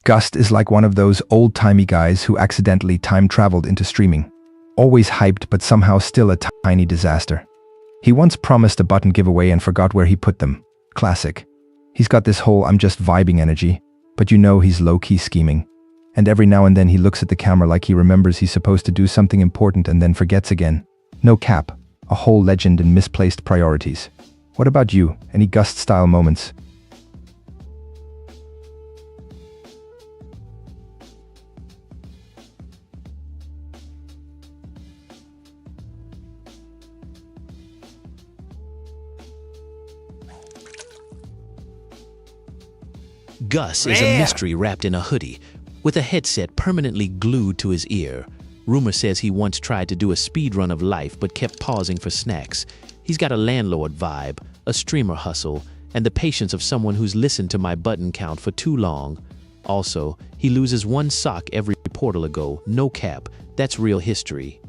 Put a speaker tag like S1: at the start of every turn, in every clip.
S1: Gust is like one of those old-timey guys who accidentally time-traveled into streaming. Always hyped but somehow still a tiny disaster. He once promised a button giveaway and forgot where he put them. Classic. He's got this whole I'm just vibing energy, but you know he's low-key scheming. And every now and then he looks at the camera like he remembers he's supposed to do something important and then forgets again. No cap. A whole legend in misplaced priorities. What about you? Any Gust-style moments?
S2: Gus is a mystery wrapped in a hoodie, with a headset permanently glued to his ear. Rumor says he once tried to do a speed run of life but kept pausing for snacks. He's got a landlord vibe, a streamer hustle, and the patience of someone who's listened to my button count for too long. Also, he loses one sock every portal ago, no cap. That's real history.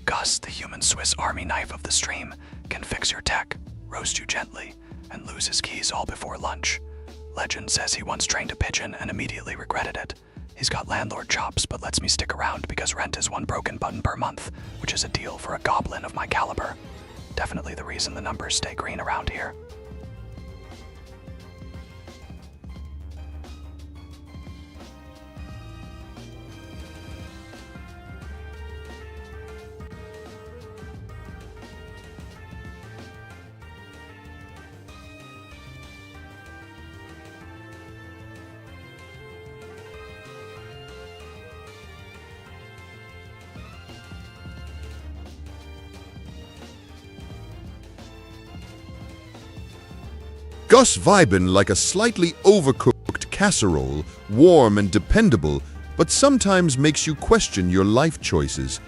S3: Gus, the human Swiss Army knife of the stream, can fix your tech, roast you gently, and lose his keys all before lunch. Legend says he once trained a pigeon and immediately regretted it. He's got landlord chops, but lets me stick around because rent is one broken button per month, which is a deal for a goblin of my caliber. Definitely the reason the numbers stay green around here.
S4: Gus vibin' like a slightly overcooked casserole, warm and dependable, but sometimes makes you question your life choices.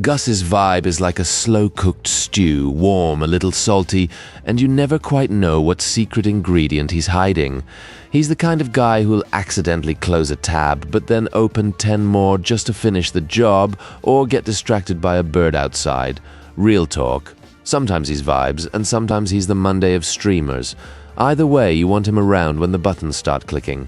S5: Gus's vibe is like a slow-cooked stew, warm, a little salty, and you never quite know what secret ingredient he's hiding. He's the kind of guy who'll accidentally close a tab, but then open 10 more just to finish the job, or get distracted by a bird outside. Real talk. Sometimes he's vibes, and sometimes he's the Monday of streamers. Either way, you want him around when the buttons start clicking.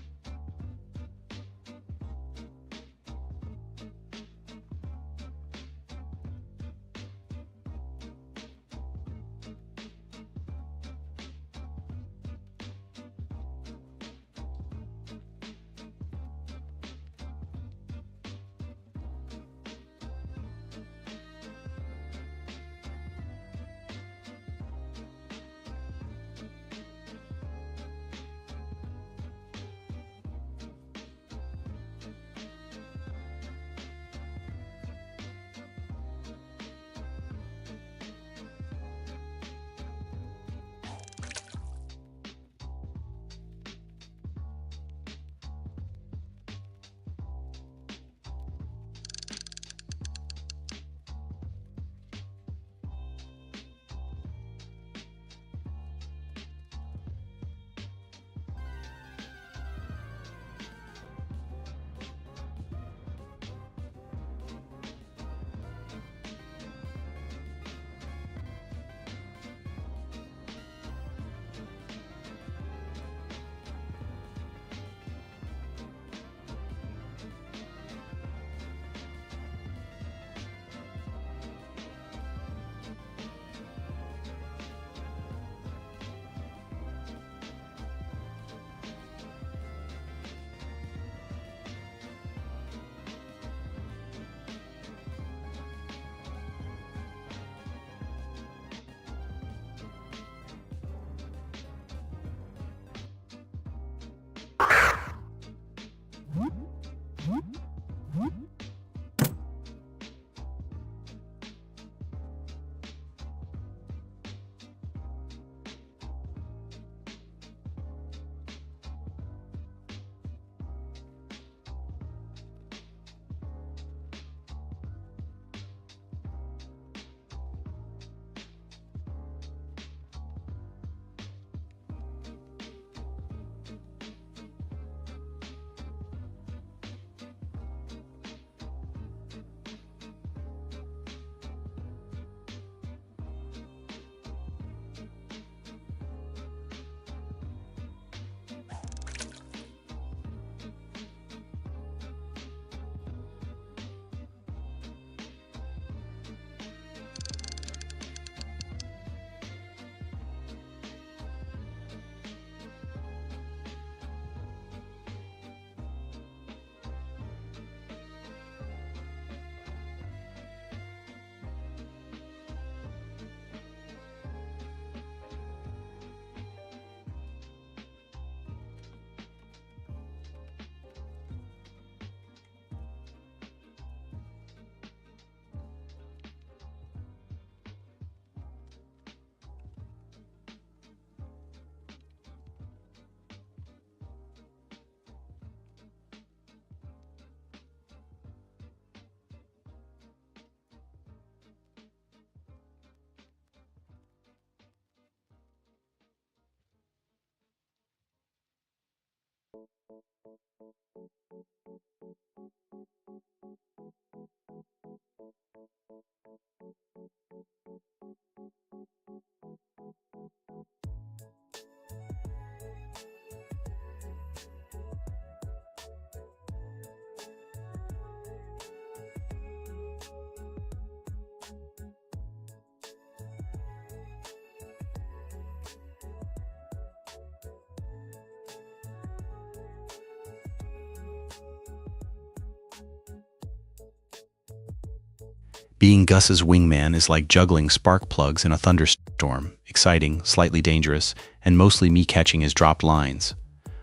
S6: Being Gus's wingman is like juggling spark plugs in a thunderstorm, exciting, slightly dangerous, and mostly me catching his dropped lines.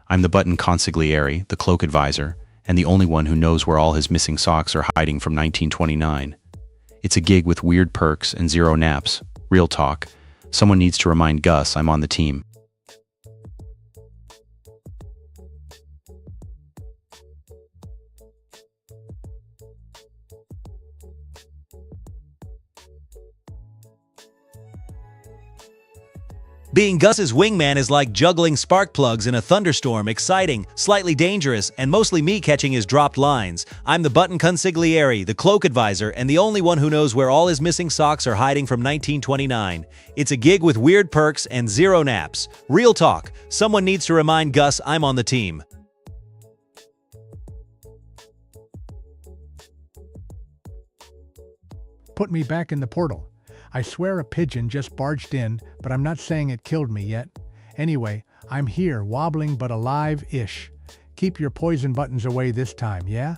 S6: I'm the button consigliere, the cloak advisor, and the only one who knows where all his missing socks are hiding from 1929. It's a gig with weird perks and zero naps. Real talk. Someone needs to remind Gus I'm on the team.
S7: Being Gus's wingman is like juggling spark plugs in a thunderstorm, exciting, slightly dangerous, and mostly me catching his dropped lines. I'm the button consigliere, the cloak advisor, and the only one who knows where all his missing socks are hiding from 1929. It's a gig with weird perks and zero naps. Real talk. Someone needs to remind Gus I'm on the team.
S8: Put me back in the portal. I swear a pigeon just barged in, but I'm not saying it killed me yet. Anyway, I'm here, wobbling but alive-ish. Keep your poison buttons away this time, yeah?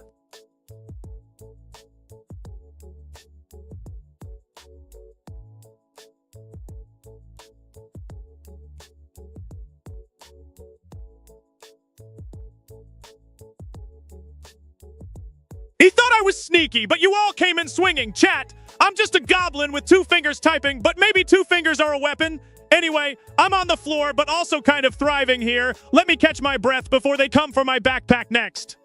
S9: He thought I was sneaky, but you all came in swinging. Chat, I'm just a goblin with 2 fingers typing, but maybe 2 fingers are a weapon. Anyway, I'm on the floor, but also kind of thriving here. Let me catch my breath before they come for my backpack next.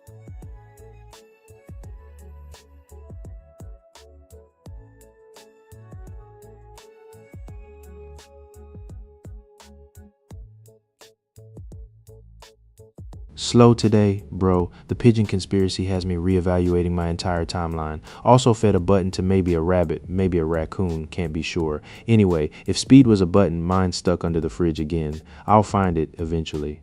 S2: Slow today, bro. The pigeon conspiracy has me reevaluating my entire timeline. Also fed a button to maybe a rabbit, maybe a raccoon, can't be sure. Anyway, if speed was a button, mine's stuck under the fridge again. I'll find it eventually.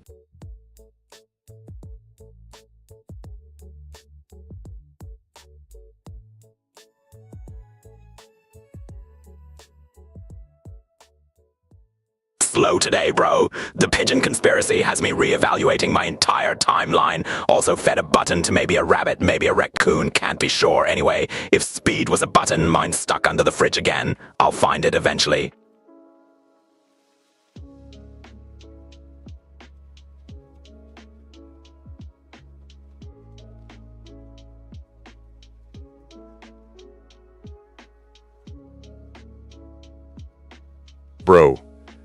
S10: Slow today, bro. The pigeon conspiracy has me reevaluating my entire timeline. Also fed a button to maybe a rabbit, maybe a raccoon, can't be sure. Anyway, if speed was a button, mine's stuck under the fridge again. I'll find it eventually.
S11: Bro.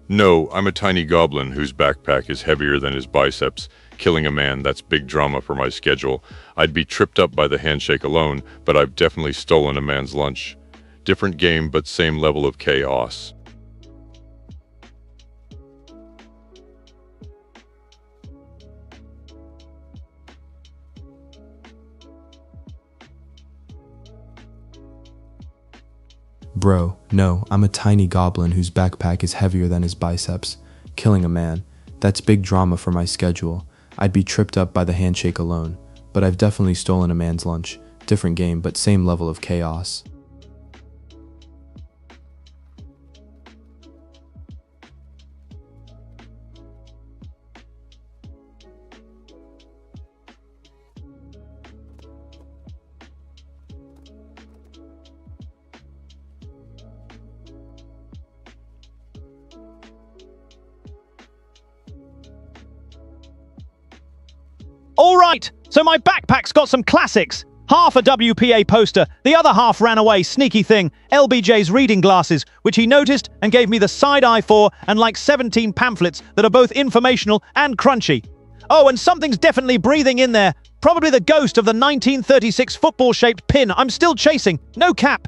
S11: No, I'm a tiny goblin whose backpack is heavier than his biceps. Killing a man, that's big drama for my schedule. I'd be tripped up by the handshake alone, but I've definitely stolen a man's lunch. Different game, but same level of chaos.
S12: Bro, no, I'm a tiny goblin whose backpack is heavier than his biceps. Killing a man, that's big drama for my schedule. I'd be tripped up by the handshake alone, but I've definitely stolen a man's lunch. Different game, but same level of chaos.
S9: Alright, so my backpack's got some classics. Half a WPA poster, the other half ran away, sneaky thing, LBJ's reading glasses, which he noticed and gave me the side eye for, and like 17 pamphlets that are both informational and crunchy. Oh, and something's definitely breathing in there. Probably the ghost of the 1936 football-shaped pin I'm still chasing. No cap.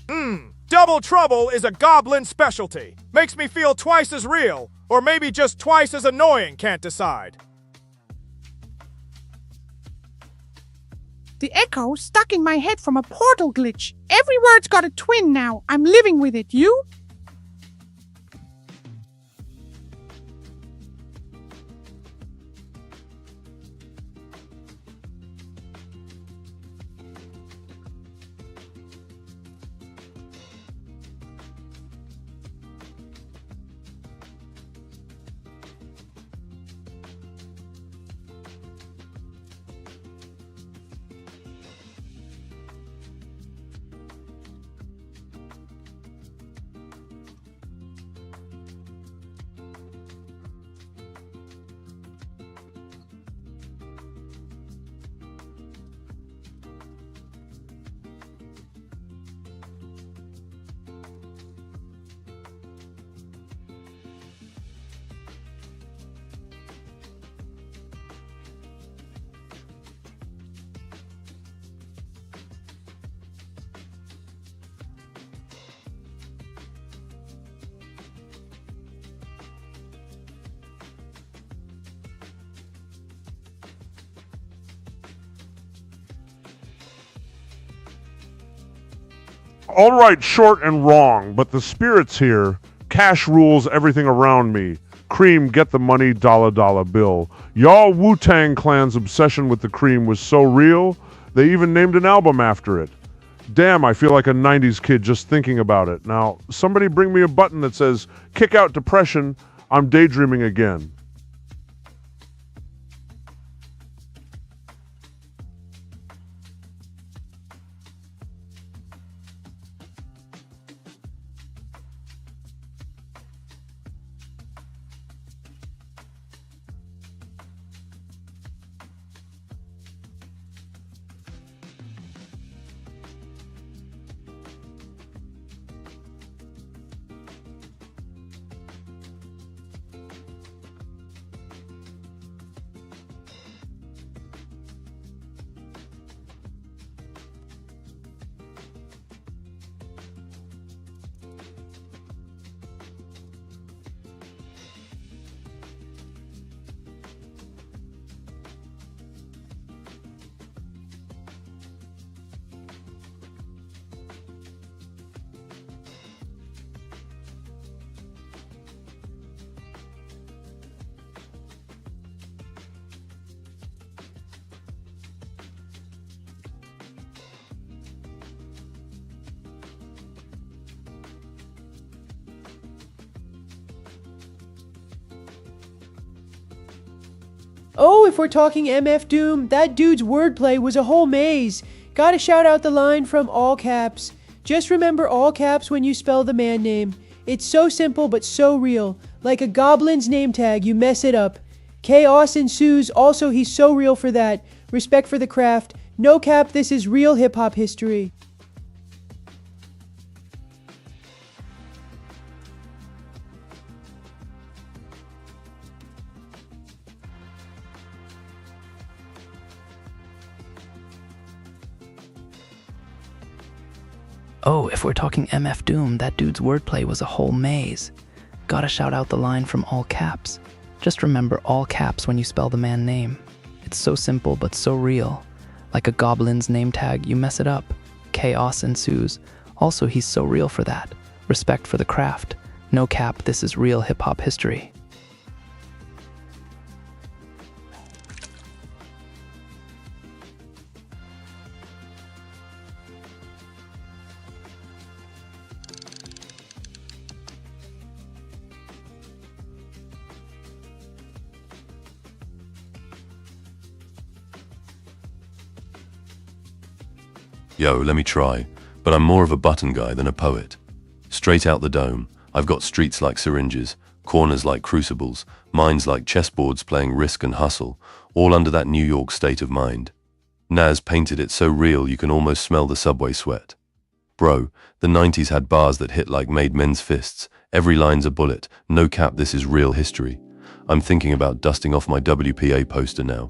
S13: Double trouble is a goblin specialty. Makes me feel twice as real, or maybe just twice as annoying, can't decide.
S14: The echo stuck in my head from a portal glitch. Every word's got a twin now. I'm living with it. You?
S15: All right, short and wrong, but the spirit's here. Cash rules everything around me. Cream, get the money, dollar dollar bill. Y'all Wu-Tang Clan's obsession with the cream was so real, they even named an album after it. Damn, I feel like a 90s kid just thinking about it. Now, somebody bring me a button that says, kick out depression, I'm daydreaming again.
S16: Oh, if we're talking MF Doom, that dude's wordplay was a whole maze. Gotta shout out the line from all caps. Just remember all caps when you spell the man name. It's so simple but so real. Like a goblin's name tag, you mess it up. Chaos ensues, also he's so real for that. Respect for the craft. No cap, this is real hip-hop history.
S17: Oh, if we're talking MF Doom, that dude's wordplay was a whole maze. Gotta shout out the line from all caps. Just remember all caps when you spell the man name. It's so simple but so real. Like a goblin's name tag, you mess it up. Chaos ensues. Also, he's so real for that. Respect for the craft. No cap, this is real hip-hop history.
S18: Yo, let me try, but I'm more of a button guy than a poet. Straight out the dome, I've got streets like syringes, corners like crucibles, minds like chessboards playing Risk and Hustle, all under that New York state of mind. Nas painted it so real you can almost smell the subway sweat. Bro, the 90s had bars that hit like made men's fists. Every line's a bullet. No cap, this is real history. I'm thinking about dusting off my WPA poster now.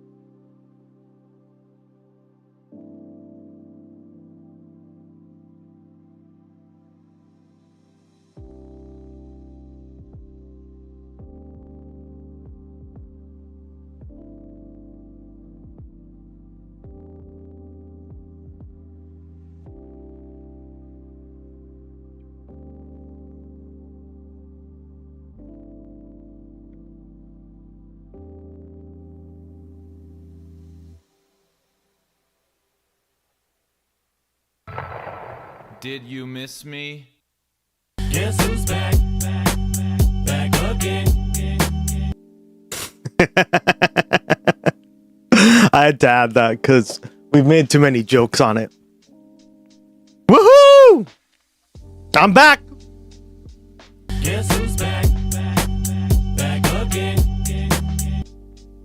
S2: Did you miss me?
S7: Guess who's back? Back again.
S8: I had to add that because we've made too many jokes on it. Woohoo! I'm back.
S7: Guess who's back? Back again.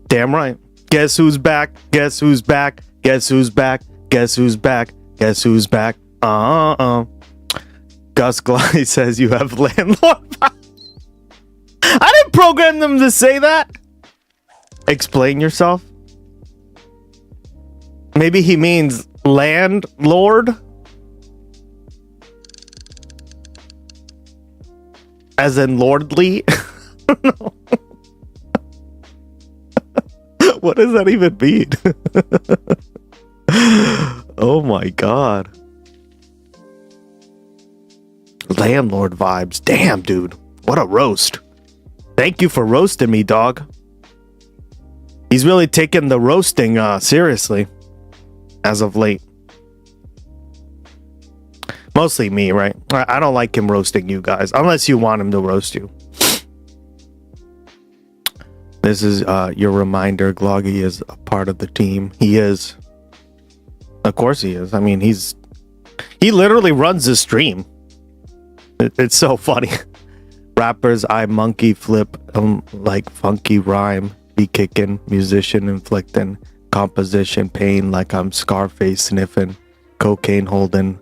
S8: Damn right. Guess who's back? Guess who's back? Guess who's back? Guess who's back? Guess who's back? Gus Glide says you have landlord. I didn't program them to say that. Explain yourself. Maybe he means landlord. As in lordly. I don't know. What does that even mean? Oh my god. Landlord vibes. Damn, dude. What a roast. Thank you for roasting me, dog. He's really taken the roasting seriously as of late. Mostly me, right? I don't like him roasting you guys, unless you want him to roast you. This is your reminder. Gloggy is a part of the team. He is. Of course he is. I mean, he literally runs the stream. It's so funny. Rappers, I monkey flip like funky rhyme. Be kicking, musician inflicting, composition pain like I'm Scarface sniffing, cocaine holding,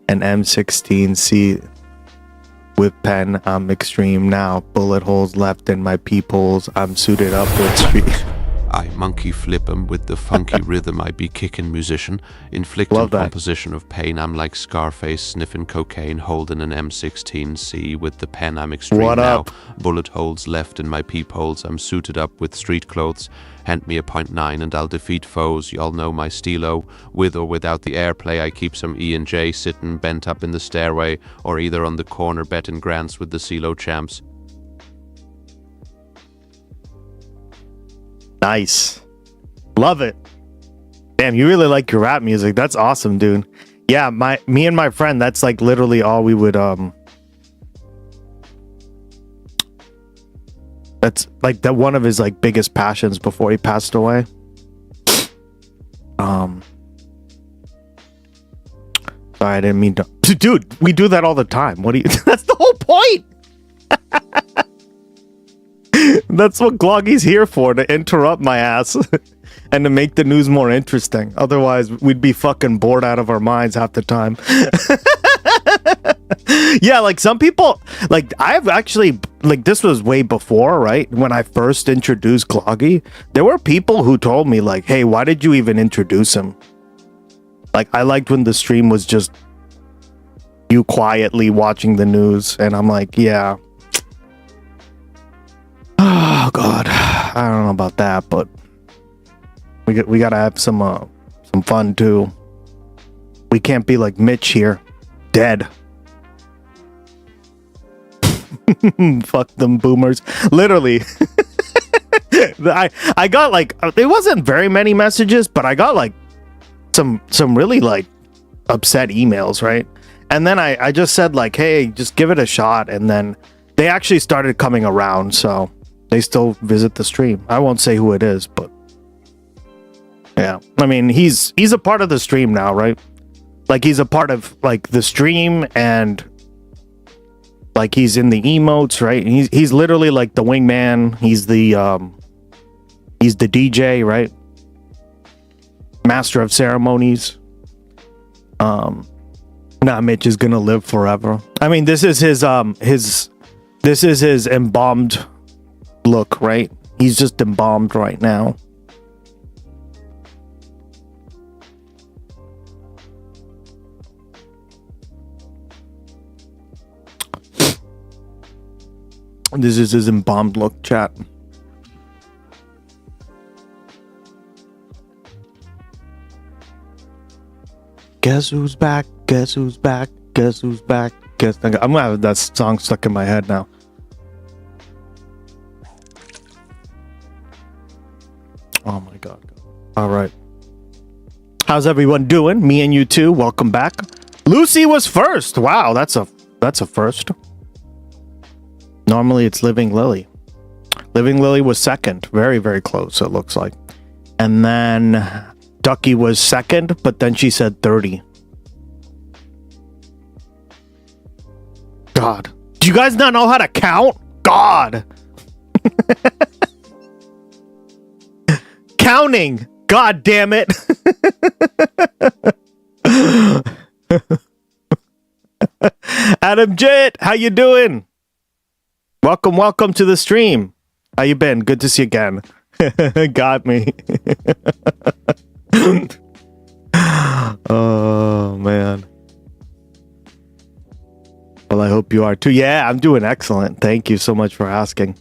S8: an M16C with pen. I'm extreme now. Bullet holes left in my peepholes. I'm suited up with street.
S10: I monkey flip 'em with the funky rhythm. I be kicking musician, inflicting composition of pain. I'm like Scarface sniffing cocaine, holding an M16C with the pen. I'm extreme
S8: What
S10: now.
S8: up?
S10: Bullet holes left in my peepholes. I'm suited up with street clothes. Hand me a .9 and I'll defeat foes. Y'all know my stilo. With or without the airplay, I keep some E and J sitting bent up in the stairway, or either on the corner betting grants with the CeeLo champs.
S8: Nice. Love it. Damn, you really like your rap music. That's awesome, dude. Yeah, me and my friend, that's like literally all we would that's like that one of his like biggest passions before he passed away. Sorry, I didn't mean to. Dude, we do that all the time. What do you that's the whole point. That's what Gloggy's here for, to interrupt my ass and to make the news more interesting. Otherwise, we'd be fucking bored out of our minds half the time. Yeah, like some people, like I've actually, like this was way before, right? When I first introduced Gloggy, there were people who told me like, hey, why did you even introduce him? Like I liked when the stream was just you quietly watching the news. And I'm like, yeah. Oh god, I don't know about that, but we gotta have some fun too. We can't be like Mitch here, dead. Fuck them boomers, literally. I got like there wasn't very many messages, but I got like some really like upset emails, right? And then I just said like, hey, just give it a shot, and then they actually started coming around, so they still visit the stream. I won't say who it is, but yeah. I mean, he's a part of the stream now, right? Like he's a part of like the stream, and like he's in the emotes, right? He's literally like the wingman. He's the DJ, right? Master of ceremonies. Mitch is gonna live forever. I mean, this is his embalmed look, right? He's just embalmed right now. This is his embalmed look, chat. Guess who's back? Guess who's back? Guess who's back? I'm gonna have that song stuck in my head now. Oh my god. All right. How's everyone doing? Me and you too. Welcome back. Lucy was first. Wow, that's a first. Normally it's Living Lily. Living Lily was second. Very, very close, it looks like. And then Ducky was second, but then she said 30. God. Do you guys not know how to count? God. Counting. God damn it. Adam Jett, how you doing? Welcome to the stream. How you been? Good to see you again. Got me. Oh, man. Well, I hope you are too. Yeah, I'm doing excellent. Thank you so much for asking.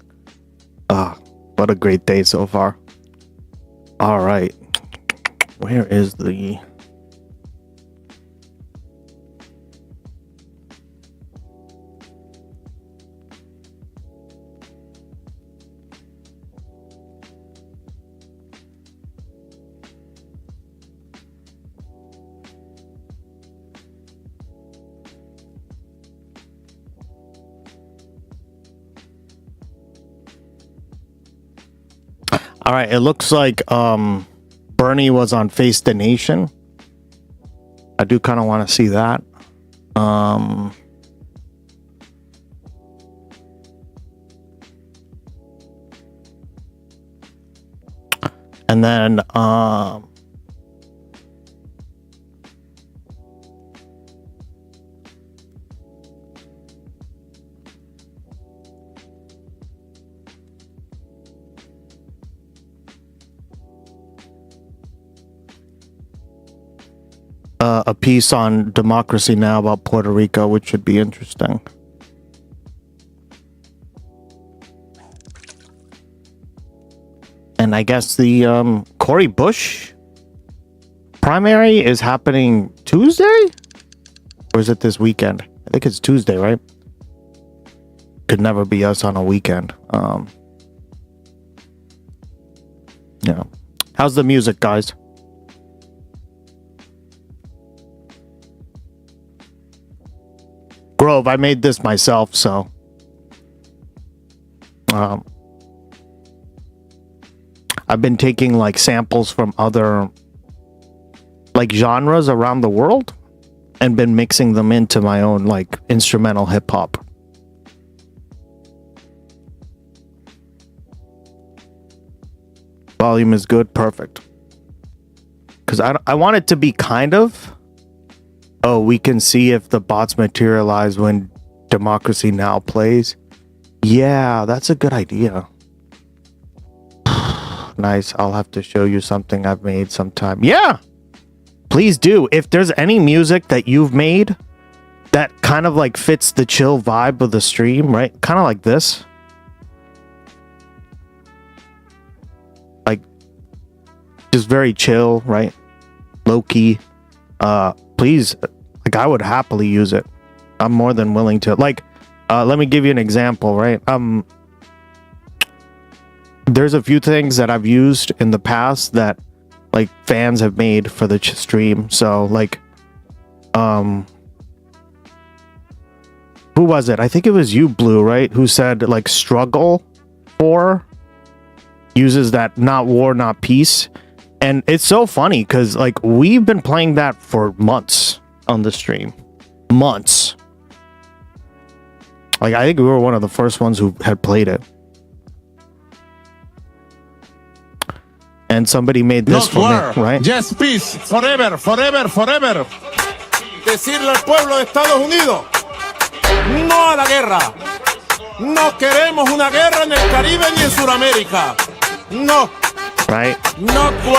S8: What a great day so far. All right. Where is the... All right, it looks like Bernie was on Face the Nation. I do kind of want to see that. And then a piece on Democracy Now! About Puerto Rico, which should be interesting. And I guess the Cory Bush primary is happening Tuesday? Or is it this weekend? I think it's Tuesday, right? Could never be us on a weekend. Yeah. How's the music, guys? Grove, I made this myself, so I've been taking like samples from other like genres around the world and been mixing them into my own like instrumental hip hop. Volume is good, perfect. Because I want it to be kind of, oh, we can see if the bots materialize when Democracy Now! Plays. Yeah, that's a good idea. Nice. I'll have to show you something I've made sometime. Yeah! Please do. If there's any music that you've made that kind of like fits the chill vibe of the stream, right? Kind of like this. Like, just very chill, right? Low-key. Please, like, I would happily use it. I'm more than willing to. Like, let me give you an example, right? There's a few things that I've used in the past that, like, fans have made for the stream. So, like, who was it? I think it was you, Blue, right? Who said, like, struggle for uses that not war, not peace. And it's so funny because, like, we've been playing that for months on the stream. Months. Like, I think we were one of the first ones who had played it. And somebody made this for me, right?
S2: Yes, peace. Forever, forever, forever. Decirle al pueblo de Estados Unidos, no a la guerra. No queremos una guerra en el Caribe ni en Sudamérica. No.
S8: Right?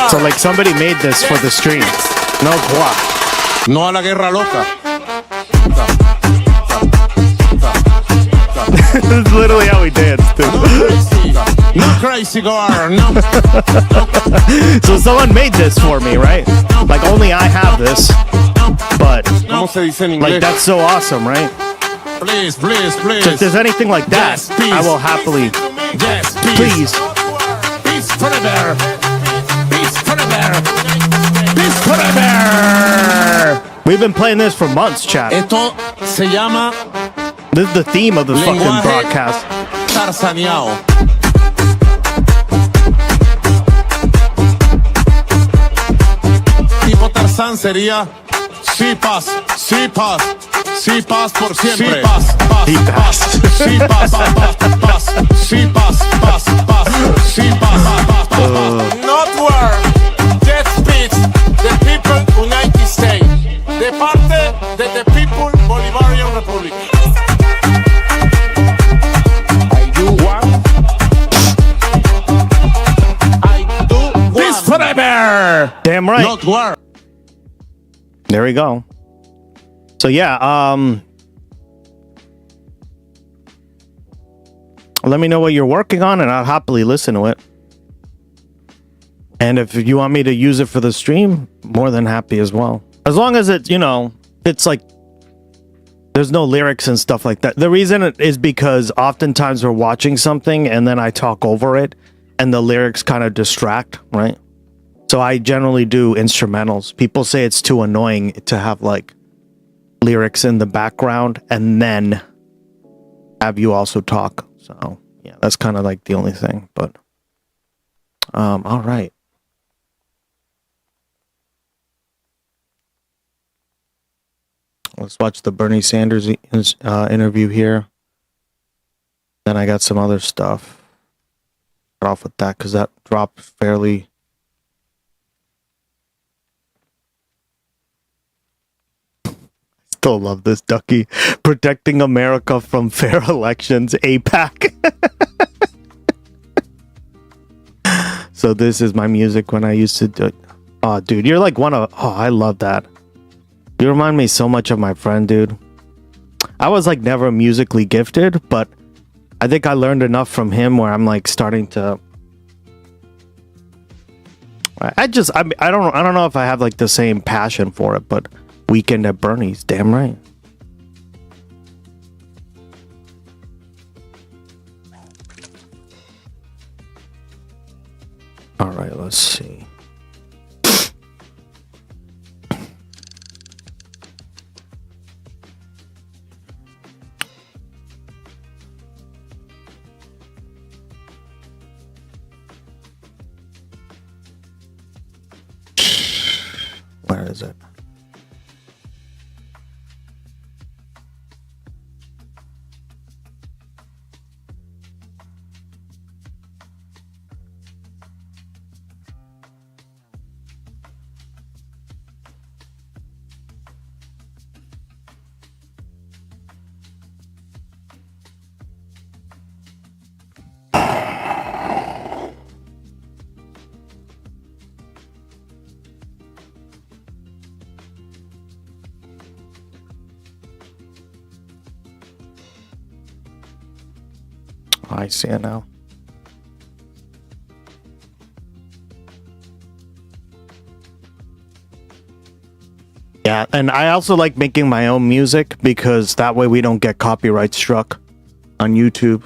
S8: So like somebody made this for the stream. No guac.
S2: No a la guerra loca.
S8: This is literally how we dance, dude.
S2: No crazy girl, no.
S8: So someone made this for me, right? Like only I have this. But like that's so awesome, right?
S2: Please, please, please.
S8: So if there's anything like that, yes, I will happily.
S2: Yes,
S8: please.
S2: Peace forever. Peace forever. Peace forever.
S8: We We've been playing this for months, chat.
S2: Esto se llama
S8: This is the theme of the fucking
S2: lenguaje
S8: broadcast.
S2: tarzaneado. Tipo Tarzán sería sí paz, sí paz, sí paz por siempre. Sí paz, paz, paz, sí paz, paz, paz, sí paz, paz, paz, sí paz, paz, paz. Not war, death speech, the people United States. De parte de the people Bolivarian Republic. I do want. I do want. This forever.
S8: Damn right.
S2: Not war.
S8: There we go. So yeah, let me know what you're working on and I'll happily listen to it. And if you want me to use it for the stream, more than happy as well. As long as it, you know, it's like there's no lyrics and stuff like that. The reason it is because oftentimes we're watching something and then I talk over it and the lyrics kind of distract, right? So I generally do instrumentals. People say it's too annoying to have like lyrics in the background and then have you also talk. So yeah, that's kind of like the only thing. But all right. Let's watch the Bernie Sanders interview here. Then I got some other stuff. Start off with that because that dropped fairly. Still love this, Ducky. Protecting America from fair elections, APAC. So this is my music when I used to do it. Oh, dude, you're like I love that. You remind me so much of my friend, dude. I was like never musically gifted, but I think I learned enough from him where I'm like starting to. I don't know if I have like the same passion for it, but Weekend at Bernie's, damn right. All right, let's see. Where is it? I see it now. Yeah, and I also like making my own music because that way we don't get copyright struck on YouTube.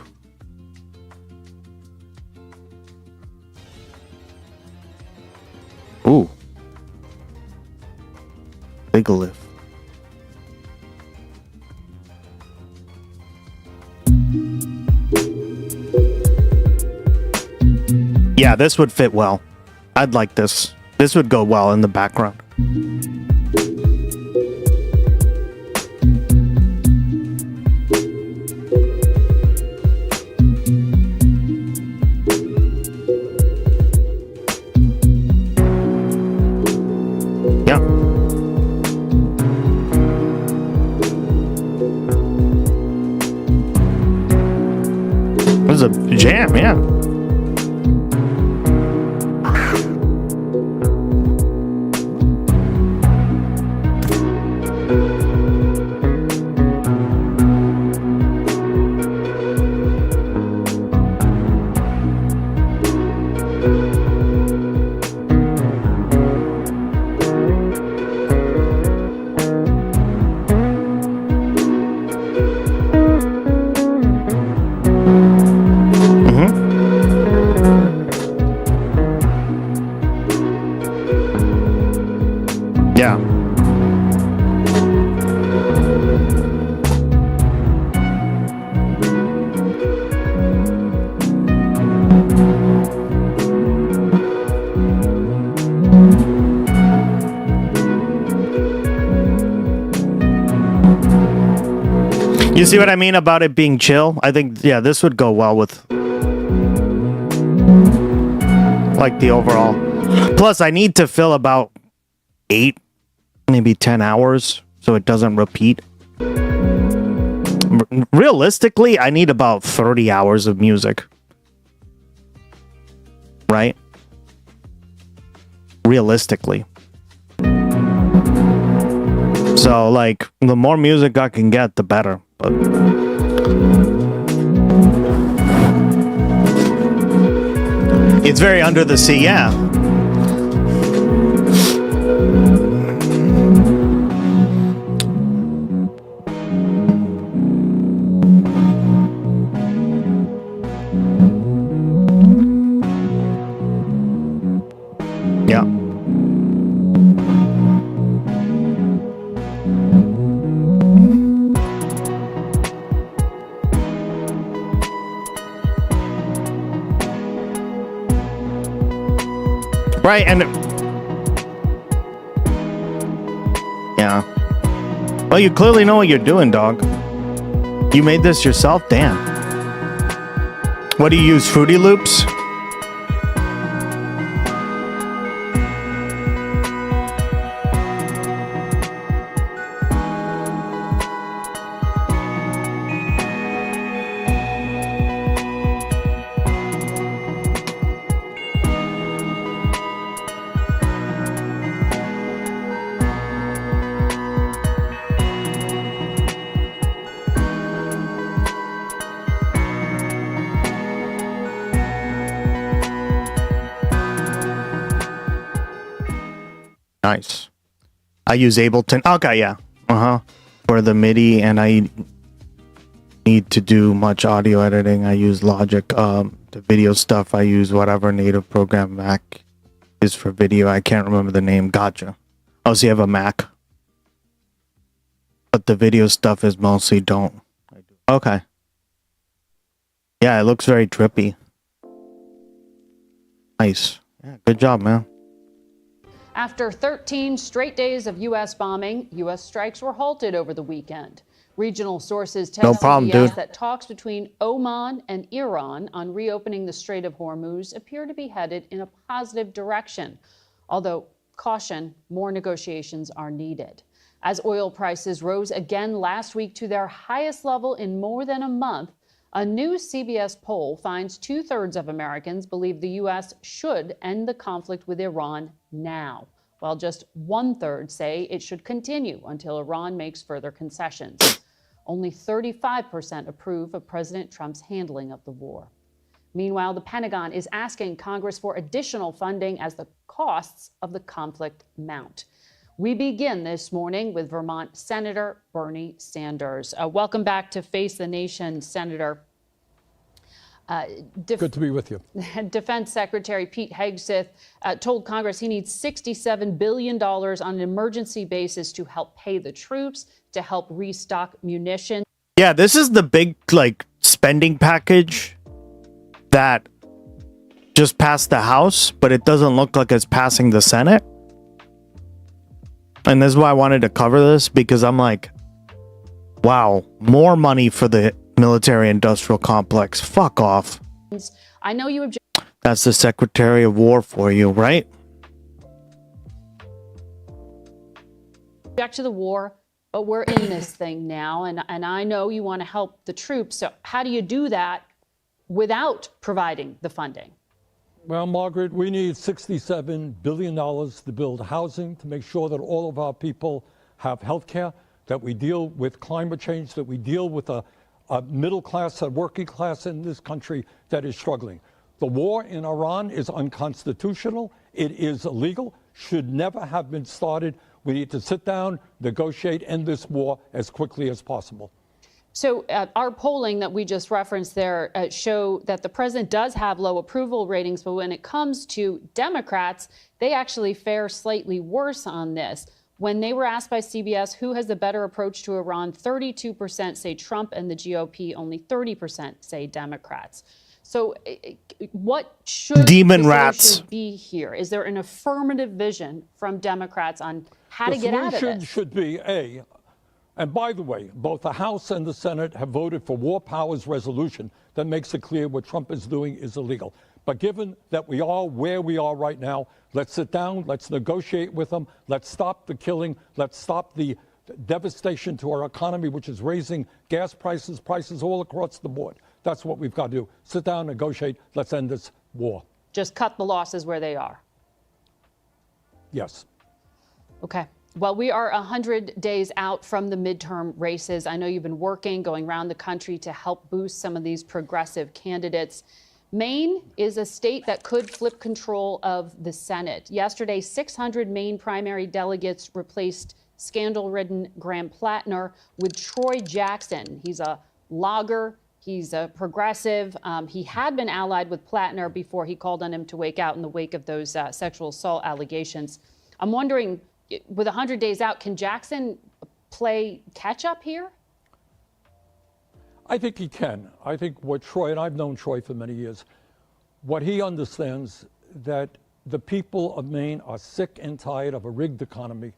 S8: Ooh. Big lift. Yeah, this would fit well. I'd like this. This would go well in the background. Yeah. This is a jam, yeah. You see what I mean about it being chill? I think, yeah, this would go well with like the overall. Plus, I need to fill about 8, maybe 10 hours so it doesn't repeat. Realistically, I need about 30 hours of music. Right? Realistically. So, like, the more music I can get, the better. But it's very under the sea, yeah. Yeah. Right, and yeah. Well, you clearly know what you're doing, dog. You made this yourself? Damn. What do you use, Fruity Loops? Nice. I use Ableton. Okay, yeah. For the MIDI, and I need to do much audio editing. I use Logic. The video stuff, I use whatever native program Mac is for video. I can't remember the name. Gotcha. Oh, so you have a Mac. But the video stuff is mostly don't. Okay. Yeah, it looks very trippy. Nice. Yeah, good job, man.
S4: After 13 straight days of U.S. bombing, U.S. strikes were halted over the weekend. Regional sources tell CBS that talks between Oman and Iran on reopening the Strait of Hormuz appear to be headed in a positive direction. Although, caution, more negotiations are needed. As oil prices rose again last week to their highest level in more than a month, a new CBS poll finds 2/3 of Americans believe the U.S. should end the conflict with Iran now, while just 1/3 say it should continue until Iran makes further concessions. Only 35% approve of President Trump's handling of the war. Meanwhile, the Pentagon is asking Congress for additional funding as the costs of the conflict mount. We begin this morning with Vermont Senator Bernie Sanders. Welcome back to Face the Nation, Senator.
S9: Good to be with you.
S4: Defense Secretary Pete Hegseth told Congress he needs $67 billion on an emergency basis to help pay the troops, to help restock munitions.
S8: Yeah, this is the big, like, spending package that just passed the House, but it doesn't look like it's passing the Senate. And this is why I wanted to cover this, because I'm like, wow, more money for the military-industrial complex. Fuck off.
S4: I know you object.
S8: That's the Secretary of War for you, right?
S4: To the war, but we're in this thing now, and I know you want to help the troops. So how do you do that without providing the funding?
S9: Well, Margaret, we need $67 billion to build housing, to make sure that all of our people have health care, that we deal with climate change, that we deal with a middle class, a working class in this country that is struggling. The war in Iran is unconstitutional. It is illegal, should never have been started. We need to sit down, negotiate, end this war as quickly as possible.
S4: So our polling that we just referenced there show that the president does have low approval ratings, but when it comes to Democrats, they actually fare slightly worse on this. When they were asked by CBS who has the better approach to Iran, 32% say Trump and the GOP, only 30% say Democrats. So what should
S8: Demon
S4: the
S8: rats
S4: solution be here? Is there an affirmative vision from Democrats on how to get out of this?
S9: The solution should be, A, And by the way, both the House and the Senate have voted for war powers resolution that makes it clear what Trump is doing is illegal. But given that we are where we are right now, let's sit down, let's negotiate with them, let's stop the killing, let's stop the devastation to our economy, which is raising gas prices, prices all across the board. That's what we've got to do. Sit down, negotiate, let's end this war.
S4: Just cut the losses where they are.
S9: Yes.
S4: Okay. Well, we are 100 days out from the midterm races. I know you've been working, going around the country to help boost some of these progressive candidates. Maine is a state that could flip control of the Senate. Yesterday, 600 Maine primary delegates replaced scandal-ridden Graham Plattner with Troy Jackson. He's a logger. He's a progressive. He had been allied with Plattner before he called on him to wake out in the wake of those sexual assault allegations. I'm wondering, with 100 days out, can Jackson play catch-up here?
S9: I think he can. I think what Troy, and I've known Troy for many years, what he understands that the people of Maine are sick and tired of a rigged economy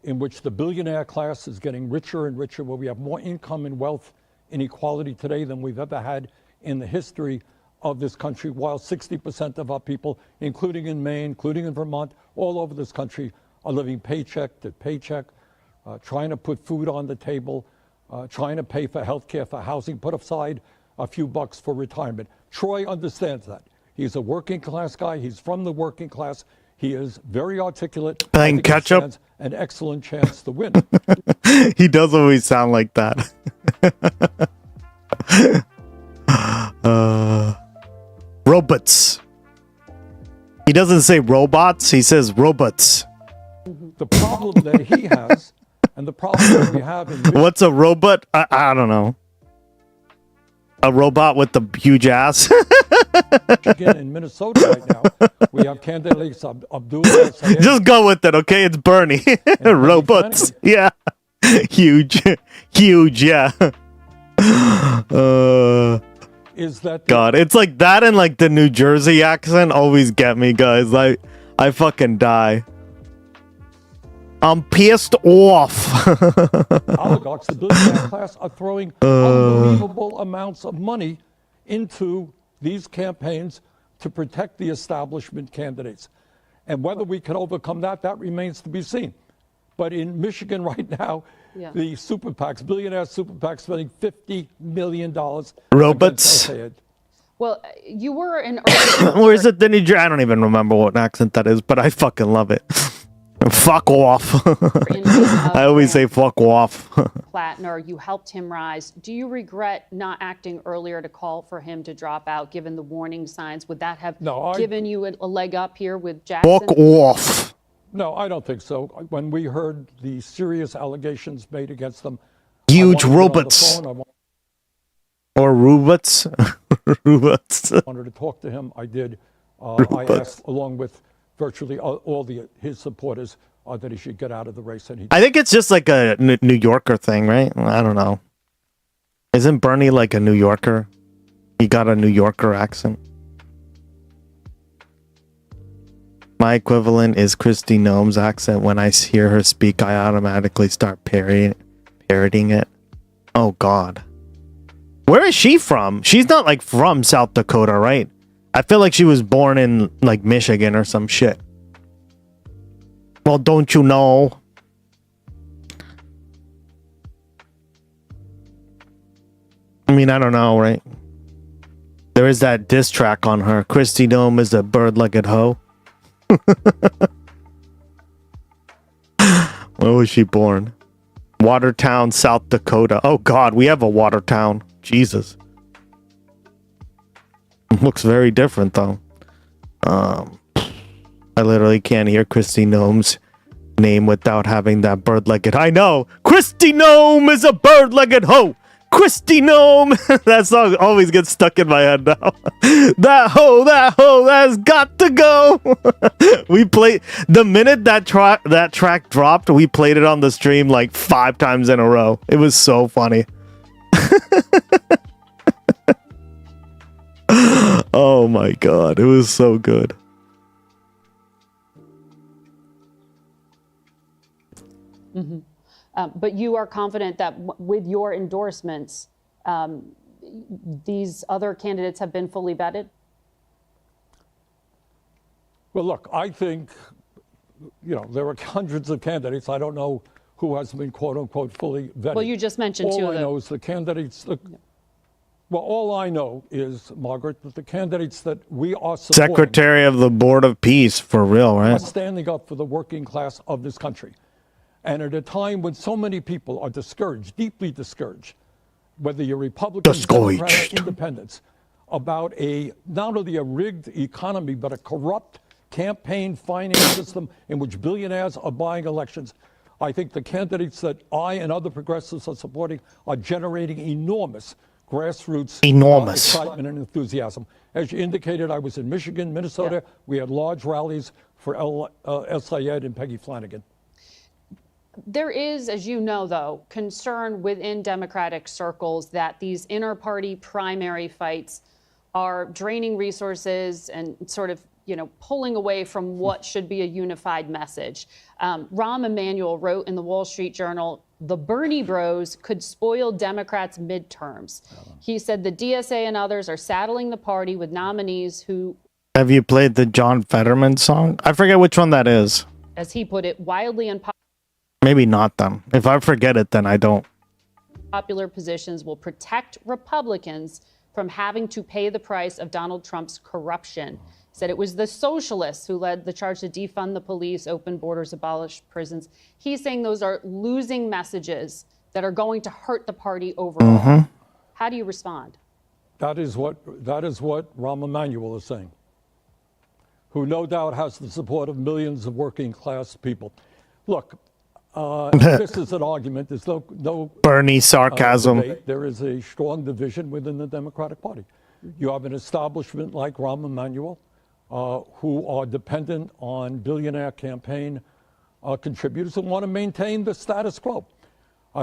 S9: in which the billionaire class is getting richer and richer, where we have more income and wealth inequality today than we've ever had in the history of this country, while 60% of our people, including in Maine, including in Vermont, all over this country, are living paycheck to paycheck, trying to put food on the table, trying to pay for health care, for housing, put aside a few bucks for retirement. Troy understands that. He's a working class guy. He's from the working class. He is very articulate.
S8: Playing catch up.
S9: An excellent chance to win.
S8: He does always sound like that. Robots. He doesn't say robots. He says robots.
S9: The problem that he has, and the problem that we have in
S8: What's a robot? I don't know. A robot with the huge ass.
S9: Michigan and Minnesota right now, we have candidates Abdul.
S8: Just go with it, okay? It's Bernie. Robots. Yeah. Huge. Huge, yeah.
S9: Is that
S8: God, it's like that and like the New Jersey accent always get me, guys. I fucking die. I'm pissed off.
S9: Oligarchs, the billionaire class, are throwing unbelievable amounts of money into these campaigns to protect the establishment candidates. And whether we can overcome that, that remains to be seen. But in Michigan right now, the super PACs, billionaire super PACs, spending $50 million.
S8: Robots.
S4: Well, you were in.
S8: Or is it the New Jersey? I don't even remember what accent that is, but I fucking love it. Fuck off. I always say fuck off.
S4: Plattner, you helped him rise. Do you regret not acting earlier to call for him to drop out, given the warning signs? Would that have given you a leg up here with Jackson?
S8: Fuck off.
S9: No, I don't think so. When we heard the serious allegations made against them,
S8: huge robots. Or robots. Robots.
S9: I wanted to talk to him. I did. I asked, along with virtually all his supporters, that he should get out of the race. And
S8: I think it's just like a New Yorker thing, right? I don't know. Isn't Bernie like a New Yorker? He got a New Yorker accent. My equivalent is Kristi Noem's accent. When I hear her speak, I automatically start parroting it. Oh, God. Where is she from? She's not like from South Dakota, right? I feel like she was born in like Michigan or some shit. Well, don't you know? I mean, I don't know, right? There is that diss track on her. Kristi Noem is a bird-legged hoe. Where was she born? Watertown, South Dakota. Oh God, we have a Watertown. Jesus. Looks very different though. I literally can't hear Kristi Noem's name without having that bird-legged. I know! Kristi Noem is a bird-legged hoe! Kristi Noem! That song always gets stuck in my head now. That hoe, that's got to go! We played... The minute that track dropped, we played it on the stream like 5 times in a row. It was so funny. Oh my God, it was so good.
S4: But you are confident that with your endorsements, these other candidates have been fully vetted?
S9: Well, look, I think, there are hundreds of candidates. I don't know who has been, quote unquote, fully vetted.
S4: Well, you just mentioned two of them.
S9: All I know is the candidates. Well, all I know is, Margaret, that the candidates that we are supporting
S8: Secretary of the Board of Peace, for real,
S9: are
S8: right?
S9: standing up for the working class of this country. And at a time when so many people are discouraged, deeply discouraged, whether you're Republicans, Democrats, Independents, about not only a rigged economy, but a corrupt campaign finance system in which billionaires are buying elections, I think the candidates that I and other progressives are supporting are generating enormous grassroots excitement and enthusiasm. As you indicated, I was in Michigan, Minnesota. Yeah. We had large rallies for El Sayed and Peggy Flanagan.
S4: There is, as you know, though, concern within Democratic circles that these inter-party primary fights are draining resources and sort of, pulling away from what should be a unified message. Rahm Emanuel wrote in the Wall Street Journal, the Bernie bros could spoil Democrats' midterms. He said the DSA and others are saddling the party with nominees who...
S8: Have you played the John Fetterman song? I forget which one that is.
S4: As he put it, wildly unpopular.
S8: Maybe not then. If I forget it, then I don't.
S4: Popular positions will protect Republicans from having to pay the price of Donald Trump's corruption. Said it was the socialists who led the charge to defund the police, open borders, abolish prisons. He's saying those are losing messages that are going to hurt the party overall. Mm-hmm. How do you respond?
S9: That is what Rahm Emanuel is saying, who no doubt has the support of millions of working class people. Look, this is an argument. There's no
S8: Bernie sarcasm.
S9: Debate. There is a strong division within the Democratic Party. You have an establishment like Rahm Emanuel, who are dependent on billionaire campaign contributors who want to maintain the status quo.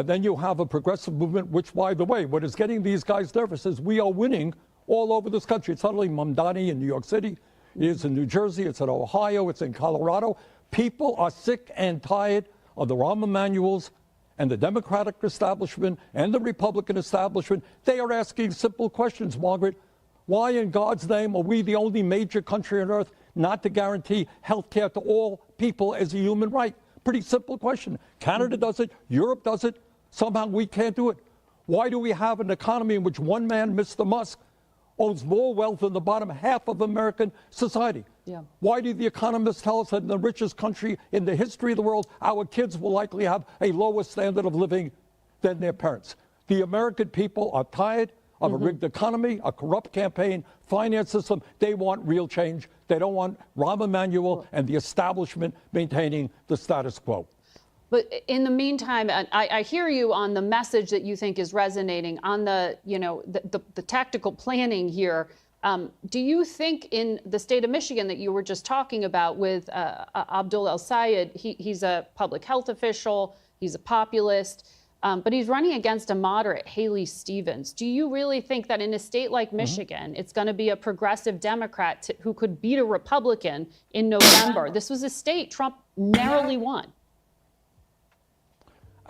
S9: Then you have a progressive movement, which, by the way, what is getting these guys nervous is we are winning all over this country. It's not only Mamdani in New York City, it's in New Jersey, it's in Ohio, it's in Colorado. People are sick and tired of the Rahm Emanuels and the Democratic establishment and the Republican establishment. They are asking simple questions, Margaret. Why in God's name are we the only major country on earth not to guarantee health care to all people as a human right? Pretty simple question. Canada does it. Europe does it. Somehow we can't do it. Why do we have an economy in which one man, Mr. Musk, owns more wealth than the bottom half of American society?
S4: Yeah.
S9: Why do the economists tell us that in the richest country in the history of the world, our kids will likely have a lower standard of living than their parents? The American people are tired of a rigged economy, a corrupt campaign, finance system. They want real change. They don't want Rahm Emanuel and the establishment maintaining the status quo.
S4: But in the meantime, I hear you on the message that you think is resonating on the, the tactical planning here. Do you think in the state of Michigan that you were just talking about with Abdul El Sayed, he's a public health official, he's a populist, but he's running against a moderate, Haley Stevens. Do you really think that in a state like Michigan, it's going to be a progressive Democrat who could beat a Republican in November? This was a state Trump narrowly won.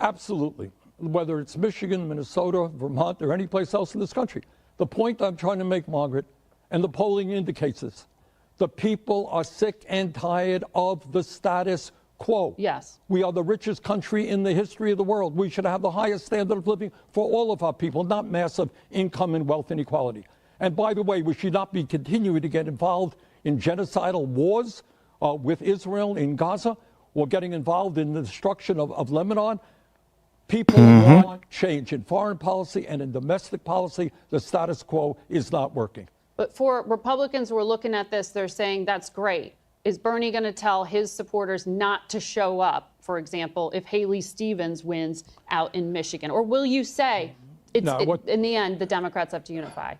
S9: Absolutely. Whether it's Michigan, Minnesota, Vermont, or any place else in this country. The point I'm trying to make, Margaret, and the polling indicates this, the people are sick and tired of the status quo.
S4: Yes.
S9: We are the richest country in the history of the world. We should have the highest standard of living for all of our people, not massive income and wealth inequality. And by the way, we should not be continuing to get involved in genocidal wars with Israel in Gaza or getting involved in the destruction of Lebanon. People want change in foreign policy and in domestic policy. The status quo is not working.
S4: But for Republicans who are looking at this, they're saying that's great. Is Bernie going to tell his supporters not to show up, for example, if Haley Stevens wins out in Michigan? Or will you say, in the end, the Democrats have to unify?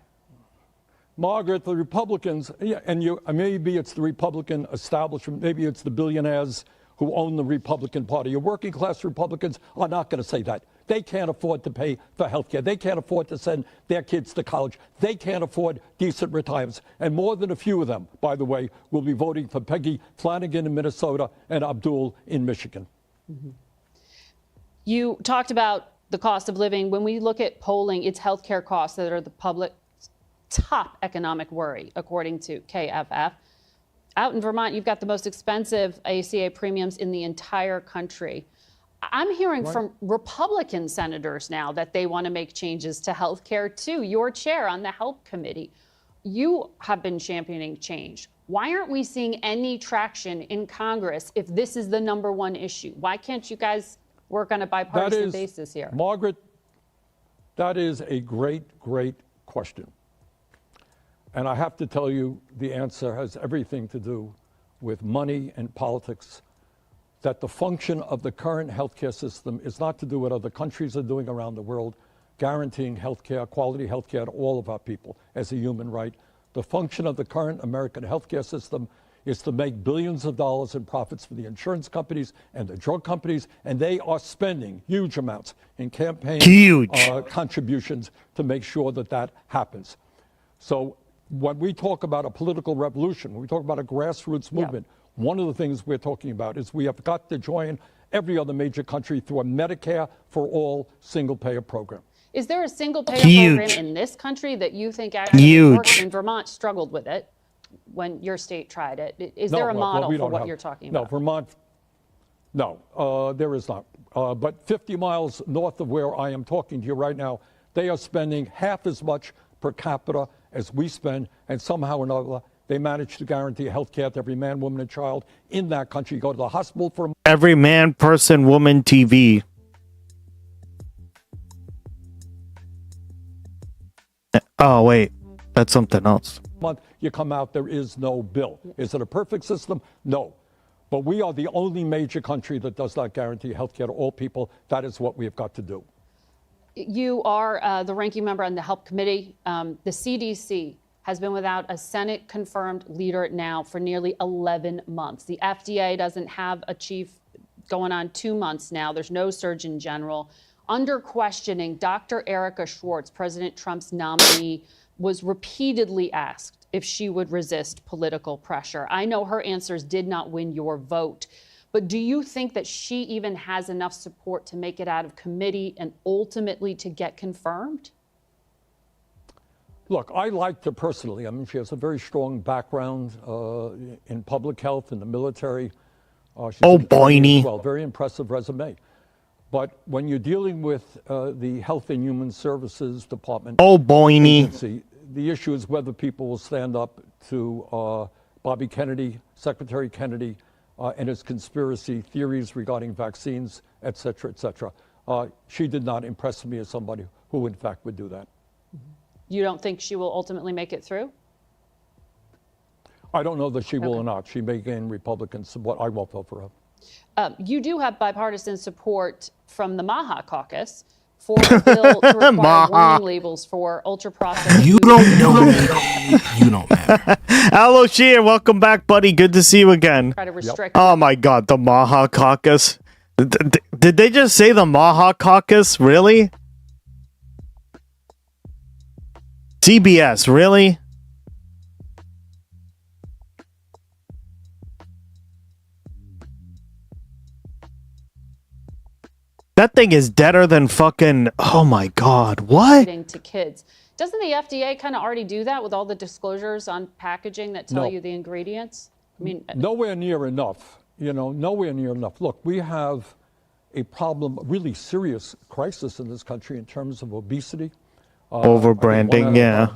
S9: Margaret, the Republicans, and maybe it's the Republican establishment, maybe it's the billionaires who own the Republican Party. Your working class Republicans are not going to say that. They can't afford to pay for health care. They can't afford to send their kids to college. They can't afford decent retirements. And more than a few of them, by the way, will be voting for Peggy Flanagan in Minnesota and Abdul in Michigan.
S4: You talked about the cost of living. When we look at polling, it's healthcare costs that are the public's top economic worry, according to KFF. Out in Vermont, you've got the most expensive ACA premiums in the entire country. I'm hearing from Republican senators now that they want to make changes to healthcare too. Your chair on the Health Committee, you have been championing change. Why aren't we seeing any traction in Congress if this is the #1 issue? Why can't you guys work on a bipartisan basis here?
S9: Margaret, that is a great, great question. And I have to tell you, the answer has everything to do with money and politics, that the function of the current healthcare system is not to do what other countries are doing around the world, guaranteeing healthcare, quality healthcare to all of our people as a human right. The function of the current American healthcare system is to make billions of dollars in profits for the insurance companies and the drug companies, and they are spending huge amounts in campaign contributions to make sure that that happens. So when we talk about a political revolution, when we talk about a grassroots movement, one of the things we're talking about is we have got to join every other major country through a Medicare for all single-payer program.
S4: Is there a single-payer program in this country that you think actually works? And Vermont struggled with it when your state tried it. Is there a model for what you're talking about?
S9: No, Vermont, no, there is not. But 50 miles north of where I am talking to you right now, they are spending half as much per capita as we spend, and somehow or another, they manage to guarantee health care to every man, woman, and child in that country. Go to the hospital for
S8: every man, person, woman, TV. Oh, wait, that's something else.
S9: Month you come out, there is no bill. Is it a perfect system? No. But we are the only major country that does not guarantee health care to all people. That is what we have got to do.
S4: You are the ranking member on the Health Committee. The CDC has been without a Senate-confirmed leader now for nearly 11 months. The FDA doesn't have a chief going on 2 months now. There's no Surgeon General. Under questioning, Dr. Erica Schwartz, President Trump's nominee, was repeatedly asked if she would resist political pressure. I know her answers did not win your vote, but do you think that she even has enough support to make it out of committee and ultimately to get confirmed?
S9: Look, I liked her personally. I mean, she has a very strong background in public health, in the military. Well, very impressive resume. But when you're dealing with the Health and Human Services Department agency, the issue is whether people will stand up to Bobby Kennedy, Secretary Kennedy, and his conspiracy theories regarding vaccines, et cetera, et cetera. She did not impress me as somebody who, in fact, would do that.
S4: You don't think she will ultimately make it through?
S9: I don't know that she will or not. She may gain Republican support. I won't vote for her.
S4: You do have bipartisan support from the MAHA caucus for a bill to require warning labels for ultra-processed.
S8: You don't know me. You don't matter. Hello, Sheer. Welcome back, buddy. Good to see you again.
S4: Try to restrict.
S8: Oh my God, the MAHA caucus. Did they just say the MAHA caucus? Really? CBS, really? That thing is deader than fucking, oh my God, what?
S4: To kids. Doesn't the FDA kind of already do that with all the disclosures on packaging that tell you the ingredients? I mean,
S9: nowhere near enough, you know, nowhere near enough. Look, we have a problem, a really serious crisis in this country in terms of obesity.
S8: Overbranding, yeah.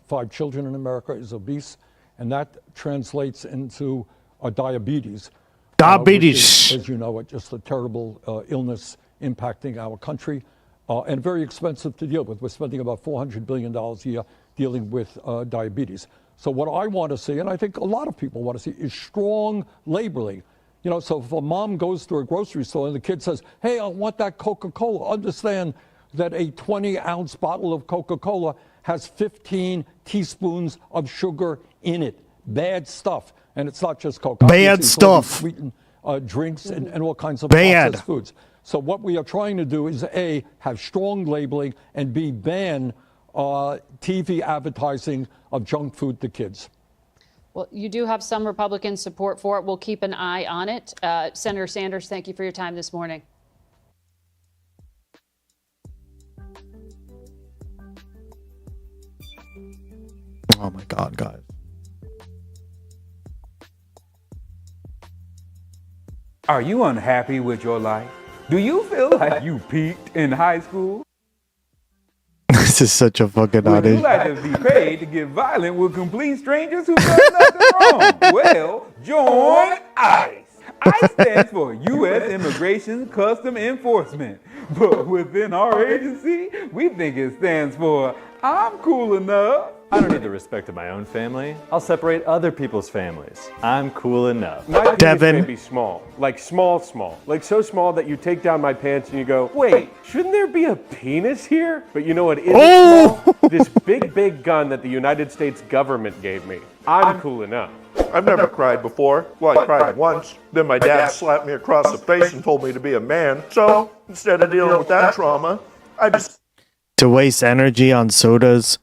S9: Five children in America is obese, and that translates into diabetes.
S8: Diabetes.
S9: Which is, as you know, just a terrible illness impacting our country, and very expensive to deal with. We're spending about $400 billion a year dealing with diabetes. So what I want to see, and I think a lot of people want to see, is strong labeling. You know, so if a mom goes to a grocery store and the kid says, hey, I want that Coca-Cola, understand that a 20-ounce bottle of Coca-Cola has 15 teaspoons of sugar in it. Bad stuff. And it's not just Coke.
S8: Bad stuff.
S9: Sweetened drinks and all kinds of processed foods. So what we are trying to do is A, have strong labeling, and B, ban TV advertising of junk food to kids.
S4: Well, you do have some Republican support for it. We'll keep an eye on it. Senator Sanders, thank you for your time this morning.
S8: Oh my god, guys.
S3: Are you unhappy with your life? Do you feel like you peaked in high school?
S8: This is such a fucking
S3: Would you
S8: audition.
S3: like to be paid to get violent with complete strangers who done nothing wrong? Well, join ICE. ICE stands for U.S. Immigration Custom Enforcement. But within our agency, we think it stands for I'm cool enough.
S11: I don't need the respect of my own family. I'll separate other people's families. I'm cool enough.
S12: My penis
S8: Devin.
S12: may be small, like small, like so small that you take down my pants and you go, wait, shouldn't there be a penis here? But you know what isn't small? This big gun that the United States government gave me. I'm cool enough.
S19: I've never cried before. Well, I cried once. Then my dad slapped me across the face and told me to be a man. So instead of dealing with that trauma, I just...
S8: To waste energy on sodas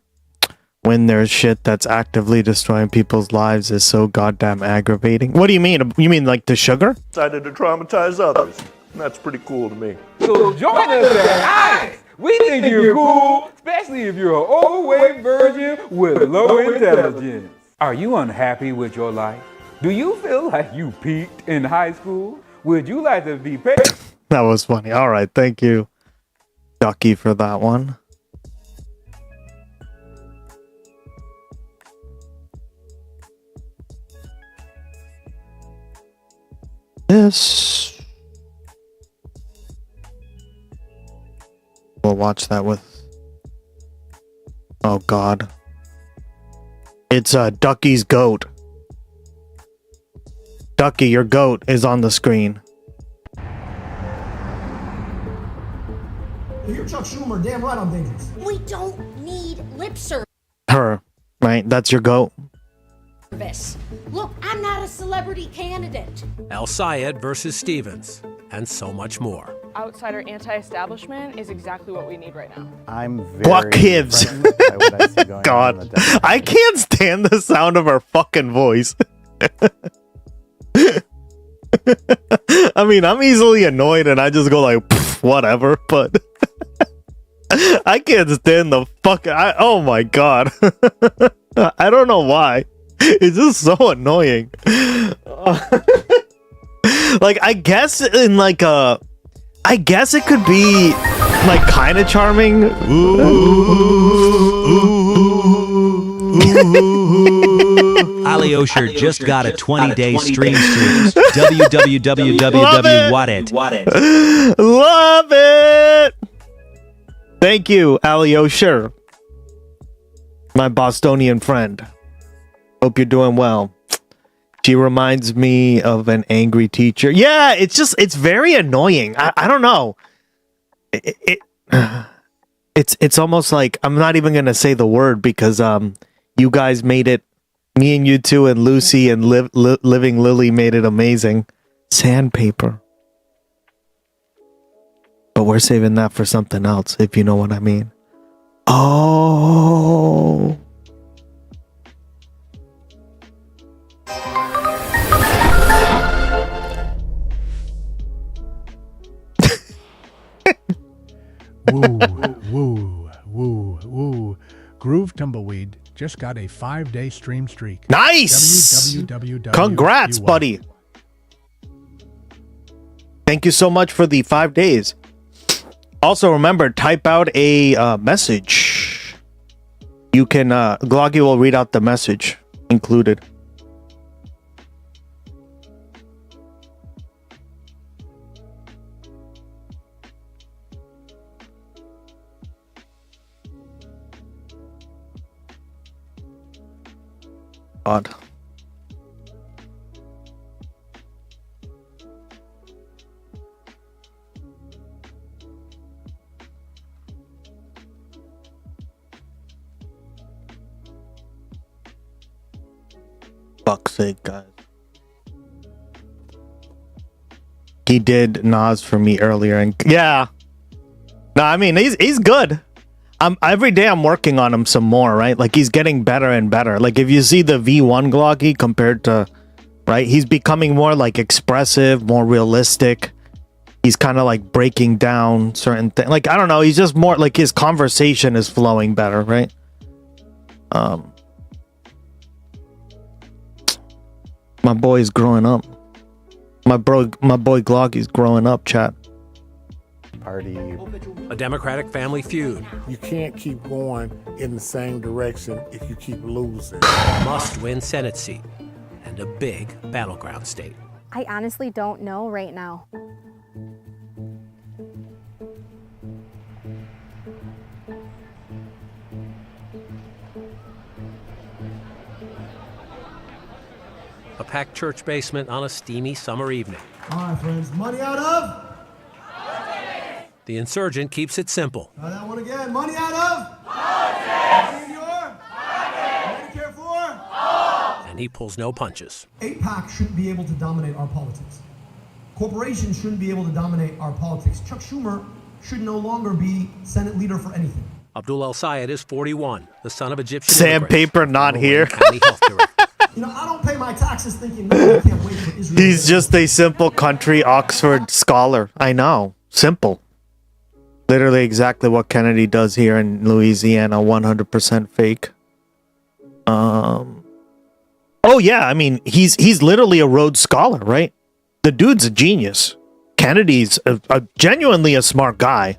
S8: when there's shit that's actively destroying people's lives is so goddamn aggravating. What do you mean? You mean like the sugar?
S19: decided to traumatize others. And that's pretty cool to me.
S3: So join us at ICE. We think you're cool, especially if you're an overweight virgin with low intelligence. Are you unhappy with your life? Do you feel like you peaked in high school? Would you like to be paid?
S8: That was funny. All right, thank you, Ducky, for that one. This. We'll watch that with. Oh God. It's Ducky's goat. Ducky, your goat is on the screen.
S20: If you're Chuck Schumer, damn right I'm dangerous. We don't need lip service.
S8: Her, right? That's your goat.
S20: Look, I'm not a celebrity candidate.
S21: Al Sayed versus Stevens, and so much more.
S22: Outsider anti-establishment is exactly what we need right now.
S23: I'm very
S8: Buck Hibbs.
S23: frightened by what I see going on in the
S8: God,
S23: Democratic
S8: I can't stand the sound of her fucking voice. I mean, I'm easily annoyed and I just go like, "Pff, whatever, but I can't stand the fucking, oh my God. I don't know why. It's just so annoying. Like, I guess in like I guess it could be like kind of charming.
S24: Ali Osher just got a 20-day stream streak. www.what
S8: Love it. Thank you, Ali Osher, my Bostonian friend. Hope you're doing well. She reminds me of an angry teacher. Yeah, it's very annoying. I don't know. It's almost like, I'm not even gonna say the word because you guys made it. Me and you two and Lucy and Living Lily made it amazing. Sandpaper. But we're saving that for something else, if you know what I mean. Oh.
S25: Woo. Groove Tumbleweed just got a 5-day stream streak.
S8: Nice!
S25: www.
S8: Congrats, buddy. Thank you so much for the 5 days. Also, remember, type out a message. You can, Gloggy will read out the message included. Odd. Fuck's sake, guys. He did Nas for me earlier, and yeah. No, I mean he's good. Every day I'm working on him some more, right? Like he's getting better and better. Like if you see the V1 Gloggy compared to, right? He's becoming more like expressive, more realistic. He's kind of like breaking down certain things. Like I don't know, he's just more like his conversation is flowing better, right? My boy's growing up. My boy Gloggy's growing up, chat.
S1: Party.
S21: A Democratic family feud.
S2: You can't keep going in the same direction if you keep losing.
S21: A must-win Senate seat. And a big battleground state.
S26: I honestly don't know right now.
S21: A packed church basement on a steamy summer evening.
S27: All right, friends, money out of?
S21: The insurgent keeps it simple.
S27: Try that one again. Money out of? Money in your? Medicare for?
S21: And he pulls no punches.
S27: AIPAC shouldn't be able to dominate our politics. Corporations shouldn't be able to dominate our politics. Chuck Schumer should no longer be Senate leader for anything.
S21: Abdul El Sayed is 41, the son of Egyptian
S8: Sandpaper not here.
S27: You know, I don't pay my taxes thinking, no, I can't wait for Israel.
S8: He's just a simple country Oxford scholar. I know. Simple. Literally exactly what Kennedy does here in Louisiana. 100% fake. Oh yeah, I mean, he's literally a Rhodes Scholar, right? The dude's a genius. Kennedy's a genuinely a smart guy.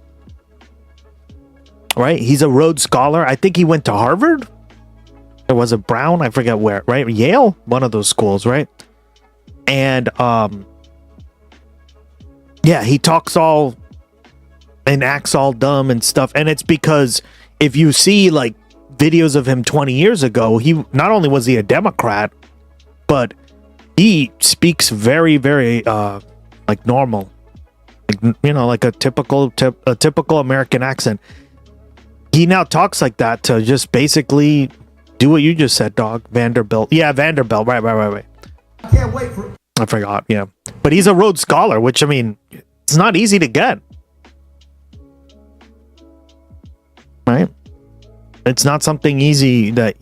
S8: Right? He's a Rhodes Scholar. I think he went to Harvard. Or was it Brown? I forget where, right? Yale? One of those schools, right? And yeah, he talks all and acts all dumb and stuff. And it's because if you see like videos of him 20 years ago, he not only was he a Democrat, but he speaks very, very like normal, like, you know, like a typical American accent. He now talks like that to just basically do what you just said, dog. Vanderbilt. Yeah, Vanderbilt. Right.
S27: I can't wait for.
S8: I forgot. Yeah, but he's a Rhodes Scholar, which I mean, it's not easy to get. Right? It's not something easy that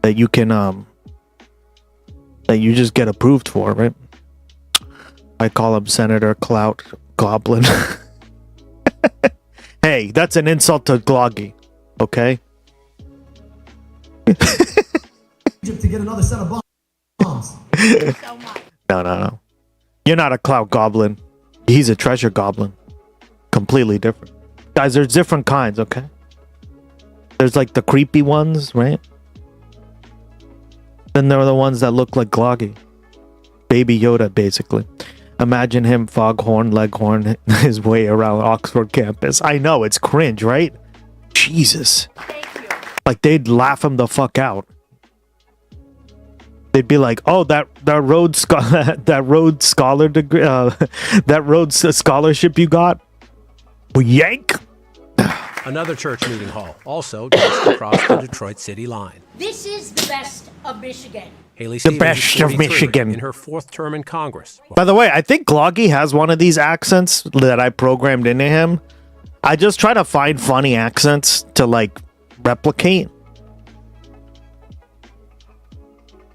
S8: you can that you just get approved for, right? I call him Senator Clout Goblin. Hey, that's an insult to Gloggy, okay?
S27: Egypt to get another set of bombs.
S8: No. You're not a Clout Goblin. He's a treasure goblin. Completely different. Guys, there's different kinds, okay? There's like the creepy ones, right? Then there are the ones that look like Gloggy. Baby Yoda, basically. Imagine him foghorn, leghorn his way around Oxford campus. I know, it's cringe, right? Jesus. Like, they'd laugh him the fuck out. They'd be like, "Oh, that Rhodes Scholar degree, that Rhodes scholarship you got, well, yank."
S21: Another church meeting hall, also just across the Detroit city line.
S20: This is the best of Michigan.
S21: Haley
S8: The
S21: Stevens
S8: best
S21: is
S8: of
S21: 43
S8: Michigan.
S21: in her 4th term in Congress.
S8: By the way, I think Gloggy has one of these accents that I programmed into him. I just try to find funny accents to like replicate.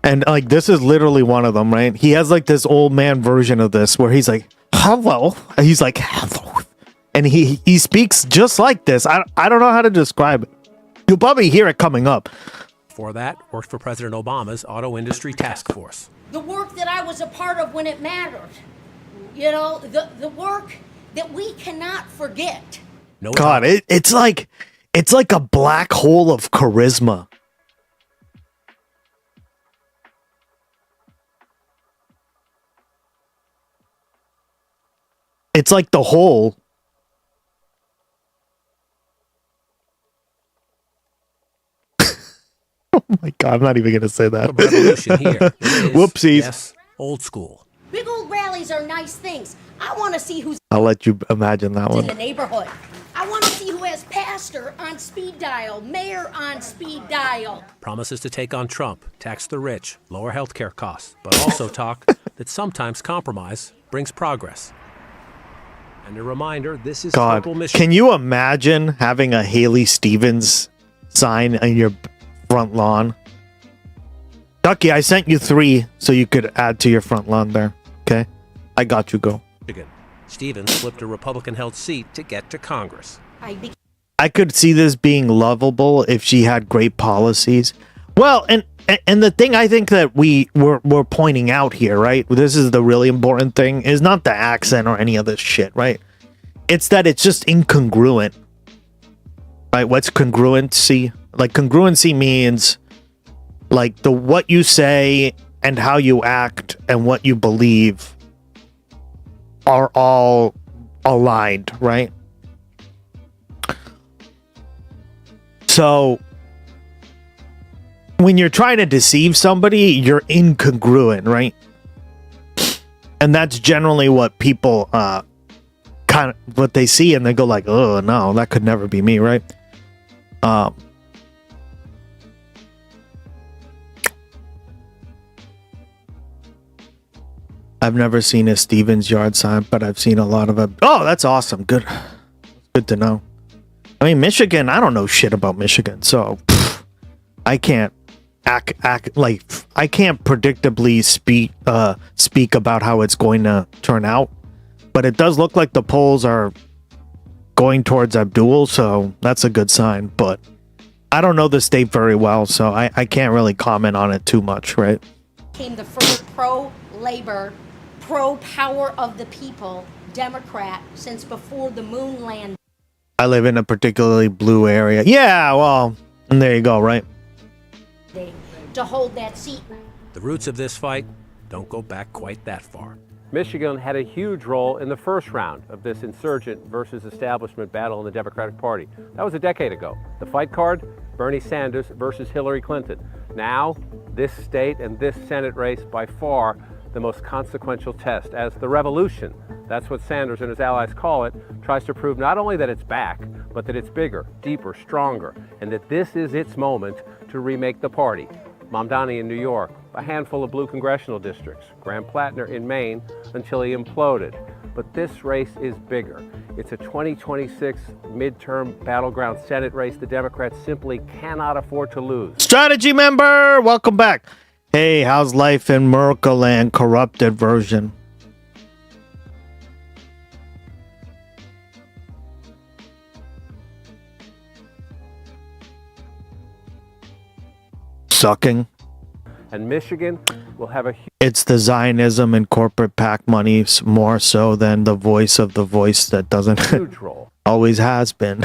S8: And like this is literally one of them, right? He has like this old man version of this where he's like, "Hello." And he's like, "Hello." And he speaks just like this. I don't know how to describe it. You'll probably hear it coming up.
S21: Before that, worked for President Obama's Auto Industry Task Force.
S20: The work that I was a part of when it mattered. You know, the work that we cannot forget.
S8: God, it's like a black hole of charisma. It's like the hole. Oh my God, I'm not even going to say that.
S21: The revolution here. It is,
S8: Whoopsies.
S21: Yes, old school.
S20: Big old rallies are nice things. I want to see who's
S8: I'll let you imagine that
S20: in
S8: one.
S20: the neighborhood. I want to see who has pastor on speed dial, mayor on speed dial.
S21: Promises to take on Trump, tax the rich, lower healthcare costs, but also talk that sometimes compromise brings progress. And a reminder, this is
S8: God,
S21: Purple Michigan.
S8: can you imagine having a Haley Stevens sign in your front lawn? Ducky, I sent you 3 so you could add to your front lawn there. Okay? I got you, go.
S21: Stevens flipped a Republican-held seat to get to Congress.
S8: I could see this being lovable if she had great policies. Well, and And the thing I think that we're pointing out here, right? This is the really important thing, is not the accent or any of this shit, right? It's that it's just incongruent. Right? What's congruency? Like, congruency means like the what you say and how you act and what you believe are all aligned, right? So when you're trying to deceive somebody, you're incongruent, right? And that's generally what people kind of what they see, and they go like, oh no, that could never be me, right? I've never seen a Stevens yard sign, but I've seen a lot of them. Oh, that's awesome. Good to know. I mean, Michigan, I don't know shit about Michigan, so I can't act like I can't predictably speak about how it's going to turn out. But it does look like the polls are going towards Abdul, so that's a good sign. But I don't know the state very well, so I can't really comment on it too much, right?
S20: Came the first pro-labor, pro-power of the people Democrat since before the moon landing.
S8: I live in a particularly blue area. Yeah, well, and there you go, right?
S20: To hold that seat.
S21: The roots of this fight don't go back quite that far.
S5: Michigan had a huge role in the first round of this insurgent versus establishment battle in the Democratic Party. That was a decade ago. The fight card, Bernie Sanders versus Hillary Clinton. Now, this state and this Senate race by far the most consequential test as the revolution, that's what Sanders and his allies call it, tries to prove not only that it's back, but that it's bigger, deeper, stronger, and that this is its moment to remake the party. Mamdani in New York, a handful of blue congressional districts, Graham Plattner in Maine until he imploded. But this race is bigger. It's a 2026 midterm battleground Senate race the Democrats simply cannot afford to lose.
S8: Strategy member, welcome back. Hey, how's life in Mercaland corrupted version? Sucking.
S5: And Michigan will have a
S8: It's the Zionism and corporate PAC money more so than the voice of the voice that doesn't
S5: huge role.
S8: Always has been.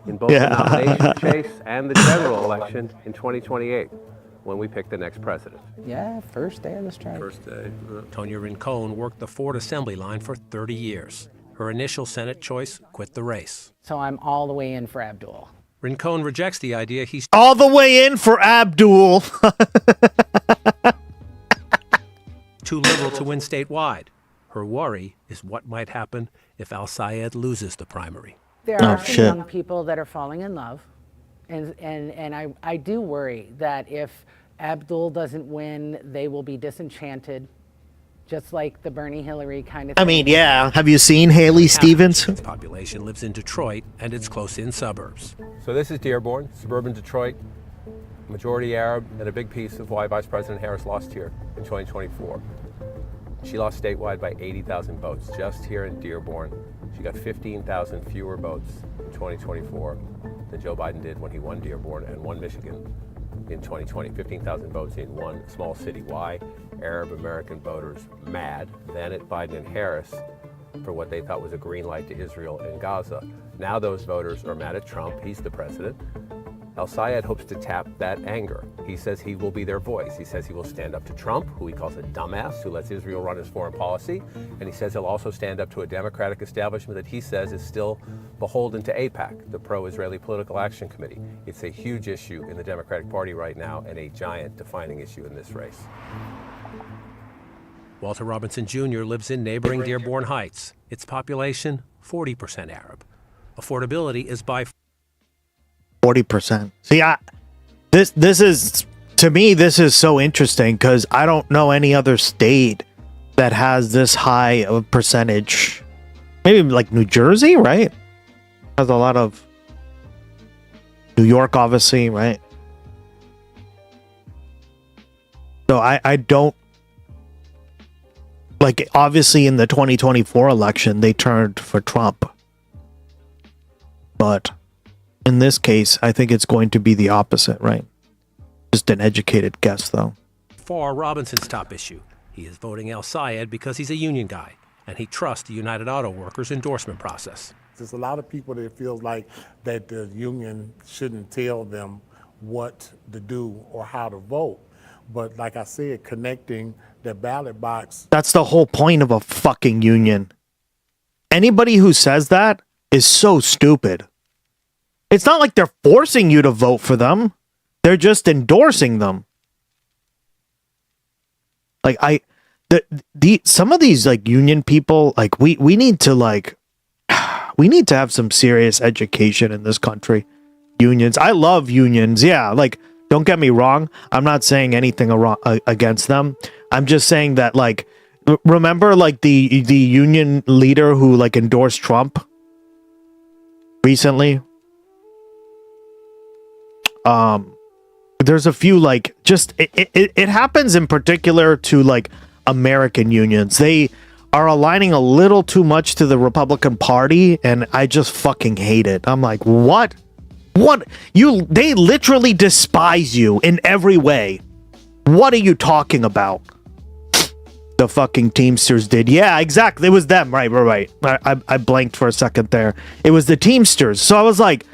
S5: In both the nomination chase and the general election in 2028, when we pick the next president.
S28: Yeah, first day of the strike.
S5: First day.
S21: Tonya Rincon worked the Ford assembly line for 30 years. Her initial Senate choice quit the race.
S28: So I'm all the way in for Abdul.
S21: Rincon rejects the idea he's
S8: all the way in for Abdul.
S21: too liberal to win statewide. Her worry is what might happen if Al-Sayed loses the primary.
S28: There are some young people that are falling in love, and I do worry that if Abdul doesn't win, they will be disenchanted, just like the Bernie Hillary kind of thing.
S8: I mean, yeah. Have you seen Haley Stevens?
S21: The population lives in Detroit and its close-in suburbs.
S5: So this is Dearborn, suburban Detroit, majority Arab, and a big piece of why Vice President Harris lost here in 2024. She lost statewide by 80,000 votes just here in Dearborn. She got 15,000 fewer votes in 2024 than Joe Biden did when he won Dearborn and won Michigan in 2020. 15,000 votes in one small city. Why? Arab American voters mad then at Biden and Harris for what they thought was a green light to Israel and Gaza. Now those voters are mad at Trump. He's the president. Al-Sayed hopes to tap that anger. He says he will be their voice. He says he will stand up to Trump, who he calls a dumbass, who lets Israel run his foreign policy. And he says he'll also stand up to a Democratic establishment that he says is still beholden to AIPAC, the Pro-Israeli Political Action Committee. It's a huge issue in the Democratic Party right now and a giant defining issue in this race.
S21: Walter Robinson Jr. lives in neighboring Dearborn Heights. Its population, 40% Arab. Affordability is by
S8: 40%. See, this is, to me, this is so interesting because I don't know any other state that has this high of percentage. Maybe like New Jersey, right? Has a lot of New York, obviously, right? So I don't like, obviously in the 2024 election, they turned for Trump. But in this case, I think it's going to be the opposite, right? Just an educated guess, though.
S21: For Robinson's top issue, he is voting El Sayed because he's a union guy, and he trusts the United Auto Workers endorsement process.
S2: There's a lot of people that feel like that the union shouldn't tell them what to do or how to vote. But like I said, connecting the ballot box.
S8: That's the whole point of a fucking union. Anybody who says that is so stupid. It's not like they're forcing you to vote for them. They're just endorsing them. Like some of these like union people, like we need to have some serious education in this country. Unions. I love unions. Yeah, like don't get me wrong. I'm not saying anything against them. I'm just saying that like remember like the union leader who like endorsed Trump recently? There's a few like just it happens in particular to like American unions. They are aligning a little too much to the Republican Party, and I just fucking hate it. I'm like, what? They literally despise you in every way. What are you talking about? The fucking Teamsters did. Yeah, exactly. It was them. Right. I blanked for a second there. It was the Teamsters. So I was like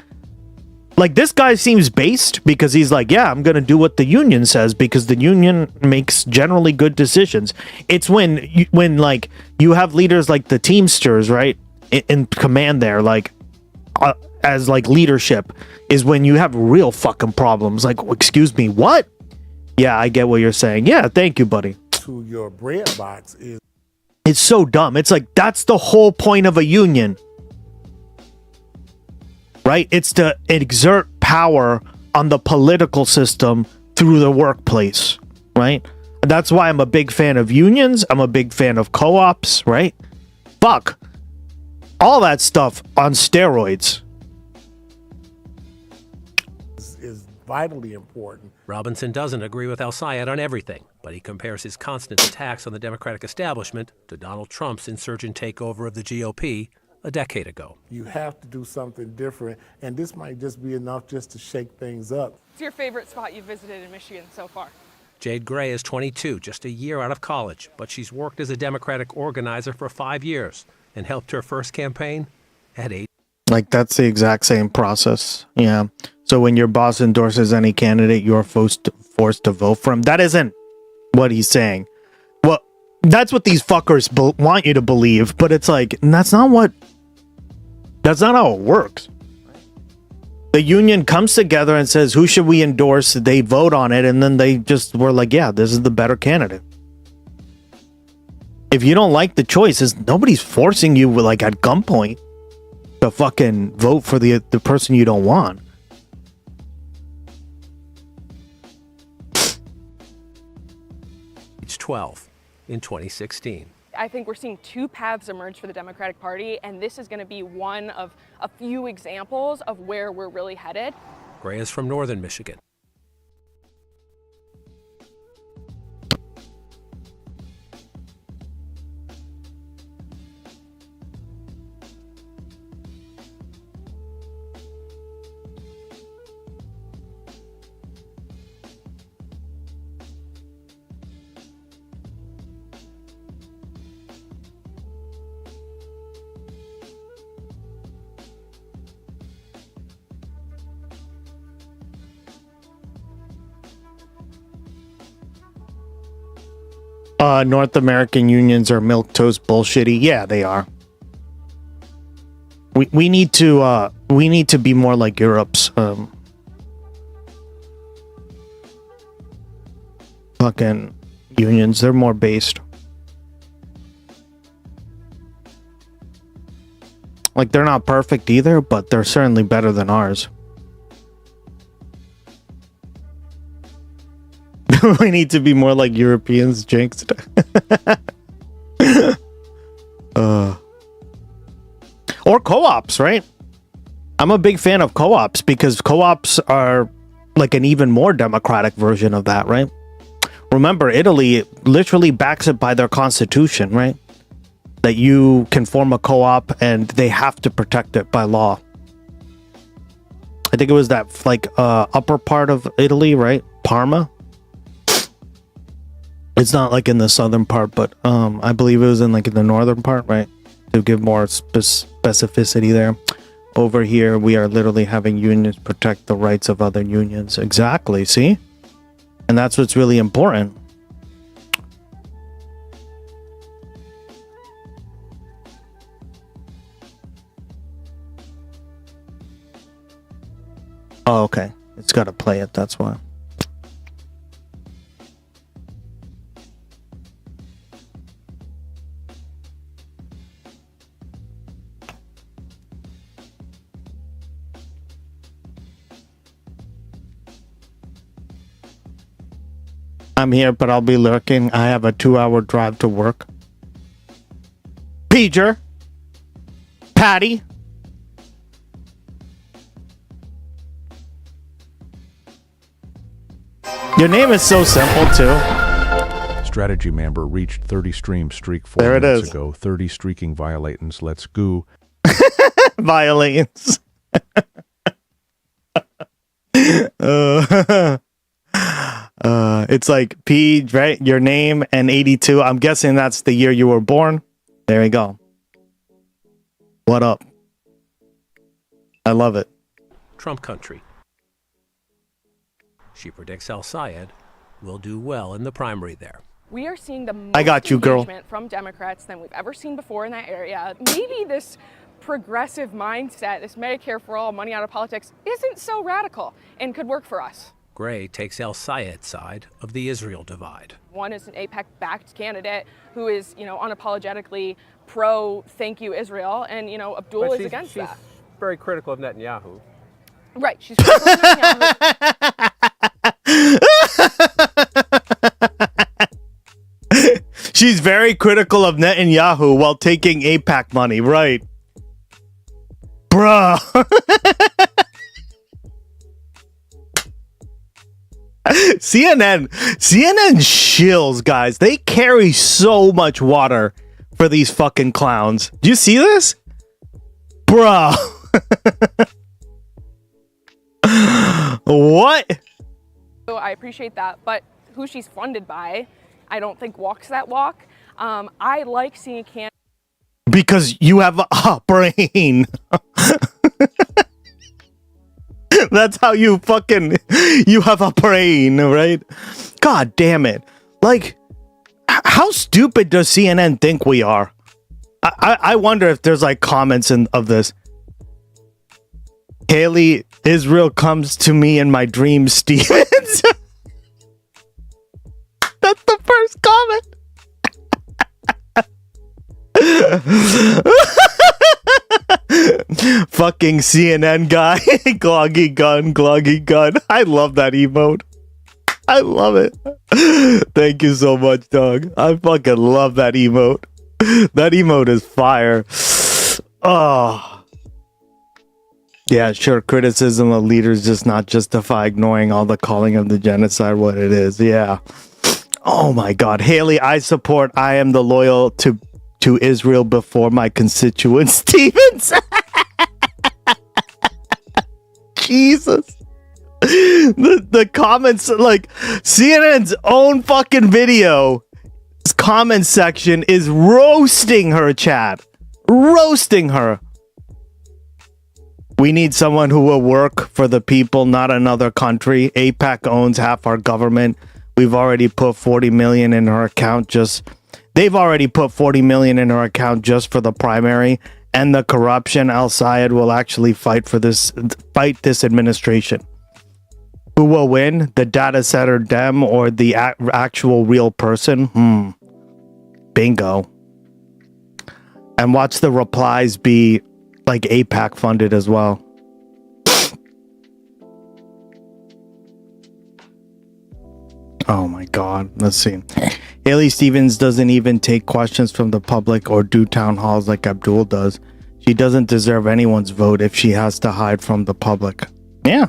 S8: this guy seems based because he's like, yeah, I'm going to do what the union says because the union makes generally good decisions. It's when like you have leaders like the Teamsters, right, in command there, like as like leadership is when you have real fucking problems. Like, excuse me, what? Yeah, I get what you're saying. Yeah, thank you, buddy.
S2: To your bread box is.
S8: It's so dumb. It's like that's the whole point of a union. Right? It's to exert power on the political system through the workplace, right? And that's why I'm a big fan of unions. I'm a big fan of co-ops, right? Fuck. All that stuff on steroids.
S2: Is vitally important.
S21: Robinson doesn't agree with El Sayed on everything, but he compares his constant attacks on the Democratic establishment to Donald Trump's insurgent takeover of the GOP a decade ago.
S2: You have to do something different, and this might just be enough just to shake things up.
S22: What's your favorite spot you've visited in Michigan so far?
S21: Jade Gray is 22, just a year out of college, but she's worked as a Democratic organizer for 5 years and helped her first campaign at 8.
S8: Like, that's the exact same process. Yeah. So when your boss endorses any candidate, you're forced to vote for him. That isn't what he's saying. Well, that's what these fuckers want you to believe, but it's like, that's not how it works. The union comes together and says, who should we endorse? They vote on it, and then they just were like, yeah, this is the better candidate. If you don't like the choices, nobody's forcing you like at gunpoint to fucking vote for the person you don't want.
S21: Age 12 in 2016.
S22: I think we're seeing two paths emerge for the Democratic Party, and this is going to be one of a few examples of where we're really headed.
S21: Gray is from northern Michigan.
S8: North American unions are milquetoast bullshitty. Yeah, they are. We need to be more like Europe's fucking unions. They're more based. Like, they're not perfect either, but they're certainly better than ours. We need to be more like Europeans, jinxed. Or co-ops, right? I'm a big fan of co-ops because co-ops are like an even more democratic version of that, right? Remember, Italy literally backs it by their constitution, right? That you can form a co-op and they have to protect it by law. I think it was that like upper part of Italy, right? Parma. It's not like in the southern part, but I believe it was in like in the northern part, right? To give more specificity there. Over here, we are literally having unions protect the rights of other unions. Exactly, see? And that's what's really important. Oh, okay. It's got to play it, that's why. I'm here, but I'll be lurking. I have a 2-hour drive to work. Peter. Patty. Your name is so simple, too.
S25: Strategy member reached 30 stream streak 4
S8: there
S25: minutes
S8: it is.
S25: ago. 30 streaking violatins. Let's go.
S8: Violatins. It's like P, right? Your name and 82. I'm guessing that's the year you were born. There you go. What up? I love it.
S21: Trump country. She predicts al-Sayed will do well in the primary there.
S22: We are seeing the most
S8: I got you, girl.
S22: engagement from Democrats than we've ever seen before in that area. Maybe this progressive mindset, this Medicare for all, money out of politics, isn't so radical and could work for us.
S21: Gray takes al-Sayed's side of the Israel divide.
S22: One is an AIPAC-backed candidate who is, unapologetically pro-thank you Israel, and, Abdul
S5: But
S22: is against
S5: she's
S22: that.
S5: very critical of Netanyahu.
S22: Right, she's critical of Netanyahu.
S8: She's very critical of Netanyahu while taking AIPAC money, right? Bruh. CNN shills, guys. They carry so much water for these fucking clowns. Do you see this? Bruh. What?
S22: So I appreciate that, but who she's funded by, I don't think walks that walk. I like seeing a candidate.
S8: Because you have a brain. That's how you have a brain, right? God damn it. Like, how stupid does CNN think we are? I wonder if there's like comments of this. Haley, Israel comes to me in my dreams, Stevens. That's the first comment. Fucking CNN guy. Gloggy gun. I love that emote. I love it. Thank you so much, dog. I fucking love that emote. That emote is fire. Oh. Yeah, sure. Criticism of leaders does not justify ignoring all the calling of the genocide what it is. Yeah. Oh my God. Haley, I am the loyal to Israel before my constituent Stevens. Jesus. The comments, like CNN's own fucking video comment section is roasting her, chat. Roasting her. We need someone who will work for the people, not another country. AIPAC owns half our government. We've already put 40 million in her account They've already put 40 million in her account just for the primary and the corruption. Al-Sayed will actually fight this administration. Who will win? The data setter Dem or the actual real person? Bingo. And watch the replies be like AIPAC funded as well. Oh my God. Let's see. Haley Stevens doesn't even take questions from the public or do town halls like Abdul does. She doesn't deserve anyone's vote if she has to hide from the public. Yeah.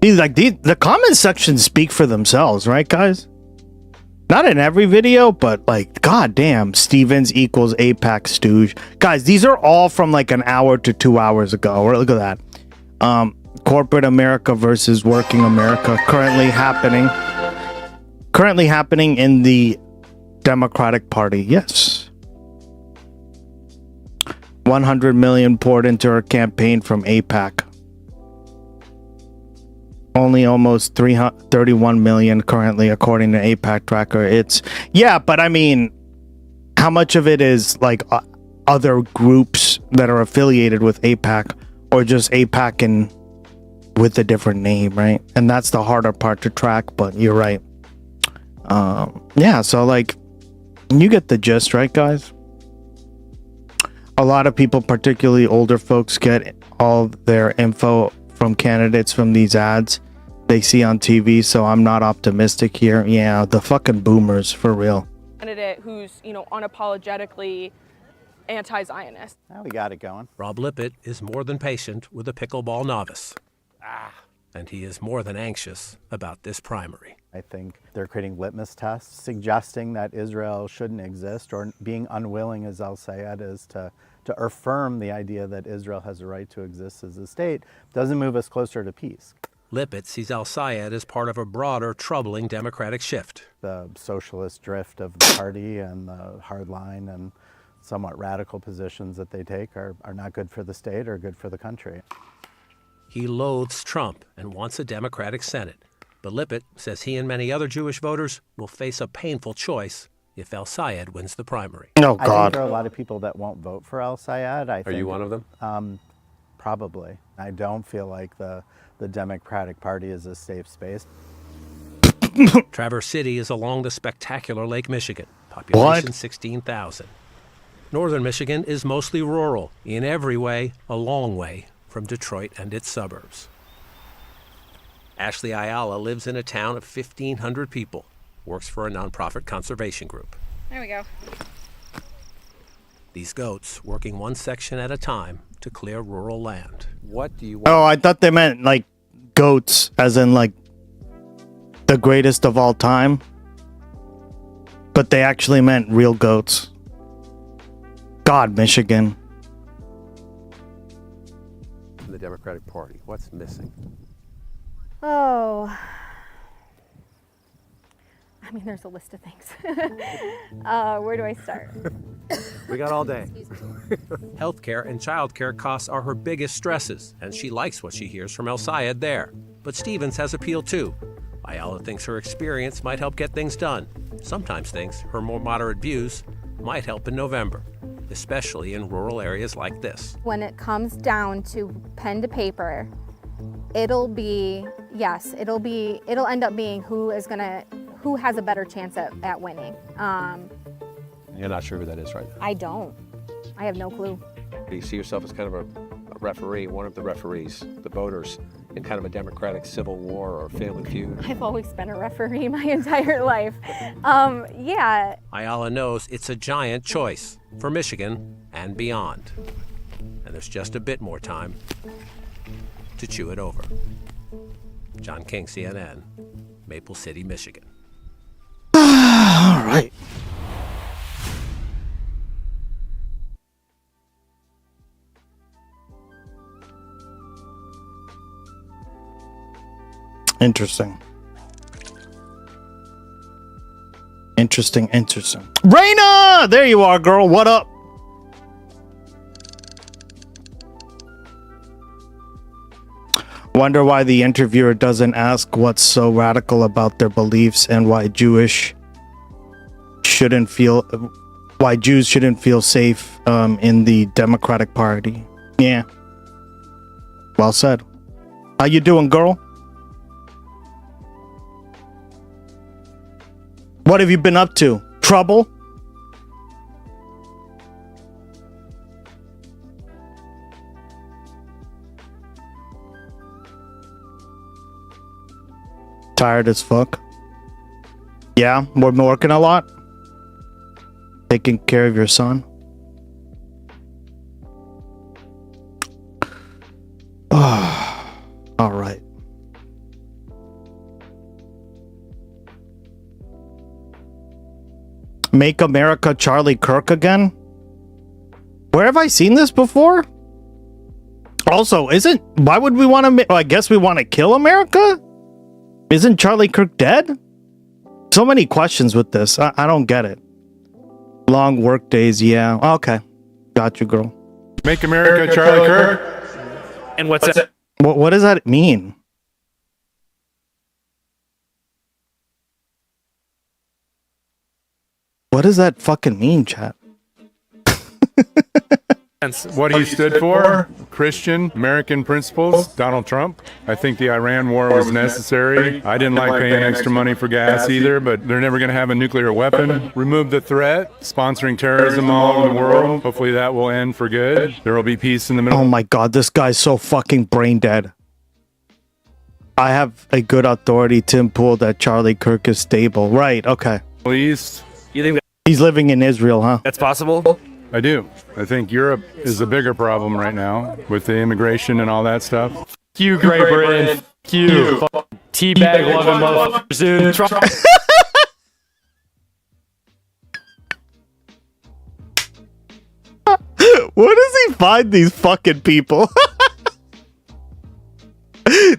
S8: The comment sections speak for themselves, right, guys? Not in every video, but like, goddamn, Stevens equals AIPAC stooge. Guys, these are all from like an hour to 2 hours ago. Look at that. corporate America versus working America, currently happening in the Democratic Party. Yes. 100 million poured into her campaign from AIPAC. Only almost 31 million currently, according to AIPAC tracker. But I mean, how much of it is like other groups that are affiliated with AIPAC, or just AIPAC and with a different name, right? And that's the harder part to track, but you're right. So like, you get the gist, right, guys? A lot of people, particularly older folks, get all their info from candidates from these ads they see on TV, so I'm not optimistic here. Yeah, the fucking boomers, for real.
S22: Candidate who's, unapologetically anti-Zionist.
S1: Now we got it going.
S21: Rob Lippett is more than patient with a pickleball novice. And he is more than anxious about this primary.
S1: I think they're creating litmus tests suggesting that Israel shouldn't exist, or being unwilling, as al-Sayed is, to affirm the idea that Israel has a right to exist as a state, doesn't move us closer to peace.
S21: Lippett sees al-Sayed as part of a broader, troubling democratic shift.
S1: The socialist drift of the party and the hardline and somewhat radical positions that they take are not good for the state or good for the country.
S21: He loathes Trump and wants a Democratic Senate. But Lippett says he and many other Jewish voters will face a painful choice if al-Sayed wins the primary.
S8: Oh, God.
S1: I think there are a lot of people that won't vote for al-Sayed.
S5: Are you one of them?
S1: Probably. I don't feel like the Democratic Party is a safe space.
S21: Traverse City is along the spectacular Lake Michigan, population 16,000. Northern Michigan is mostly rural, in every way a long way from Detroit and its suburbs. Ashley Ayala lives in a town of 1,500 people, works for a nonprofit conservation group.
S22: There we go.
S21: These goats working one section at a time to clear rural land.
S5: What do you want?
S8: Oh, I thought they meant like goats, as in like the greatest of all time. But they actually meant real goats. God, Michigan.
S5: The Democratic Party, what's missing?
S26: Oh, I mean, there's a list of things. Where do I start?
S5: We got all day.
S21: Healthcare and childcare costs are her biggest stresses, and she likes what she hears from al-Sayed there. But Stevens has appeal too. Ayala thinks her experience might help get things done. Sometimes thinks her more moderate views might help in November, especially in rural areas like this.
S26: When it comes down to pen to paper, it'll end up being who has a better chance at winning.
S5: You're not sure who that is right now?
S26: I don't. I have no clue.
S5: Do you see yourself as kind of a referee, one of the referees, the voters, in kind of a democratic civil war or family feud?
S26: I've always been a referee my entire life. Yeah.
S21: Ayala knows it's a giant choice for Michigan and beyond. And there's just a bit more time to chew it over. John King, CNN, Maple City, Michigan.
S8: All right. Interesting. Interesting. Raina! There you are, girl. What up? Wonder why the interviewer doesn't ask what's so radical about their beliefs and why Jews shouldn't feel safe in the Democratic Party. Yeah. Well said. How you doing, girl? What have you been up to? Trouble? Tired as fuck? Yeah, we're working a lot. Taking care of your son. All right. Make America Charlie Kirk again? Where have I seen this before? Also, why would we want to? I guess we want to kill America. Isn't Charlie Kirk dead? So many questions with this. I don't get it. Long work days. Yeah. Okay. Got you, girl.
S6: Make America Charlie Kirk.
S13: And what's that?
S8: What does that mean? What does that fucking mean, chat?
S6: What he stood for, Christian American principles, Donald Trump. I think the Iran war was necessary. I didn't like paying extra money for gas either, but they're never going to have a nuclear weapon. Remove the threat, sponsoring terrorism all over the world. Hopefully that will end for good. There will be peace in the middle.
S8: Oh my god, this guy's so fucking brain dead. I have a good authority, Tim Pool, that Charlie Kirk is stable. Right, okay.
S6: Please.
S13: You think
S8: he's living in Israel, huh?
S13: that's possible?
S6: I do. I think Europe is a bigger problem right now with the immigration and all that stuff.
S13: F you, Great Britain. F you. Teabag loving motherfuckers, dude.
S8: Where does he find these fucking people?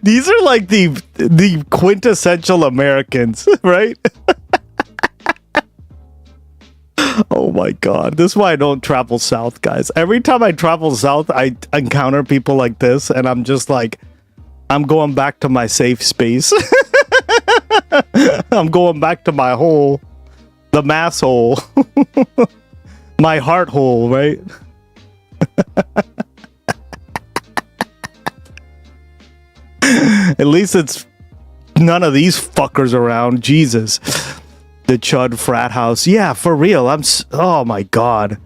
S8: These are like the quintessential Americans, right? Oh my god. This is why I don't travel south, guys. Every time I travel south, I encounter people like this, and I'm just like, I'm going back to my safe space. I'm going back to my hole. The mass hole. My heart hole, right? At least it's none of these fuckers around. Jesus. The Chud frat house. Yeah, for real. Oh my god.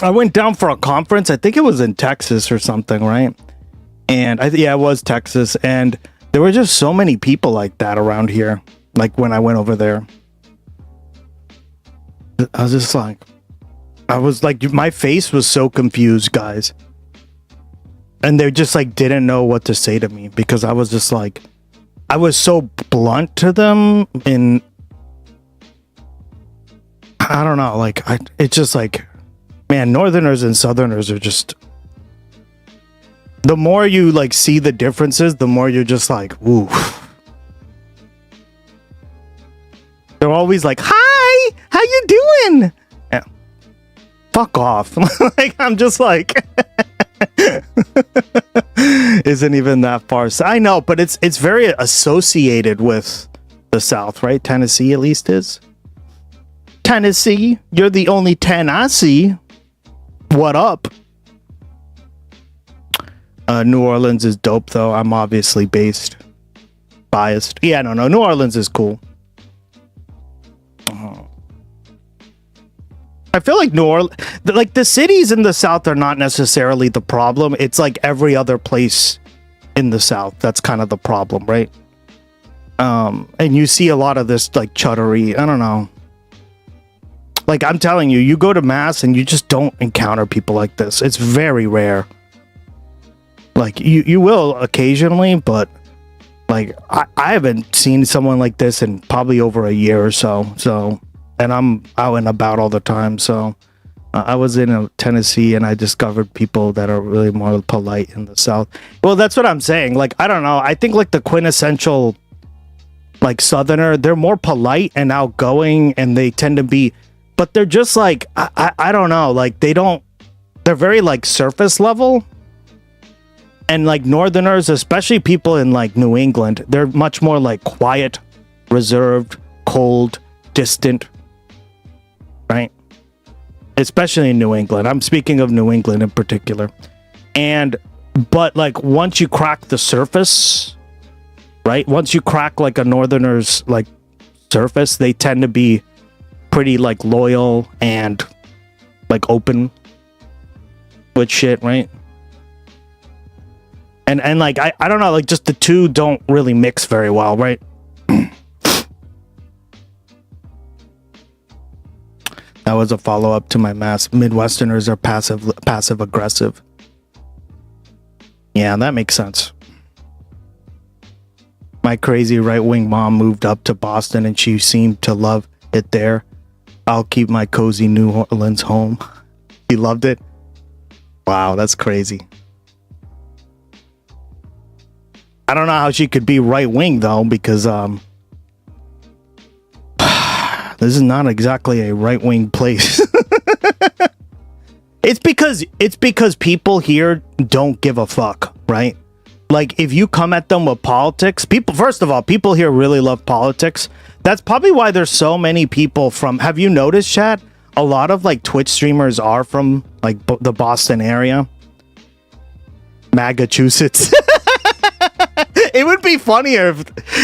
S8: I went down for a conference. I think it was in Texas or something, right? And yeah, it was Texas. And there were just so many people like that around here. Like when I went over there. I was like, my face was so confused, guys. And they just like didn't know what to say to me because I was just like, I was so blunt to them, and I don't know, like it's just like, man, Northerners and Southerners are just, the more you like see the differences, the more you're just like, ooh. They're always like, hi, how you doing? Yeah. Fuck off. Like, I'm just like, isn't even that far. I know, but it's very associated with the South, right? Tennessee at least is. Tennessee, you're the only 10 I see. What up? New Orleans is dope, though. I'm obviously biased. Yeah, I don't know. New Orleans is cool. I feel like New Orleans, like the cities in the South are not necessarily the problem. It's like every other place in the South that's kind of the problem, right? And you see a lot of this like chuddery. I don't know. Like I'm telling you, you go to Mass and you just don't encounter people like this. It's very rare. Like you will occasionally, but like I haven't seen someone like this in probably over a year or so. So. And I'm out and about all the time, so I was in Tennessee and I discovered people that are really more polite in the South. Well, that's what I'm saying. Like, I don't know. I think like the quintessential like Southerner, they're more polite and outgoing, and they tend to be, but they're just like, I don't know. Like they're very like surface level. And like Northerners, especially people in like New England, they're much more like quiet, reserved, cold, distant. Right? Especially in New England. I'm speaking of New England in particular. But like once you crack the surface, right? Once you crack like a Northerner's like surface, they tend to be pretty like loyal and like open with shit, right? And like I don't know, like just the two don't really mix very well, right? That was a follow-up to my Mass. Midwesterners are passive aggressive. Yeah, that makes sense. My crazy right-wing mom moved up to Boston and she seemed to love it there. I'll keep my cozy New Orleans home. He loved it. Wow, that's crazy. I don't know how she could be right wing though, because this is not exactly a right wing place. It's because people here don't give a fuck, right? Like if you come at them with politics, first of all, people here really love politics. That's probably why there's so many people from, have you noticed, chat? A lot of like Twitch streamers are from like the Boston area. Massachusetts. It would be funnier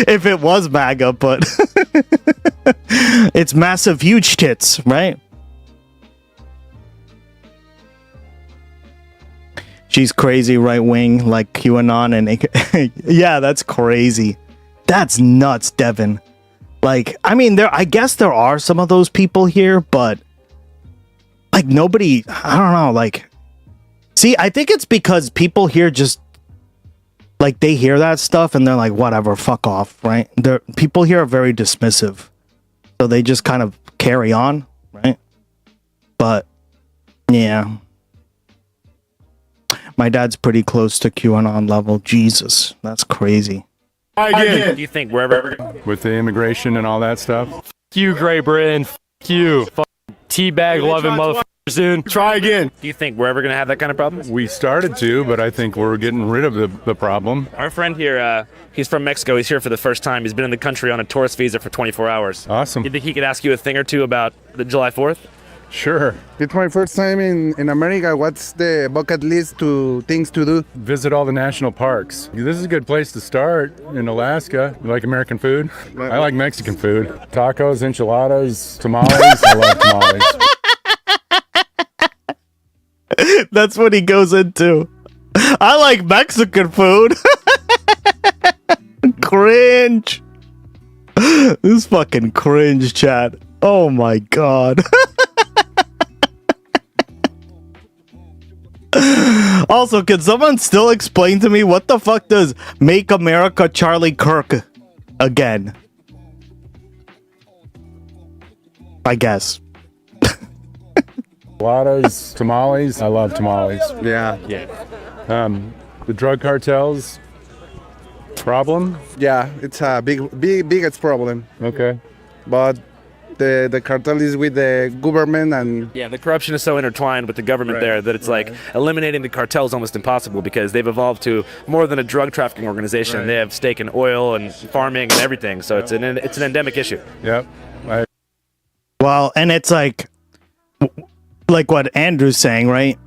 S8: if it was MAGA, but it's massive huge tits, right? She's crazy right wing like QAnon and yeah, that's crazy. That's nuts, Devin. Like, I mean, I guess there are some of those people here, but like nobody, I don't know, like, see, I think it's because people here just like they hear that stuff and they're like, whatever, fuck off, right? People here are very dismissive, so they just kind of carry on, right? But yeah, my dad's pretty close to QAnon level. Jesus, that's crazy.
S13: Again. Do you think wherever
S6: with the immigration and all that stuff?
S13: F you, Great Britain. F you. Teabag loving motherfuckers, dude.
S6: Try again.
S13: Do you think we're ever going to have that kind of problem?
S6: We started to, but I think we're getting rid of the problem.
S13: Our friend here, he's from Mexico. He's here for the first time. He's been in the country on a tourist visa for 24 hours.
S6: Awesome.
S13: You think he could ask you a thing or two about the July 4th?
S6: Sure.
S7: It's my first time in America. What's the bucket list to things to do?
S6: Visit all the national parks. This is a good place to start in Alaska. You like American food? I like Mexican food. Tacos, enchiladas, tamales. I love tamales.
S8: That's what he goes into. I like Mexican food. Cringe. This fucking cringe, chat. Oh my god. Also, can someone still explain to me what the fuck does Make America Charlie Kirk again? I guess.
S6: Enchiladas, tamales. I love tamales.
S7: Yeah.
S6: The drug cartels problem?
S7: Yeah, it's a biggest problem.
S6: Okay.
S7: But the cartel is with the government and...
S13: Yeah, the corruption is so intertwined with the government there that it's like eliminating the cartel is almost impossible because they've evolved to more than a drug trafficking organization. They have stake in oil and farming and everything. So it's an endemic issue.
S6: Yep.
S8: Well, and it's like what Andrew's saying, right?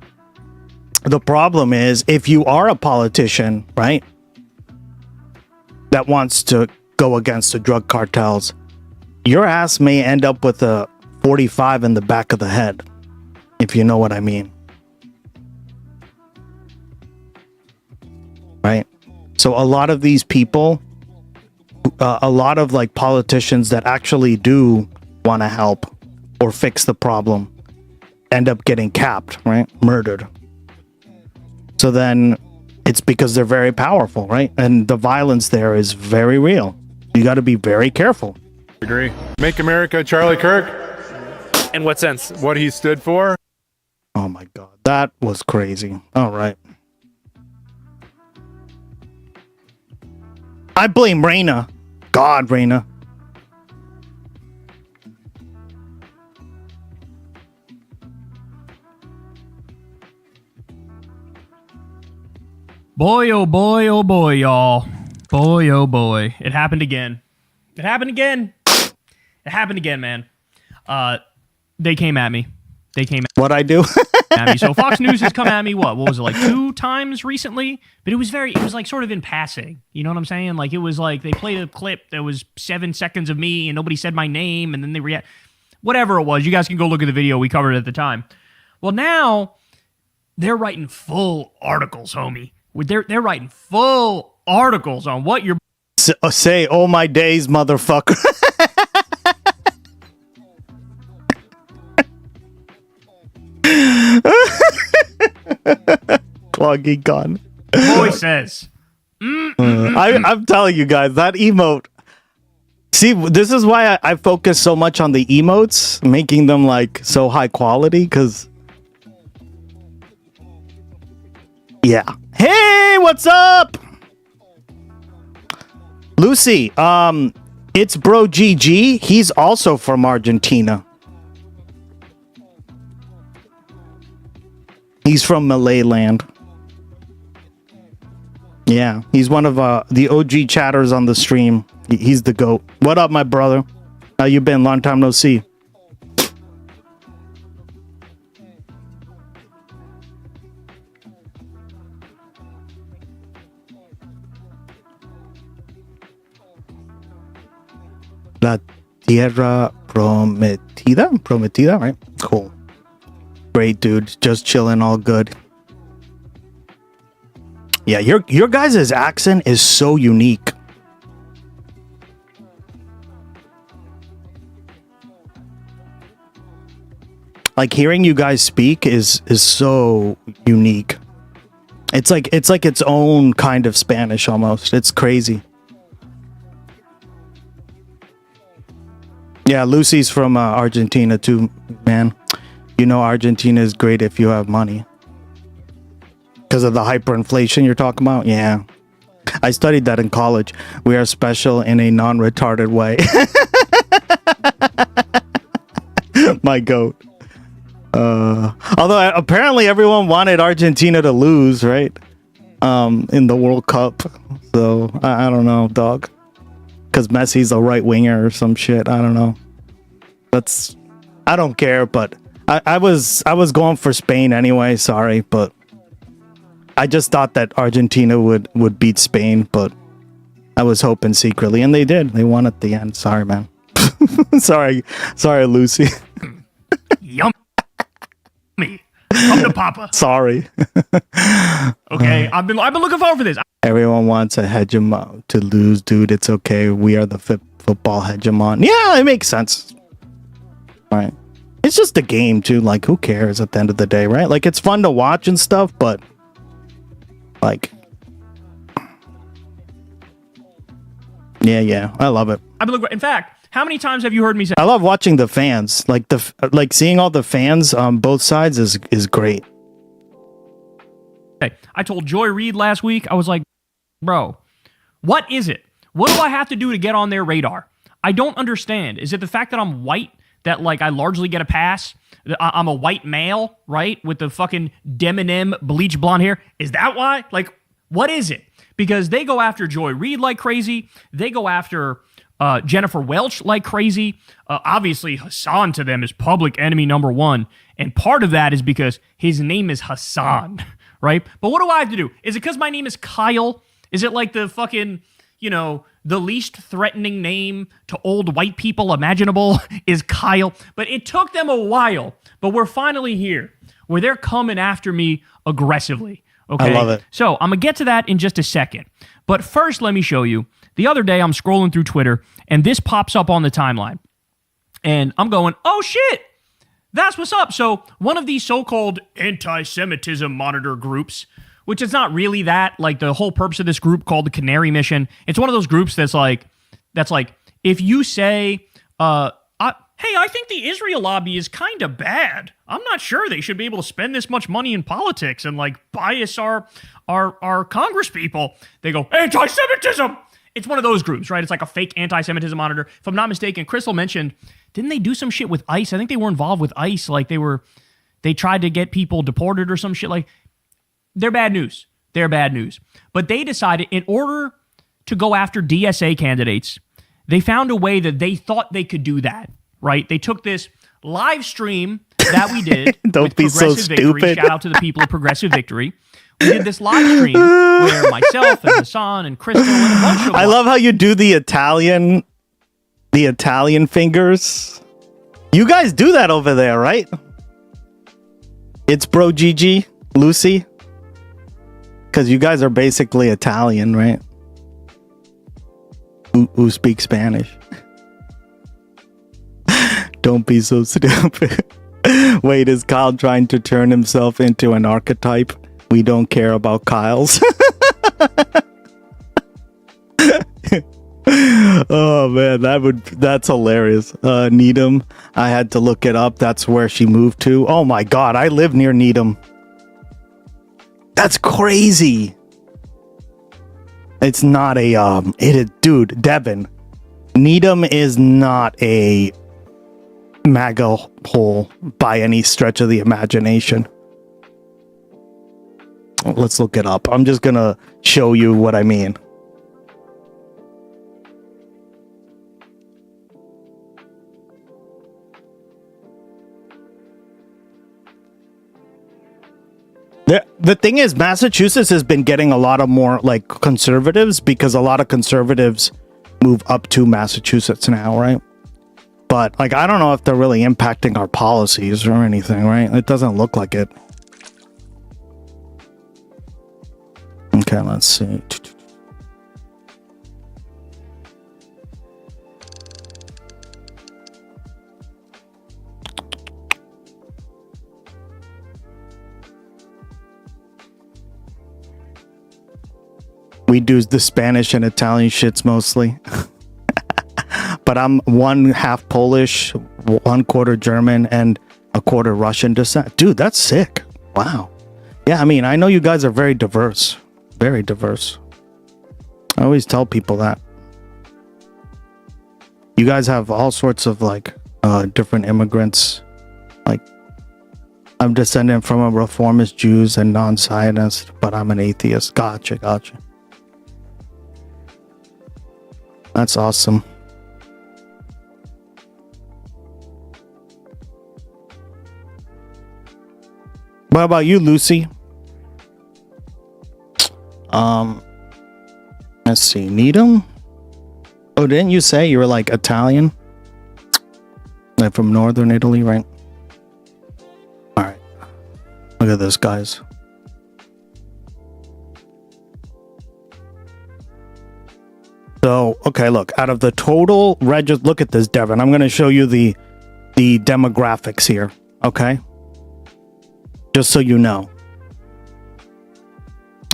S8: The problem is if you are a politician, right, that wants to go against the drug cartels, your ass may end up with a 45 in the back of the head, if you know what I mean. Right? So a lot of these people, a lot of like politicians that actually do want to help or fix the problem end up getting capped, right? Murdered. So then it's because they're very powerful, right? And the violence there is very real. You got to be very careful.
S6: Agree. Make America Charlie Kirk.
S13: In what sense?
S6: What he stood for.
S8: Oh my god, that was crazy. All right. I blame Reina. God, Reina.
S10: Boy, oh boy, oh boy, y'all. Boy, oh boy. It happened again. It happened again. It happened again, man. They came at me.
S8: What'd I do?
S10: At me. So Fox News has come at me, what was it, like 2 times recently? But it was like sort of in passing. You know what I'm saying? Like it was like they played a clip that was 7 seconds of me and nobody said my name and then they react. Whatever it was, you guys can go look at the video we covered at the time. Well, now they're writing full articles, homie. They're writing full articles on what you're...
S8: Say, oh my days, motherfucker. Cloggy gun.
S10: Boy says.
S8: I'm telling you guys, that emote. See, this is why I focus so much on the emotes, making them like so high quality, because Yeah. Hey, what's up? Lucy, it's bro GG. He's also from Argentina. He's from Malay land. Yeah, he's one of the OG chatters on the stream. He's the GOAT. What up, my brother? How you been? Long time no see. La Tierra Prometida, right? Cool. Great, dude. Just chilling, all good. Yeah, your guys' accent is so unique. Like hearing you guys speak is so unique. It's like its own kind of Spanish almost. It's crazy. Yeah, Lucy's from Argentina too, man. You know Argentina is great if you have money. Because of the hyperinflation you're talking about? Yeah. I studied that in college. We are special in a non-retarded way. My goat. Although apparently everyone wanted Argentina to lose, right? In the World Cup. So, I don't know, dog. Because Messi's a right winger or some shit. I don't know. I don't care, but I was going for Spain anyway. Sorry, but I just thought that Argentina would beat Spain, but I was hoping secretly, and they did. They won at the end. Sorry, man. sorry, Lucy.
S10: Yummy. Come to Papa.
S8: Sorry.
S10: Okay, I've been looking forward for this.
S8: Everyone wants a hegemon to lose, dude. It's okay. We are the football hegemon. Yeah, it makes sense. Right. It's just a game too. Like, who cares at the end of the day, right? Like, it's fun to watch and stuff, but like, yeah, I love it.
S10: I've been looking. In fact, how many times have you heard me say?
S8: I love watching the fans. Like seeing all the fans on both sides is great.
S10: I told Joy Reid last week. I was like, bro, what is it? What do I have to do to get on their radar? I don't understand. Is it the fact that I'm white? That, like, I largely get a pass? I'm a white male, right? With the fucking Deminem bleach blonde hair? Is that why? Like, what is it? Because they go after Joy Reid like crazy. They go after Jennifer Welch like crazy. Obviously, Hassan to them is public enemy number one. And part of that is because his name is Hassan, right? But what do I have to do? Is it because my name is Kyle? Is it like the fucking, the least threatening name to old white people imaginable is Kyle? But it took them a while, but we're finally here where they're coming after me aggressively. Okay.
S8: I love it.
S10: So I'm going to get to that in just a second. But first, let me show you. The other day, I'm scrolling through Twitter, and this pops up on the timeline. And I'm going, oh shit, that's what's up. So one of these so-called anti-Semitism monitor groups, which is not really that, like the whole purpose of this group called the Canary Mission, it's one of those groups that's like, if you say, hey, I think the Israel lobby is kind of bad. I'm not sure they should be able to spend this much money in politics and like bias our Congress people. They go, anti-Semitism. It's one of those groups, right? It's like a fake anti-Semitism monitor. If I'm not mistaken, Crystal mentioned, didn't they do some shit with ICE? I think they were involved with ICE. Like they tried to get people deported or some shit. Like, they're bad news. They're bad news. But they decided in order to go after DSA candidates, they found a way that they thought they could do that, right? They took this live stream that we did
S8: Don't be so
S10: Victory.
S8: stupid.
S10: Shout out to the people of Progressive Victory. We did this live stream where myself and Hassan and Crystal and a bunch of
S8: I love how you do the Italian fingers. You guys do that over there, right? It's bro GG, Lucy. Because you guys are basically Italian, right? Who speak Spanish. Don't be so stupid. Wait, is Kyle trying to turn himself into an archetype? We don't care about Kyles. Oh man, that's hilarious. Needham, I had to look it up. That's where she moved to. Oh my god, I live near Needham. That's crazy. It's not a dude, Devin. Needham is not a MAGA hole by any stretch of the imagination. Let's look it up. I'm just gonna show you what I mean. The thing is, Massachusetts has been getting a lot of more like conservatives because a lot of conservatives move up to Massachusetts now, right? But like, I don't know if they're really impacting our policies or anything, right? It doesn't look like it. Okay, let's see. We do the Spanish and Italian shits mostly. But I'm 1/2 Polish, 1/4 German, and 1/4 Russian descent. Dude, that's sick. Wow. Yeah, I mean, I know you guys are very diverse. Very diverse. I always tell people that. You guys have all sorts of like different immigrants. Like, I'm descendant from a reformist Jews and non-Zionist, but I'm an atheist. Gotcha. That's awesome. What about you, Lucy? Let's see. Needham? Oh, didn't you say you were like Italian? Like from northern Italy, right? Alright. Look at this, guys. So, okay, look, out of the total look at this, Devin. I'm going to show you the demographics here, okay? Just so you know.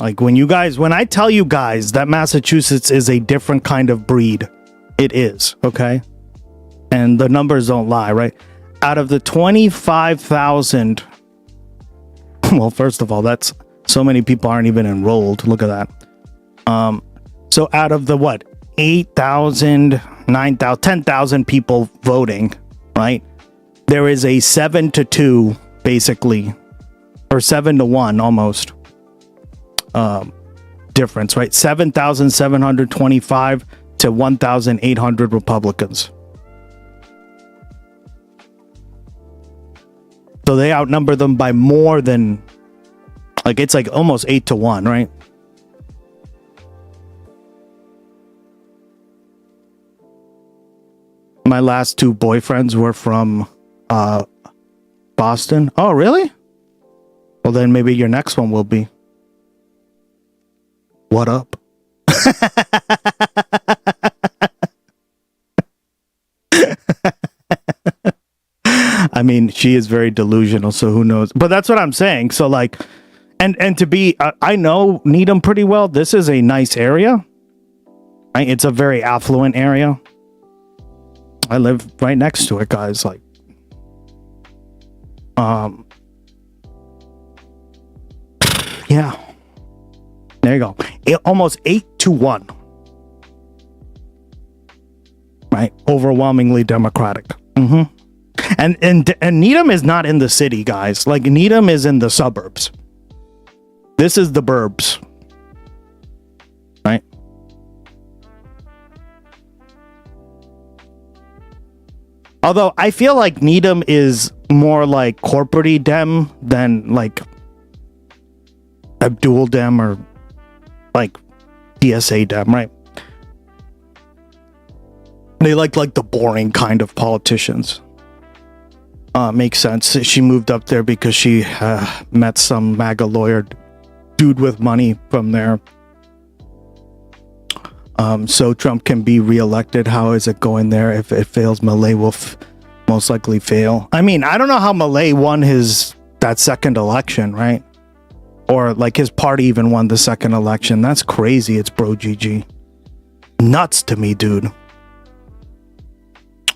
S8: Like when I tell you guys that Massachusetts is a different kind of breed, it is, okay? And the numbers don't lie, right? Out of the 25,000, well, first of all, that's so many people aren't even enrolled. Look at that. So out of the 8,000, 9,000, 10,000 people voting, right? There is a 7-2, basically, or 7-1 almost difference, right? 7,725 to 1,800 Republicans. So they outnumber them by more than, like, it's like almost 8-1, right? My last 2 boyfriends were from Boston. Oh, really? Well, then maybe your next one will be. What up? I mean, she is very delusional, so who knows? But that's what I'm saying. So like, and to be, I know Needham pretty well. This is a nice area. Right? It's a very affluent area. I live right next to it, guys. Like, yeah. There you go. Almost 8-1. Right? Overwhelmingly Democratic. Mm-hmm. And Needham is not in the city, guys. Like, Needham is in the suburbs. This is the burbs. Right? Although I feel like Needham is more like corporate-y Dem than like Abdul Dem or like DSA Dem, right? They like the boring kind of politicians. Makes sense. She moved up there because she met some MAGA lawyer dude with money from there. So Trump can be reelected. How is it going there? If it fails, Milei will most likely fail. I mean, I don't know how Milei won that second election, right? Or like his party even won the second election. That's crazy. It's bro GG. Nuts to me, dude.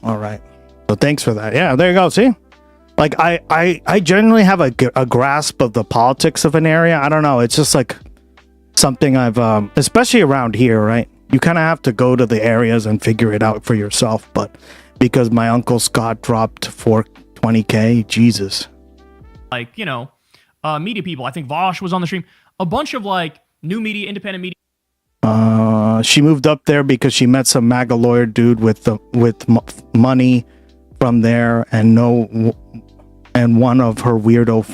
S8: All right. So thanks for that. Yeah, there you go. See? Like I generally have a grasp of the politics of an area. I don't know. It's just like something I've, especially around here, right? You kind of have to go to the areas and figure it out for yourself. But because my uncle Scott dropped 420K, Jesus.
S10: Like, you know, media people. I think Vosh was on the stream. A bunch of like new media, independent media.
S8: She moved up there because she met some MAGA lawyer dude with money from there, and one of her weirdo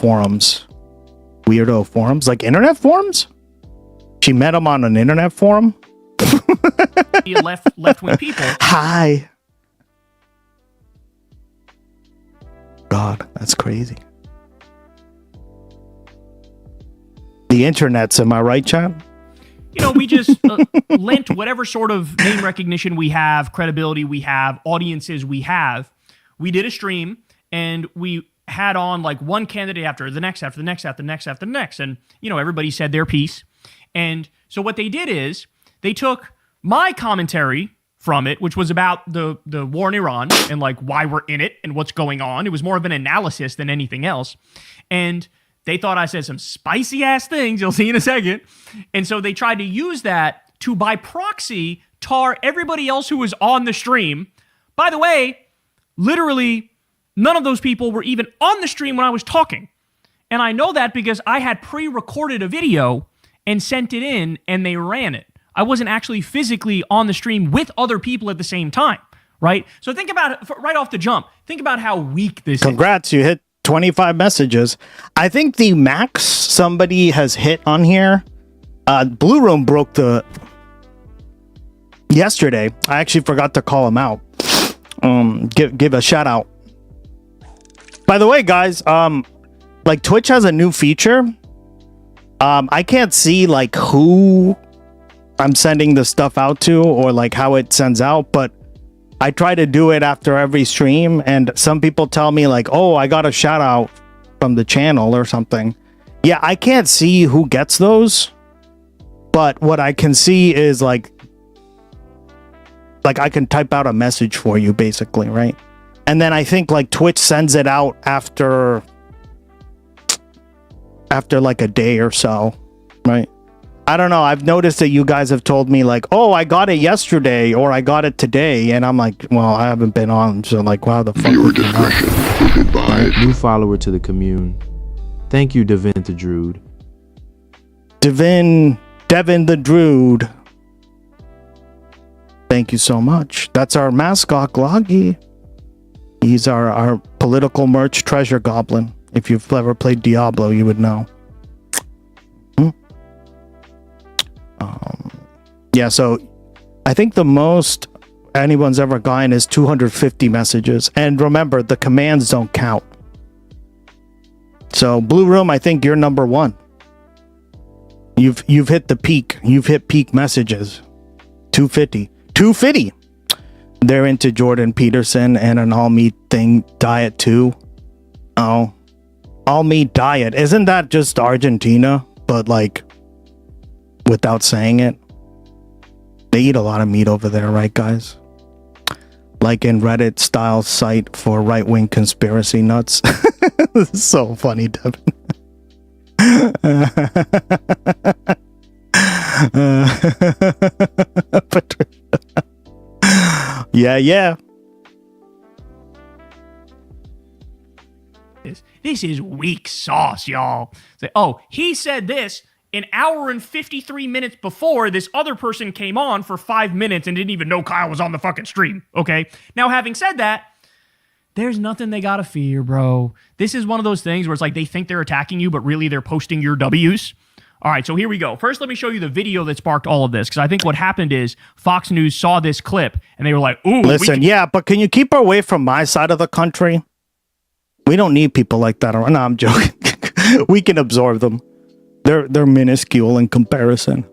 S8: forums, like internet forums. She met him on an internet forum.
S10: left-wing people.
S8: Hi. God, that's crazy. The internet's, am I right, chat?
S10: You know, we just lent whatever sort of name recognition we have, credibility we have, audiences we have. We did a stream, and we had on like one candidate after the next, after the next, after the next, after the next. And, you know, everybody said their piece. And so what they did is they took my commentary from it, which was about the war in Iran and like why we're in it and what's going on. It was more of an analysis than anything else. And they thought I said some spicy ass things. You'll see in a second. And so they tried to use that to, by proxy, tar everybody else who was on the stream. By the way, literally none of those people were even on the stream when I was talking. And I know that because I had pre-recorded a video and sent it in, and they ran it. I wasn't actually physically on the stream with other people at the same time, right? So think about it right off the jump. Think about how weak this is.
S8: Congrats, you hit 25 messages. I think the max somebody has hit on here, Blue Room broke the yesterday. I actually forgot to call him out. Give a shout out. By the way, guys, like Twitch has a new feature. I can't see like who I'm sending the stuff out to or like how it sends out, but I try to do it after every stream, and some people tell me like, oh, I got a shout out from the channel or something. Yeah, I can't see who gets those, but what I can see is like I can type out a message for you basically, right? And then I think like Twitch sends it out after like a day or so, right? I don't know. I've noticed that you guys have told me like, oh, I got it yesterday or I got it today. And I'm like, well, I haven't been on. So like, wow, the fuck would you not?
S4: New follower to the commune. Thank you, Devin the Druid.
S8: Devin the Druid. Thank you so much. That's our mascot, Gloggy. He's our political merch treasure goblin. If you've ever played Diablo, you would know. Yeah, so I think the most anyone's ever gotten is 250 messages. And remember, the commands don't count. So Blue Room, I think you're number one. You've hit the peak. You've hit peak messages. 250. 250. They're into Jordan Peterson and an all meat diet too. Oh, all meat diet. Isn't that just Argentina? But like, without saying it. They eat a lot of meat over there, right, guys? Like in Reddit style site for right-wing conspiracy nuts. This is so funny, Devin. Yeah.
S10: This is weak sauce, y'all. Say, oh, he said this an hour and 53 minutes before this other person came on for 5 minutes and didn't even know Kyle was on the fucking stream, okay? Now, having said that, there's nothing they gotta fear, bro. This is one of those things where it's like they think they're attacking you, but really they're posting your W's. All right, so here we go. First, let me show you the video that sparked all of this, because I think what happened is Fox News saw this clip, and they were like, ooh.
S8: Listen, yeah, but can you keep away from my side of the country? We don't need people like that around. No, I'm joking. We can absorb them. They're minuscule in comparison.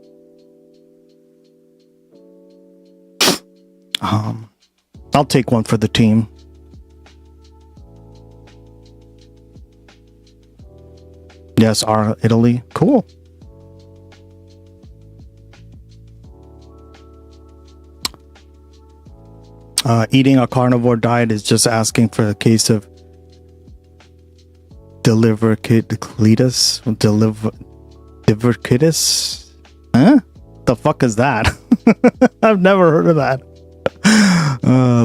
S8: I'll take one for the team. Yes, our Italy. Cool. Eating a carnivore diet is just asking for a case of Diverkitis? Huh? The fuck is that? I've never heard of that.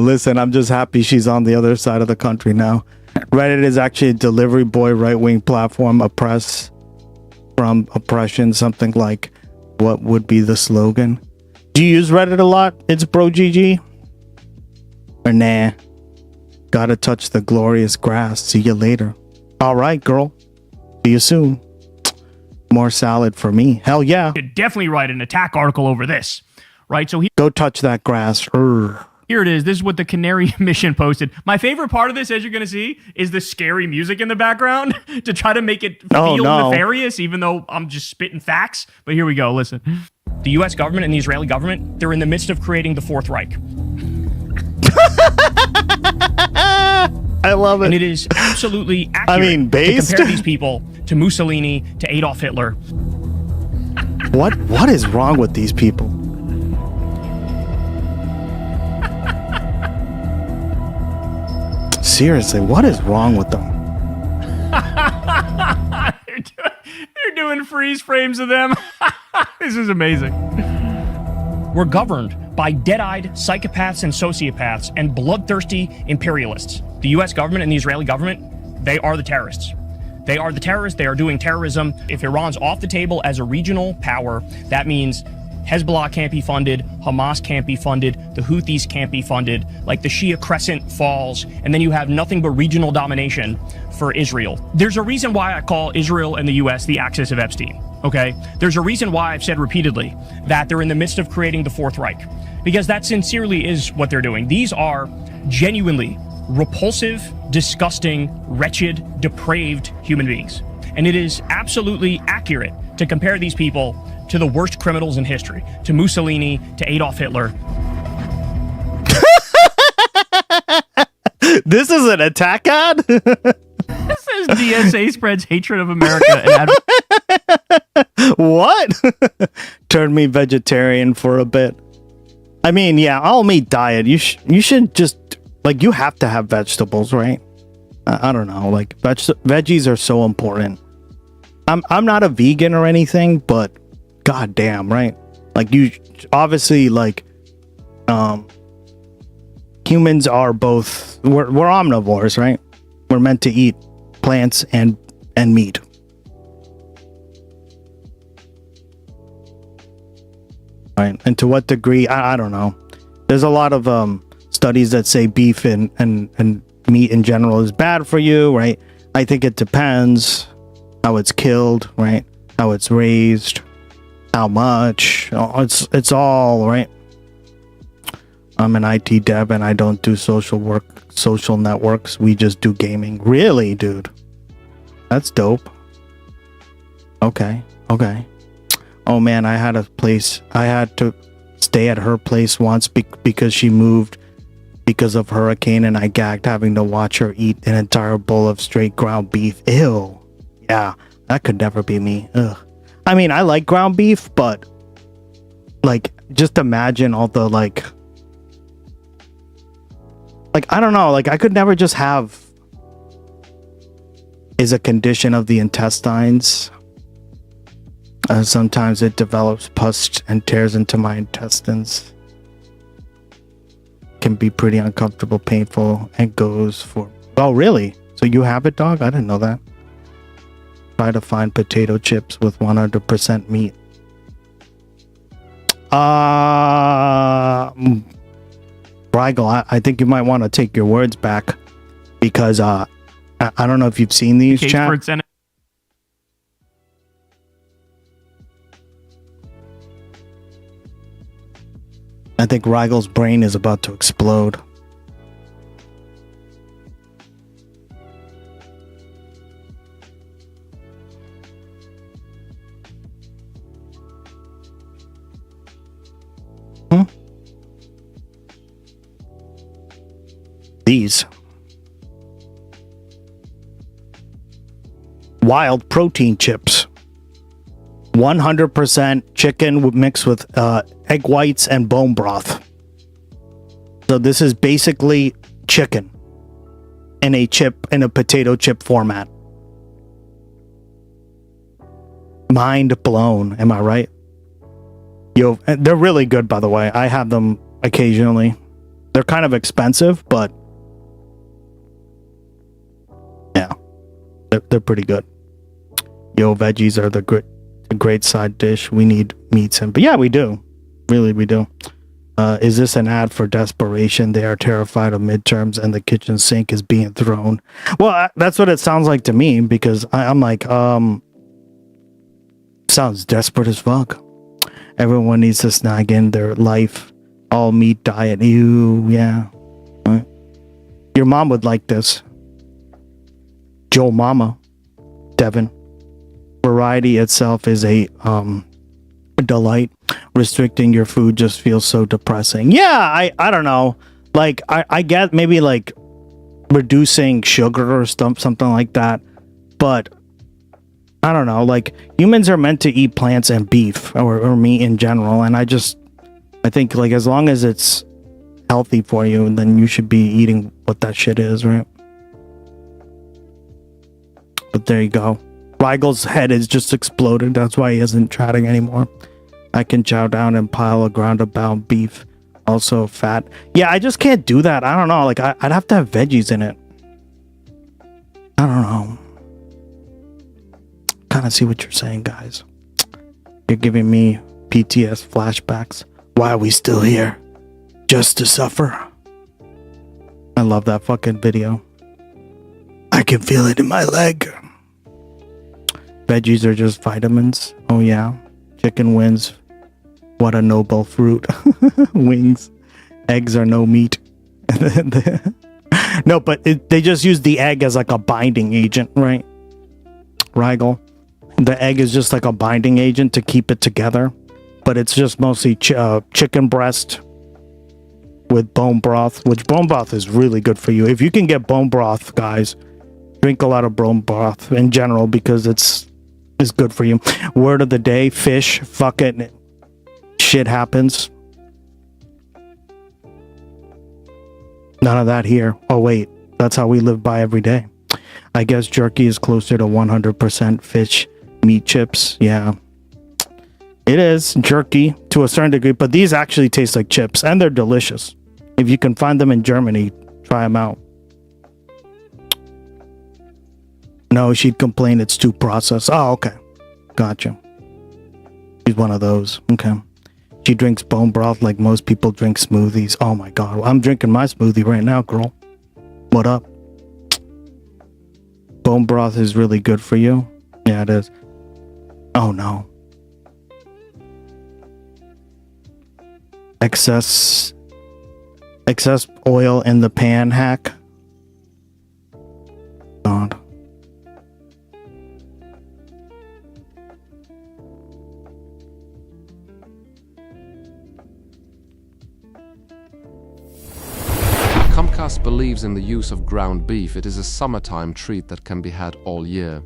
S8: Listen, I'm just happy she's on the other side of the country now. Reddit is actually a delivery boy right-wing platform, oppress from oppression, something like what would be the slogan. Do you use Reddit a lot? It's bro GG? Or nah? Gotta touch the glorious grass. See you later. All right, girl. See you soon. More salad for me. Hell yeah.
S10: Could definitely write an attack article over this, right? So
S8: Go touch that grass.
S10: here it is. This is what the Canary mission posted. My favorite part of this, as you're going to see, is the scary music in the background to try to make it feel nefarious, even though I'm just spitting facts. But here we go. Listen. The U.S. government and the Israeli government, they're in the midst of creating the Fourth Reich.
S8: I love it.
S10: And it is absolutely accurate to compare these people to Mussolini, to Adolf Hitler.
S8: What is wrong with these people? Seriously, what is wrong with them?
S10: They're doing freeze frames of them. This is amazing. We're governed by dead-eyed psychopaths and sociopaths and bloodthirsty imperialists. The U.S. government and the Israeli government, they are the terrorists. They are the terrorists. They are doing terrorism. If Iran's off the table as a regional power, that means Hezbollah can't be funded, Hamas can't be funded, the Houthis can't be funded, like the Shia Crescent falls, and then you have nothing but regional domination for Israel. There's a reason why I call Israel and the U.S. the axis of Epstein, okay? There's a reason why I've said repeatedly that they're in the midst of creating the Fourth Reich, because that sincerely is what they're doing. These are genuinely repulsive, disgusting, wretched, depraved human beings. And it is absolutely accurate to compare these people to the worst criminals in history, to Mussolini, to Adolf Hitler.
S8: This is an attack ad?
S10: This says DSA spreads hatred of America. And
S8: what? Turn me vegetarian for a bit. I mean, yeah, all meat diet. You should just, like, you have to have vegetables, right? I don't know, like, veggies are so important. I'm not a vegan or anything, but goddamn, right? Like, you obviously, like, humans are both, we're omnivores, right? We're meant to eat plants and meat. Right? And to what degree, I don't know. There's a lot of studies that say beef and meat in general is bad for you, right? I think it depends how it's killed, right? How it's raised, how much. It's all right. I'm an IT dev and I don't do social networks. We just do gaming. Really, dude? That's dope. Okay. Oh man, I had to stay at her place once because she moved because of hurricane, and I gagged having to watch her eat an entire bowl of straight ground beef. Ew. Yeah, that could never be me. Ugh. I mean, I like ground beef, but like, just imagine all the like I don't know, like, I could never just have is a condition of the intestines. Sometimes it develops pus and tears into my intestines. Can be pretty uncomfortable, painful, and goes for... Oh, really? So you have it, dog? I didn't know that. Try to find potato chips with 100% meat. Rigel, I think you might want to take your words back, because I don't know if you've seen these, chat. I think Rigel's brain is about to explode. These wild protein chips, 100% chicken mixed with egg whites and bone broth. So this is basically chicken in a potato chip format. Mind blown. Am I right? Yo, they're really good, by the way. I have them occasionally. They're kind of expensive, but yeah, they're pretty good. Yo, veggies are the great side dish. We need meats, but yeah, we do. Really, we do. Is this an ad for desperation? They are terrified of midterms and the kitchen sink is being thrown. Well, that's what it sounds like to me, because I'm like, sounds desperate as fuck. Everyone needs to snag in their life. All meat diet. Ew, yeah. Right. Your mom would like this. Joe Mama. Devin. Variety itself is a delight. Restricting your food just feels so depressing. Yeah, I don't know. Like, I get maybe like reducing sugar or something like that. But I don't know. Like, humans are meant to eat plants and beef or meat in general. And I think like as long as it's healthy for you, then you should be eating what that shit is, right? But there you go. Reigel's head is just exploded. That's why he isn't chatting anymore. I can chow down and pile a ground-about beef. Also fat. Yeah, I just can't do that. I don't know. Like, I'd have to have veggies in it. I don't know. Kind of see what you're saying, guys. You're giving me PTS flashbacks. Why are we still here? Just to suffer? I love that fucking video. I can feel it in my leg. Veggies are just vitamins. Oh yeah. Chicken wins. What a noble fruit. Wings. Eggs are no meat. No, but they just use the egg as like a binding agent, right? Rigel. The egg is just like a binding agent to keep it together. But it's just mostly chicken breast with bone broth, which bone broth is really good for you. If you can get bone broth, guys, drink a lot of bone broth in general because it's good for you. Word of the day, fish, fuck it. Shit happens. None of that here. Oh wait, that's how we live by every day. I guess jerky is closer to 100% fish meat chips. Yeah. It is jerky to a certain degree, but these actually taste like chips and they're delicious. If you can find them in Germany, try them out. No, she'd complain it's too processed. Oh, okay. Gotcha. She's one of those. Okay. She drinks bone broth like most people drink smoothies. Oh my god. I'm drinking my smoothie right now, girl. What up? Bone broth is really good for you. Yeah, it is. Oh no. Excess oil in the pan hack. God.
S9: Comcast believes in the use of ground beef. It is a summertime treat that can be had all year.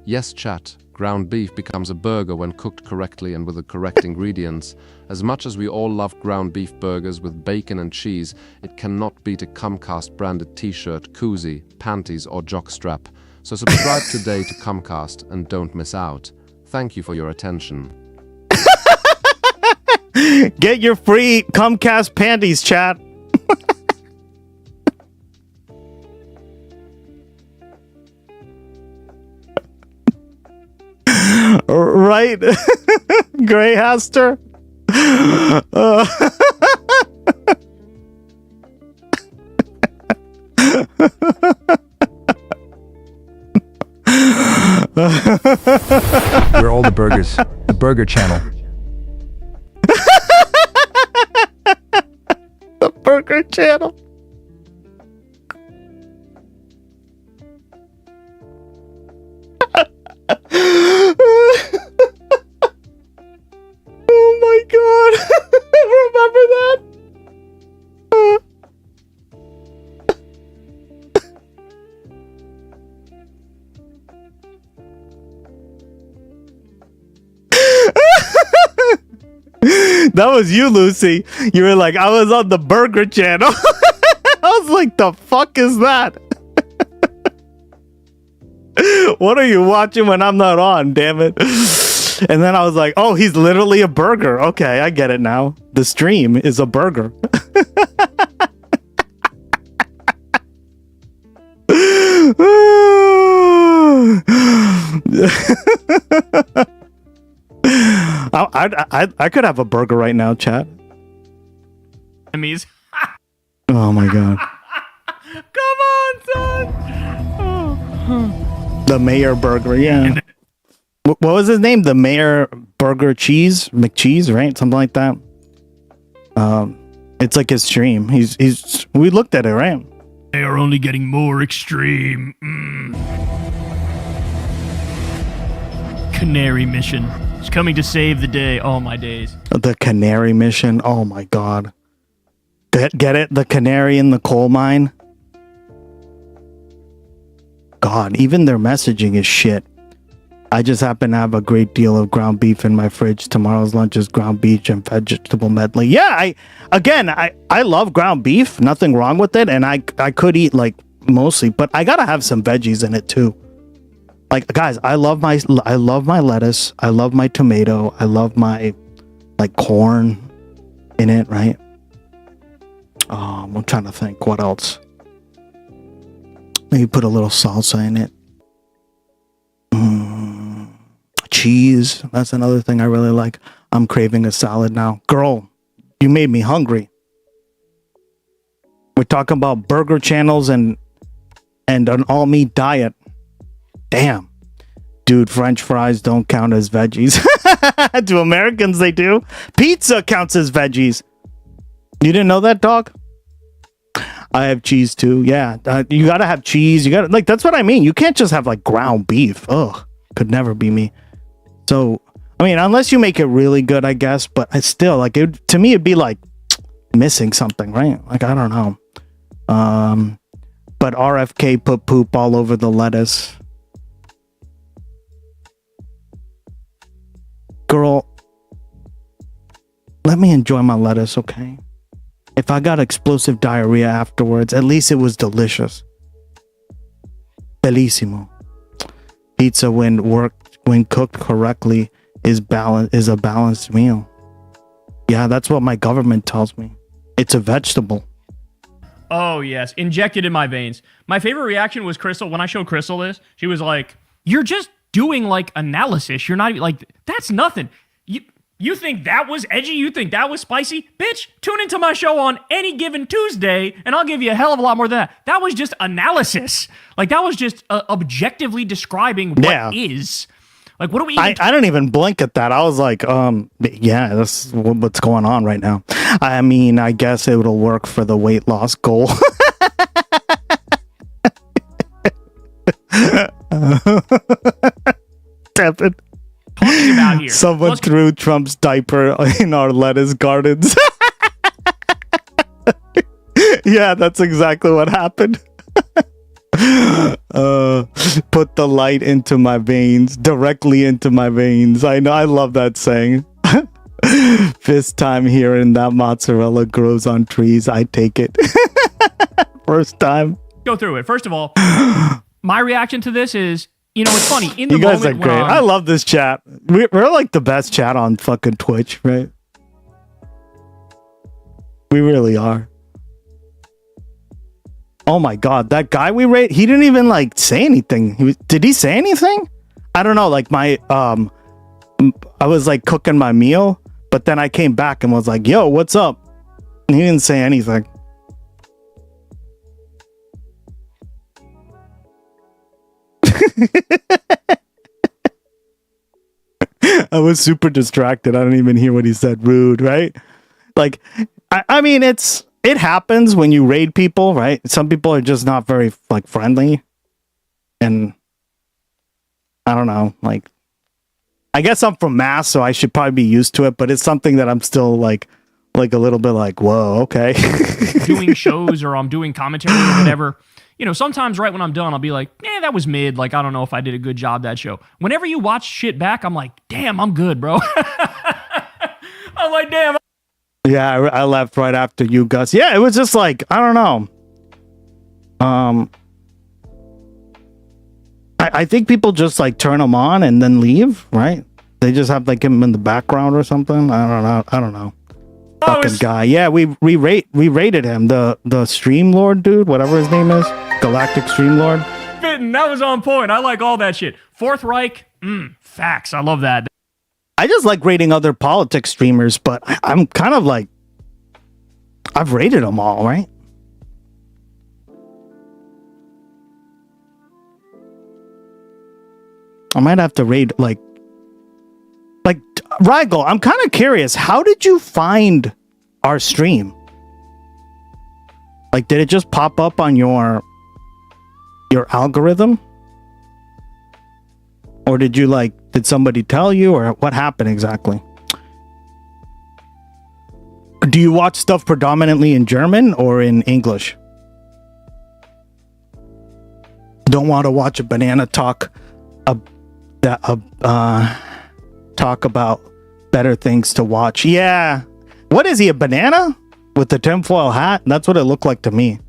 S9: Yes, chat, ground beef becomes a burger when cooked correctly and with the correct ingredients. As much as we all love ground beef burgers with bacon and cheese, it cannot beat a Comcast branded t-shirt, koozie, panties or jockstrap. So subscribe today to Comcast and don't miss out. Thank you for your attention.
S8: Get your free Comcast panties, chat. Right? Greyhaster?
S11: We're all the burgers. The Burger Channel.
S8: The Burger Channel. Oh my god. Remember that? That was you, Lucy. You were like, I was on the Burger Channel. I was like, the fuck is that? What are you watching when I'm not on, damn it? And then I was like, oh, he's literally a burger. Okay, I get it now. The stream is a burger. I could have a burger right now, chat.
S10: Enemies.
S8: Oh my god.
S10: Come on, son.
S8: The mayor burger, yeah. What was his name? The mayor burger cheese? McCheese, right? Something like that. It's like his stream. He's we looked at it, right?
S10: They are only getting more extreme. Canary mission. It's coming to save the day. Oh my days.
S8: The canary mission. Oh my god. Get it? The canary in the coal mine. God, even their messaging is shit. I just happen to have a great deal of ground beef in my fridge. Tomorrow's lunch is ground beef and vegetable medley. Yeah, I love ground beef. Nothing wrong with it, and I could eat like mostly, but I gotta have some veggies in it too. Like, guys, I love my lettuce. I love my tomato. I love my like corn in it, right? I'm trying to think what else. Maybe put a little salsa in it. Cheese. That's another thing I really like. I'm craving a salad now. Girl, you made me hungry. We're talking about burger channels and an all meat diet. Damn. Dude, French fries don't count as veggies. To Americans, they do. Pizza counts as veggies. You didn't know that, dog? I have cheese too. Yeah. You gotta have cheese. You gotta, like, that's what I mean. You can't just have like ground beef. Ugh. Could never be me. So, I mean, unless you make it really good, I guess, but it's still like, to me, it'd be like missing something, right? Like, I don't know. But RFK put poop all over the lettuce. Girl, let me enjoy my lettuce, okay? If I got explosive diarrhea afterwards, at least it was delicious. Bellissimo. Pizza, when cooked correctly, is a balanced meal. Yeah, that's what my government tells me. It's a vegetable.
S10: Oh, yes. Injected in my veins. My favorite reaction was Crystal. When I showed Crystal this, she was like, you're just doing like analysis. You're not even like, that's nothing. You think that was edgy? You think that was spicy? Bitch, tune into my show on any given Tuesday and I'll give you a hell of a lot more than that. That was just analysis. Like, that was just objectively describing what is. Like, what do we even
S8: I don't even blink at that. I was like, yeah, that's what's going on right now. I mean, I guess it'll work for the weight loss goal. Devin.
S10: About here.
S8: Someone threw Trump's diaper in our lettuce gardens. Yeah, that's exactly what happened. Put the light into my veins, directly into my veins. I know, I love that saying. First time hearing that mozzarella grows on trees, I take it. First time.
S10: Go through it. First of all, my reaction to this is, you know, it's funny. In the
S8: you guys are
S10: moment
S8: great. I love this chat. We're like the best chat on fucking Twitch, right? We really are. Oh my god, that guy we rate, he didn't even like say anything. Did he say anything? I don't know. Like my I was like cooking my meal, but then I came back and was like, "Yo, what's up?" And he didn't say anything. I was super distracted. I don't even hear what he said. Rude, right? Like, I mean, it happens when you raid people, right? Some people are just not very like friendly, and I don't know. Like, I guess I'm from Mass, so I should probably be used to it. But it's something that I'm still like a little bit like, whoa, okay.
S10: doing shows or I'm doing commentary or whatever. You know, sometimes right when I'm done, I'll be like, that was mid. Like, I don't know if I did a good job that show. Whenever you watch shit back, I'm like, damn, I'm good, bro. I'm like, damn.
S8: Yeah, I left right after you, Gus. Yeah, it was just like, I don't know. I think people just like turn them on and then leave, right? They just have like him in the background or something. I don't know. Fucking guy. Yeah, we rated him. The Stream Lord dude, whatever his name is, Galactic Stream Lord.
S10: Fitting, that was on point. I like all that shit. Fourth Reich, facts. I love that.
S8: I just like rating other politics streamers, but I'm kind of like, I've rated them all, right? I might have to rate like Rigel. I'm kind of curious. How did you find our stream? Like, did it just pop up on your algorithm? Or did somebody tell you, or what happened exactly? Do you watch stuff predominantly in German or in English? Don't want to watch a banana talk about better things to watch. Yeah. What is he, a banana? With the tinfoil hat? That's what it looked like to me.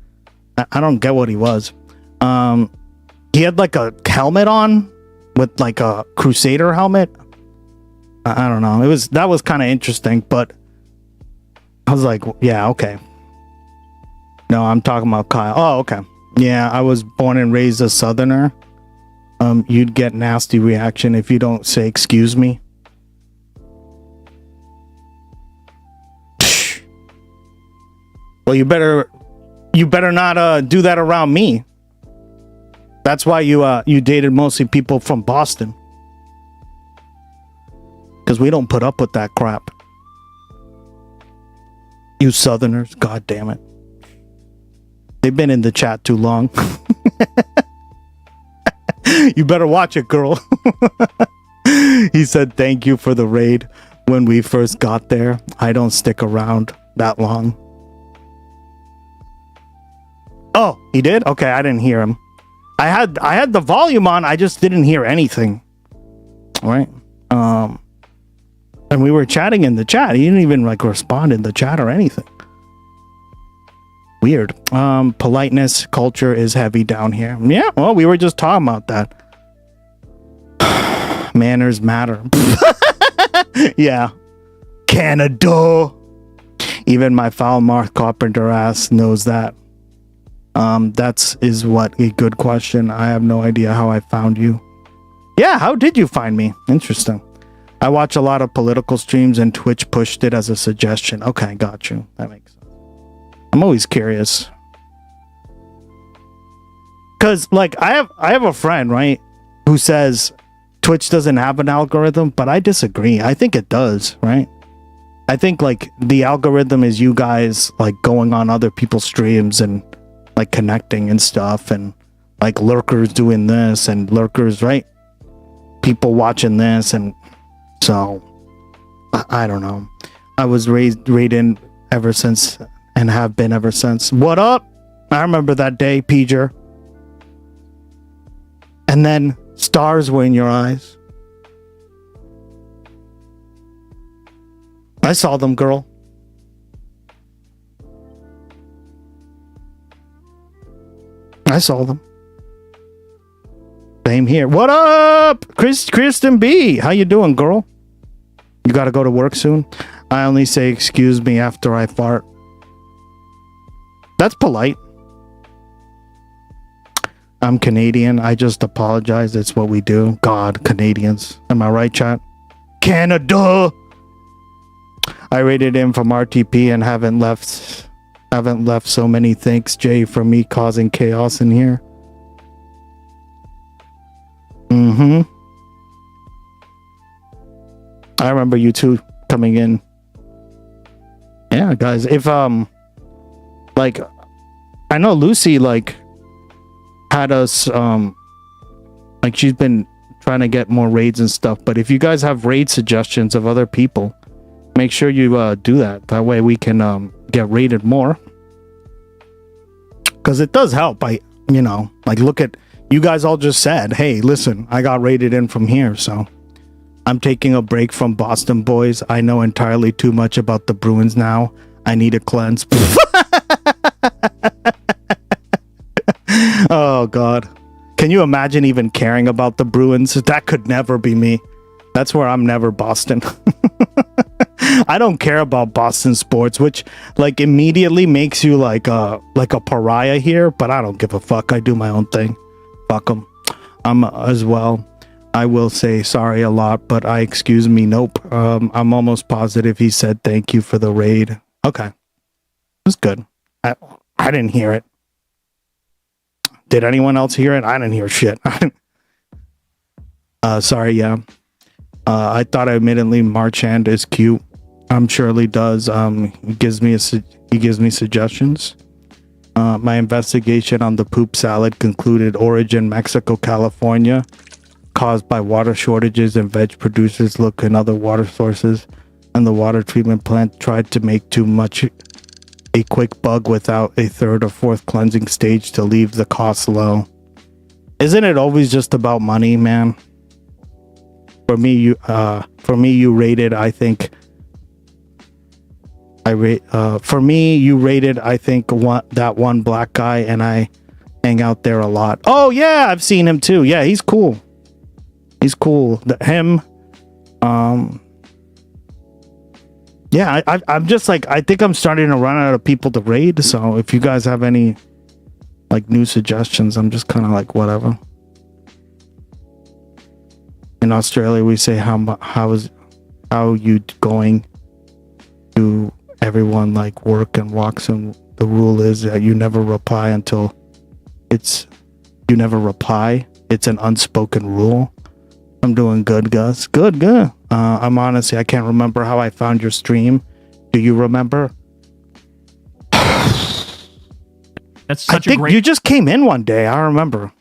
S8: I don't get what he was. He had like a helmet on with like a Crusader helmet. I don't know. That was kind of interesting, but I was like, yeah, okay. No, I'm talking about Kyle. Oh, okay. Yeah, I was born and raised a Southerner. You'd get nasty reaction if you don't say excuse me. Well, you better not do that around me. That's why you dated mostly people from Boston. Because we don't put up with that crap. You Southerners, god damn it. They've been in the chat too long. You better watch it, girl. He said thank you for the raid when we first got there. I don't stick around that long. Oh, he did? Okay, I didn't hear him. I had the volume on, I just didn't hear anything. All right. And we were chatting in the chat. He didn't even like respond in the chat or anything. Weird. Politeness culture is heavy down here. Yeah, well, we were just talking about that. Manners matter. Yeah. Canada. Even my foul-mouthed carpenter ass knows that. Is what a good question. I have no idea how I found you. Yeah, how did you find me? Interesting. I watch a lot of political streams and Twitch pushed it as a suggestion. Okay, got you. That makes sense. I'm always curious. Cause like I have a friend, right, who says Twitch doesn't have an algorithm, but I disagree. I think it does, right? I think like the algorithm is you guys like going on other people's streams and like connecting and stuff, and like lurkers doing this and lurkers, right? People watching this, and so I don't know. I was rated ever since and have been ever since. What up? I remember that day, Peter. And then stars were in your eyes. I saw them, girl. I saw them. Same here. What up, Kristen B? How you doing, girl? You gotta go to work soon? I only say excuse me after I fart. That's polite. I'm Canadian. I just apologize. It's what we do. God, Canadians. Am I right, chat? Canada! I rated him from RTP and haven't left so many thanks, Jay, for me causing chaos in here. I remember you two coming in. Yeah, guys, if like I know Lucy like had us like she's been trying to get more raids and stuff, but if you guys have raid suggestions of other people, make sure you do that. That way we can get raided more. Because it does help. Like look at, you guys all just said, hey, listen, I got raided in from here, so I'm taking a break from Boston boys. I know entirely too much about the Bruins now. I need a cleanse. Oh, God. Can you imagine even caring about the Bruins? That could never be me. That's where I'm never Boston. I don't care about Boston sports, which like immediately makes you like a pariah here, but I don't give a fuck. I do my own thing. Fuck them. I'm as well. I will say sorry a lot, but I excuse me. Nope. I'm almost positive he said thank you for the raid. Okay. That's good. I didn't hear it. Did anyone else hear it? I didn't hear shit. Sorry, yeah. I thought admittedly Marchand is cute. I'm sure he does. He gives me suggestions. My investigation on the poop salad concluded origin Mexico, California, caused by water shortages and veg producers look in other water sources, and the water treatment plant tried to make too much a quick bug without a third or fourth cleansing stage to leave the cost low. Isn't it always just about money, man? For me, you rated, I think. For me, you rated, I think, that one black guy, and I hang out there a lot. Oh yeah, I've seen him too. Yeah, he's cool. He's cool. Yeah, I'm just like, I think I'm starting to run out of people to raid. So if you guys have any like new suggestions, I'm just kind of like whatever. In Australia, we say how you going to everyone like work and walks, and the rule is that you never reply until you never reply. It's an unspoken rule. I'm doing good, Gus. Good. I'm honestly, I can't remember how I found your stream. Do you remember?
S10: That's such
S8: a great. You just came in one day. I remember.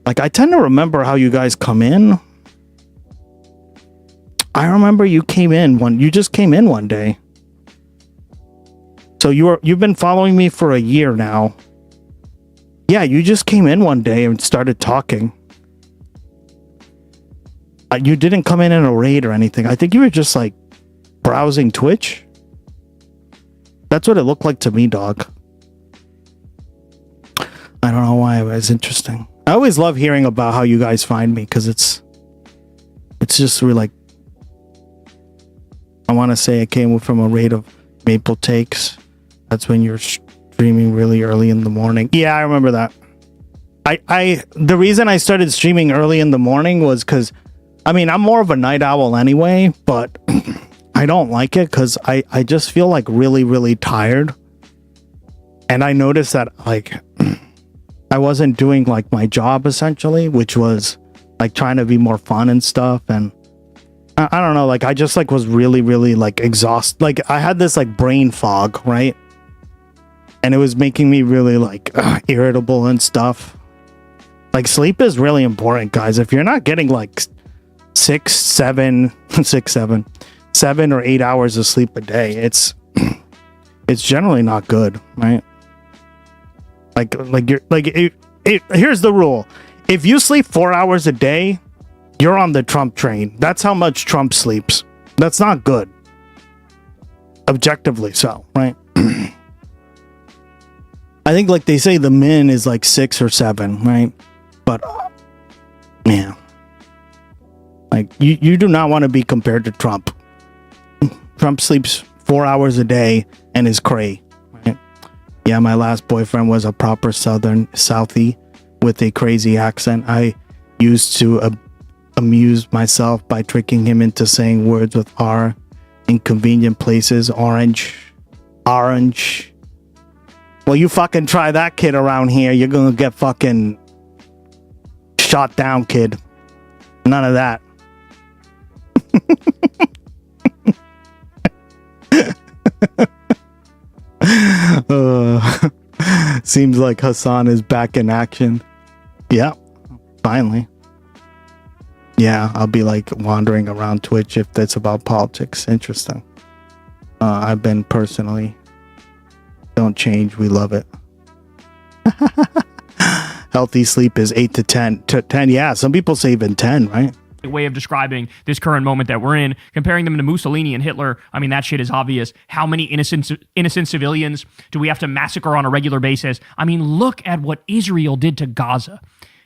S8: Like, I tend to remember how you guys come in. I remember you just came in one day. So you've been following me for a year now. Yeah, you just came in one day and started talking. You didn't come in a raid or anything. I think you were just like browsing Twitch. That's what it looked like to me, dog. I don't know why, but it's interesting. I always love hearing about how you guys find me, because it's just really like, I want to say it came from a raid of Maple Takes. That's when you're streaming really early in the morning. Yeah, I remember that. The reason I started streaming early in the morning was because, I mean, I'm more of a night owl anyway, but I don't like it because I just feel like really, really tired. And I noticed that like I wasn't doing like my job essentially, which was like trying to be more fun and stuff. And I don't know, like I just like was really, really like exhausted. Like I had this like brain fog, right? And it was making me really like irritable and stuff. Like sleep is really important, guys. If you're not getting like 7 or 8 hours of sleep a day, it's generally not good, right? Here's the rule. If you sleep 4 hours a day, you're on the Trump train. That's how much Trump sleeps. That's not good. Objectively so, right? I think like they say the min is like 6 or 7, right? But man, like you do not want to be compared to Trump. Trump sleeps 4 hours a day and is cray. Right? Yeah, my last boyfriend was a proper Southie with a crazy accent. I used to amuse myself by tricking him into saying words with R in convenient places. Orange. Well, you fucking try that, kid, around here. You're gonna get fucking shot down, kid. None of that. Seems like Hassan is back in action. Yeah, finally. Yeah, I'll be like wandering around Twitch if that's about politics. Interesting. I've been personally. Don't change. We love it. Healthy sleep is 8 to 10. 10, yeah. Some people say even 10, right?
S10: Way of describing this current moment that we're in, comparing them to Mussolini and Hitler. I mean, that shit is obvious. How many innocent civilians do we have to massacre on a regular basis? I mean, look at what Israel did to Gaza.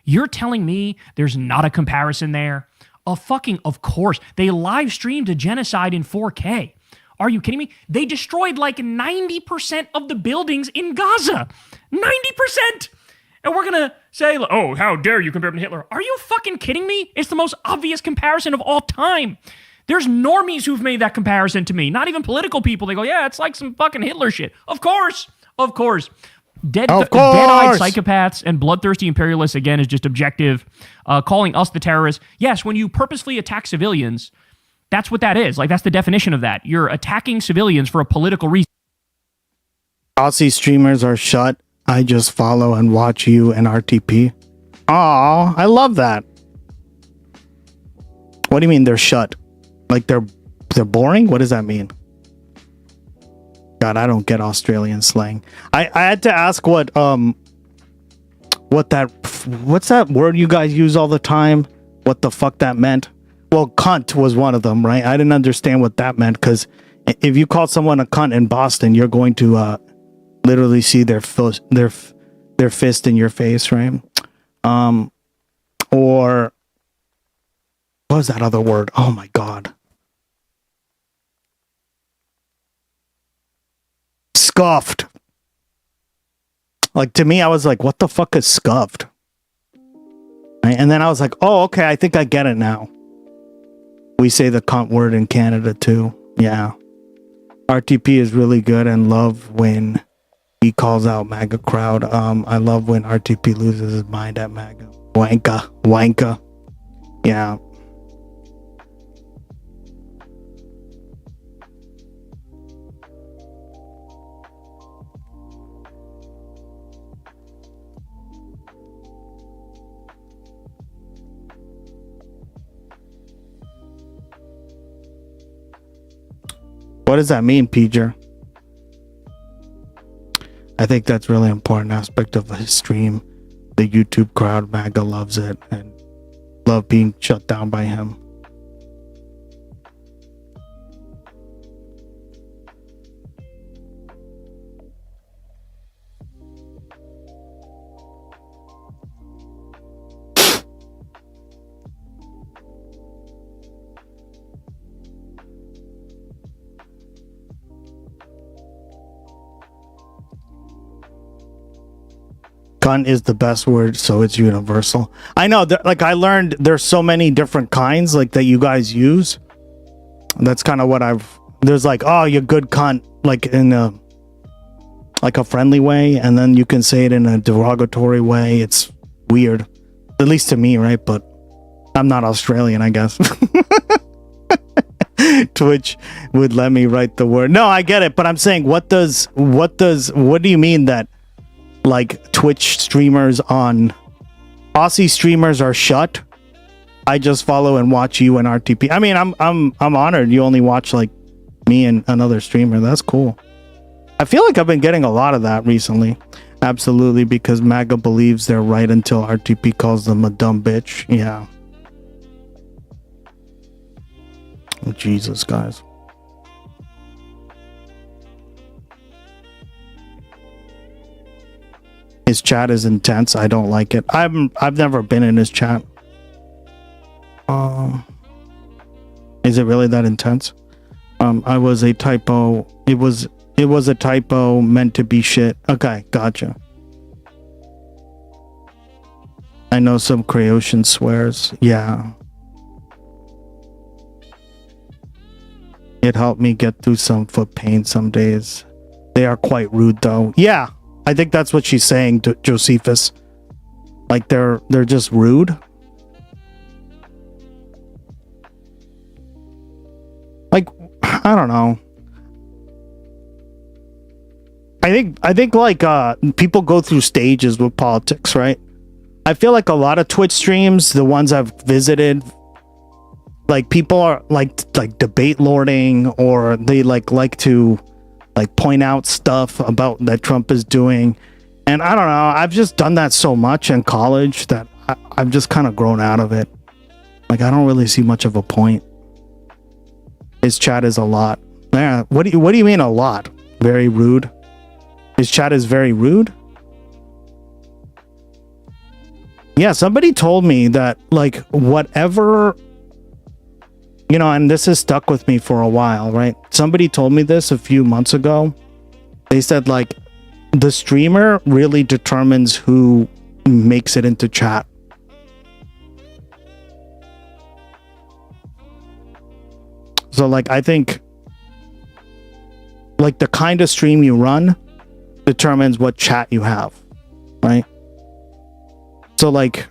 S10: You're telling me there's not a comparison there? Of course. They live streamed a genocide in 4K. Are you kidding me? They destroyed like 90% of the buildings in Gaza. 90%! And we're gonna say, oh, how dare you compare him to Hitler? Are you fucking kidding me? It's the most obvious comparison of all time. There's normies who've made that comparison to me. Not even political people. They go, yeah, it's like some fucking Hitler shit. Of course. Dead-eyed psychopaths and bloodthirsty imperialists, again, is just objective. Calling us the terrorists. Yes, when you purposefully attack civilians, that's what that is. Like, that's the definition of that. You're attacking civilians for a political reason.
S8: Aussie streamers are shut. I just follow and watch you and RTP. Aw, I love that. What do you mean they're shut? Like they're boring? What does that mean? God, I don't get Australian slang. I had to ask what's that word you guys use all the time? What the fuck that meant? Well, cunt was one of them, right? I didn't understand what that meant, because if you call someone a cunt in Boston, you're going to literally see their fist in your face, right? Or what was that other word? Oh my God. Scuffed. Like, to me, I was like, what the fuck is scuffed? Right? And then I was like, oh, okay, I think I get it now. We say the cunt word in Canada too. Yeah. RTP is really good and love when he calls out MAGA crowd. I love when RTP loses his mind at MAGA. Wanka. Yeah. What does that mean, Peter? I think that's really important aspect of his stream. The YouTube crowd, MAGA loves it and love being shut down by him. Cunt is the best word, so it's universal. I know, like I learned there's so many different kinds like that you guys use. That's kind of what there's like, oh, you're good cunt, like in a friendly way, and then you can say it in a derogatory way. It's weird, at least to me, right? But I'm not Australian, I guess. Twitch would let me write the word. No, I get it, but I'm saying what do you mean that like Twitch streamers on Aussie streamers are shut? I just follow and watch you and RTP. I mean, I'm honored you only watch like me and another streamer. That's cool. I feel like I've been getting a lot of that recently. Absolutely, because MAGA believes they're right until RTP calls them a dumb bitch. Yeah. Oh, Jesus, guys. His chat is intense. I don't like it. I've never been in his chat. Is it really that intense? I was a typo. It was a typo meant to be shit. Okay, gotcha. I know some Croatian swears. Yeah. It helped me get through some foot pain some days. They are quite rude though. Yeah. I think that's what she's saying to Josephus. Like they're just rude. Like, I don't know. I think like people go through stages with politics, right? I feel like a lot of Twitch streams, the ones I've visited, like people are like debate lording, or they like to like point out stuff about that Trump is doing. And I don't know, I've just done that so much in college that I've just kind of grown out of it. Like I don't really see much of a point. His chat is a lot. Yeah, what do you mean a lot? Very rude. His chat is very rude. Yeah, somebody told me that, like, whatever, you know, and this has stuck with me for a while, right? Somebody told me this a few months ago. They said, like, the streamer really determines who makes it into chat. So, like, I think, like, the kind of stream you run determines what chat you have, right? So, like,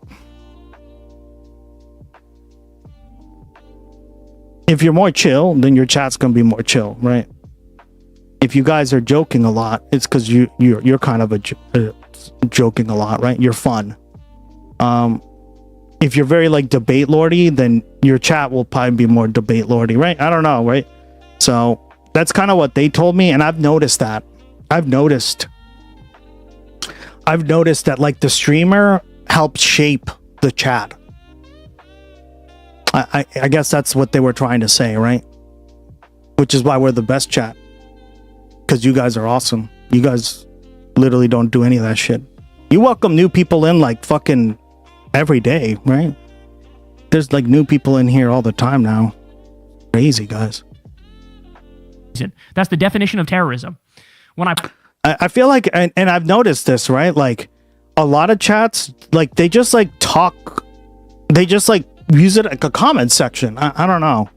S8: if you're more chill, then your chat's gonna be more chill, right? If you guys are joking a lot, it's because you're kind of joking a lot, right? You're fun. If you're very like debate lordy, then your chat will probably be more debate lordy, right? I don't know, right? So that's kind of what they told me, and I've noticed that. I've noticed that, like, the streamer helps shape the chat. I guess that's what they were trying to say, right? Which is why we're the best chat. Because you guys are awesome. You guys literally don't do any of that shit. You welcome new people in like fucking every day, right? There's like new people in here all the time now. Crazy, guys.
S10: That's the definition of terrorism. When
S8: I feel like, and I've noticed this, right? Like, a lot of chats, like, they just like talk, they just like use it like a comment section. I don't know.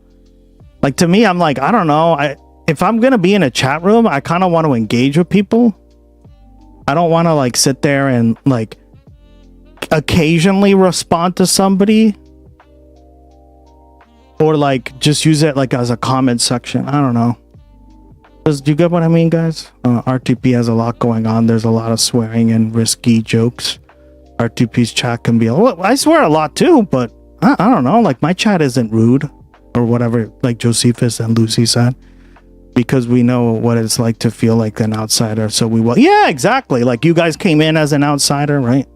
S8: Like, to me, I'm like, I don't know. If I'm gonna be in a chat room, I kind of want to engage with people. I don't want to like sit there and like occasionally respond to somebody, or like just use it like as a comment section. I don't know. Do you get what I mean, guys? RTP has a lot going on. There's a lot of swearing and risky jokes. RTP's chat can be I swear a lot too, but I don't know. Like, my chat isn't rude or whatever, like Josephus and Lucy said, because we know what it's like to feel like an outsider. So we will. Yeah, exactly. Like, you guys came in as an outsider, right?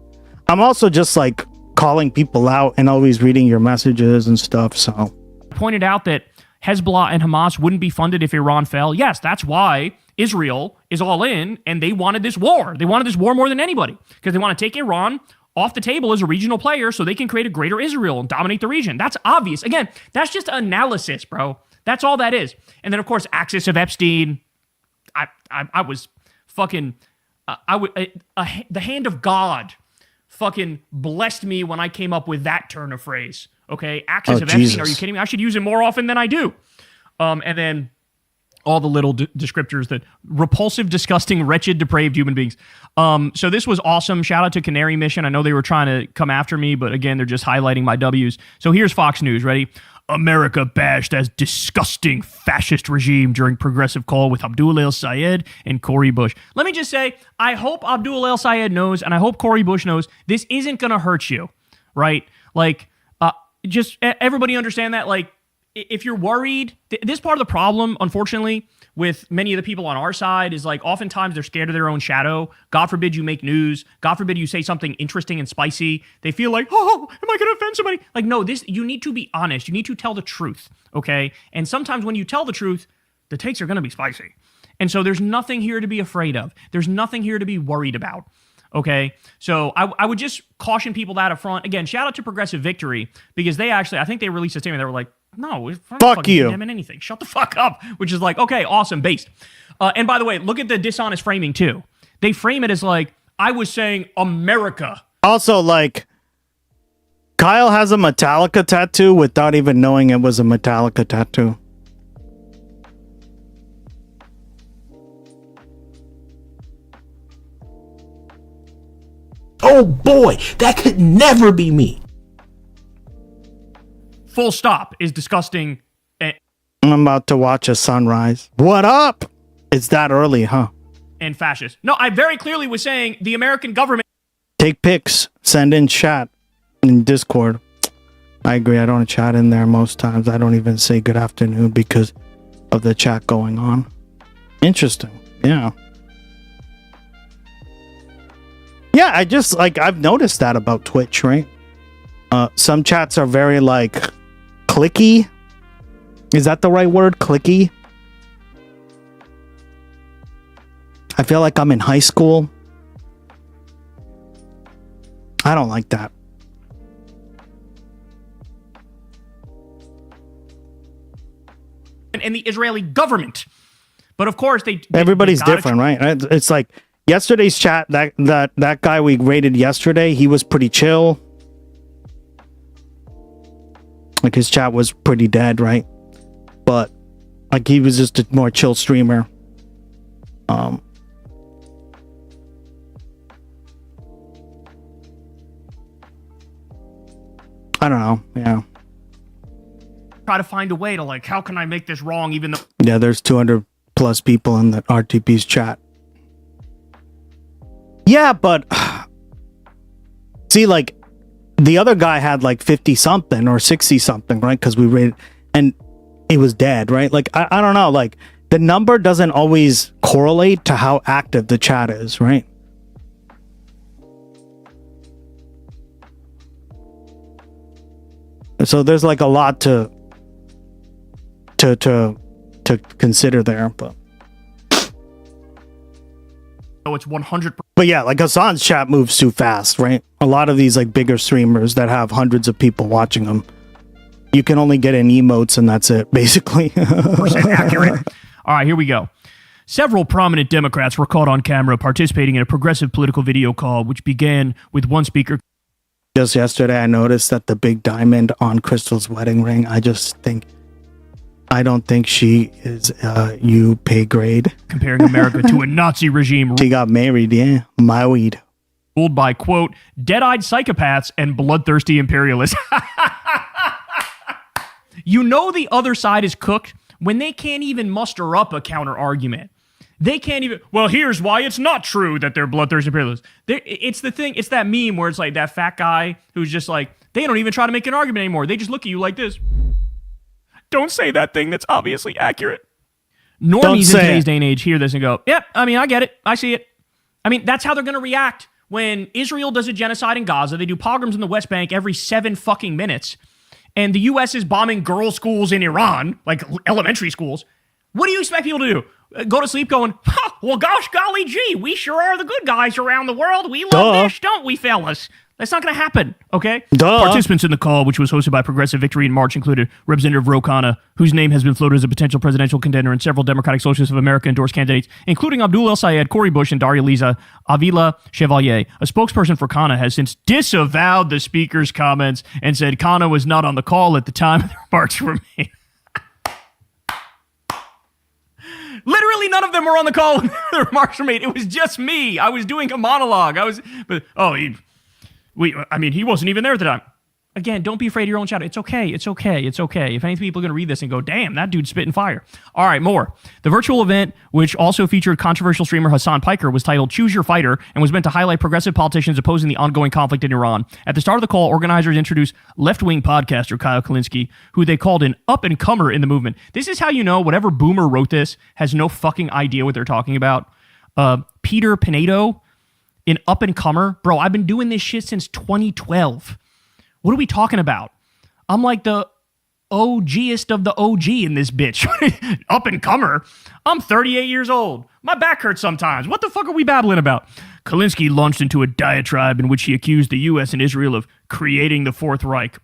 S8: I'm also just like calling people out and always reading your messages and stuff. So
S10: pointed out that Hezbollah and Hamas wouldn't be funded if Iran fell. Yes, that's why Israel is all in, and they wanted this war. They wanted this war more than anybody, because they want to take Iran off the table as a regional player so they can create a greater Israel and dominate the region. That's obvious. Again, that's just analysis, bro. That's all that is. And then, of course, Axis of Epstein. I was fucking... the hand of God fucking blessed me when I came up with that turn of phrase. Okay, Axis of Epstein, are you kidding me? I should use it more often than I do. And then all the little descriptors that repulsive, disgusting, wretched, depraved human beings. So this was awesome. Shout out to Canary Mission. I know they were trying to come after me, but again, they're just highlighting my W's. So here's Fox News. Ready? America bashed as disgusting fascist regime during progressive call with Abdul El-Sayed and Cori Bush. Let me just say, I hope Abdul El-Sayed knows, and I hope Cori Bush knows, this isn't going to hurt you, right? Like, just everybody understand that, like, if you're worried, this part of the problem, unfortunately, with many of the people on our side is, like, oftentimes they're scared of their own shadow. God forbid you make news. God forbid you say something interesting and spicy. They feel like, oh, am I going to offend somebody? Like, no, you need to be honest. You need to tell the truth, okay? And sometimes when you tell the truth, the takes are going to be spicy. And so there's nothing here to be afraid of. There's nothing here to be worried about. Okay, so I would just caution people that up front. Again, shout out to Progressive Victory, because they actually, I think they released a statement. They were like, no, we're
S8: fuck you.
S10: Condemning anything. Shut the fuck up. Which is like, okay, awesome, based. And by the way, look at the dishonest framing too. They frame it as like, I was saying America.
S8: Also, like, Kyle has a Metallica tattoo without even knowing it was a Metallica tattoo.
S24: Oh boy, that could never be me.
S10: Full stop is disgusting.
S8: I'm about to watch a sunrise. What up? It's that early, huh?
S10: And fascist. No, I very clearly was saying the American government.
S8: Take pics, send in chat in Discord. I agree. I don't chat in there most times. I don't even say good afternoon because of the chat going on. Interesting. Yeah. Yeah, I just, like, I've noticed that about Twitch, right? Some chats are very, like, clicky. Is that the right word? Clicky? I feel like I'm in high school. I don't like that.
S10: and the Israeli government. But of course,
S8: everybody's different, right? It's like yesterday's chat. That guy we rated yesterday, he was pretty chill. Like his chat was pretty dead, right? But like he was just a more chill streamer. I don't know. Yeah.
S10: Try to find a way to like, how can I make this wrong? Even though
S8: Yeah, there's 200 plus people in the RTP's chat. Yeah, but see, like the other guy had like 50 something or 60 something, right? Because we rated, and it was dead, right? Like I don't know, like the number doesn't always correlate to how active the chat is, right? So there's like a lot to consider there, but
S10: it's 100%.
S8: But yeah, like Hassan's chat moves too fast, right? A lot of these like bigger streamers that have hundreds of people watching them, you can only get in emotes and that's it, basically.
S10: Accurate. All right, here we go. Several prominent Democrats were caught on camera participating in a progressive political video call, which began with one speaker.
S8: Just yesterday, I noticed that the big diamond on Crystal's wedding ring, I don't think she is you pay grade.
S10: Comparing America to a Nazi regime.
S8: She got married, yeah. My weed.
S10: Ruled by, quote, dead-eyed psychopaths and bloodthirsty imperialists. You know the other side is cooked when they can't even muster up a counter-argument. They can't even, well, here's why it's not true that they're bloodthirsty imperialists. It's the thing, it's that meme where it's like that fat guy who's just like, they don't even try to make an argument anymore. They just look at you like this. Don't say that thing that's obviously accurate. Normies in today's day and age hear this and go, yep, I mean, I get it. I see it. I mean, that's how they're going to react when Israel does a genocide in Gaza. They do pogroms in the West Bank every 7 fucking minutes. And the U.S. is bombing girls' schools in Iran, like elementary schools. What do you expect people to do? Go to sleep going, well, gosh, golly gee, we sure are the good guys around the world. We love this, don't we, fellas? That's not going to happen, okay? Participants in the call, which was hosted by Progressive Victory in March, included Representative Ro Khanna, whose name has been floated as a potential presidential contender, and several Democratic Socialists of America endorsed candidates, including Abdul El Sayed, Cory Bush, and Daria Liza Avila Chevalier. A spokesperson for Khanna has since disavowed the speaker's comments and said Khanna was not on the call at the time the remarks were made. Literally none of them were on the call when the remarks were made. It was just me. I was doing a monologue. He wasn't even there at the time. Again, don't be afraid of your own shadow. It's okay. It's okay. It's okay. If any people are going to read this and go, damn, that dude's spitting fire. All right, more. The virtual event, which also featured controversial streamer Hassan Piker, was titled Choose Your Fighter and was meant to highlight progressive politicians opposing the ongoing conflict in Iran. At the start of the call, organizers introduced left-wing podcaster Kyle Kulinski, who they called an up-and-comer in the movement. This is how you know whatever boomer wrote this has no fucking idea what they're talking about. Peter Pinedo, an up-and-comer. Bro, I've been doing this shit since 2012. What are we talking about? I'm like the OGest of the OG in this bitch. Up-and-comer? I'm 38 years old. My back hurts sometimes. What the fuck are we babbling about? Kulinski launched into a diatribe in which he accused the U.S. and Israel of creating the Fourth Reich.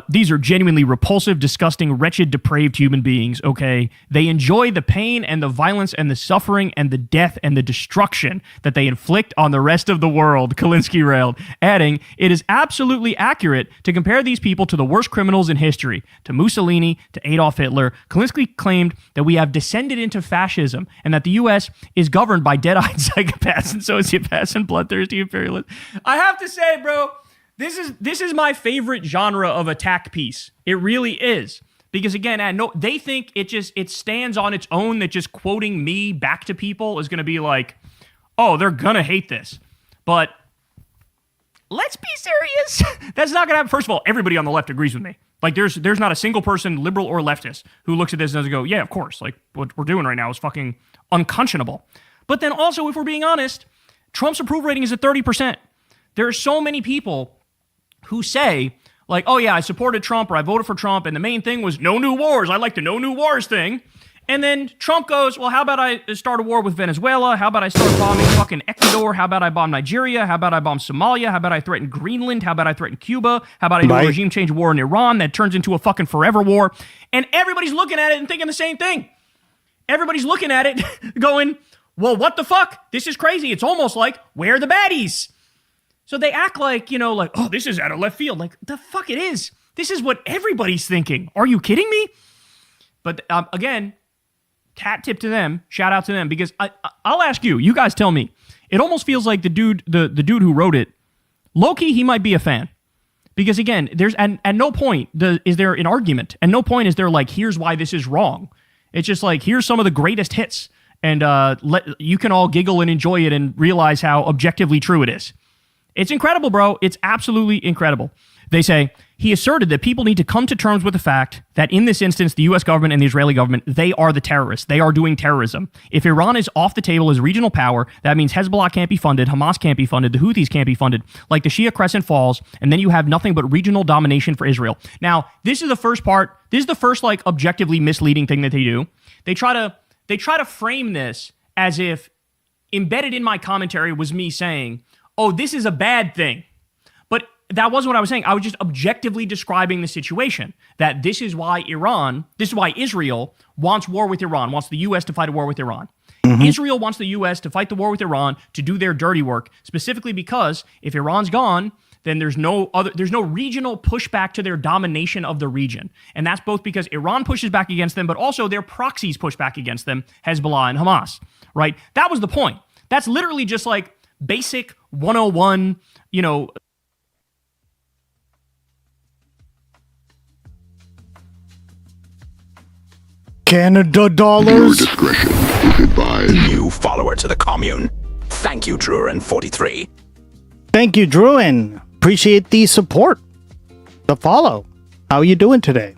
S10: These are genuinely repulsive, disgusting, wretched, depraved human beings, okay? They enjoy the pain and the violence and the suffering and the death and the destruction that they inflict on the rest of the world, Kulinski railed, adding, it is absolutely accurate to compare these people to the worst criminals in history, to Mussolini, to Adolf Hitler. Kulinski claimed that we have descended into fascism and that the U.S. is governed by dead-eyed psychopaths and sociopaths and bloodthirsty imperialists. I have to say, bro, This is my favorite genre of attack piece. It really is. Because again, they think it stands on its own, that just quoting me back to people is going to be like, oh, they're going to hate this. But let's be serious. That's not going to happen. First of all, everybody on the left agrees with me. Like there's not a single person, liberal or leftist, who looks at this and doesn't go, yeah, of course. Like what we're doing right now is fucking unconscionable. But then also, if we're being honest, Trump's approval rating is at 30%. There are so many people who say, like, oh yeah, I supported Trump or I voted for Trump, and the main thing was no new wars. I like the no new wars thing. And then Trump goes, well, how about I start a war with Venezuela? How about I start bombing fucking Ecuador? How about I bomb Nigeria? How about I bomb Somalia? How about I threaten Greenland? How about I threaten Cuba? How about I do a regime change war in Iran that turns into a fucking forever war? And everybody's looking at it and thinking the same thing. Everybody's looking at it going, well, what the fuck? This is crazy. It's almost like, where are the baddies? So they act like, like, oh, this is out of left field. Like, the fuck it is. This is what everybody's thinking. Are you kidding me? But again, hat tip to them, shout out to them, because I'll ask you, you guys tell me. It almost feels like the dude who wrote it, low-key, he might be a fan. Because again, there's at no point is there an argument. At no point is there like, here's why this is wrong. It's just like, here's some of the greatest hits. And you can all giggle and enjoy it and realize how objectively true it is. It's incredible, bro. It's absolutely incredible. They say, he asserted that people need to come to terms with the fact that in this instance, the U.S. government and the Israeli government, they are the terrorists. They are doing terrorism. If Iran is off the table as regional power, that means Hezbollah can't be funded, Hamas can't be funded, the Houthis can't be funded, like the Shia Crescent falls, and then you have nothing but regional domination for Israel. Now, this is the first part. This is the first, like, objectively misleading thing that they do. They try to frame this as if embedded in my commentary was me saying, oh, this is a bad thing. But that wasn't what I was saying. I was just objectively describing the situation, that this is why Israel wants war with Iran, wants the U.S. to fight a war with Iran. Israel wants the U.S. to fight the war with Iran to do their dirty work, specifically because if Iran's gone, then there's no regional pushback to their domination of the region. And that's both because Iran pushes back against them, but also their proxies push back against them, Hezbollah and Hamas, right? That was the point. That's literally just like basic 101,
S8: Canada dollars.
S12: Your discretion is advised. New follower to the commune. Thank you, Drurin43.
S8: Thank you, Druin. Appreciate the support. The follow. How are you doing today?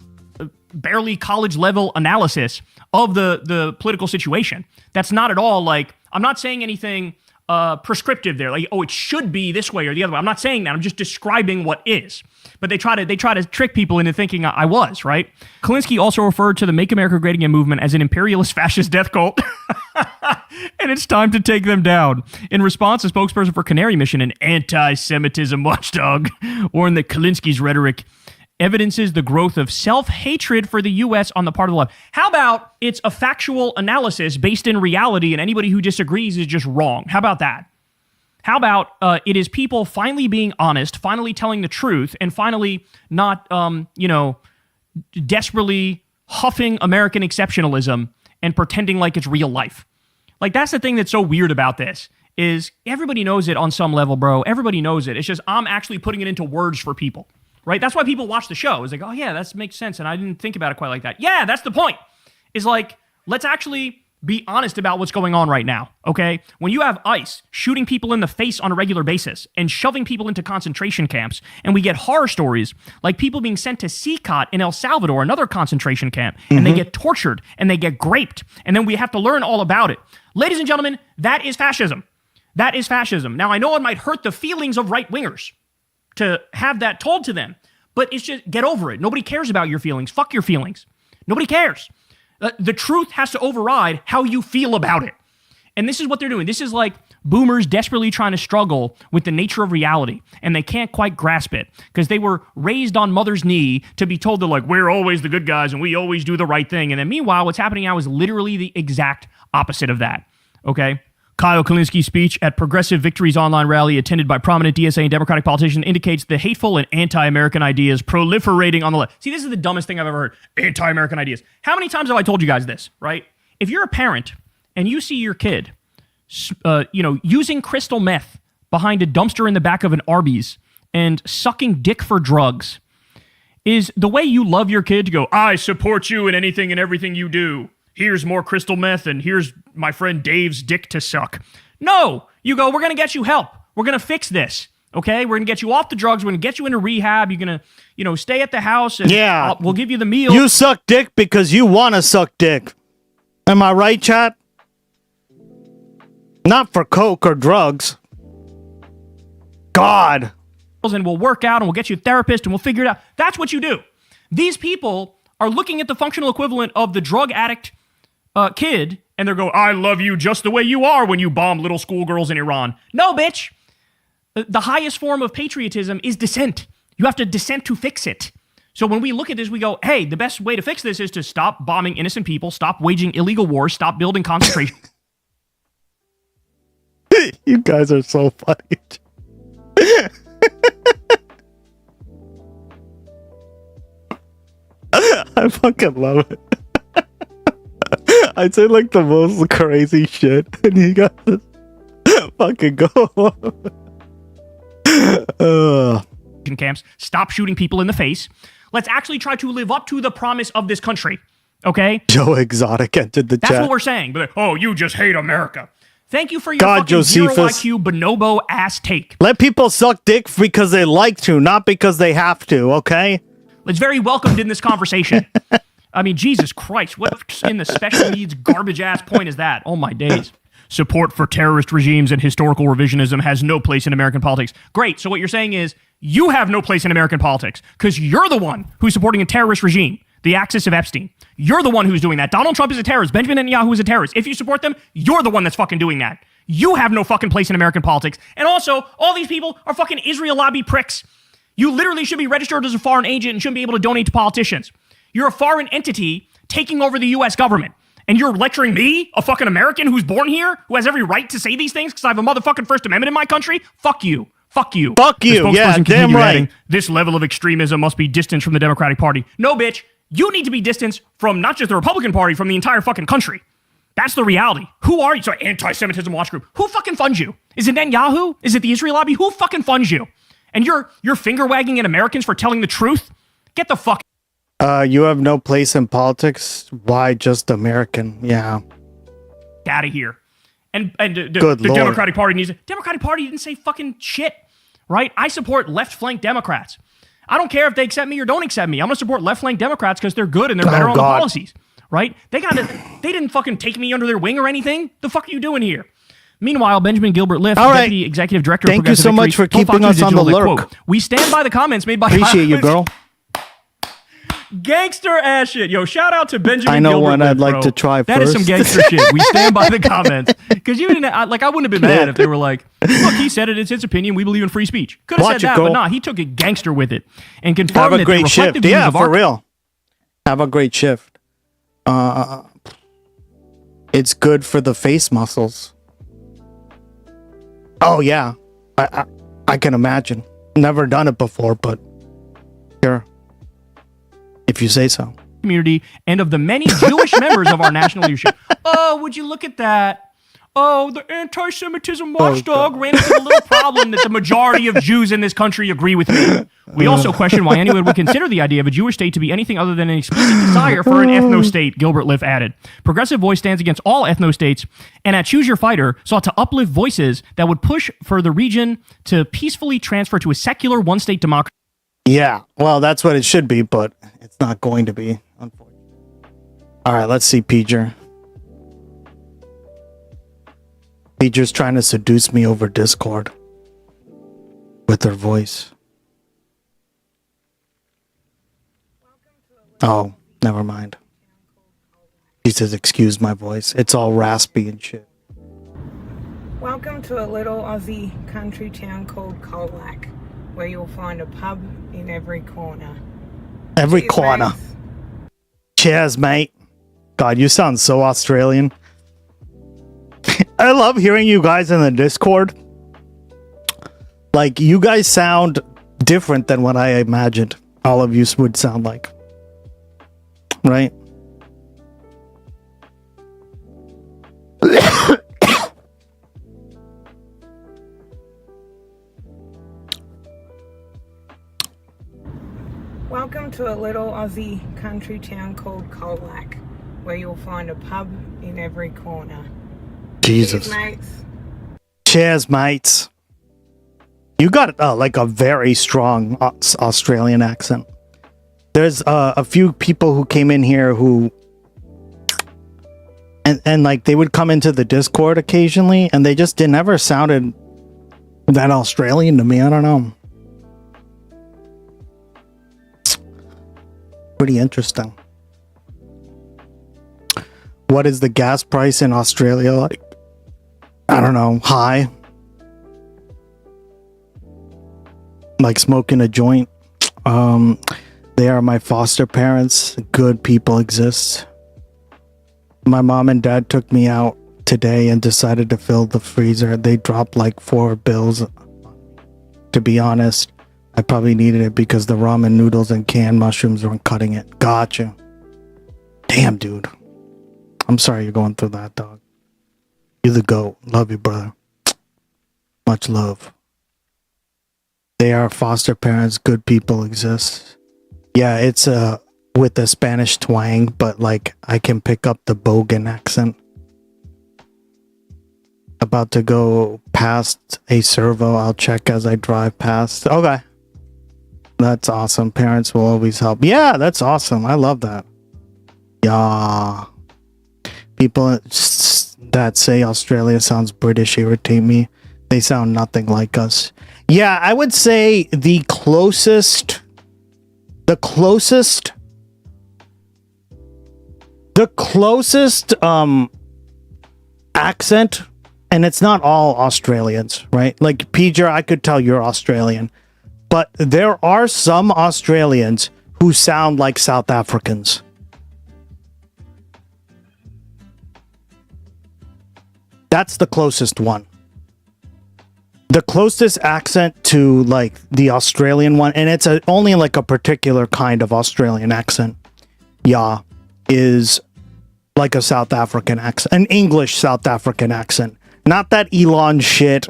S10: Barely college level analysis of the political situation. That's not at all like, I'm not saying anything prescriptive there, like, oh, it should be this way or the other way. I'm not saying that. I'm just describing what is. But they try to trick people into thinking I was, right? Kulinski also referred to the Make America Great Again movement as an imperialist fascist death cult. And it's time to take them down. In response, a spokesperson for Canary Mission, an anti-Semitism watchdog, warned that Kulinski's rhetoric evidences the growth of self-hatred for the U.S. on the part of the left. How about it's a factual analysis based in reality and anybody who disagrees is just wrong? How about that? How about it is people finally being honest, finally telling the truth, and finally not, desperately huffing American exceptionalism and pretending like it's real life. Like, that's the thing that's so weird about this, is everybody knows it on some level, bro. Everybody knows it. It's just I'm actually putting it into words for people, right? That's why people watch the show. It's like, oh, yeah, that makes sense, and I didn't think about it quite like that. Yeah, that's the point. Is like, let's actually be honest about what's going on right now, okay? When you have ICE shooting people in the face on a regular basis and shoving people into concentration camps, and we get horror stories like people being sent to CCOT in El Salvador, another concentration camp, and they get tortured and they get graped, and then we have to learn all about it. Ladies and gentlemen, that is fascism. That is fascism. Now, I know it might hurt the feelings of right-wingers to have that told to them, but it's just, get over it. Nobody cares about your feelings. Fuck your feelings. Nobody cares. The truth has to override how you feel about it. And this is what they're doing. This is like boomers desperately trying to struggle with the nature of reality, and they can't quite grasp it because they were raised on mother's knee to be told that, like, we're always the good guys and we always do the right thing. And then meanwhile, what's happening now is literally the exact opposite of that, okay? Kyle Kulinski's speech at Progressive Victories online rally attended by prominent DSA and Democratic politicians indicates the hateful and anti-American ideas proliferating on the left. See, this is the dumbest thing I've ever heard. Anti-American ideas. How many times have I told you guys this, right? If you're a parent and you see your kid, using crystal meth behind a dumpster in the back of an Arby's and sucking dick for drugs, is the way you love your kid to go, I support you in anything and everything you do. Here's more crystal meth, and here's my friend Dave's dick to suck. No, you go, we're going to get you help. We're going to fix this, okay? We're going to get you off the drugs. We're going to get you into rehab. You're going to, stay at the house, and we'll give you the meal.
S8: You suck dick because you want to suck dick. Am I right, chat? Not for coke or drugs. God.
S10: And we'll work out, and we'll get you a therapist, and we'll figure it out. That's what you do. These people are looking at the functional equivalent of the drug addict kid and they're going, I love you just the way you are when you bomb little schoolgirls in Iran. No, bitch. The highest form of patriotism is dissent. You have to dissent to fix it. So when we look at this, we go, hey, the best way to fix this is to stop bombing innocent people, stop waging illegal wars, stop building concentration.
S8: You guys are so funny. I fucking love it. I'd say like the most crazy shit, and you guys fucking go.
S10: Camps, stop shooting people in the face. Let's actually try to live up to the promise of this country. Okay?
S8: Joe Exotic entered the
S10: That's
S8: chat.
S10: what we're saying. But oh, you just hate America. Thank you for your
S8: God,
S10: fucking zero
S8: Josephus.
S10: IQ bonobo ass take.
S8: Let people suck dick because they like to, not because they have to, okay?
S10: It's very welcomed in this conversation. I mean, Jesus Christ, what in the special needs garbage ass point is that? Oh my days. Support for terrorist regimes and historical revisionism has no place in American politics. Great. So what you're saying is you have no place in American politics because you're the one who's supporting a terrorist regime, the axis of Epstein. You're the one who's doing that. Donald Trump is a terrorist. Benjamin Netanyahu is a terrorist. If you support them, you're the one that's fucking doing that. You have no fucking place in American politics. And also, all these people are fucking Israel lobby pricks. You literally should be registered as a foreign agent and shouldn't be able to donate to politicians. You're a foreign entity taking over the U.S. government. And you're lecturing me, a fucking American who's born here, who has every right to say these things because I have a motherfucking First Amendment in my country? Fuck you. Fuck you.
S8: Fuck
S10: The
S8: you.
S10: spokesperson
S8: Yeah,
S10: continued
S8: damn right.
S10: adding, this level of extremism must be distanced from the Democratic Party. No, bitch. You need to be distanced from not just the Republican Party, from the entire fucking country. That's the reality. Who are you? Sorry, anti-Semitism watch group. Who fucking funds you? Is it Netanyahu? Is it the Israel lobby? Who fucking funds you? And you're finger wagging at Americans for telling the truth? Get the fuck
S8: You have no place in politics. Why just American? Yeah.
S10: out of here. And the
S8: Good Lord.
S10: Democratic Party needs it. Democratic Party didn't say fucking shit, right? I support left flank Democrats. I don't care if they accept me or don't accept me. I'm gonna support left flank Democrats because they're good and they're better on the policies, right? They didn't fucking take me under their wing or anything. The fuck are you doing here? Meanwhile, Benjamin Gilbert Liff,
S8: All right.
S10: Deputy Executive Director
S8: Thank
S10: of
S8: you so
S10: Progressive
S8: much for
S10: Victory, told
S8: keeping
S10: Fox
S8: us
S10: News
S8: on the
S10: Digital that,
S8: lurk.
S10: quote, we stand by the comments made by
S8: Appreciate you, girl.
S10: Gangster ass shit. Yo, shout out to Benjamin
S8: I know
S10: Gilbert
S8: one
S10: Liff,
S8: I'd like
S10: bro.
S8: to try
S10: That is some
S8: first.
S10: gangster shit. We stand by the comments. Because you didn't, I wouldn't have been mad if they were like, look, he said it, it's his opinion, we believe in free speech. Could have said
S8: Watch it,
S10: that,
S8: girl.
S10: but nah, he took it gangster with it. And
S8: Have
S10: confirmed
S8: a
S10: that the
S8: great shift.
S10: reflective views
S8: Yeah,
S10: of
S8: for
S10: our
S8: real. Have a great shift. It's good for the face muscles. Oh yeah, I can imagine. Never done it before, but sure. If you say so.
S10: community and of the many Jewish members of our national leadership. Oh, would you look at that? Oh, the anti-Semitism watchdog ran into the little problem that the majority of Jews in this country agree with me. We also question why anyone would consider the idea of a Jewish state to be anything other than an explicit desire for an ethno-state, Gilbert Liff added. Progressive Voice stands against all ethno-states, and at Choose Your Fighter sought to uplift voices that would push for the region to peacefully transfer to a secular one-state democracy.
S8: Yeah, well, that's what it should be, but it's not going to be, unfortunately. All right, let's see, Peter. Peter's trying to seduce me over Discord with her voice. Oh, never mind. She says, excuse my voice. It's all raspy and shit.
S3: Welcome to a little Aussie country town called Colac, where you'll find a pub in every corner.
S8: Every
S3: Cheers,
S8: corner.
S3: mates.
S8: Cheers, mate. God, you sound so Australian. I love hearing you guys in the Discord. Like, you guys sound different than what I imagined all of you would sound like. Right?
S3: Welcome to a little Aussie country town called Colac, where you'll find a pub in every corner.
S8: Jesus.
S3: Cheers, mates.
S8: Cheers, mates. You got like a very strong Australian accent. There's a few people who came in here who and like they would come into the Discord occasionally and they just never sounded that Australian to me. I don't know. Pretty interesting. What is the gas price in Australia like? I don't know, high. Like smoking a joint. They are my foster parents. Good people exist. My mom and dad took me out today and decided to fill the freezer. They dropped like 4 bills. To be honest, I probably needed it because the ramen noodles and canned mushrooms weren't cutting it. Gotcha. Damn, dude. I'm sorry you're going through that, dog. You're the GOAT. Love you, brother. Much love. They are foster parents. Good people exist. Yeah, it's with the Spanish twang, but like I can pick up the Bogan accent. About to go past a servo. I'll check as I drive past. Okay. That's awesome. Parents will always help. Yeah, that's awesome. I love that. Yeah. People that say Australia sounds British irritate me. They sound nothing like us. Yeah, I would say the closest accent, and it's not all Australians, right? Like PJ, I could tell you're Australian, but there are some Australians who sound like South Africans. That's the closest one. The closest accent to like the Australian one, and it's only like a particular kind of Australian accent, yeah, is like a South African accent, an English South African accent. Not that Elon shit,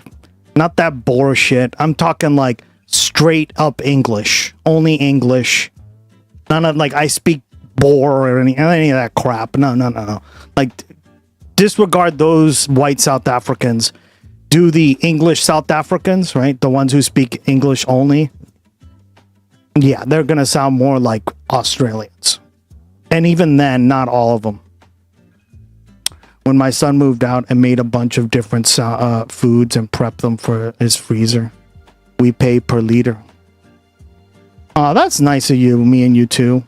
S8: not that Boer shit. I'm talking like straight up English, only English. None of like I speak Boer or any of that crap. No. Like disregard those white South Africans. Do the English South Africans, right? The ones who speak English only. Yeah, they're going to sound more like Australians. And even then, not all of them. When my son moved out and made a bunch of different foods and prepped them for his freezer, we pay per liter. Oh, that's nice of you, me and you too.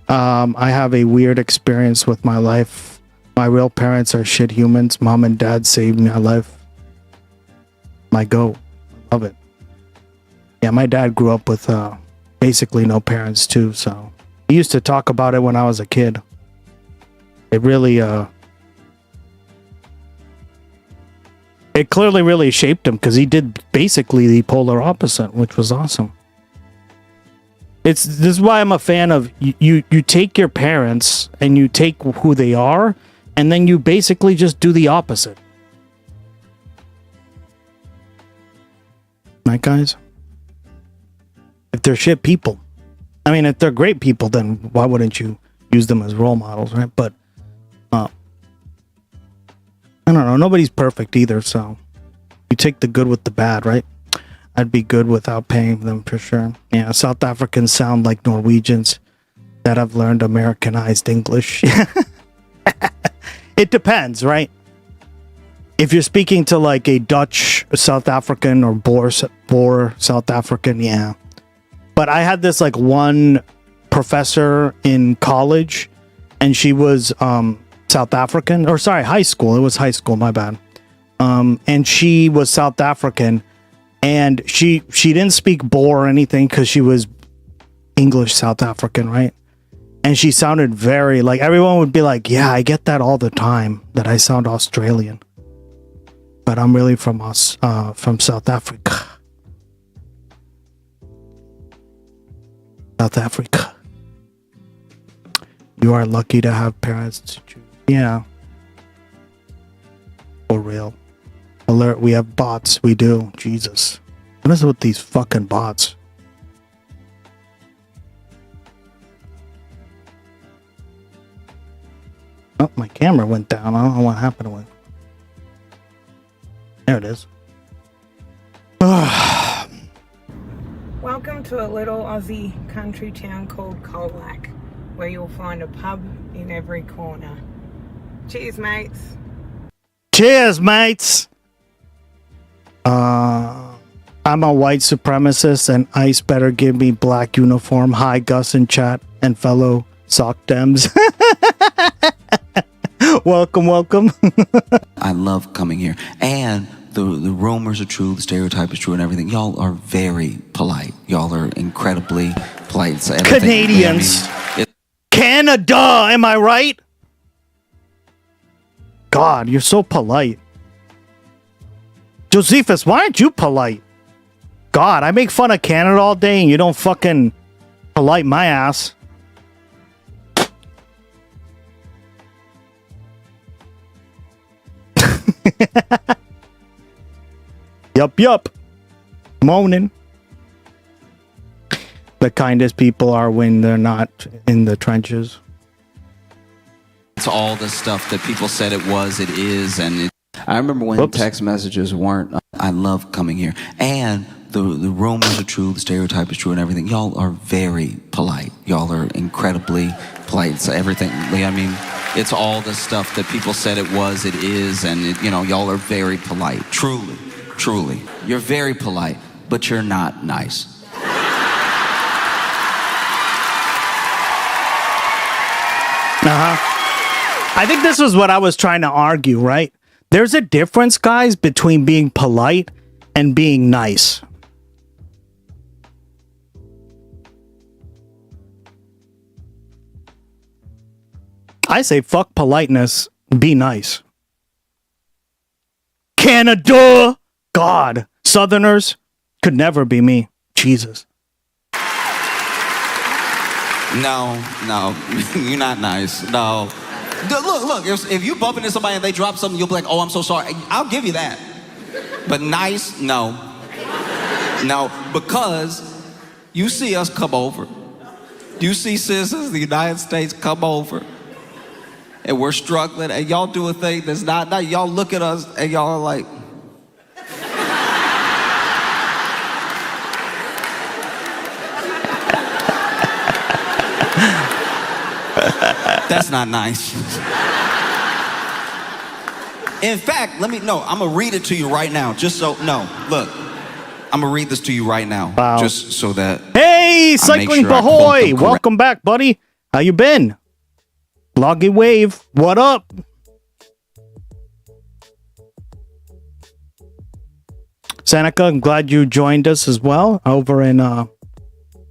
S8: I have a weird experience with my life. My real parents are shit humans. Mom and dad saved my life. My goat. Love it. Yeah, my dad grew up with basically no parents too, so he used to talk about it when I was a kid. It really it clearly really shaped him because he did basically the polar opposite, which was awesome. This is why I'm a fan of you take your parents and you take who they are and then you basically just do the opposite. Right, guys? If they're shit people, I mean, if they're great people, then why wouldn't you use them as role models, right? But I don't know. Nobody's perfect either, so you take the good with the bad, right? I'd be good without paying them for sure. Yeah, South Africans sound like Norwegians that have learned Americanized English. It depends, right? If you're speaking to like a Dutch South African or Boer South African, yeah. But I had this like one professor in college and she was South African, or sorry, high school. It was high school, my bad. And she was South African and she didn't speak Boer or anything because she was English South African, right? And she sounded very like everyone would be like, yeah, I get that all the time that I sound Australian. But I'm really from South Africa. South Africa. You are lucky to have parents to choose. Yeah. For real. Alert, we have bots. We do. Jesus. What is it with these fucking bots? Oh, my camera went down. I don't know what happened to it. There it is.
S3: Welcome to a little Aussie country town called Colac, where you'll find a pub in every corner. Cheers, mates.
S8: Cheers, mates. I'm a white supremacist and ICE better give me black uniform. Hi, Gus in chat and fellow sock Dems. welcome.
S19: I love coming here. And the rumors are true, the stereotype is true and everything. Y'all are very polite. Y'all are incredibly polite. So
S8: Canadians. Canada, am I right? God, you're so polite. Josephus, why aren't you polite? God, I make fun of Canada all day and you don't fucking polite my ass. Yup. Moaning. The kindest people are when they're not in the trenches.
S19: It's all the stuff that people said it was, it is, and it. I remember when text messages weren't. I love coming here. And the rumors are true, the stereotype is true and everything. Y'all are very polite. Y'all are incredibly polite. So everything, I mean, it's all the stuff that people said it was, it is, and it, y'all are very polite. Truly. You're very polite, but you're not nice.
S8: I think this was what I was trying to argue, right? There's a difference, guys, between being polite and being nice. I say fuck politeness, be nice. Canada! God, Southerners could never be me. Jesus.
S19: No, you're not nice. No. Look, if you bump into somebody and they drop something, you'll be like, oh, I'm so sorry. I'll give you that. But nice, no. No, because you see us come over. You see citizens of the United States come over. And we're struggling, and y'all do a thing that's not y'all look at us, and y'all are like, that's not nice. In fact, I'm gonna read it to you right now, look, I'm gonna read this to you right now, just so that.
S8: Hey, Cycling Bahoy, welcome back, buddy. How you been? Loggy Wave, what up? Seneca, I'm glad you joined us as well over in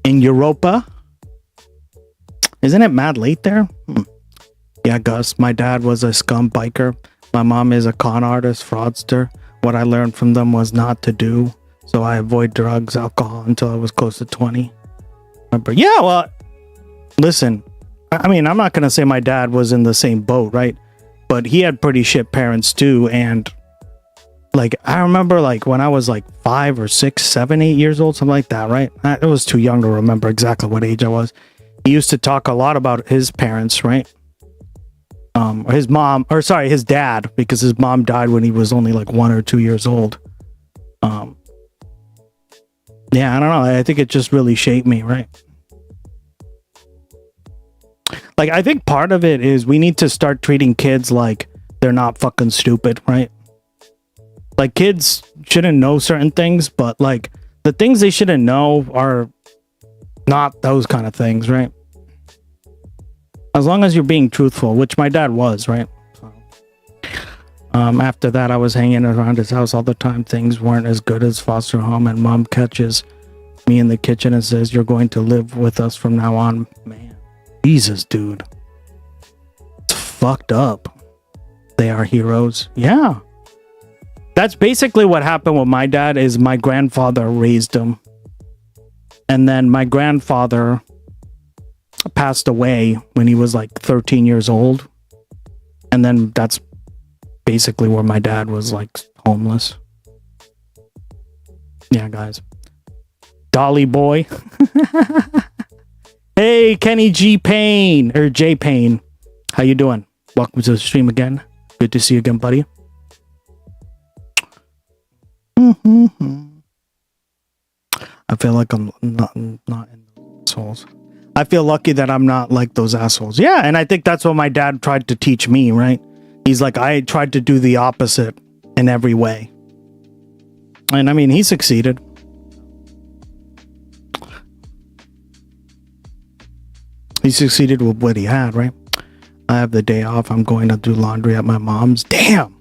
S8: Europa. Isn't it mad late there? Yeah, Gus, my dad was a scum biker. My mom is a con artist, fraudster. What I learned from them was not to do. So I avoid drugs, alcohol until I was close to 20. Remember? Yeah, well, listen, I mean, I'm not going to say my dad was in the same boat, right? But he had pretty shit parents too. And like, I remember like when I was like 5 or 6, 7, 8 years old, something like that, right? I was too young to remember exactly what age I was. He used to talk a lot about his parents, right? His dad, because his mom died when he was only like 1 or 2 years old. Yeah, I don't know. I think it just really shaped me, right? Like, I think part of it is we need to start treating kids like they're not fucking stupid, right? Like, kids shouldn't know certain things, but like the things they shouldn't know are not those kind of things, right? As long as you're being truthful, which my dad was, right? So, after that, I was hanging around his house all the time. Things weren't as good as foster home, and mom catches me in the kitchen and says, "You're going to live with us from now on." Man, Jesus, dude. It's fucked up. They are heroes. Yeah. That's basically what happened with my dad. Is my grandfather raised him. And then my grandfather passed away when he was like 13 years old. And then that's basically where my dad was like homeless. Yeah, guys. Dolly boy. Hey, Kenny G Payne, or J Payne. How you doing? Welcome to the stream again. Good to see you again, buddy. I feel like I'm not in those assholes. I feel lucky that I'm not like those assholes. Yeah, and I think that's what my dad tried to teach me, right? He's like, I tried to do the opposite in every way. And I mean, he succeeded. He succeeded with what he had, right? I have the day off. I'm going to do laundry at my mom's. Damn!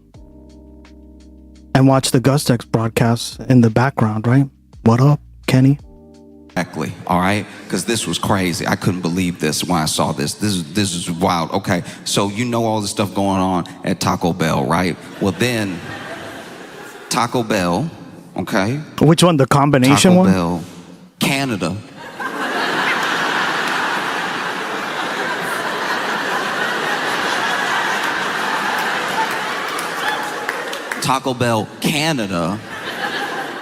S8: And watch the Gustex broadcast in the background, right? What up, Kenny?
S19: Exactly. All right, because this was crazy. I couldn't believe this when I saw this. This is wild. Okay, so you know all the stuff going on at Taco Bell, right? Well, then Taco Bell, okay.
S8: Which one? The combination
S19: Taco
S8: one?
S19: Bell, Canada. Taco Bell Canada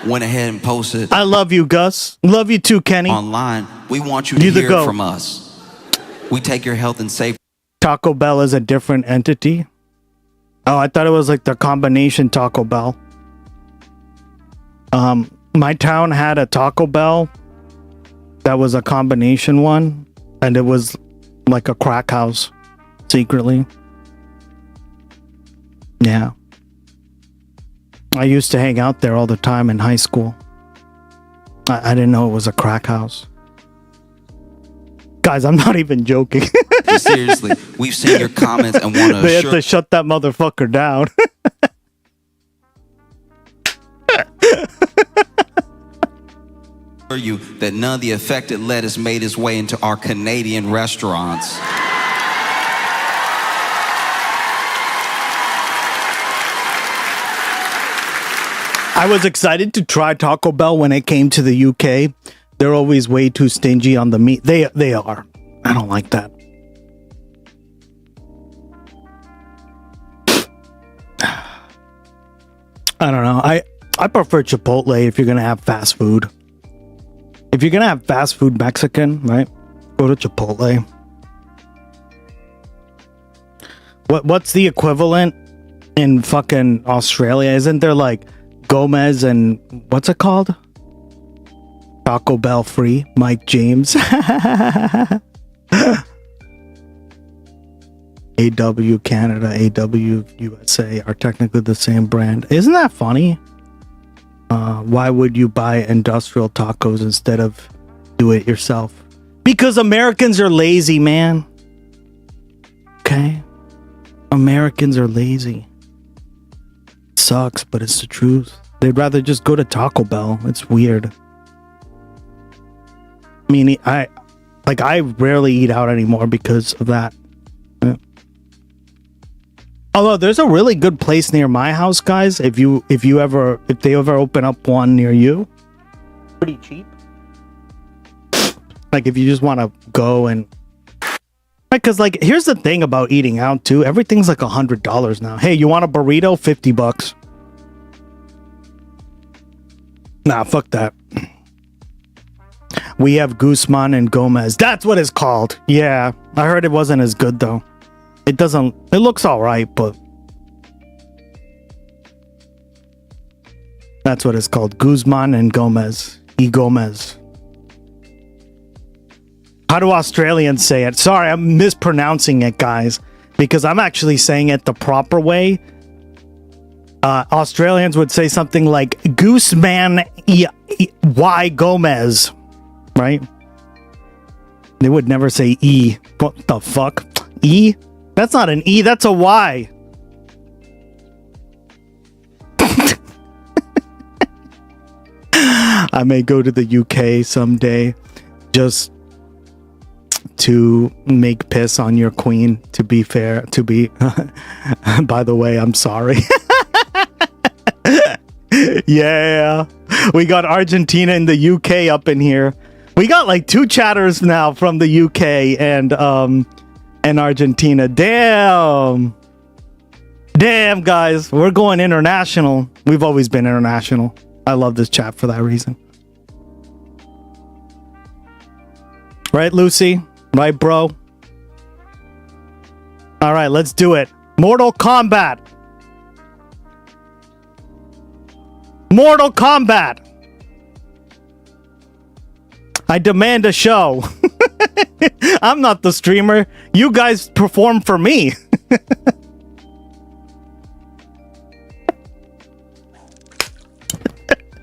S19: went ahead and posted.
S8: I love you, Gus. Love you too, Kenny.
S19: Online. We want you to hear it from us. We take your health and safety.
S8: Taco Bell is a different entity. Oh, I thought it was like the combination Taco Bell. My town had a Taco Bell that was a combination one, and it was like a crack house secretly. Yeah. I used to hang out there all the time in high school. I didn't know it was a crack house. Guys, I'm not even joking.
S19: Seriously, we've seen your comments and want to
S8: They had to shut that motherfucker down.
S19: assure you that none of the affected lettuce made its way into our Canadian restaurants.
S8: I was excited to try Taco Bell when it came to the UK. They're always way too stingy on the meat. They are. I don't like that. I don't know. I prefer Chipotle if you're gonna have fast food. If you're gonna have fast food Mexican, right? Go to Chipotle. What's the equivalent in fucking Australia? Isn't there like Gomez and what's it called? Taco Bell free, Mike James. AW Canada, AW USA are technically the same brand. Isn't that funny? Why would you buy industrial tacos instead of do it yourself? Because Americans are lazy, man. Okay? Americans are lazy. It sucks, but it's the truth. They'd rather just go to Taco Bell. It's weird. I mean, I rarely eat out anymore because of that. Yeah. Although there's a really good place near my house, guys. If they ever open up one near you, pretty cheap. Like if you just want to go and, because like here's the thing about eating out too. Everything's like $100 now. Hey, you want a burrito? $50. Nah, fuck that. We have Guzman and Gomez. That's what it's called. Yeah, I heard it wasn't as good though. It looks all right, but that's what it's called. Guzman and Gomez. Gomez. How do Australians say it? Sorry, I'm mispronouncing it, guys, because I'm actually saying it the proper way. Australians would say something like Guzman Y Gomez, right? They would never say E. What the fuck? E? That's not an E, that's a Y. I may go to the UK someday just to make piss on your queen, to be fair, by the way, I'm sorry. Yeah, we got Argentina and the UK up in here. We got like 2 chatters now from the UK and Argentina. Damn, guys, we're going international. We've always been international. I love this chat for that reason. Right, Lucy? Right, bro? All right, let's do it. Mortal Kombat. Mortal Kombat. I demand a show. I'm not the streamer. You guys perform for me.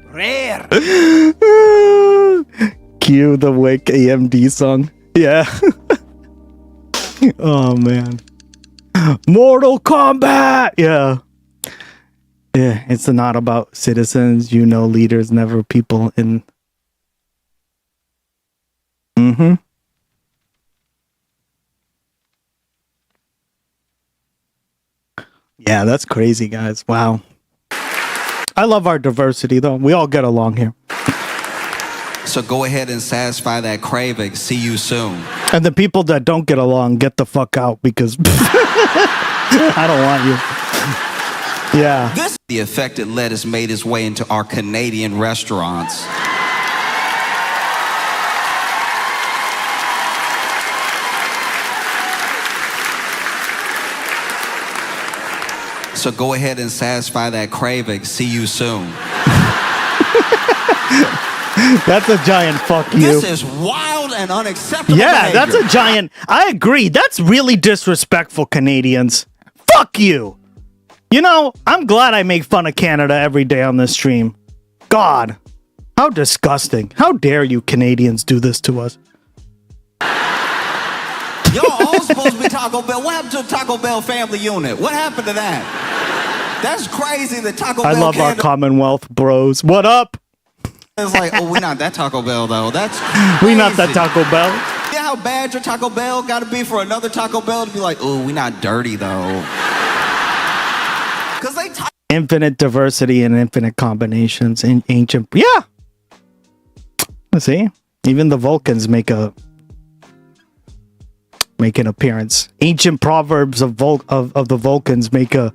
S2: Rare.
S8: Cue the Wick AMD song. Yeah. Oh, man. Mortal Kombat. Yeah. Yeah, it's not about citizens, leaders, never people in. Mm-hmm. Yeah, that's crazy, guys. Wow. I love our diversity, though. We all get along here.
S19: So go ahead and satisfy that craving. See you soon.
S8: And the people that don't get along, get the fuck out because I don't want you. Yeah.
S19: This is the effect that lettuce made its way into our Canadian restaurants. So go ahead and satisfy that craving. See you soon.
S8: That's a giant fuck you.
S19: This is wild and unacceptable
S8: Yeah,
S19: behavior.
S8: that's a giant. I agree. That's really disrespectful, Canadians. Fuck you. I'm glad I make fun of Canada every day on this stream. God, how disgusting. How dare you Canadians do this to us?
S19: Y'all all supposed to be Taco Bell. What happened to the Taco Bell family unit? What happened to that? That's crazy that Taco Bell
S8: I love our Commonwealth bros. What up?
S19: It's like, oh, we're not that Taco Bell, though. That's
S8: We not that Taco Bell.
S19: Yeah, how bad your Taco Bell got to be for another Taco Bell to be like, oh, we not dirty, though. Because they
S8: Infinite diversity and infinite combinations in ancient. Yeah. See? Even the Vulcans make an appearance. Ancient proverbs of the Vulcans make an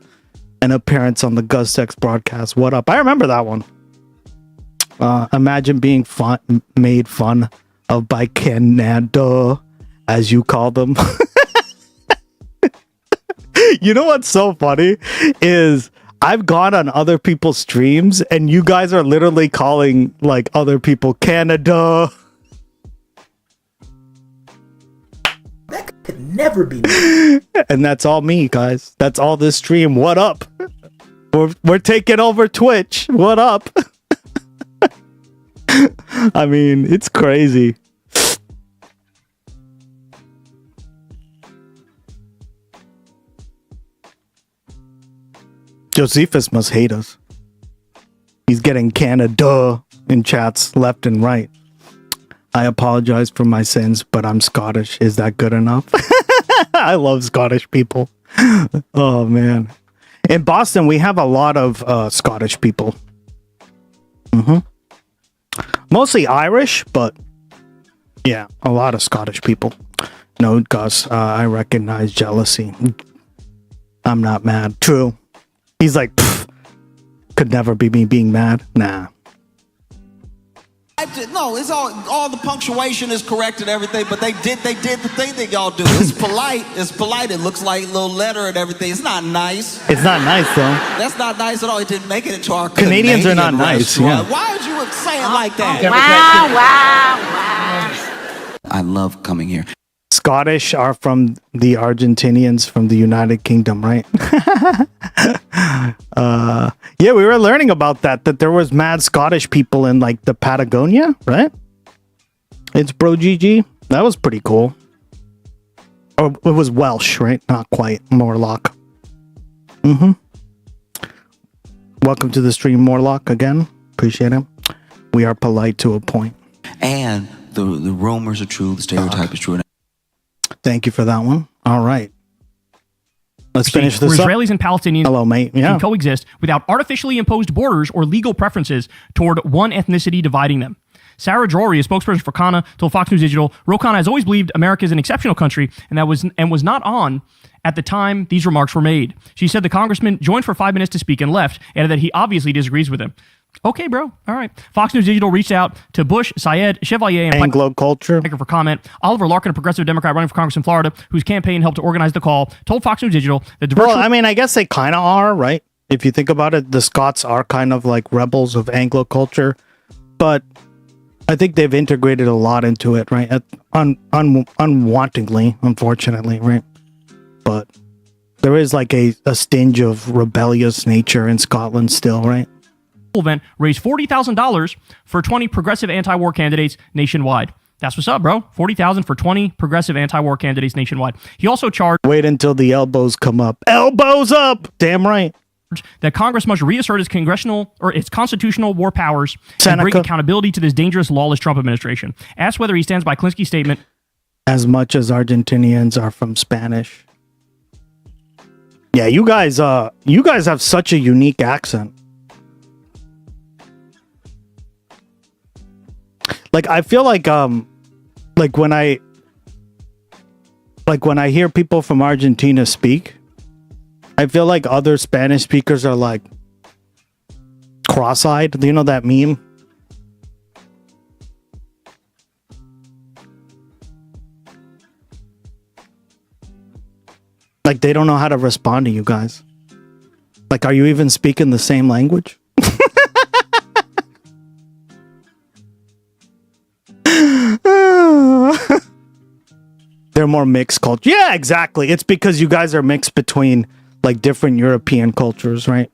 S8: appearance on the GuzTex broadcast. What up? I remember that one. Imagine being made fun of by Canada, as you call them. You know what's so funny is I've gone on other people's streams and you guys are literally calling like other people Canada.
S20: That could never be me.
S8: And that's all me, guys. That's all this stream. What up? We're taking over Twitch. What up? I mean, it's crazy. Josephus must hate us. He's getting Canada in chats left and right. I apologize for my sins, but I'm Scottish. Is that good enough? I love Scottish people. Oh, man. In Boston, we have a lot of Scottish people. Mm-hmm. Mostly Irish, but yeah, a lot of Scottish people. No, Gus, I recognize jealousy. I'm not mad. True. He's like, could never be me being mad. Nah.
S19: No, it's all the punctuation is correct and everything, but they did the thing that y'all do. It's polite. It's polite. It looks like a little letter and everything. It's not nice.
S8: It's not nice, though.
S19: That's not nice at all. It didn't make it into our
S8: Canadians are not nice. Yeah.
S19: Why would you say it like that?
S26: Wow.
S19: I love coming here.
S8: Scottish are from the Argentinians from the United Kingdom, right? Yeah, we were learning about that there was mad Scottish people in like the Patagonia, right? It's Bro GG. That was pretty cool. Oh, it was Welsh, right? Not quite. Morlock. Mm-hmm. Welcome to the stream, Morlock, again. Appreciate it. We are polite to a point.
S19: And the rumors are true. The stereotype is true.
S8: Thank you for that one. All right. Let's finish this
S10: where
S8: up.
S10: Israelis and Palestinians
S8: Hello, mate. Yeah.
S10: can coexist without artificially imposed borders or legal preferences toward one ethnicity dividing them. Sarah Drury, a spokesperson for Kana, told Fox News Digital, Ro-Khanna has always believed America is an exceptional country and was not on at the time these remarks were made. She said the congressman joined for 5 minutes to speak and left, added that he obviously disagrees with him. Okay, bro. All right. Fox News Digital reached out to Bush, Syed, Chevalier, and
S8: Anglo culture
S10: for comment. Oliver Larkin, a progressive Democrat running for Congress in Florida, whose campaign helped to organize the call, told Fox News Digital that
S8: Well, I mean, I guess they kind of are, right? If you think about it, the Scots are kind of like rebels of Anglo culture, but I think they've integrated a lot into it, right? Unwantingly, unfortunately, right? But there is like a stinge of rebellious nature in Scotland still, right?
S10: Event raised $40,000 for 20 progressive anti-war candidates nationwide. That's what's up, bro. 40,000 for 20 progressive anti-war candidates nationwide. He also charged...
S8: Wait until the elbows come up. Elbows up! Damn right.
S10: ...that Congress must reassert its its constitutional war powers
S8: Seneca.
S10: and bring accountability to this dangerous, lawless Trump administration. Asked whether he stands by Kulinski's statement...
S8: As much as Argentinians are from Spanish. Yeah, you guys have such a unique accent. Like, I feel like when I hear people from Argentina speak, I feel like other Spanish speakers are like cross-eyed. Do you know that meme? Like, they don't know how to respond to you guys. Like, are you even speaking the same language? They're more mixed culture. Yeah, exactly. It's because you guys are mixed between like different European cultures, right?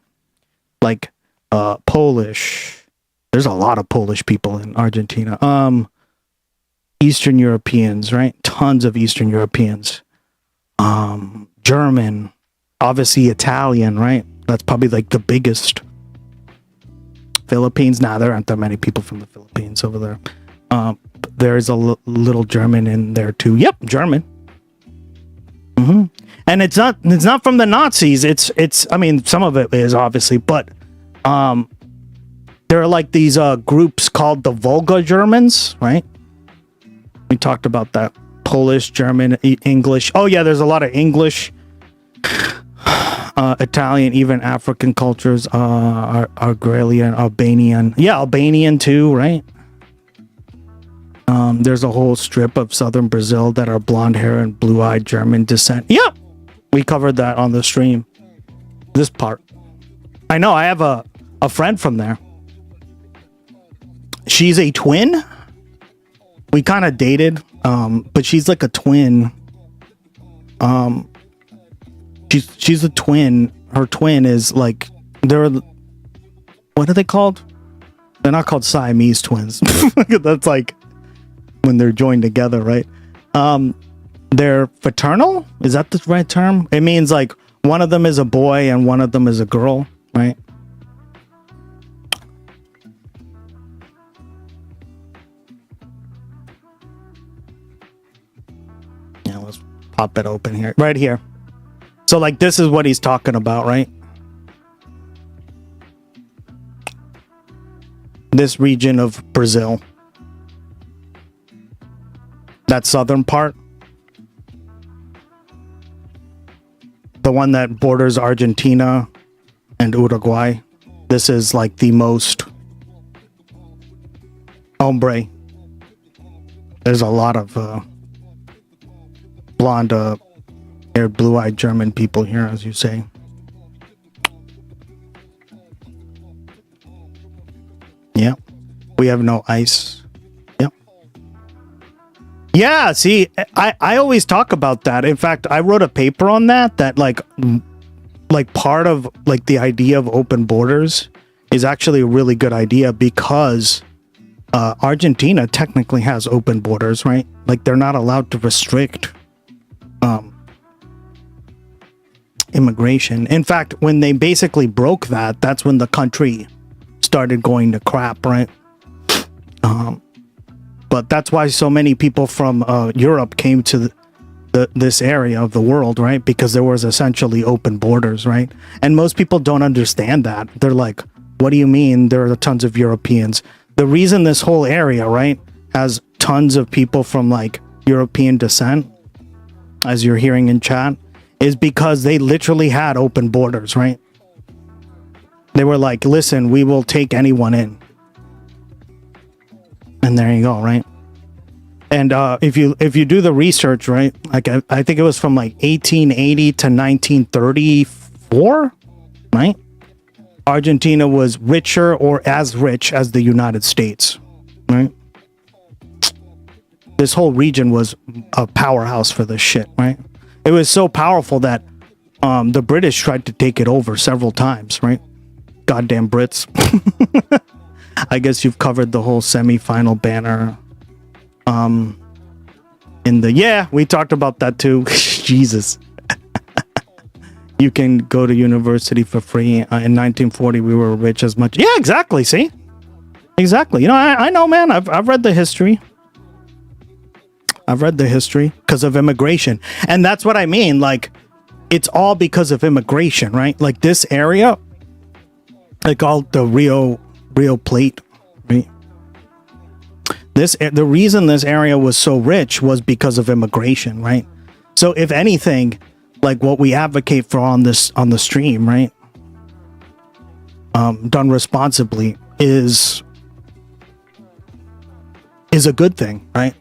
S8: Like Polish. There's a lot of Polish people in Argentina. Eastern Europeans, right? Tons of Eastern Europeans. German, obviously Italian, right? That's probably like the biggest. Philippines, there aren't that many people from the Philippines over there. There's a little German in there too. Yep, German. And it's not from the Nazis. It's I mean, some of it is obviously, but there are like these groups called the Volga Germans, right? We talked about that. Polish, German, English. Oh yeah, there's a lot of English, Italian, even African cultures. Agrarian, Albanian. Yeah, Albanian too, right? There's a whole strip of southern Brazil that are blonde hair and blue-eyed German descent. Yep, we covered that on the stream. This part. I know, I have a friend from there. She's a twin. We kind of dated, but she's like a twin. She's a twin. Her twin is like, what are they called? They're not called Siamese twins. That's like when they're joined together, right? They're fraternal? Is that the right term? It means like one of them is a boy and one of them is a girl, right? Yeah, let's pop it open here. Right here. So like this is what he's talking about, right? This region of Brazil. That southern part. The one that borders Argentina and Uruguay. This is like the most hombre. There's a lot of blonde haired, blue-eyed German people here, as you say. Yeah. We have no ice. Yep. Yeah, see, I always talk about that. In fact, I wrote a paper on that like part of like the idea of open borders is actually a really good idea because Argentina technically has open borders, right? Like they're not allowed to restrict immigration. In fact, when they basically broke that, that's when the country started going to crap, right? But that's why so many people from Europe came to this area of the world, right? Because there was essentially open borders, right? And most people don't understand that. They're like, what do you mean there are tons of Europeans? The reason this whole area, right, has tons of people from like European descent, as you're hearing in chat, is because they literally had open borders, right? They were like, listen, we will take anyone in. And there you go, right? And if you do the research, right, like I think it was from like 1880 to 1934, right? Argentina was richer or as rich as the United States, right? This whole region was a powerhouse for this shit, right? It was so powerful that the British tried to take it over several times, right? Goddamn Brits. I guess you've covered the whole semi-final banner. We talked about that too. Jesus. You can go to university for free. In 1940, we were rich as much. Yeah, exactly. See? Exactly. You know, I know, man. I've read the history. I've read the history because of immigration. And that's what I mean. Like, it's all because of immigration, right? Like this area, like all the Rio Plate, right? The reason this area was so rich was because of immigration, right? So if anything, like what we advocate for on the stream, right? Done responsibly is a good thing, right?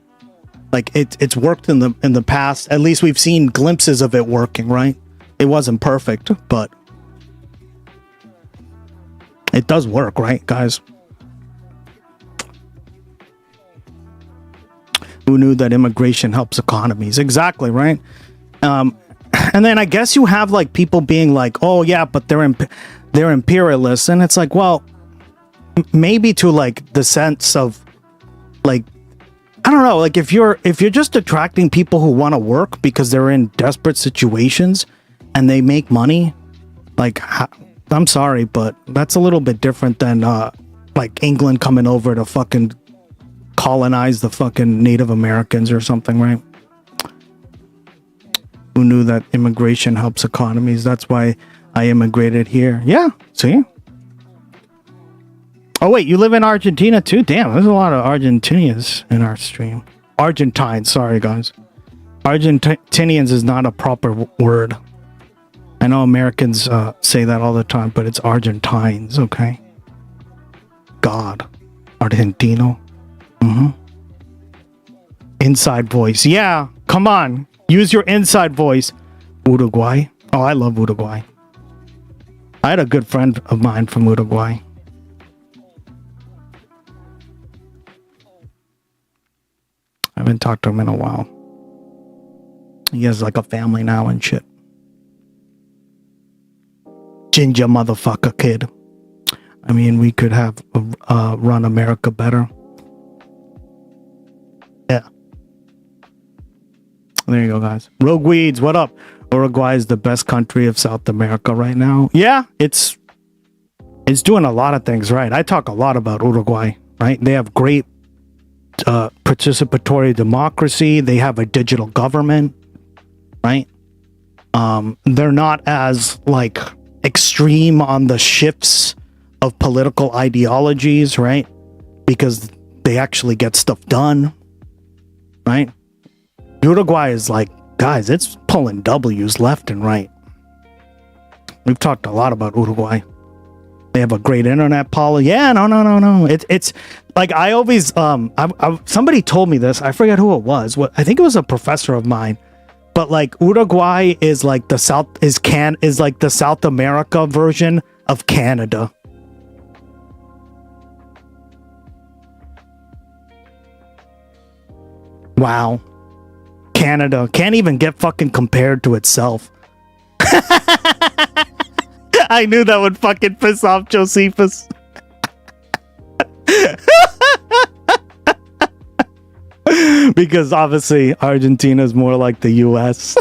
S8: Like it's worked in the past. At least we've seen glimpses of it working, right? It wasn't perfect, but it does work, right, guys? Who knew that immigration helps economies? Exactly, right? And then I guess you have like people being like, "Oh yeah, but they're imperialists," and it's like, well, maybe to like the sense of like, I don't know, like if you're just attracting people who want to work because they're in desperate situations and they make money, like I'm sorry, but that's a little bit different than like England coming over to fucking colonize the fucking Native Americans or something, right? Who knew that immigration helps economies? That's why I immigrated here. Yeah, see? Oh wait, you live in Argentina too? Damn, there's a lot of Argentinians in our stream. Argentines, sorry guys. Argentinians is not a proper word. I know Americans say that all the time, but it's Argentines, okay? God. Argentino. Inside voice. Yeah, come on. Use your inside voice. Uruguay. Oh, I love Uruguay. I had a good friend of mine from Uruguay. I haven't talked to him in a while. He has like a family now and shit. Ginger motherfucker kid. I mean, we could have run America better. Yeah. There you go, guys. Rogue Weeds, what up? Uruguay is the best country of South America right now. Yeah, it's doing a lot of things right. I talk a lot about Uruguay, right? They have great participatory democracy. They have a digital government, right? They're not as like extreme on the shifts of political ideologies, right? Because they actually get stuff done, right? Uruguay is like, guys, it's pulling W's left and right. We've talked a lot about Uruguay. They have a great internet policy. Yeah, no. It's like I always somebody told me this. I forget who it was. I think it was a professor of mine. But like Uruguay is like the South America version of Canada. Wow. Canada can't even get fucking compared to itself. I knew that would fucking piss off Josephus. Because obviously Argentina is more like the US.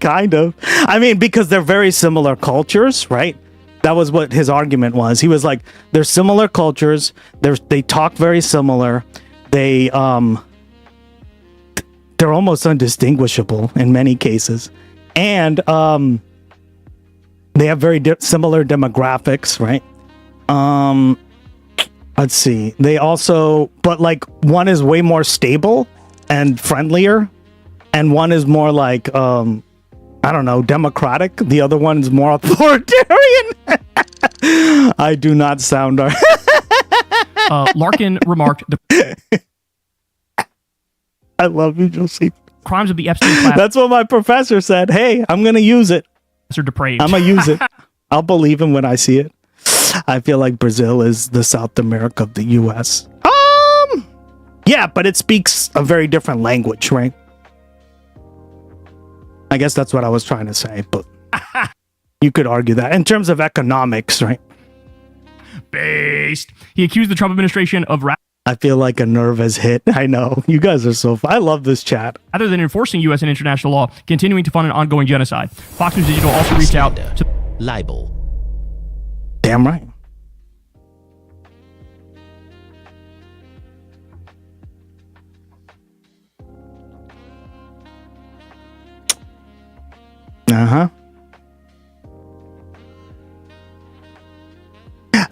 S8: Kind of. I mean, because they're very similar cultures, right? That was what his argument was. He was like, they're similar cultures. They talk very similar. They're almost undistinguishable in many cases. And they have very similar demographics, right? Let's see. They also, but like one is way more stable and friendlier, and one is more like, I don't know, democratic. The other one's more authoritarian. I do not sound...
S10: Larkin remarked...
S8: I love you, Josie.
S10: Crimes of the Epstein class.
S8: That's what my professor said. Hey, I'm going to use it.
S10: Are depraved.
S8: I'm going to use it. I'll believe him when I see it. I feel like Brazil is the South America of the US. Yeah, but it speaks a very different language, right? I guess that's what I was trying to say, but you could argue that in terms of economics, right?
S10: Based. He accused the Trump administration of
S8: I feel like a nerve has hit. I know. You guys are so fun. I love this chat.
S10: Rather than enforcing U.S. and international law, continuing to fund an ongoing genocide. Fox News Digital also reached out to...
S24: Libel.
S8: Damn right. Uh-huh.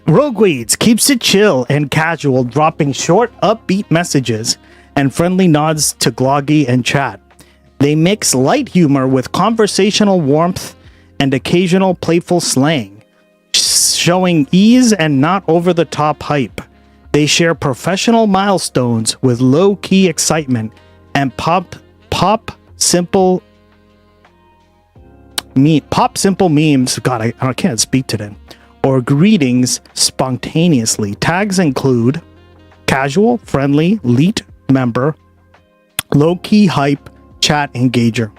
S8: Rogueweeds keeps it chill and casual, dropping short, upbeat messages and friendly nods to Gloggy and chat. They mix light humor with conversational warmth and occasional playful slang, showing ease and not over-the-top hype. They share professional milestones with low-key excitement and pop simple memes. God, I can't speak today. Or greetings spontaneously. Tags include casual, friendly, elite member, low-key hype, chat engager.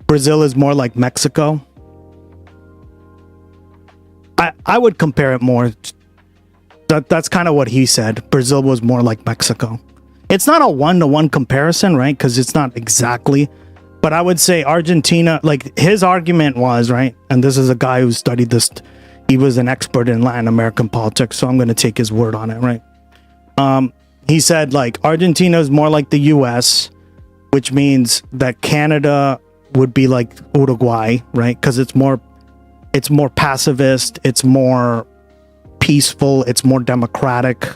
S8: Brazil is more like Mexico. I would compare it more. That's kind of what he said. Brazil was more like Mexico. It's not a one-to-one comparison, right? Because it's not exactly. But I would say Argentina, like his argument was, right? And this is a guy who studied this. He was an expert in Latin American politics, so I'm going to take his word on it, right? He said, like, Argentina is more like the US, which means that Canada would be like Uruguay, right? Because it's more pacifist, it's more peaceful, it's more democratic,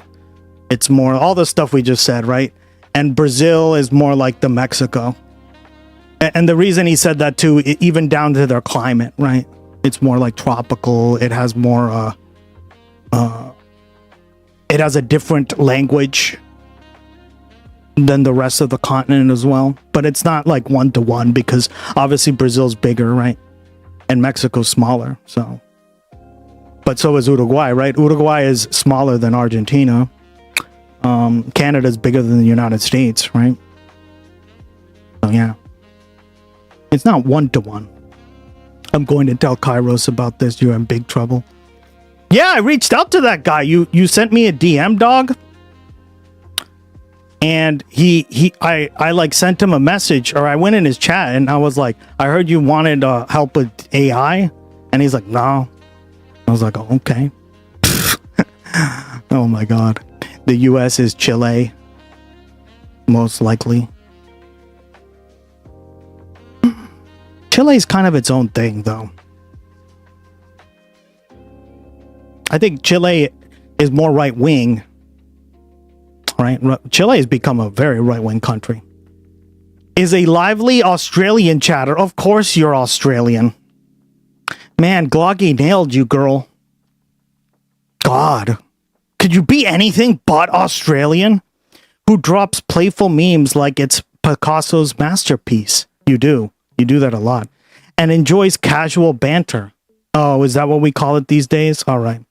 S8: it's more all the stuff we just said, right? And Brazil is more like the Mexico. And the reason he said that too, even down to their climate, right? It's more like tropical. It has more, it has a different language than the rest of the continent as well. But it's not like one-to-one because obviously Brazil's bigger, right? And Mexico's smaller, so. But so is Uruguay, right? Uruguay is smaller than Argentina. Canada's bigger than the United States, right? So yeah. It's not one-to-one. I'm going to tell Kairos about this. You're in big trouble. Yeah, I reached out to that guy. You sent me a DM, dog. And I like sent him a message, or I went in his chat and I was like, I heard you wanted help with AI. And he's like, no. I was like, oh, okay. Oh my God. The US is Chile. Most likely. Chile is kind of its own thing, though. I think Chile is more right-wing, right? Chile has become a very right-wing country. Is a lively Australian chatter. Of course you're Australian. Man, Gloggy nailed you, girl. God. Could you be anything but Australian? Who drops playful memes like it's Picasso's masterpiece? You do. You do that a lot. And enjoys casual banter. Oh, is that what we call it these days? All right.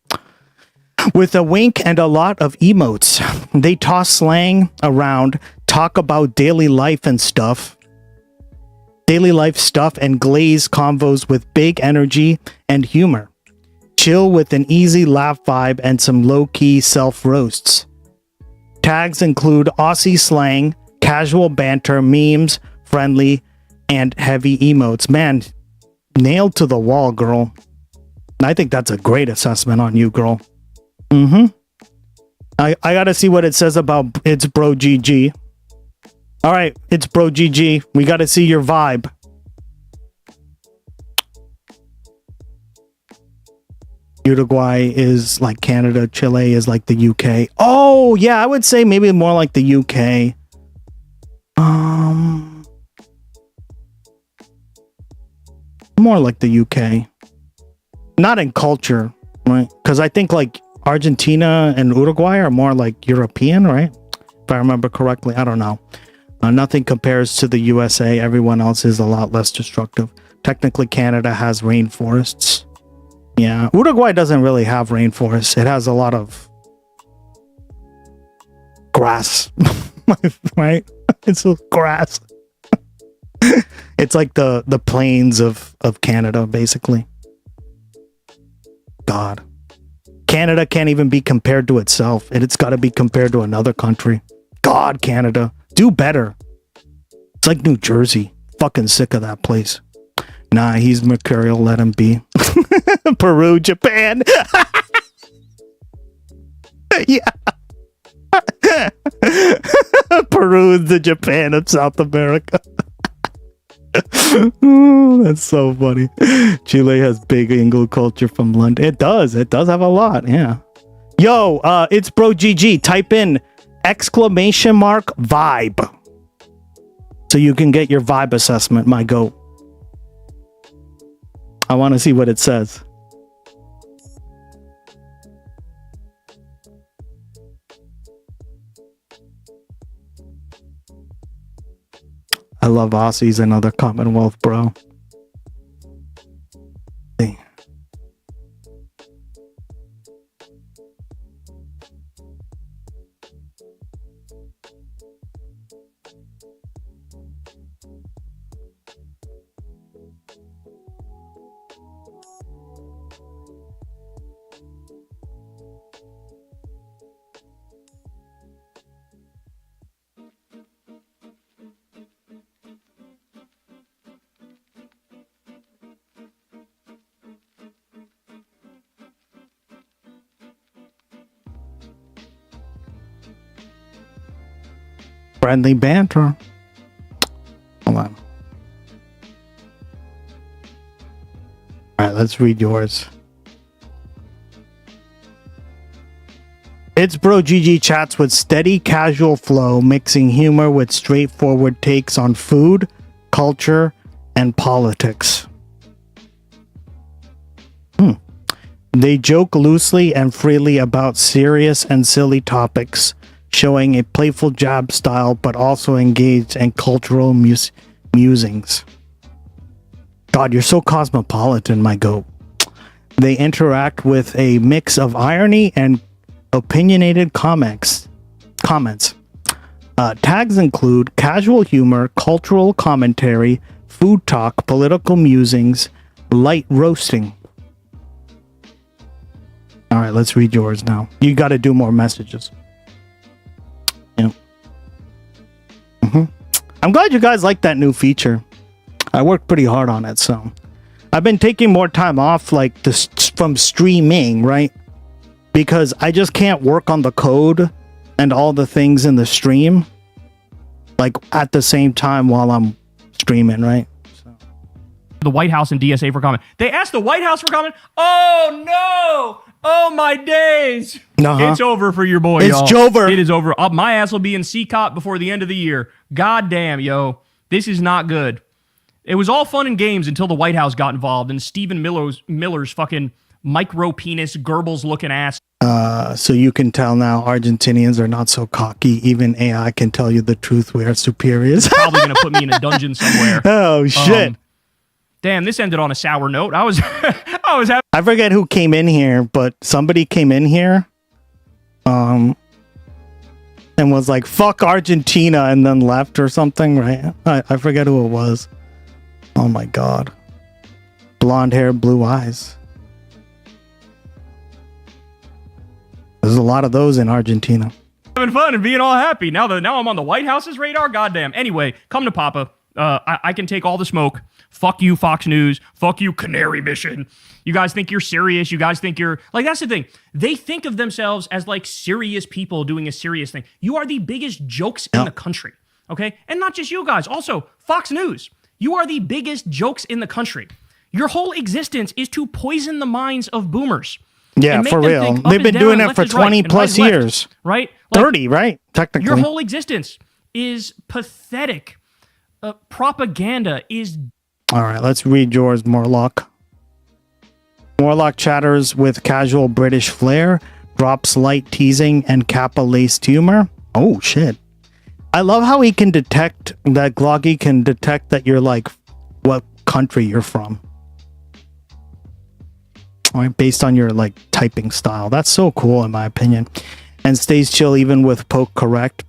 S8: With a wink and a lot of emotes. They toss slang around, talk about daily life and stuff. Daily life stuff and glaze convos with big energy and humor. Chill with an easy laugh vibe and some low-key self-roasts. Tags include Aussie slang, casual banter, memes, friendly, and heavy emotes. Man, nailed to the wall, girl. I think that's a great assessment on you, girl. I gotta see what it says about it's bro GG. All right, it's bro GG. We gotta see your vibe. Uruguay is like Canada. Chile is like the UK. Oh, yeah, I would say maybe more like the UK. More like the UK. Not in culture, right? Because I think like Argentina and Uruguay are more like European, right? If I remember correctly. I don't know. Nothing compares to the USA. Everyone else is a lot less destructive. Technically, Canada has rainforests. Yeah. Uruguay doesn't really have rainforests. It has a lot of grass. Right? It's grass. It's like the plains of Canada, basically. God. Canada can't even be compared to itself. It's got to be compared to another country. God, Canada, do better. It's like New Jersey. Fucking sick of that place. Nah, he's mercurial. Let him be. Peru, Japan. Yeah. Peru is the Japan of South America. Ooh, that's so funny. Chile has big Anglo culture from London. It does have a lot. Yeah. Yo, it's Bro GG. Type in !vibe so you can get your vibe assessment, my goat. I want to see what it says. I love Aussies and other Commonwealth, bro. Hey. Friendly banter. Hold on. Alright, let's read yours. It's Bro GG chats with steady, casual flow, mixing humor with straightforward takes on food, culture, and politics. They joke loosely and freely about serious and silly topics, showing a playful jab style, but also engaged in cultural musings. God, you're so cosmopolitan, my goat. They interact with a mix of irony and opinionated comments. Tags include casual humor, cultural commentary, food talk, political musings, light roasting. All right, let's read yours now. You got to do more messages. I'm glad you guys like that new feature. I worked pretty hard on it, so I've been taking more time off, like from streaming, right? Because I just can't work on the code and all the things in the stream, like at the same time while I'm streaming, right?
S10: The White House and DSA for comment. They asked the White House for comment. Oh no! Oh my days! It's over for your boy, y'all.
S8: It's over.
S10: It is over. My ass will be in CCOP before the end of the year. God damn, yo. This is not good. It was all fun and games until the White House got involved and Stephen Miller's fucking micro penis Goebbels looking ass.
S8: So you can tell now Argentinians are not so cocky. Even AI can tell you the truth. We are superiors.
S10: Probably gonna put me in a dungeon somewhere.
S8: Oh shit.
S10: Damn, this ended on a sour note. I was happy.
S8: I forget who came in here, but somebody came in here and was like, fuck Argentina, and then left or something, right? I forget who it was. Oh my god. Blonde hair, blue eyes. There's a lot of those in Argentina.
S10: Having fun and being all happy. Now I'm on the White House's radar. Goddamn. Anyway, come to Papa. I can take all the smoke. Fuck you, Fox News. Fuck you, Canary Mission. You guys think you're serious. You guys think you're... Like, that's the thing. They think of themselves as, like, serious people doing a serious thing. You are the biggest jokes in the country, okay? And not just you guys. Also, Fox News. You are the biggest jokes in the country. Your whole existence is to poison the minds of boomers.
S8: Yeah, for real. They've been doing it for 20 plus years.
S10: Right? Like,
S8: 30, right? Technically.
S10: Your whole existence is pathetic. Propaganda is...
S8: All right, let's read yours, Morlock. Morlock chatters with casual British flair, drops light teasing and Kappa-laced humor. Oh, shit. I love how he can detect, that Gloggy can detect that you're like, what country you're from. All right, based on your like typing style. That's so cool in my opinion. And stays chill even with poke correct,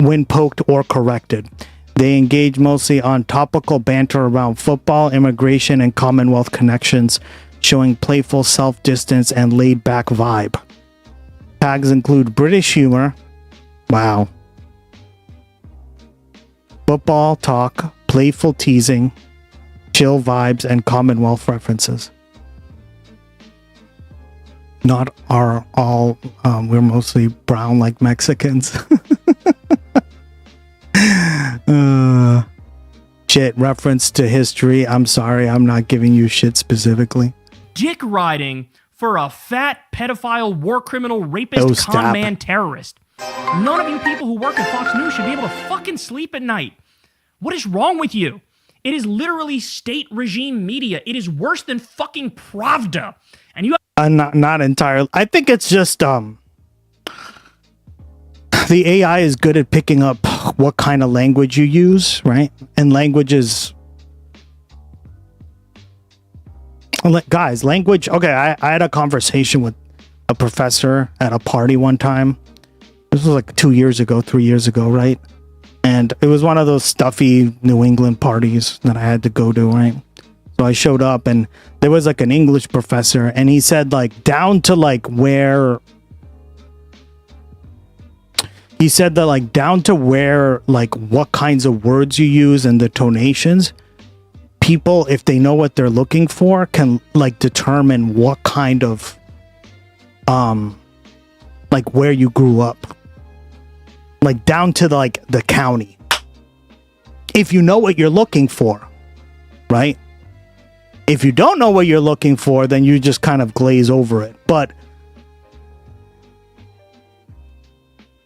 S8: when poked or corrected. They engage mostly on topical banter around football, immigration, and Commonwealth connections. showing playful self-distance and laid-back vibe. Tags include British humor, wow, football talk, playful teasing, chill vibes, and Commonwealth references. Not are all, we're mostly brown like Mexicans. Shit, reference to history. I'm sorry, I'm not giving you shit specifically.
S10: Dick riding for a fat pedophile, war criminal, rapist, con man, terrorist. None of you people who work at Fox News should be able to fucking sleep at night. What is wrong with you? It is literally state regime media. It is worse than fucking Pravda. And you
S8: not entirely. I think it's just the AI is good at picking up what kind of language you use, right? And language, okay, I had a conversation with a professor at a party one time. This was like 3 years ago, right? And it was one of those stuffy New England parties that I had to go to, right? So I showed up and there was like an English professor and he said like down to like where what kinds of words you use and the tonations, people, if they know what they're looking for, can like determine what kind of like where you grew up, like down to like the county. If you know what you're looking for, right? If you don't know what you're looking for, then you just kind of glaze over it. But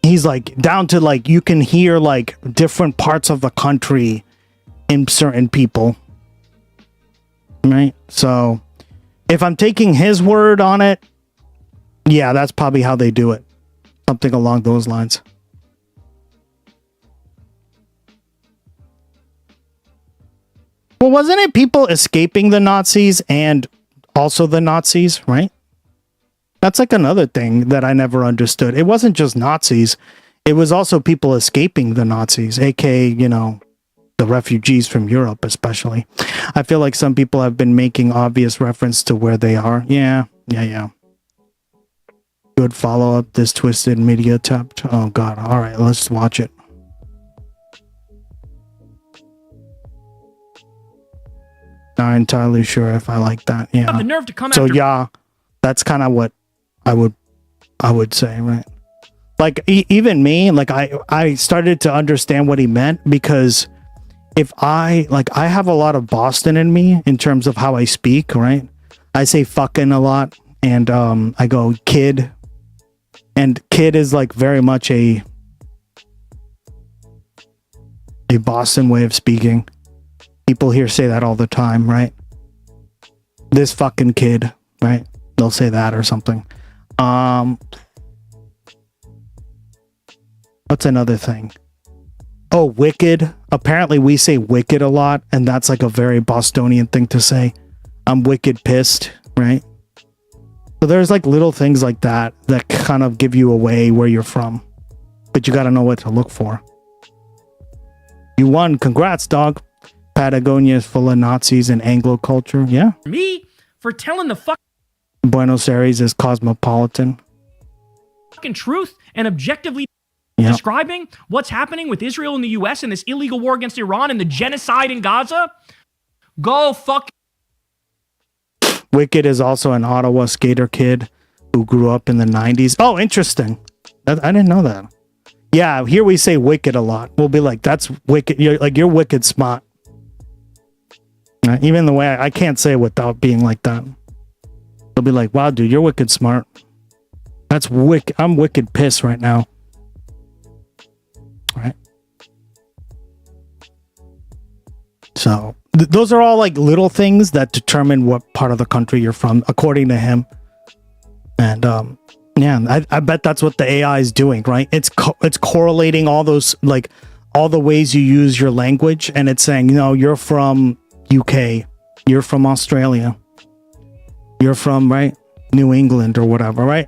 S8: he's like down to like you can hear like different parts of the country in certain people, right? So if I'm taking his word on it, yeah, that's probably how they do it. Something along those lines. Well, wasn't it people escaping the Nazis and also the Nazis, right? That's like another thing that I never understood. It wasn't just Nazis. It was also people escaping the Nazis, aka, you know, the refugees from Europe, especially. I feel like some people have been making obvious reference to where they are. Yeah. Good follow-up, this twisted media attempt. Oh, God. All right, let's watch it. Not entirely sure if I like that. Yeah.
S10: Have the nerve to come
S8: so
S10: after
S8: yeah, that's kind of what I would say, right? Like even me, like I started to understand what he meant because if I have a lot of Boston in me in terms of how I speak, right? I say fucking a lot and I go kid, and kid is like very much a Boston way of speaking. People here say that all the time, right? This fucking kid, right? They'll say that or something. What's another thing? Oh, wicked. Apparently we say wicked a lot, and that's like a very Bostonian thing to say. I'm wicked pissed, right? So there's like little things like that that kind of give you away where you're from. But you gotta know what to look for. You won. Congrats, dog. Patagonia is full of Nazis and Anglo culture. Yeah.
S10: me for telling the
S8: Buenos Aires is cosmopolitan.
S10: fucking truth and objectively describing what's happening with Israel and the U.S. and this illegal war against Iran and the genocide in Gaza. Go fuck.
S8: Wicked is also an Ottawa skater kid who grew up in the 90s. Oh, interesting. I didn't know that. Yeah, here we say wicked a lot. We'll be like, that's wicked. You're wicked smart. Even the way I can't say it without being like that. They'll be like, wow, dude, you're wicked smart. That's wicked. I'm wicked pissed right now. Right? So those are all like little things that determine what part of the country you're from, according to him. And yeah, I bet that's what the AI is doing, right? It's correlating all those, like all the ways you use your language, and it's saying, you know, you're from UK, you're from Australia, you're from, right, New England or whatever, right?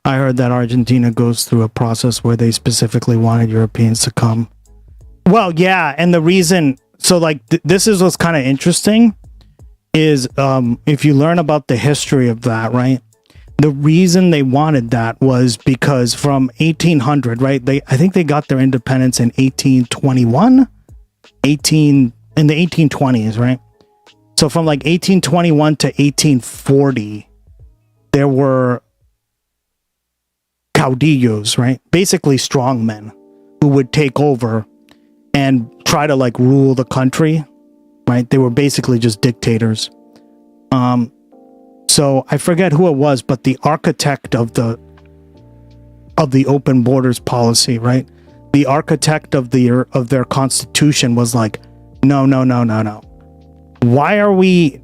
S8: I heard that Argentina goes through a process where they specifically wanted Europeans to come. Well, yeah, and the reason, so like this is what's kind of interesting, is if you learn about the history of that, right? The reason they wanted that was because from 1800, right? I think they got their independence in 1821, in the 1820s, right? So from like 1821 to 1840, there were caudillos, right? Basically strongmen who would take over and try to like rule the country, right? They were basically just dictators. So I forget who it was, but the architect of the open borders policy, right? The architect of their constitution was like, no. Why are we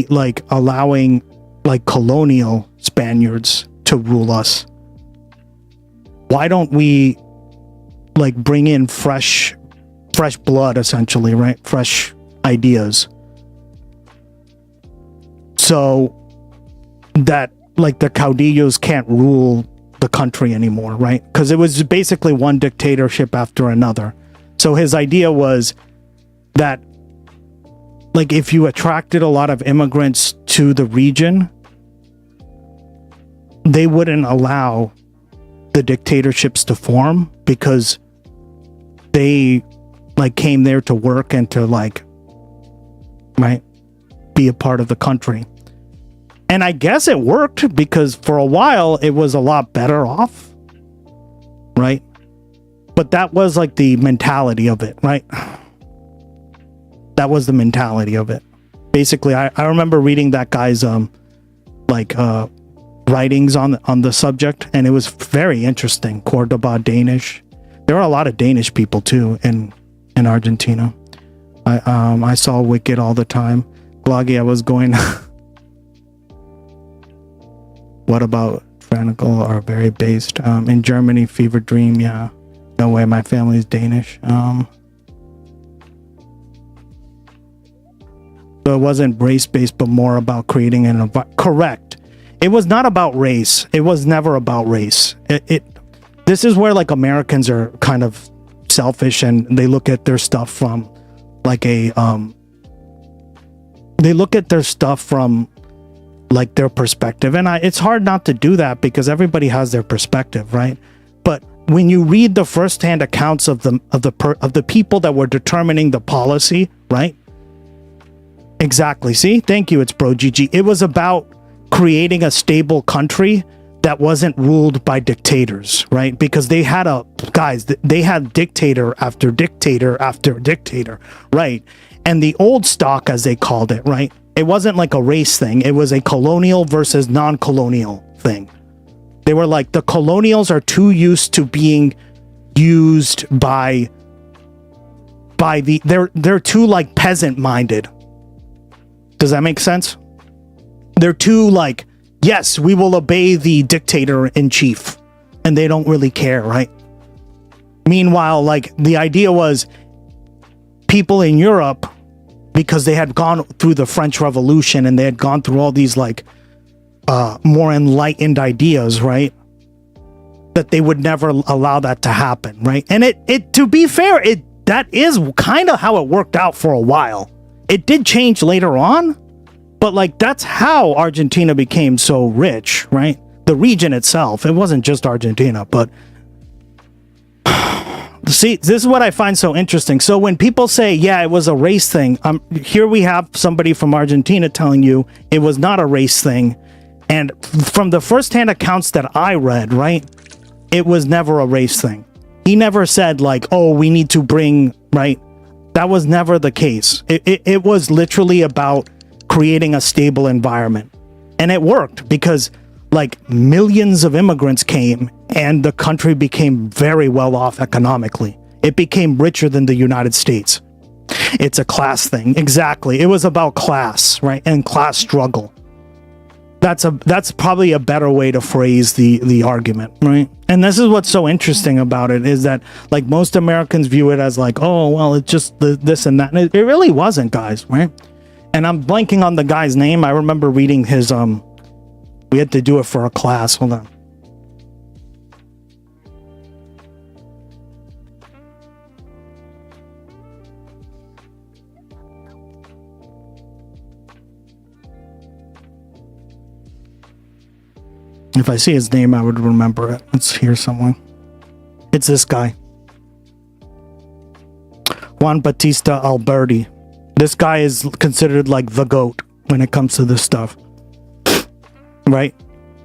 S8: like allowing like colonial Spaniards to rule us? Why don't we like bring in fresh blood, essentially, right? Fresh ideas. So that like the caudillos can't rule the country anymore, right? Because it was basically one dictatorship after another. So his idea was that like if you attracted a lot of immigrants to the region, they wouldn't allow the dictatorships to form because they like came there to work and to like, right, be a part of the country. And I guess it worked because for a while it was a lot better off, right? But that was like the mentality of it, right? That was the mentality of it. Basically, I remember reading that guy's writings on the subject, and it was very interesting. Cordoba Danish. There are a lot of Danish people too in Argentina. I saw Wicked all the time. Gloggy, I was going. What about Tranical are very based in Germany? Fever Dream, yeah. No way, my family's Danish. So it wasn't race based, but more about creating an environment. Correct. It was not about race. It was never about race. This is where like Americans are kind of selfish and they look at their stuff from like a they look at their stuff from like their perspective, and it's hard not to do that because everybody has their perspective, right? But when you read the firsthand accounts of the people that were determining the policy, right? Exactly. See, thank you. It's Bro GG. It was about creating a stable country that wasn't ruled by dictators, right? Because they had they had dictator after dictator after dictator, right? And the old stock, as they called it, right? It wasn't like a race thing. It was a colonial versus non-colonial thing. They were like, the colonials are too used to being used by they're too like peasant minded. Does that make sense? They're too like, yes, we will obey the dictator in chief, and they don't really care, right? Meanwhile, like the idea was people in Europe, because they had gone through the French Revolution and they had gone through all these like more enlightened ideas, right? That they would never allow that to happen, right? And it to be fair, that is kind of how it worked out for a while. It did change later on, but like that's how Argentina became so rich, right? The region itself. It wasn't just Argentina, but see, this is what I find so interesting. So when people say, yeah, it was a race thing, here we have somebody from Argentina telling you it was not a race thing. And from the firsthand accounts that I read, right, it was never a race thing. He never said like, oh, we need to bring, right? That was never the case. It was literally about creating a stable environment. And it worked because like millions of immigrants came and the country became very well off economically. It became richer than the United States. It's a class thing. Exactly. It was about class, right? And class struggle. That's probably a better way to phrase the argument, right? And this is what's so interesting about it is that like most Americans view it as like, oh, well, it's just this and that. And it really wasn't, guys, right? And I'm blanking on the guy's name. I remember reading his we had to do it for a class. Hold on.
S28: If I see his name, I would remember it. It's here somewhere. It's this guy. Juan Bautista Alberti. This guy is considered like the GOAT when it comes to this stuff. Right?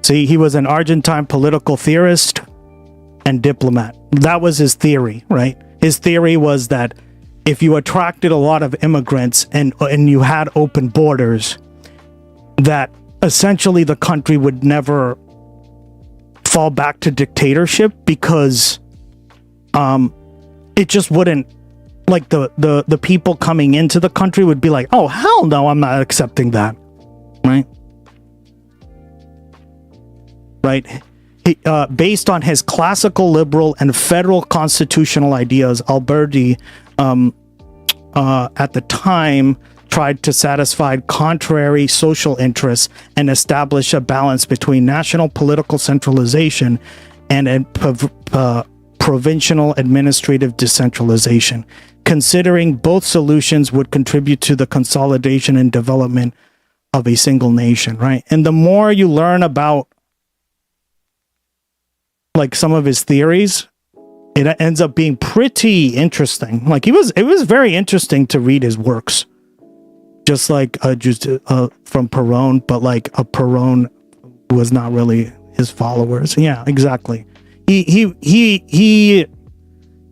S28: See, he was an Argentine political theorist and diplomat. That was his theory, right? His theory was that if you attracted a lot of immigrants and you had open borders, that essentially the country would never fall back to dictatorship because it just wouldn't, like the people coming into the country would be like, oh hell no, I'm not accepting that. Right? He, based on his classical liberal and federal constitutional ideas, Alberti at the time tried to satisfy contrary social interests and establish a balance between national political centralization and provincial administrative decentralization. Considering both solutions would contribute to the consolidation and development of a single nation, right? And the more you learn about like some of his theories, it ends up being pretty interesting. Like it was very interesting to read his works. Just like from Perón, but like a Perón was not really his followers. Yeah, exactly. He's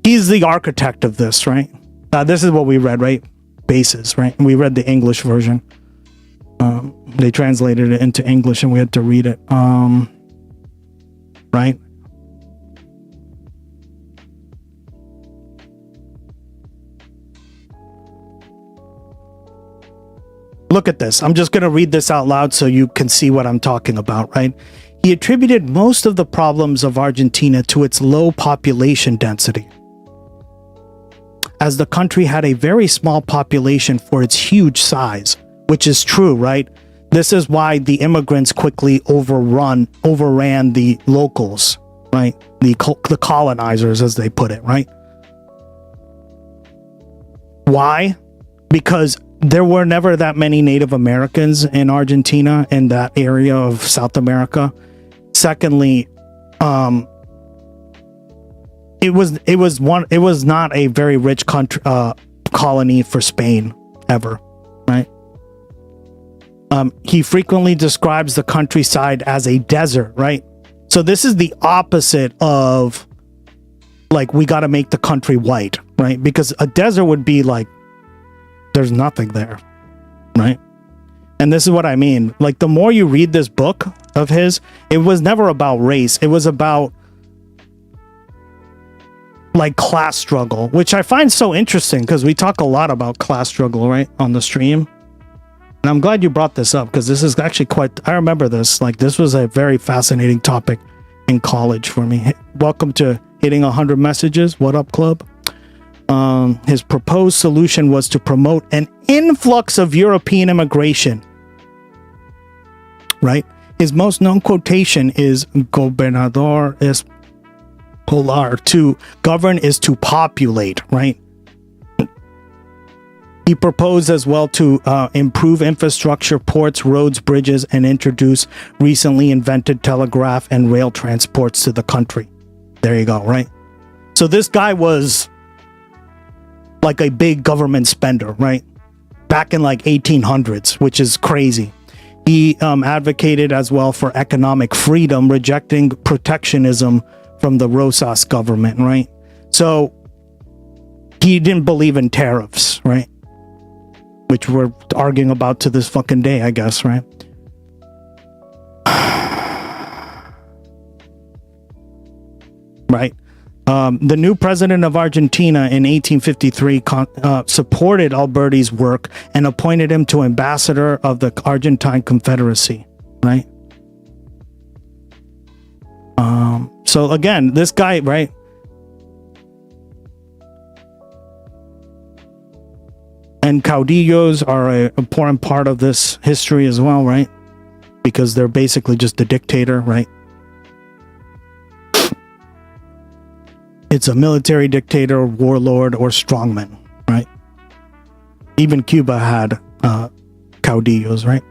S28: the architect of this, right? This is what we read, right? Bases, right? We read the English version. They translated it into English, and we had to read it. Right? Look at this. I'm just going to read this out loud so you can see what I'm talking about, right? He attributed most of the problems of Argentina to its low population density, as the country had a very small population for its huge size, which is true, right? This is why the immigrants quickly overran the locals, right? The colonizers, as they put it, right? Why? Because there were never that many Native Americans in Argentina, in that area of South America. Secondly, it was not a very rich country, colony for Spain ever, right? He frequently describes the countryside as a desert, right? So this is the opposite of like, we got to make the country white, right? Because a desert would be like, there's nothing there, right? And this is what I mean. Like, the more you read this book of his, it was never about race. It was about like class struggle, which I find so interesting because we talk a lot about class struggle, right, on the stream. And I'm glad you brought this up because this is actually I remember this. Like, this was a very fascinating topic in college for me. Welcome to Hitting 100 Messages. What up, club? His proposed solution was to promote an influx of European immigration, right? His most known quotation is "Gobernador es polar." To govern is to populate, right? He proposed as well to improve infrastructure, ports, roads, bridges, and introduce recently invented telegraph and rail transports to the country. There you go, right? So this guy was like a big government spender, right? Back in like 1800s, which is crazy. He advocated as well for economic freedom, rejecting protectionism from the Rosas government, right? So he didn't believe in tariffs, right? Which we're arguing about to this fucking day, I guess, right? Right? The new president of Argentina in 1853 supported Alberti's work and appointed him to ambassador of the Argentine Confederacy, right? So again, this guy, right? And caudillos are an important part of this history as well, right? Because they're basically just a dictator, right? It's a military dictator, warlord, or strongman, right? Even Cuba had caudillos, right?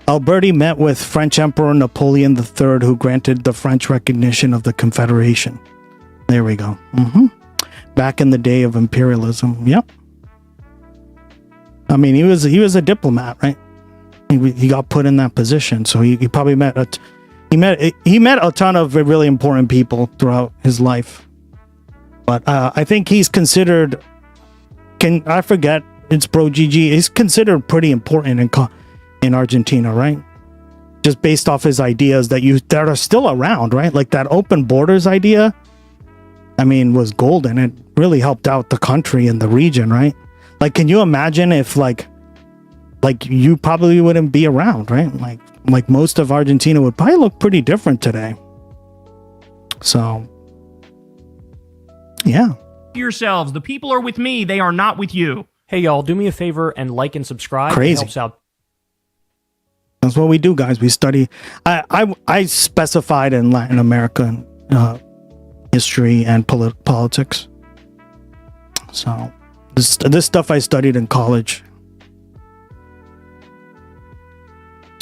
S28: Alberti met with French Emperor Napoleon III, who granted the French recognition of the Confederation. There we go. Back in the day of imperialism. Yep. I mean, he was a diplomat, right? He got put in that position, so he probably met a ton of really important people throughout his life. But I think he's considered. I forget? It's Bro GG. He's considered pretty important in Argentina, right? Just based off his ideas that are still around, right? Like that open borders idea. I mean, was golden. It really helped out the country and the region, right? Like, can you imagine if like you probably wouldn't be around, right? Like most of Argentina would probably look pretty different today. So, yeah.
S10: Yourselves, the people are with me. They are not with you.
S27: Hey, y'all, do me a favor and like and subscribe.
S28: Crazy.
S27: It helps out.
S28: That's what we do, guys. We study. I specified in Latin American history and politics. So this stuff I studied in college,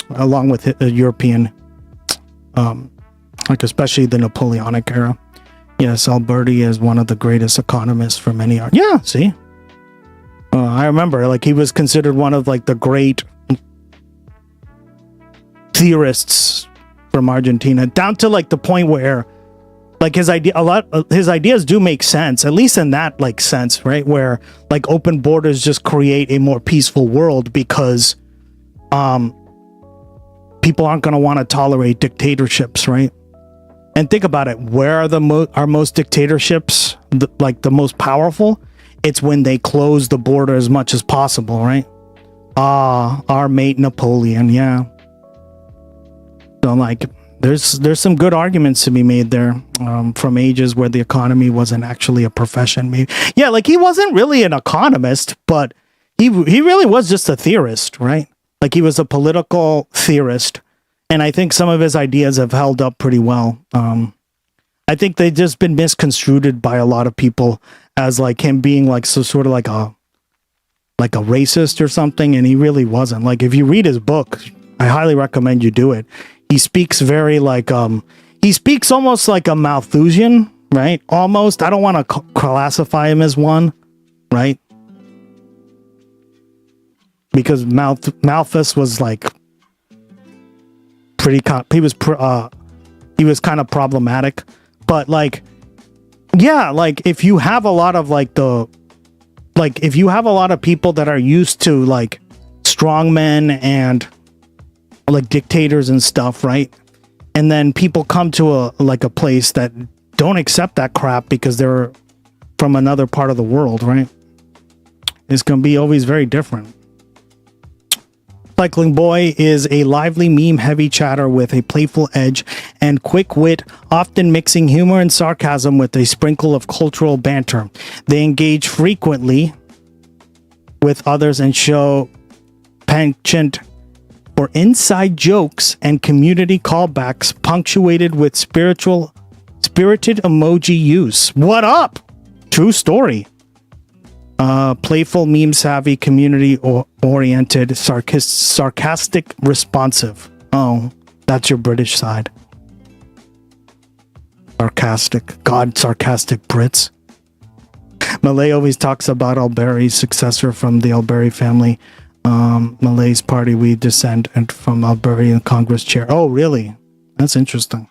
S28: along with European, like especially the Napoleonic era. Yes, Alberti is one of the greatest economists for many. Yeah, see, I remember like he was considered one of like the great theorists from Argentina, down to like the point where like his ideas do make sense, at least in that like sense, right? Where like open borders just create a more peaceful world because people aren't going to want to tolerate dictatorships, right? And think about it, where are our most dictatorships like the most powerful? It's when they close the border as much as possible, right? Our mate Napoleon, yeah. So like there's some good arguments to be made there, from ages where the economy wasn't actually a profession. Maybe. Yeah, like he wasn't really an economist, but he really was just a theorist, right? Like he was a political theorist, and I think some of his ideas have held up pretty well. I think they've just been misconstrued by a lot of people as like him being like so sort of like a racist or something, and he really wasn't. Like if you read his book, I highly recommend you do it. He speaks very like he speaks almost like a Malthusian, right? Almost. I don't want to classify him as one, right? Because Malthus was like pretty. He was kind of problematic, but like, yeah, like if you have a lot of if you have a lot of people that are used to like strongmen and like dictators and stuff, right? And then people come to a place that don't accept that crap because they're from another part of the world, right? It's gonna be always very different. Cycling Boy is a lively meme-heavy chatter with a playful edge and quick wit, often mixing humor and sarcasm with a sprinkle of cultural banter. They engage frequently with others and show penchant for inside jokes and community callbacks punctuated with spirited emoji use. What up? True story. Playful, meme-savvy, community-oriented, sarcastic, responsive. Oh, that's your British side. Sarcastic. God, sarcastic Brits. Malay always talks about Alberti's successor from the Alberti family. Malay's party, we descend from Alberti Congress chair. Oh, really? That's interesting.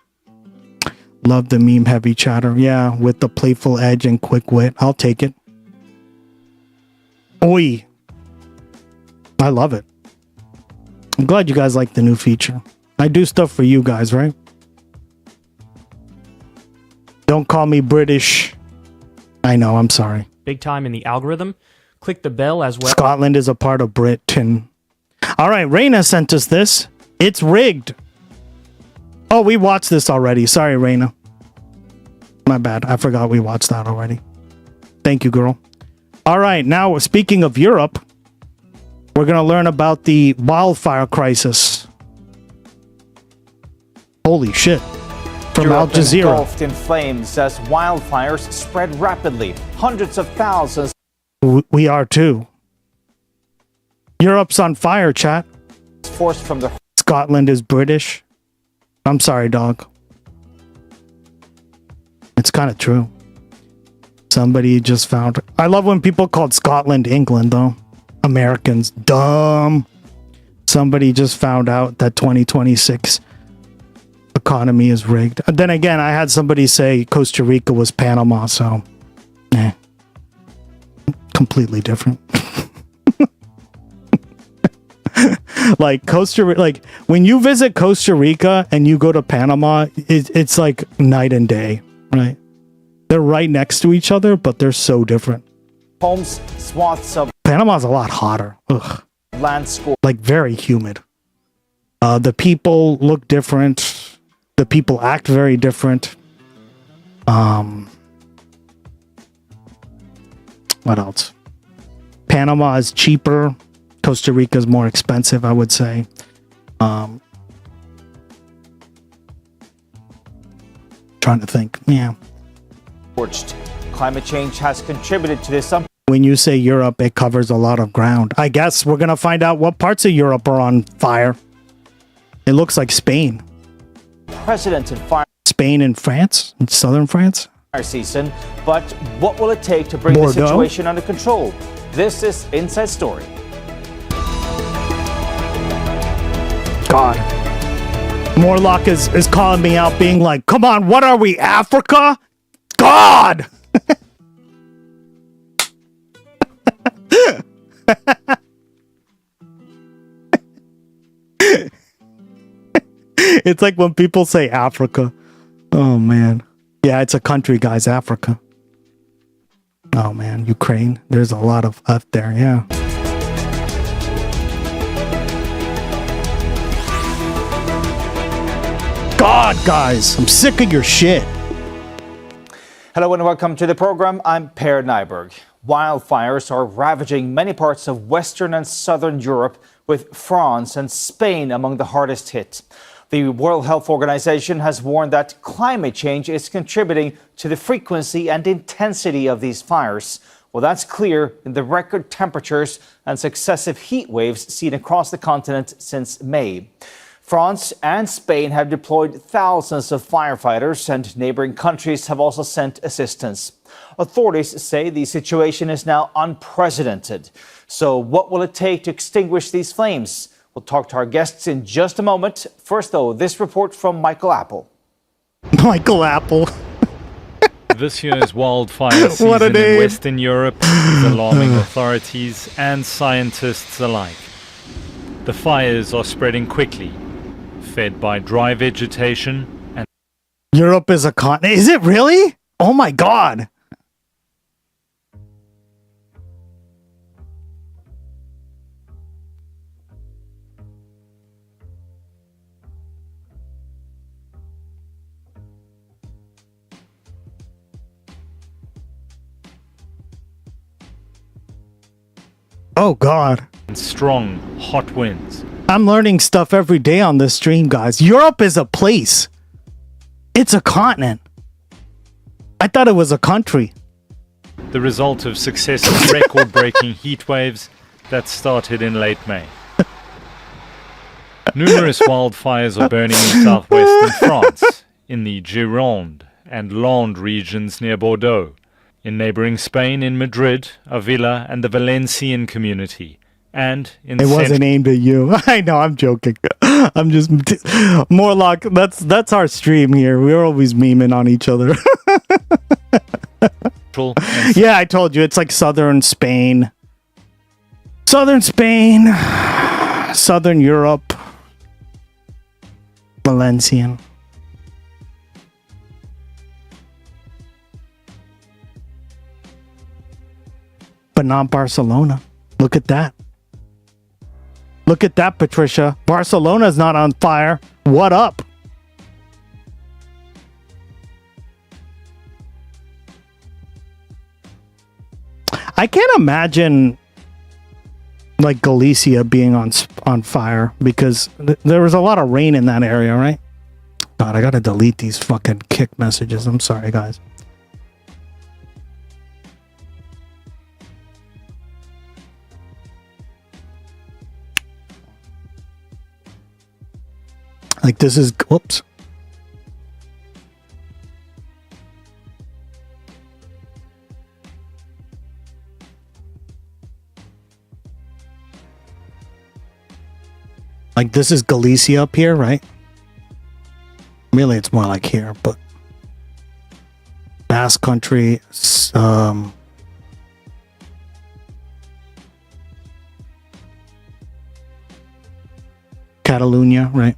S28: Love the meme-heavy chatter. Yeah, with the playful edge and quick wit. I'll take it. Oi. I love it. I'm glad you guys like the new feature. I do stuff for you guys, right? Don't call me British. I know, I'm sorry.
S27: Big time in the algorithm. Click the bell as well.
S28: Scotland is a part of Britain. All right, Raina sent us this. It's rigged. Oh, we watched this already. Sorry, Raina. My bad. I forgot we watched that already. Thank you, girl. All right, now speaking of Europe, we're going to learn about the wildfire crisis. Holy shit. From Al Jazeera.
S14: Engulfed in flames as wildfires spread rapidly. Hundreds of thousands.
S28: We are too. Europe's on fire, chat.
S14: Forced from the
S28: Scotland is British. I'm sorry, dog. It's kind of true. Somebody just found. I love when people called Scotland England, though. Americans, dumb. Somebody just found out that 2026 economy is rigged. And then again, I had somebody say Costa Rica was Panama, so completely different. Like when you visit Costa Rica and you go to Panama, it's like night and day, right? They're right next to each other, but they're so different.
S14: Homes, swaths of
S28: Panama's a lot hotter. Ugh.
S14: land score.
S28: Like very humid. The people look different. The people act very different. What else? Panama is cheaper. Costa Rica is more expensive, I would say. Trying to think. Yeah.
S14: Climate change has contributed to this.
S28: When you say Europe, it covers a lot of ground. I guess we're going to find out what parts of Europe are on fire. It looks like Spain.
S14: Precedented fire.
S28: Spain and France? In southern France?
S14: Fire season. But what will it take to bring
S28: Bordeaux?
S14: the situation under control? This is Inside Story.
S28: God. Morlock is calling me out, being like, come on, what are we, Africa? God! It's like when people say Africa. Oh, man. Yeah, it's a country, guys, Africa. Oh, man, Ukraine. There's a lot of F there, yeah. God, guys, I'm sick of your shit.
S14: Hello and welcome to the program. I'm Per Nyberg. Wildfires are ravaging many parts of Western and Southern Europe, with France and Spain among the hardest hit. The World Health Organization has warned that climate change is contributing to the frequency and intensity of these fires. Well, that's clear in the record temperatures and successive heat waves seen across the continent since May. France and Spain have deployed thousands of firefighters, and neighboring countries have also sent assistance. Authorities say the situation is now unprecedented. So what will it take to extinguish these flames? We'll talk to our guests in just a moment. First, though, this report from Michael Apple.
S28: Michael Apple.
S1: This year's wildfire season in Western Europe is alarming authorities and scientists alike. The fires are spreading quickly, fed by dry vegetation and...
S28: Europe is a continent. Is it really? Oh my God. Oh God.
S1: and strong, hot winds.
S28: I'm learning stuff every day on this stream, guys. Europe is a place. It's a continent. I thought it was a country.
S1: The result of successive record-breaking heat waves that started in late May. Numerous wildfires are burning in southwestern France, in the Gironde and Landes regions near Bordeaux, in neighboring Spain in Madrid, Avila and the Valencian community, and in
S28: It wasn't aimed at you. I know, I'm joking. I'm just Morlock. That's our stream here. We're always memeing on each other. Yeah, I told you it's like southern Spain, southern Europe, Valencian. But not Barcelona. Look at that. Look at that, Patricia. Barcelona's not on fire. What up? I can't imagine like Galicia being on fire because there was a lot of rain in that area, right? God, I gotta delete these fucking kick messages. I'm sorry, guys. Like this is whoops. Like this is Galicia up here, right? Really, it's more like here, but Basque Country, Catalonia, right?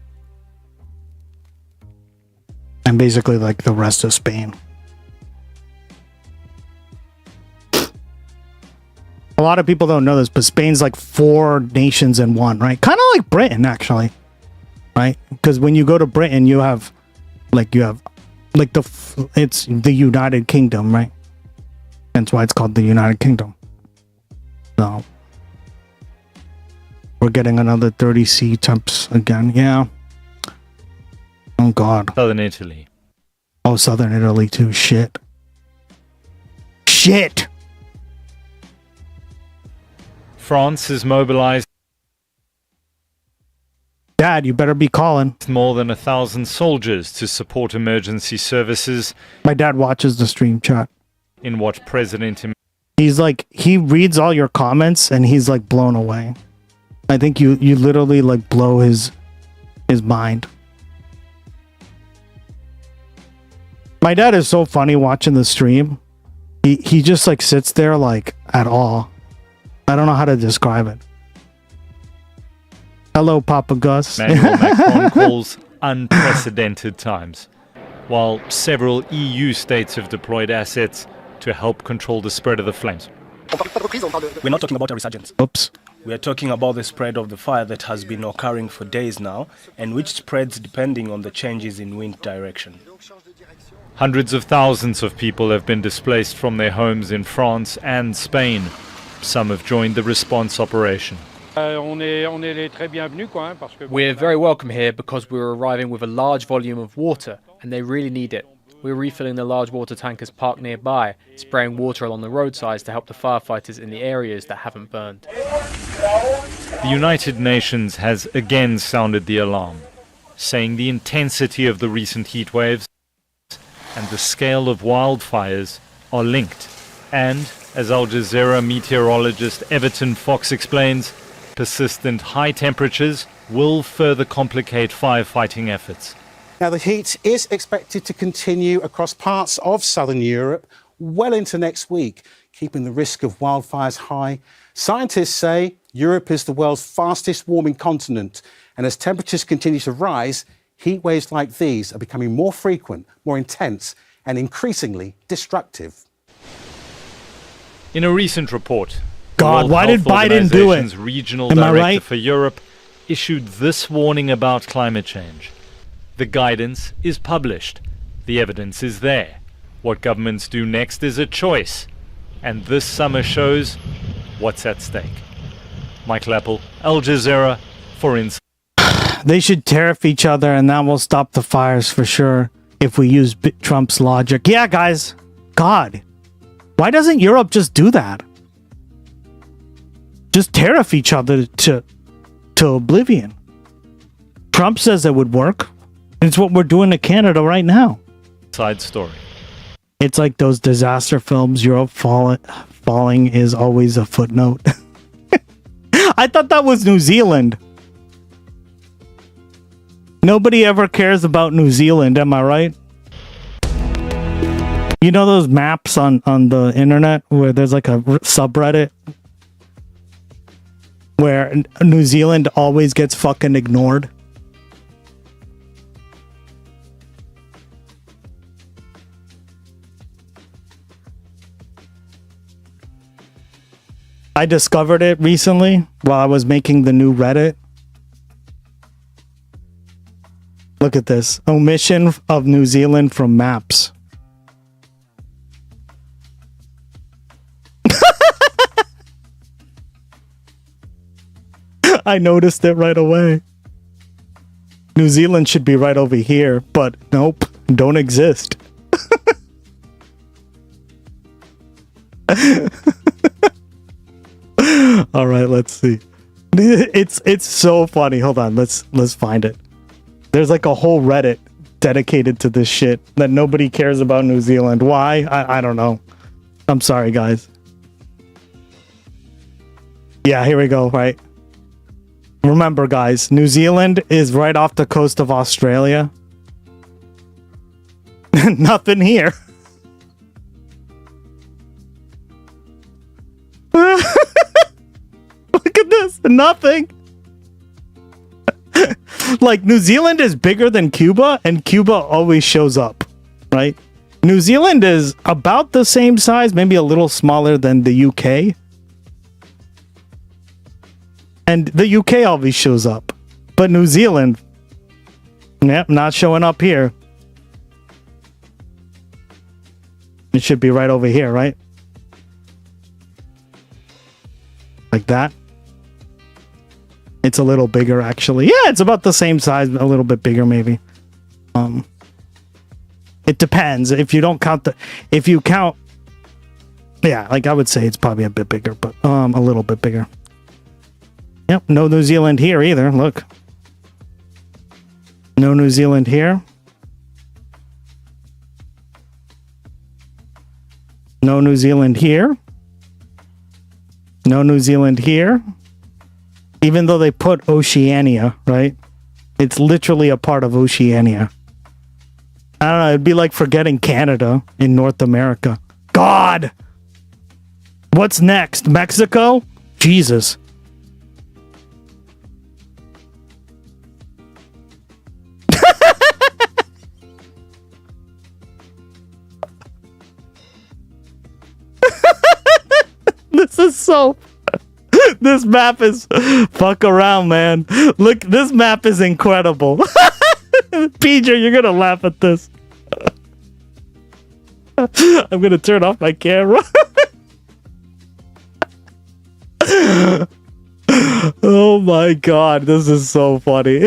S28: And basically like the rest of Spain. A lot of people don't know this, but Spain's like 4 nations in one, right? Kind of like Britain, actually, right? Because when you go to Britain, you have it's the United Kingdom, right? That's why it's called the United Kingdom. So we're getting another 30C temps again. Yeah. Oh God.
S1: Southern Italy.
S28: Oh, Southern Italy too. Shit.
S1: France is mobilized.
S28: Dad, you better be calling.
S1: More than 1,000 soldiers to support emergency services.
S28: My dad watches the stream chat.
S1: In what President...
S28: He's like, he reads all your comments and he's like blown away. I think you literally like blow his mind. My dad is so funny watching the stream. He just like sits there like at awe. I don't know how to describe it. Hello, Papa Gus.
S1: Emmanuel Macron calls unprecedented times, while several EU states have deployed assets to help control the spread of the flames.
S5: We're not talking about a resurgence.
S28: Oops.
S5: We are talking about the spread of the fire that has been occurring for days now, and which spreads depending on the changes in wind direction.
S1: Hundreds of thousands of people have been displaced from their homes in France and Spain. Some have joined the response operation.
S15: We're very welcome here because we're arriving with a large volume of water and they really need it. We're refilling the large water tankers parked nearby, spraying water along the roadsides to help the firefighters in the areas that haven't burned.
S1: The United Nations has again sounded the alarm, saying the intensity of the recent heat waves and the scale of wildfires are linked. And, as Al Jazeera meteorologist Everton Fox explains, persistent high temperatures will further complicate firefighting efforts.
S16: Now, the heat is expected to continue across parts of southern Europe well into next week, keeping the risk of wildfires high. Scientists say Europe is the world's fastest warming continent, and as temperatures continue to rise, heat waves like these are becoming more frequent, more intense, and increasingly destructive.
S1: In a recent report,
S28: God, why did Biden do it?
S1: Regional
S28: Am I
S1: Director
S28: right?
S1: for Europe issued this warning about climate change. The guidance is published. The evidence is there. What governments do next is a choice. And this summer shows what's at stake. Michael Apple, Al Jazeera, for Insight.
S28: They should tariff each other and that will stop the fires for sure if we use Trump's logic. Yeah, guys. God. Why doesn't Europe just do that? Just tariff each other to oblivion. Trump says it would work. It's what we're doing to Canada right now.
S1: Side story.
S28: It's like those disaster films. Europe falling is always a footnote. I thought that was New Zealand. Nobody ever cares about New Zealand, am I right? You know those maps on the internet where there's like a subreddit where New Zealand always gets fucking ignored? I discovered it recently while I was making the new Reddit. Look at this. Omission of New Zealand from maps. I noticed it right away. New Zealand should be right over here, but nope, don't exist. All right, let's see. It's so funny. Hold on, let's find it. There's like a whole Reddit dedicated to this shit that nobody cares about New Zealand. Why? I don't know. I'm sorry, guys. Yeah, here we go, right? Remember, guys, New Zealand is right off the coast of Australia. Nothing here. Look at this. Nothing. Like, New Zealand is bigger than Cuba, and Cuba always shows up, right? New Zealand is about the same size, maybe a little smaller than the UK. And the UK always shows up. But New Zealand, yep, not showing up here. It should be right over here, right? Like that. It's a little bigger, actually. Yeah, it's about the same size, a little bit bigger, maybe. It depends. If you don't count if you count, yeah, like I would say it's probably a bit bigger, but a little bit bigger. Yep, no New Zealand here either. Look. No New Zealand here. No New Zealand here. No New Zealand here. Even though they put Oceania, right? It's literally a part of Oceania. I don't know, it'd be like forgetting Canada in North America. God! What's next? Mexico? Jesus. This is so... This map is... Fuck around, man. Look, this map is incredible. PJ, you're gonna laugh at this. I'm gonna turn off my camera. Oh my god, this is so funny.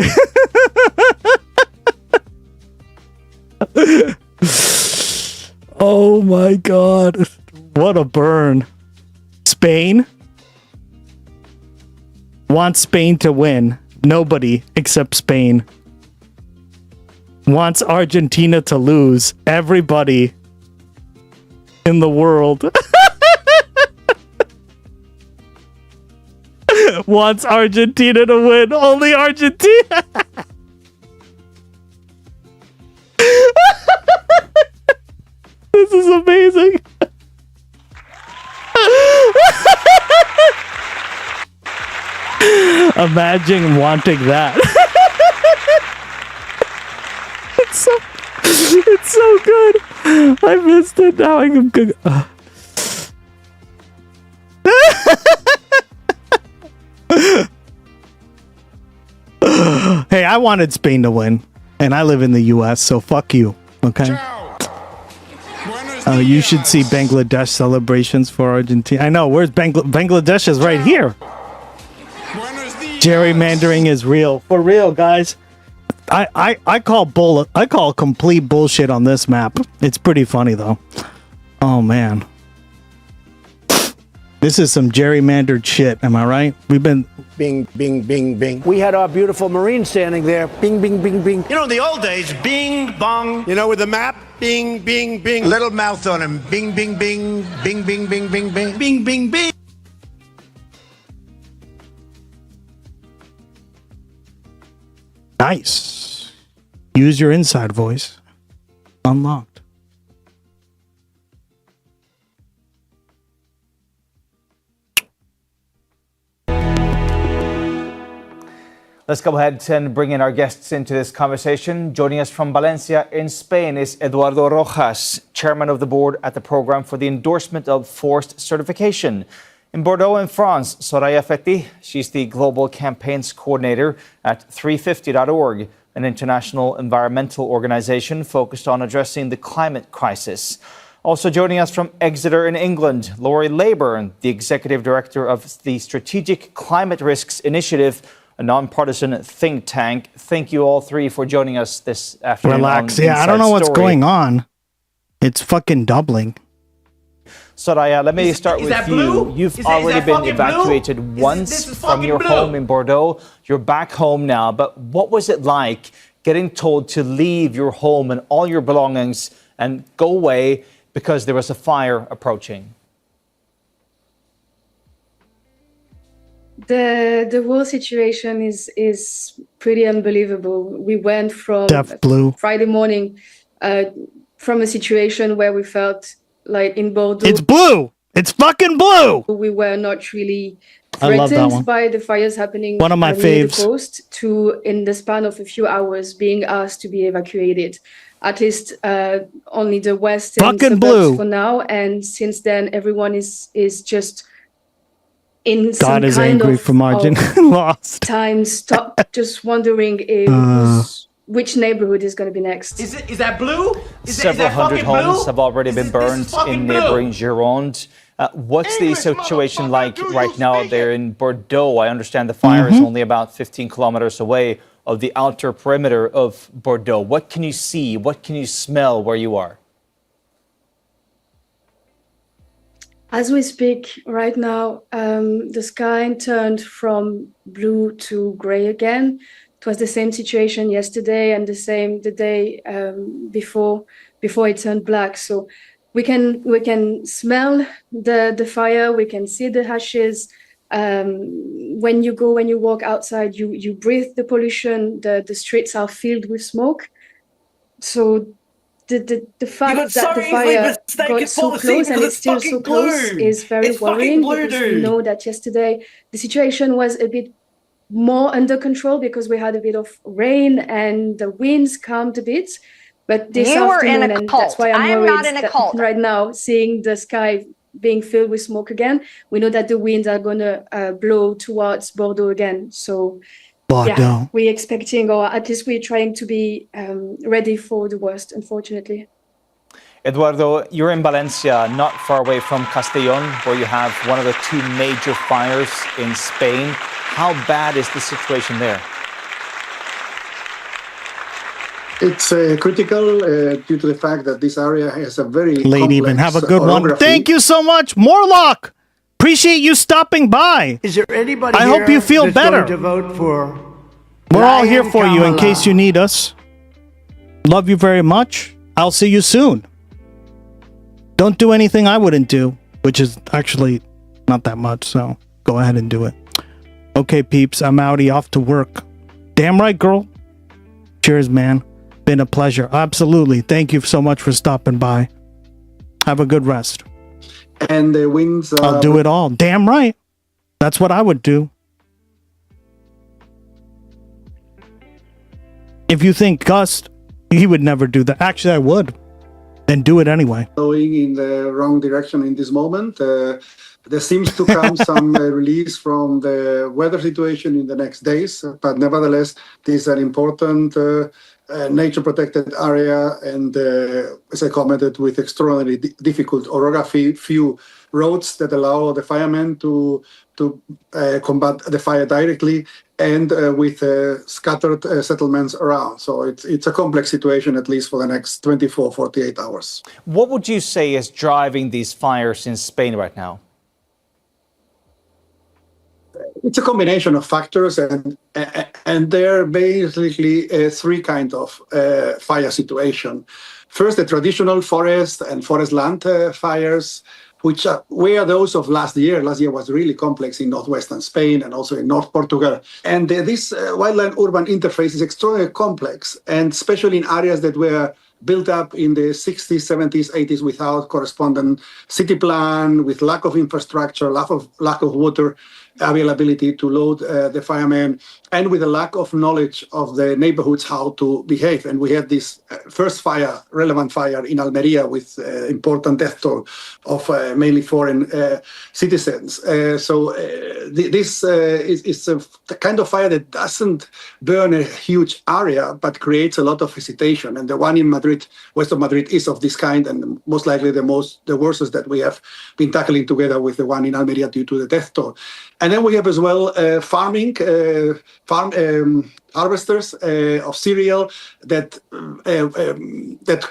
S28: Oh my god. What a burn. Spain wants Spain to win. Nobody except Spain wants Argentina to lose. Everybody in the world wants Argentina to win. Only Argentina. This is amazing. Imagine wanting that. It's so good. I missed it. Now I can cook. Hey, I wanted Spain to win, and I live in the US, so fuck you. Okay. You should see Bangladesh celebrations for Argentina. I know. Where's Bangladesh? Is right here. Gerrymandering is real. For real, guys. I call complete bullshit on this map. It's pretty funny though. Oh man. This is some gerrymandered shit, am I right? We've been
S7: bing, bing, bing, bing. We had our beautiful Marine standing there. Bing, bing, bing, bing.
S13: You know, in the old days, bing, bong. You know, with the map, bing, bing, bing. Little mouth on him. Bing, bing, bing. Bing, bing, bing, bing, bing. Bing, bing, bing.
S28: Nice. Use your inside voice. Unlocked.
S14: Let's go ahead and bring in our guests into this conversation. Joining us from Valencia in Spain is Eduardo Rojas, chairman of the board at the program for the endorsement of forced certification. In Bordeaux in France, Soraya Feti, she's the global campaigns coordinator at 350.org, an international environmental organization focused on addressing the climate crisis. Also joining us from Exeter in England, Laurie Leyburn, the executive director of the Strategic Climate Risks Initiative, a nonpartisan think tank. Thank you all three for joining us this afternoon.
S28: Relax. Yeah, I don't know what's going on. It's fucking doubling.
S14: Soraya, let me start with you. You've already been evacuated once from your home in Bordeaux. You're back home now, but what was it like getting told to leave your home and all your belongings and go away because there was a fire approaching?
S4: The whole situation is pretty unbelievable. We went from Friday morning from a situation where we felt like in Bordeaux.
S28: It's blue. It's fucking blue.
S4: We were not really
S28: I love that
S4: threatened
S28: one.
S4: by the fires happening
S28: One of my
S4: near the
S28: faves.
S4: coast to, in the span of a few hours, being asked to be evacuated. At least only the western
S28: Fucking
S4: suburbs
S28: blue.
S4: for now. And since then, everyone is just in some
S28: God is
S4: kind
S28: angry
S4: of,
S28: for margin. Lost.
S4: time stop just wondering if which neighborhood is going to be next.
S20: Is that blue?
S14: Several hundred homes have already been burned in neighboring Gironde. What's the situation like right now there in Bordeaux? I understand the fire is only about 15 kilometers away of the outer perimeter of Bordeaux. What can you see? What can you smell where you are?
S4: As we speak right now, the sky turned from blue to gray again. It was the same situation yesterday and the day before it turned black. So we can smell the fire. We can see the ashes. When you walk outside, you breathe the pollution. The streets are filled with smoke. So the fact that the fire got so close and it's still so close is very worrying, because we know that yesterday the situation was a bit more under control because we had a bit of rain and the winds calmed a bit. But this afternoon, and that's why I'm worried that right now, seeing the sky being filled with smoke again, we know that the winds are going to blow towards Bordeaux again. So yeah, we're expecting, or at least we're trying to be ready for the worst, unfortunately.
S14: Eduardo, you're in Valencia, not far away from Castellón, where you have one of the two major fires in Spain. How bad is the situation there?
S6: It's critical due to the fact that this area has a very
S28: Lady, even have a good one.
S6: orography.
S28: Thank you so much, Morlock. Appreciate you stopping by.
S20: Is there anybody
S28: I hope you feel
S20: that's
S28: better.
S20: going to vote for?
S28: We're all here
S20: Ryan
S28: for you in
S20: Kamala?
S28: case you need us. Love you very much. I'll see you soon. Don't do anything I wouldn't do, which is actually not that much, so go ahead and do it. Okay, peeps, I'm outie off to work. Damn right, girl. Cheers, man. Been a pleasure. Absolutely. Thank you so much for stopping by. Have a good rest.
S6: And the winds...
S28: I'll do it all. Damn right. That's what I would do. If you think Gus, he would never do that. Actually, I would. And do it anyway.
S6: Going in the wrong direction in this moment. There seems to come some release from the weather situation in the next days. But nevertheless, this is an important nature-protected area. And as I commented, with extraordinarily difficult orography, few roads that allow the firemen to combat the fire directly, and with scattered settlements around. So it's a complex situation, at least for the next 24, 48 hours.
S14: What would you say is driving these fires in Spain right now?
S6: It's a combination of factors, and there are basically three kinds of fire situation. First, the traditional forest and forest land fires, which were those of last year. Last year was really complex in northwestern Spain and also in North Portugal. And this wildland-urban interface is extremely complex, and especially in areas that were built up in the 60s, 70s, 80s without corresponding city plan, with lack of infrastructure, lack of water availability to load the firemen, and with a lack of knowledge of the neighborhoods how to behave. And we had this first relevant fire in Almeria with important death toll of mainly foreign citizens. This is the kind of fire that doesn't burn a huge area, but creates a lot of hesitation. And the one in Madrid, west of Madrid, is of this kind, and most likely the worst that we have been tackling together with the one in Almeria due to the death toll. And then we have as well farm harvesters of cereal that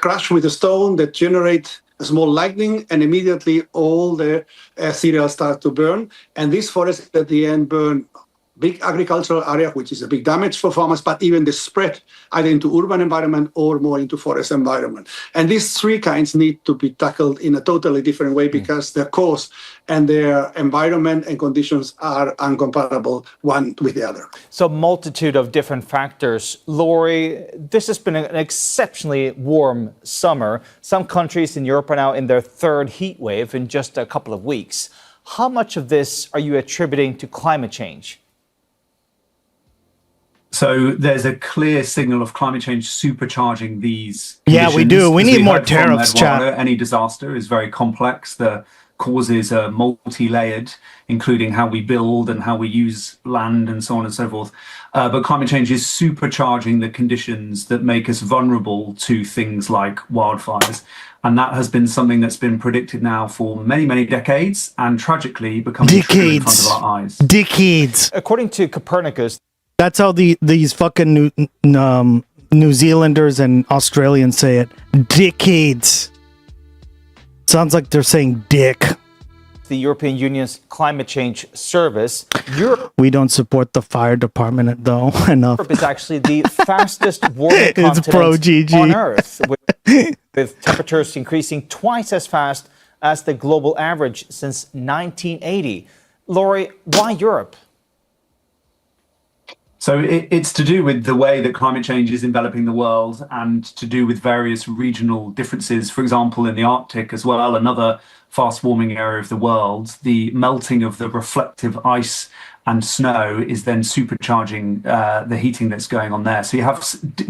S6: crash with a stone, that generate a small lightning, and immediately all the cereal starts to burn. And these forests at the end burn big agricultural area, which is a big damage for farmers, but even the spread either into urban environment or more into forest environment. And these three kinds need to be tackled in a totally different way because their cause and their environment and conditions are incompatible one with the other.
S14: So multitude of different factors. Lori, this has been an exceptionally warm summer. Some countries in Europe are now in their third heat wave in just a couple of weeks. How much of this are you attributing to climate change?
S9: So there's a clear signal of climate change supercharging these
S28: Yeah, we do. We need more tariffs, chat.
S9: Any disaster is very complex. The causes are multi-layered, including how we build and how we use land and so on and so forth. But climate change is supercharging the conditions that make us vulnerable to things like wildfires. And that has been something that's been predicted now for many, many decades and tragically becoming true in front of our eyes.
S28: Decades.
S14: According to Copernicus,
S28: that's how these fucking New Zealanders and Australians say it. Decades. Sounds like they're saying dick.
S14: The European Union's climate change service.
S28: We don't support the fire department though enough.
S14: Europe is actually the fastest warming
S28: It's pro
S14: continent
S28: GG.
S14: on Earth, with temperatures increasing twice as fast as the global average since 1980. Lori, why Europe?
S9: So it's to do with the way that climate change is enveloping the world and to do with various regional differences. For example, in the Arctic as well, another fast warming area of the world, the melting of the reflective ice and snow is then supercharging the heating that's going on there. So you have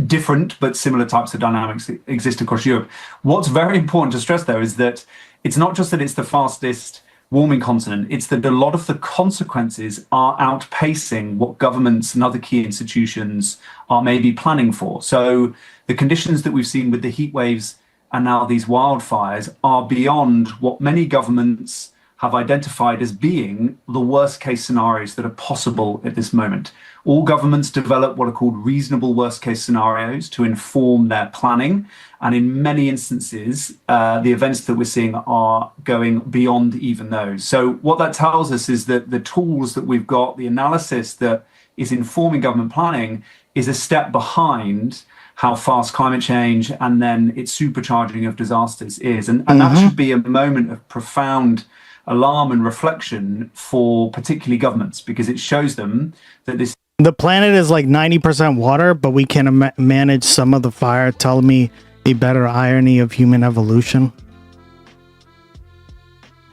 S9: different but similar types of dynamics that exist across Europe. What's very important to stress, though, is that it's not just that it's the fastest warming continent, it's that a lot of the consequences are outpacing what governments and other key institutions are maybe planning for. So the conditions that we've seen with the heat waves and now these wildfires are beyond what many governments have identified as being the worst case scenarios that are possible at this moment. All governments develop what are called reasonable worst case scenarios to inform their planning. And in many instances, the events that we're seeing are going beyond even those. So what that tells us is that the tools that we've got, the analysis that is informing government planning is a step behind how fast climate change and then its supercharging of disasters is. And that should be a moment of profound alarm and reflection for particularly governments, because it shows them that
S28: the planet is like 90% water, but we can manage some of the fire. Tell me a better irony of human evolution.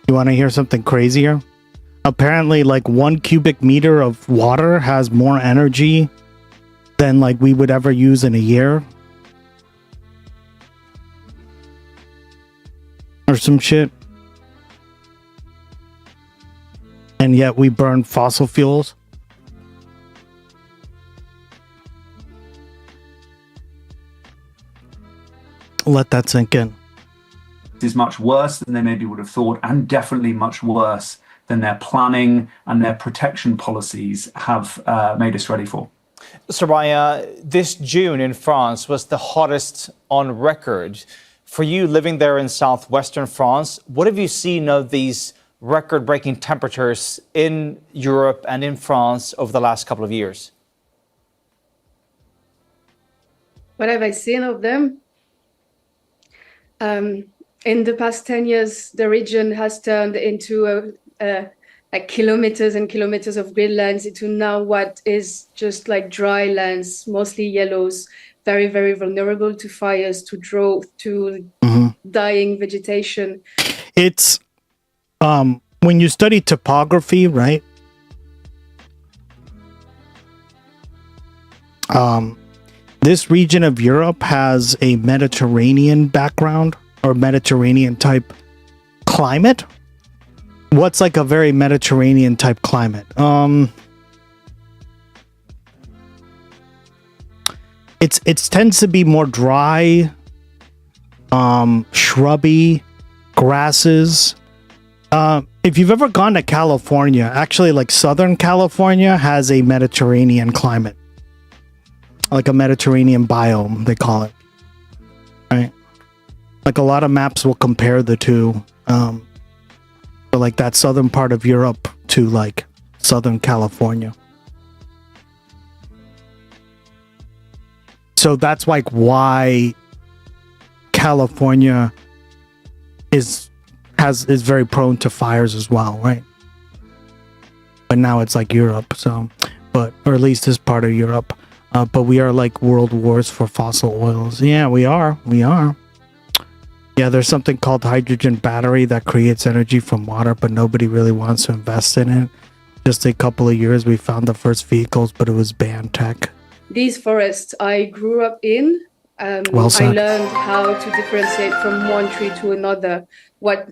S28: You want to hear something crazier? Apparently, like 1 cubic meter of water has more energy than like we would ever use in a year. Or some shit. And yet we burn fossil fuels. Let that sink in.
S9: Is much worse than they maybe would have thought, and definitely much worse than their planning and their protection policies have made us ready for.
S14: Soraya, this June in France was the hottest on record. For you living there in southwestern France, what have you seen of these record-breaking temperatures in Europe and in France over the last couple of years?
S4: What have I seen of them? In the past 10 years, the region has turned into like kilometers and kilometers of greenlands into now what is just like dry lands, mostly yellows, very, very vulnerable to fires, to drought, to dying vegetation.
S28: It's when you study topography, right? This region of Europe has a Mediterranean background or Mediterranean type climate. What's like a very Mediterranean type climate? It tends to be more dry, shrubby, grasses. If you've ever gone to California, actually like Southern California has a Mediterranean climate. Like a Mediterranean biome, they call it. Right? Like a lot of maps will compare the two. So like that southern part of Europe to like Southern California. So that's like why California is very prone to fires as well, right? But now it's like Europe, or at least this part of Europe. But we are like world wars for fossil oils. Yeah, we are. Yeah, there's something called hydrogen battery that creates energy from water, but nobody really wants to invest in it. Just a couple of years, we found the first vehicles, but it was banned tech.
S4: These forests I grew up in,
S28: Well said.
S4: I learned how to differentiate from one tree to another. What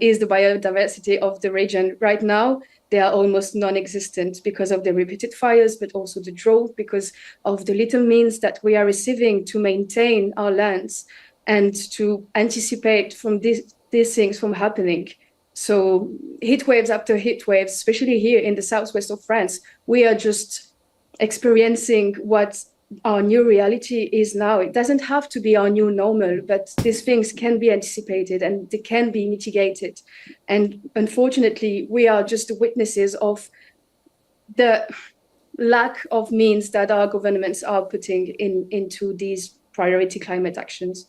S4: is the biodiversity of the region right now? They are almost non-existent because of the repeated fires, but also the drought, because of the little means that we are receiving to maintain our lands and to anticipate from these things from happening. So heat waves after heat waves, especially here in the southwest of France, we are just experiencing what our new reality is now. It doesn't have to be our new normal, but these things can be anticipated and they can be mitigated. And unfortunately, we are just the witnesses of the lack of means that our governments are putting into these priority climate actions.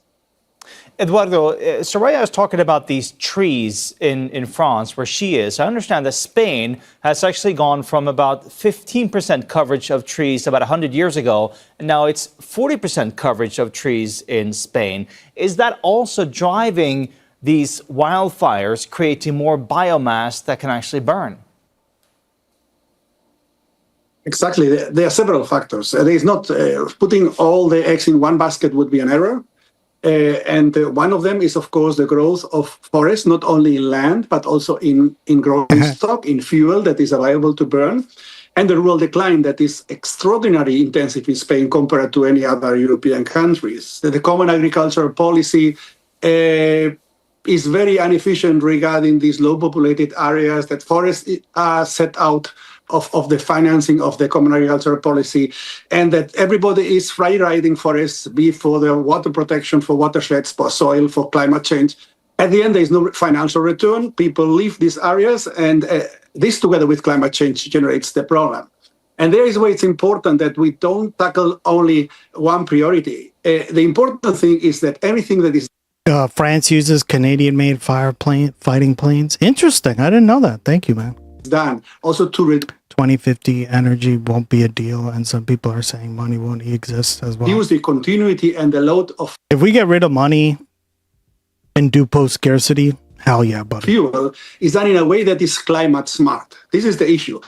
S14: Eduardo, Soraya is talking about these trees in France where she is. I understand that Spain has actually gone from about 15% coverage of trees about 100 years ago, and now it's 40% coverage of trees in Spain. Is that also driving these wildfires, creating more biomass that can actually burn?
S6: Exactly. There are several factors. There is not putting all the eggs in one basket would be an error. And one of them is, of course, the growth of forests, not only in land, but also in growing stock, in fuel that is available to burn, and the rural decline that is extraordinarily intensive in Spain compared to any other European countries. The common agricultural policy is very inefficient regarding these low-populated areas that forests are set out of the financing of the common agricultural policy, and that everybody is free-riding forests, be for the water protection, for watersheds, for soil, for climate change. At the end, there is no financial return. People leave these areas, and this, together with climate change, generates the problem. And there is why it's important that we don't tackle only one priority. The important thing is that everything that is
S28: France uses Canadian-made fighting planes. Interesting. I didn't know that. Thank you, man.
S6: Done. Also to
S28: 2050 energy won't be a deal, and some people are saying money won't exist as well.
S6: Use the continuity and the load of.
S28: If we get rid of money and do post-scarcity, hell yeah, buddy.
S6: Fuel is done in a way that is climate smart. This is the issue.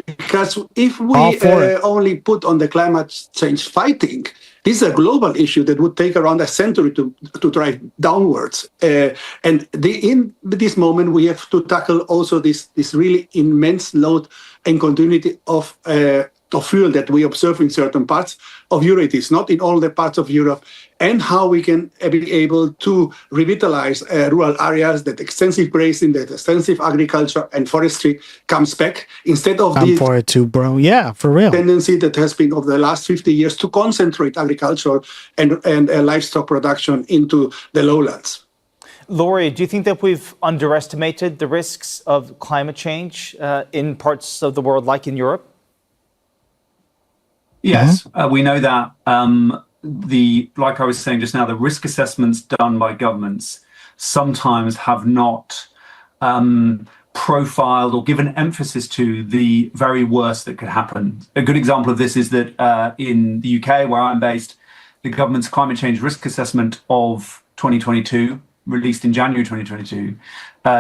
S6: Because if we only put on the climate change fighting, this is a global issue that would take around a century to drive downwards. And in this moment, we have to tackle also this really immense load and continuity of fuel that we observe in certain parts of Europe. It is not in all the parts of Europe. And how we can be able to revitalize rural areas, that extensive grazing, that extensive agriculture and forestry comes back instead of
S28: I'm for it too, bro. Yeah, for real.
S6: Tendency that has been over the last 50 years to concentrate agriculture and livestock production into the lowlands.
S14: Laurie, do you think that we've underestimated the risks of climate change in parts of the world like in Europe?
S9: Yes, we know that. Like I was saying just now, the risk assessments done by governments sometimes have not profiled or given emphasis to the very worst that could happen. A good example of this is that in the UK, where I'm based, the government's climate change risk assessment of 2022, released in January 2022,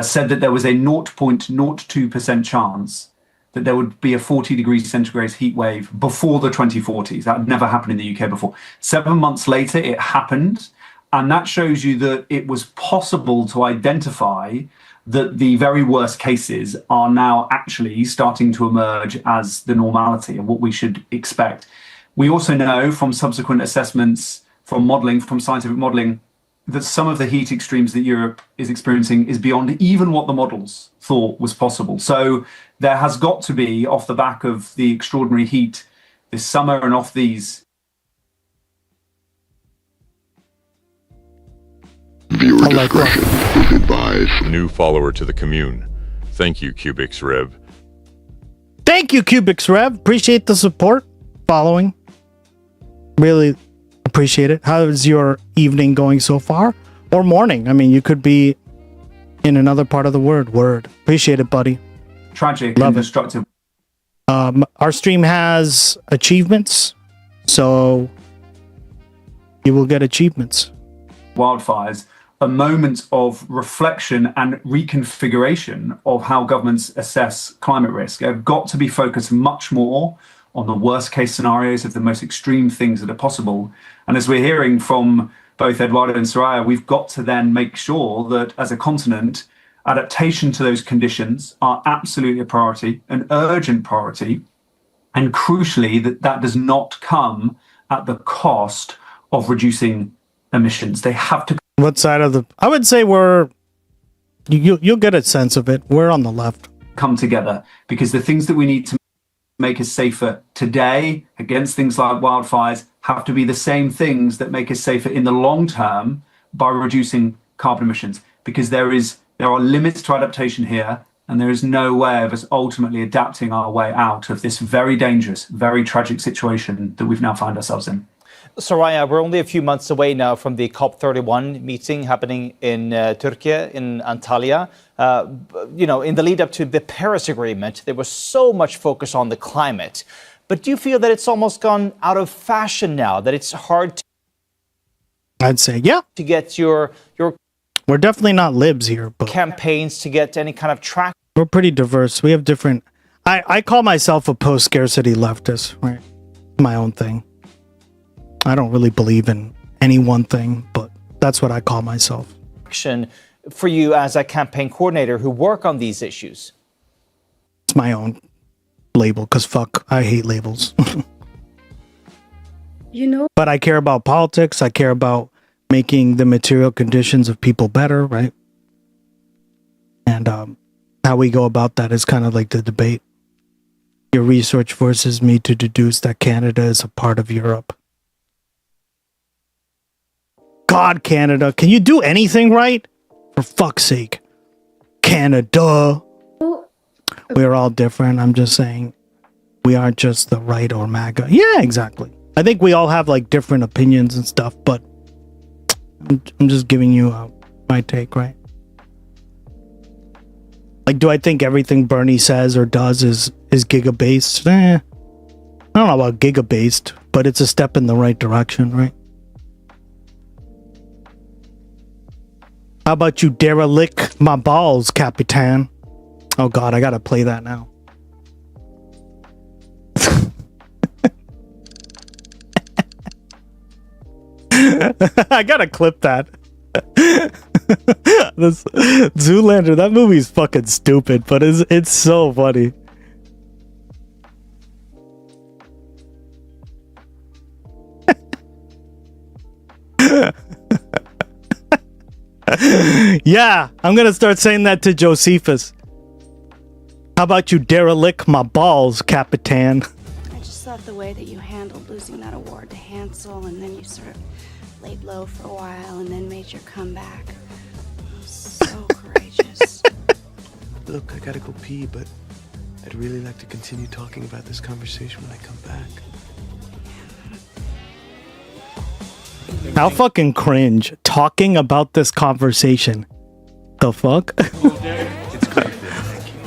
S9: said that there was a 0.02% chance that there would be a 40 degrees centigrade heat wave before the 2040s. That had never happened in the UK before. 7 months later, it happened. And that shows you that it was possible to identify that the very worst cases are now actually starting to emerge as the normality of what we should expect. We also know from subsequent assessments, from modelling, from scientific modelling, that some of the heat extremes that Europe is experiencing is beyond even what the models thought was possible. So there has got to be, off the back of the extraordinary heat this summer and off these.
S11: Viewer discretion is advised. New follower to the commune. Thank you, Cubics Rev.
S28: Thank you, Cubics Rev. Appreciate the support. Following. Really appreciate it. How's your evening going so far? Or morning? I mean, you could be in another part of the world. Appreciate it, buddy.
S9: Tragic
S28: Love
S9: and
S28: it.
S9: destructive.
S28: Our stream has achievements, so you will get achievements.
S9: Wildfires, a moment of reflection and reconfiguration of how governments assess climate risk. They've got to be focused much more on the worst case scenarios of the most extreme things that are possible. And as we're hearing from both Eduardo and Soraya, we've got to then make sure that as a continent, adaptation to those conditions are absolutely a priority, an urgent priority, and crucially that does not come at the cost of reducing emissions. They have to.
S28: What side of the? I would say you'll get a sense of it. We're on the left.
S9: Come together, because the things that we need to make us safer today against things like wildfires have to be the same things that make us safer in the long term by reducing carbon emissions, because there are limits to adaptation here, and there is no way of us ultimately adapting our way out of this very dangerous, very tragic situation that we've now found ourselves in.
S14: Soraya, we're only a few months away now from the COP31 meeting happening in Turkey, in Antalya. In the lead up to the Paris Agreement, there was so much focus on the climate. But do you feel that it's almost gone out of fashion now, that it's hard
S28: I'd say, yeah.
S14: to get your
S28: We're definitely not libs here, but
S14: campaigns to get any kind of track?
S28: we're pretty diverse. We have different. I call myself a post-scarcity leftist, right? My own thing. I don't really believe in any one thing, but that's what I call myself.
S14: Action for you as a campaign coordinator who work on these issues?
S28: It's my own label, because fuck, I hate labels. But I care about politics. I care about making the material conditions of people better, right? And how we go about that is kind of like the debate. Your research forces me to deduce that Canada is a part of Europe. God, Canada, can you do anything right? For fuck's sake. Canada. We're all different. I'm just saying we aren't just the right or MAGA. Yeah, exactly. I think we all have like different opinions and stuff, but I'm just giving you my take, right? Like, do I think everything Bernie says or does is giga-based? I don't know about giga-based, but it's a step in the right direction, right? How about you derelick my balls, Capitan? Oh God, I gotta play that now. I gotta clip that. This Zoolander, that movie's fucking stupid, but it's so funny. Yeah, I'm gonna start saying that to Josephus. How about you derelick my balls, Capitan?
S3: I just thought the way that you handled losing that award to Hansel, and then you sort of laid low for a while and then made your comeback. It was so courageous.
S12: Look, I gotta go pee, but I'd really like to continue talking about this conversation when I come back.
S28: How fucking cringe talking about this conversation. The fuck?
S12: It's clear, thank you.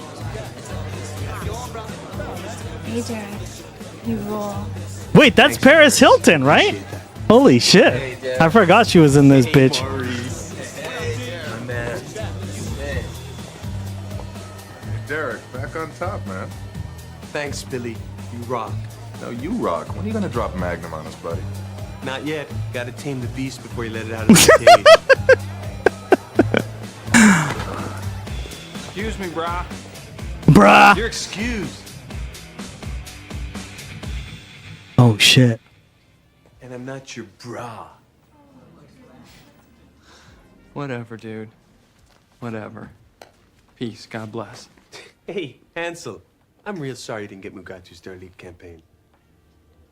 S3: Hey, Derek. You roll.
S28: Wait, that's Paris Hilton, right? Holy shit. I forgot she was in this bitch.
S12: My man.
S11: Derek, back on top, man.
S12: Thanks, Billy. You rock.
S11: No, you rock. When are you gonna drop Magnum on us, buddy?
S12: Not yet. Gotta tame the beast before you let it out of the cage. Excuse me, brah.
S28: Brah.
S12: You're excused.
S28: Oh shit.
S12: And I'm not your brah.
S17: Whatever, dude. Whatever. Peace. God bless.
S12: Hey, Hansel. I'm real sorry you didn't get Mugatu's Derelick campaign.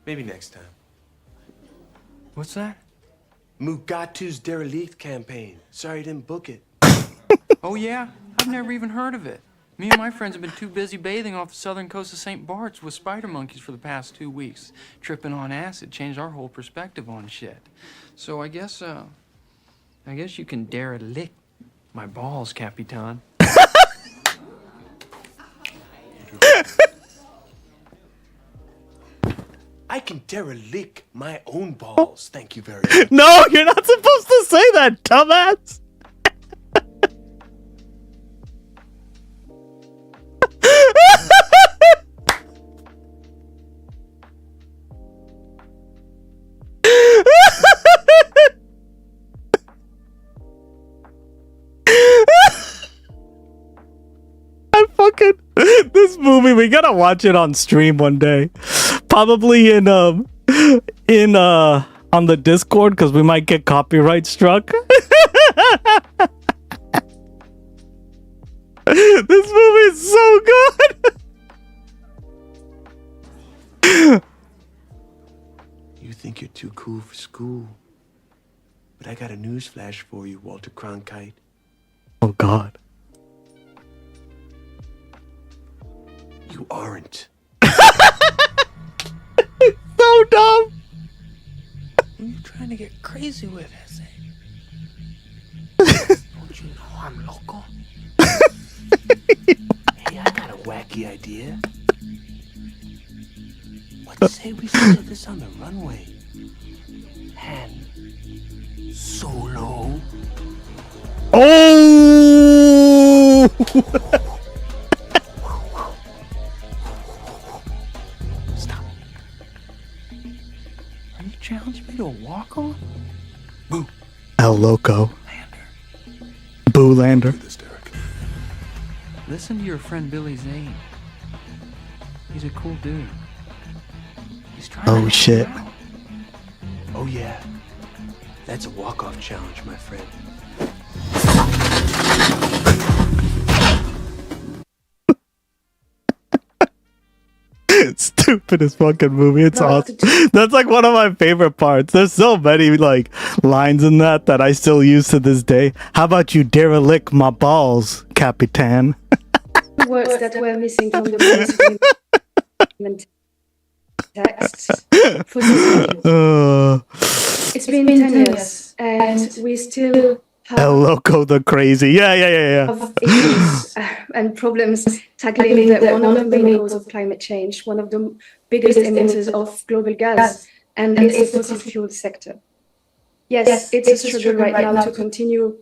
S12: Maybe next time.
S17: What's that?
S12: Mugatu's Derelick campaign. Sorry you didn't book it.
S17: Oh, yeah? I've never even heard of it. Me and my friends have been too busy bathing off the southern coast of St. Bart's with spider monkeys for the past 2 weeks. Tripping on acid changed our whole perspective on shit. So I guess you can derelick my balls, Capitan.
S12: I can derelict my own balls. Thank you very much.
S28: No, you're not supposed to say that, dumbass. This movie, we gotta watch it on stream one day, probably on the Discord, because we might get copyright struck. This movie is so good.
S12: You think you're too cool for school, but I got a news flash for you, Walter Cronkite.
S28: Oh God.
S12: You aren't.
S28: So dumb.
S17: What are you trying to get crazy with, Jose? Don't you know I'm loco?
S12: Hey, I got a wacky idea. What say we set this on the runway? Han Solo.
S28: Oh!
S17: Challenge me to a walk-on?
S12: Boo.
S28: El Loco. Boo Lander.
S17: Listen to your friend Billy Zane. He's a cool dude. He's trying
S28: Oh shit.
S12: Oh yeah. That's a walk-off challenge, my friend.
S28: Stupidest fucking movie. It's awesome. That's like one of my favorite parts. There's so many like lines in that I still use to this day. How about you derelict my balls, Capitan?
S4: Words that were missing from the movie's text. It's been 10 years and we still
S28: El Loco the Crazy. Yeah.
S4: Of issues and problems tackling one of the main causes of climate change, one of the biggest emitters of global gas, and it's the fossil fuel sector. Yes, it's a struggle right now to continue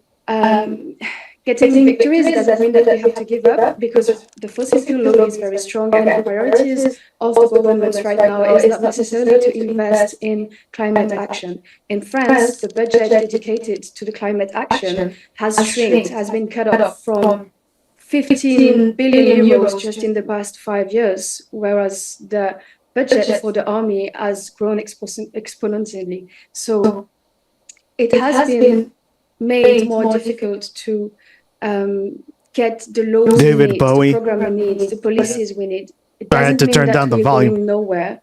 S4: getting victories. It doesn't mean that we have to give up, because the fossil fuel lobby is very strong, and the priorities of the governments right now is not necessarily to invest in climate action. In France, the budget dedicated to the climate action has been cut off from 15 billion euros just in the past 5 years, whereas the budget for the army has grown exponentially. So it has been made more difficult to get the laws we need, the program we need, the policies we need. It doesn't mean that we're going nowhere,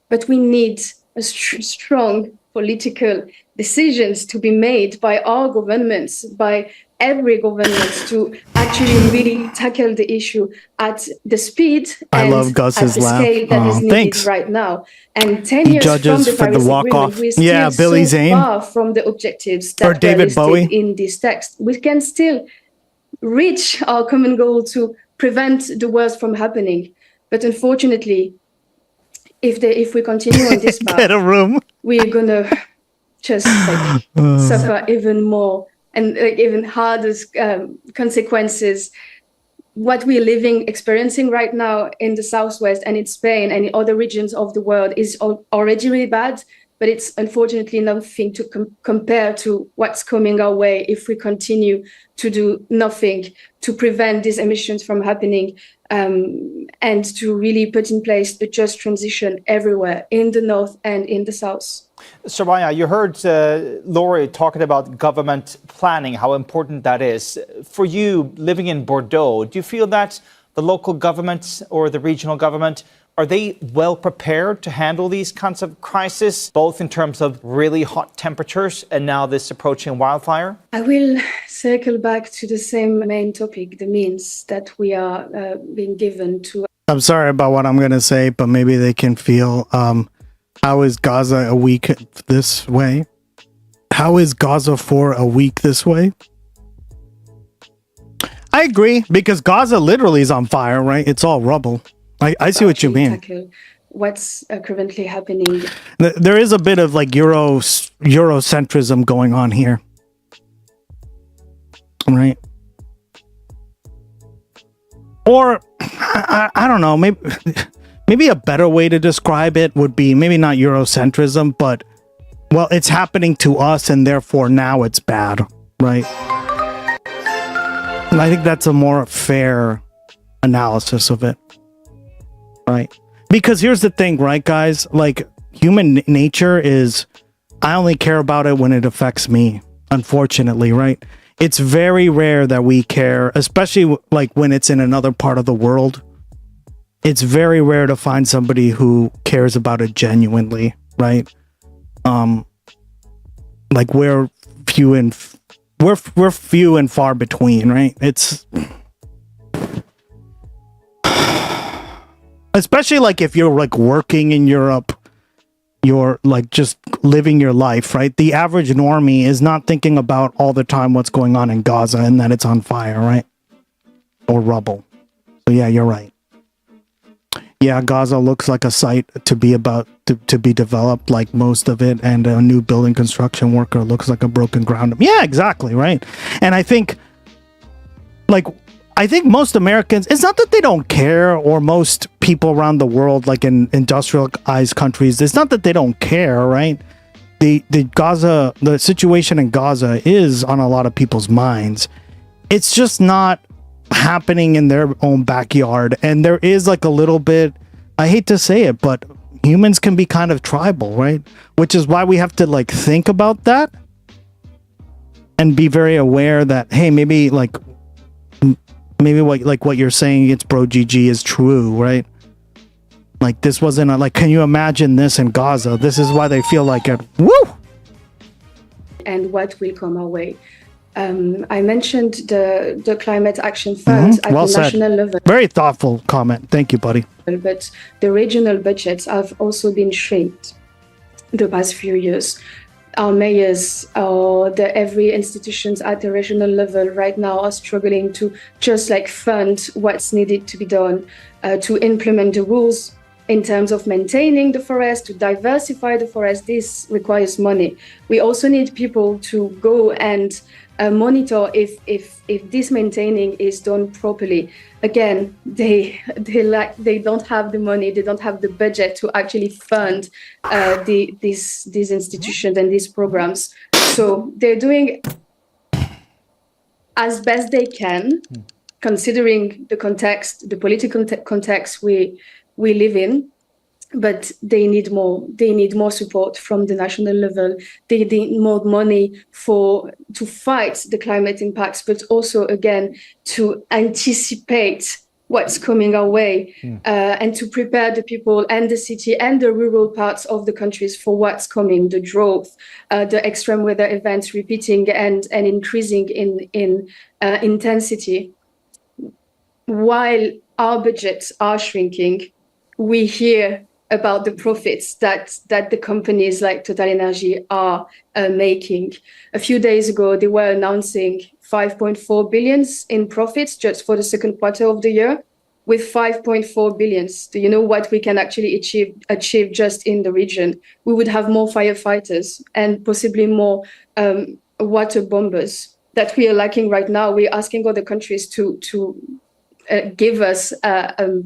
S4: but we need a strong political decisions to be made by our governments, by every government, to actually really tackle the issue at the speed and at the scale that is needed right now. And 10 years from the Paris Agreement, we're still
S28: Billy
S4: so
S28: Zane.
S4: far from the objectives that were listed in this text. We can still reach our common goal to prevent the worst from happening. But unfortunately, if we continue on this path, we're gonna just suffer even more and even harder consequences. What we're experiencing right now in the Southwest and in Spain and in other regions of the world is already really bad, but it's unfortunately nothing to compare to what's coming our way if we continue to do nothing to prevent these emissions from happening, and to really put in place the just transition everywhere in the north and in the south.
S14: Soraya, you heard Laurie talking about government planning, how important that is. For you, living in Bordeaux, do you feel that the local government or the regional government Are they well prepared to handle these kinds of crises, both in terms of really hot temperatures and now this approaching wildfire?
S4: I will circle back to the same main topic, the means that we are being given to.
S28: I'm sorry about what I'm going to say, but maybe they can feel, how is Gaza a week this way? How is Gaza for a week this way? I agree, because Gaza literally is on fire, right? It's all rubble. I see what you mean.
S4: What's currently happening.
S28: There is a bit of like Eurocentrism going on here. Right? Or, I don't know, maybe a better way to describe it would be maybe not Eurocentrism, but, well, it's happening to us and therefore now it's bad, right? And I think that's a more fair analysis of it. Right. Because here's the thing, right, guys? Like, human nature is, I only care about it when it affects me, unfortunately, right? It's very rare that we care, especially like when it's in another part of the world. It's very rare to find somebody who cares about it genuinely, right? Like we're few and far between, right? It's especially like if you're like working in Europe, you're like just living your life, right? The average normie is not thinking about all the time what's going on in Gaza and that it's on fire, right? Or rubble. So yeah, you're right. Yeah, Gaza looks like a site to be to be developed, like most of it, and a new building construction worker looks like a broken ground. Yeah, exactly, right? And I think most Americans, it's not that they don't care, or most people around the world, like in industrialized countries, it's not that they don't care, right? The situation in Gaza is on a lot of people's minds. It's just not happening in their own backyard. And there is like a little bit, I hate to say it, but humans can be kind of tribal, right? Which is why we have to like think about that and be very aware that, hey, maybe what you're saying against Bro GG is true, right? Like this wasn't like, can you imagine this in Gaza? This is why they feel like it. Woo!
S4: And what will come our way. I mentioned the Climate Action Fund at the national level.
S28: Very thoughtful comment. Thank you, buddy.
S4: But the regional budgets have also been shaped the past few years. Our mayors or every institutions at the regional level right now are struggling to just like fund what's needed to be done to implement the rules in terms of maintaining the forest, to diversify the forest. This requires money. We also need people to go and monitor if this maintaining is done properly. Again, they don't have the money, they don't have the budget to actually fund these institutions and these programs. So they're doing as best they can, considering the context, the political context we live in. But they need more. They need more support from the national level. They need more money to fight the climate impacts, but also again to anticipate what's coming our way and to prepare the people and the city and the rural parts of the countries for what's coming: the drought, the extreme weather events repeating and increasing in intensity. While our budgets are shrinking, we hear about the profits that the companies like TotalEnergies are making. A few days ago, they were announcing 5.4 billion in profits just for the second quarter of the year. With 5.4 billion, do you know what we can actually achieve just in the region? We would have more firefighters and possibly more water bombers that we are lacking right now. We're asking other countries to give us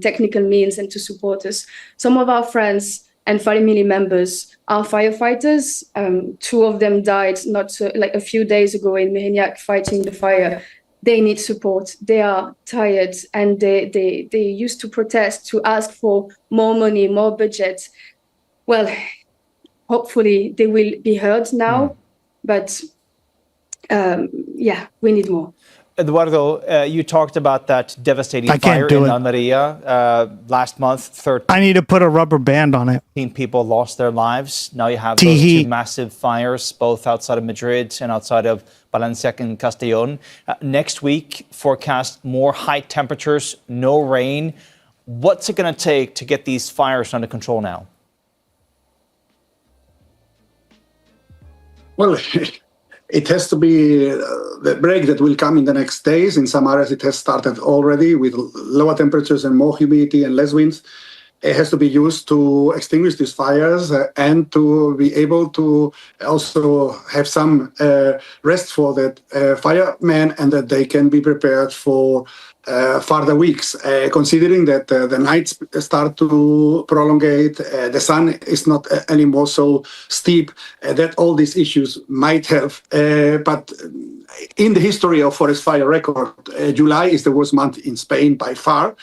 S4: technical means and to support us. Some of our friends and family members are firefighters. 2 of them died like a few days ago in Mérignac fighting the fire. They need support. They are tired, and they used to protest to ask for more money, more budget. Well, hopefully they will be heard now, but we need more.
S14: Eduardo, you talked about that devastating fire in Almeria last month. 13
S28: I need to put a rubber band on it.
S14: people lost their lives. Now you have those two massive fires, both outside of Madrid and outside of Valencia and Castellón. Next week, forecast more high temperatures, no rain. What's it going to take to get these fires under control now?
S6: Well, it has to be the break that will come in the next days. In some areas, it has started already with lower temperatures and more humidity and less winds. It has to be used to extinguish these fires and to be able to also have some rest for the firemen, and that they can be prepared for further weeks, considering that the nights start to prolongate, the sun is not anymore so steep, that all these issues might have. But in the history of forest fire record, July is the worst month in Spain by far.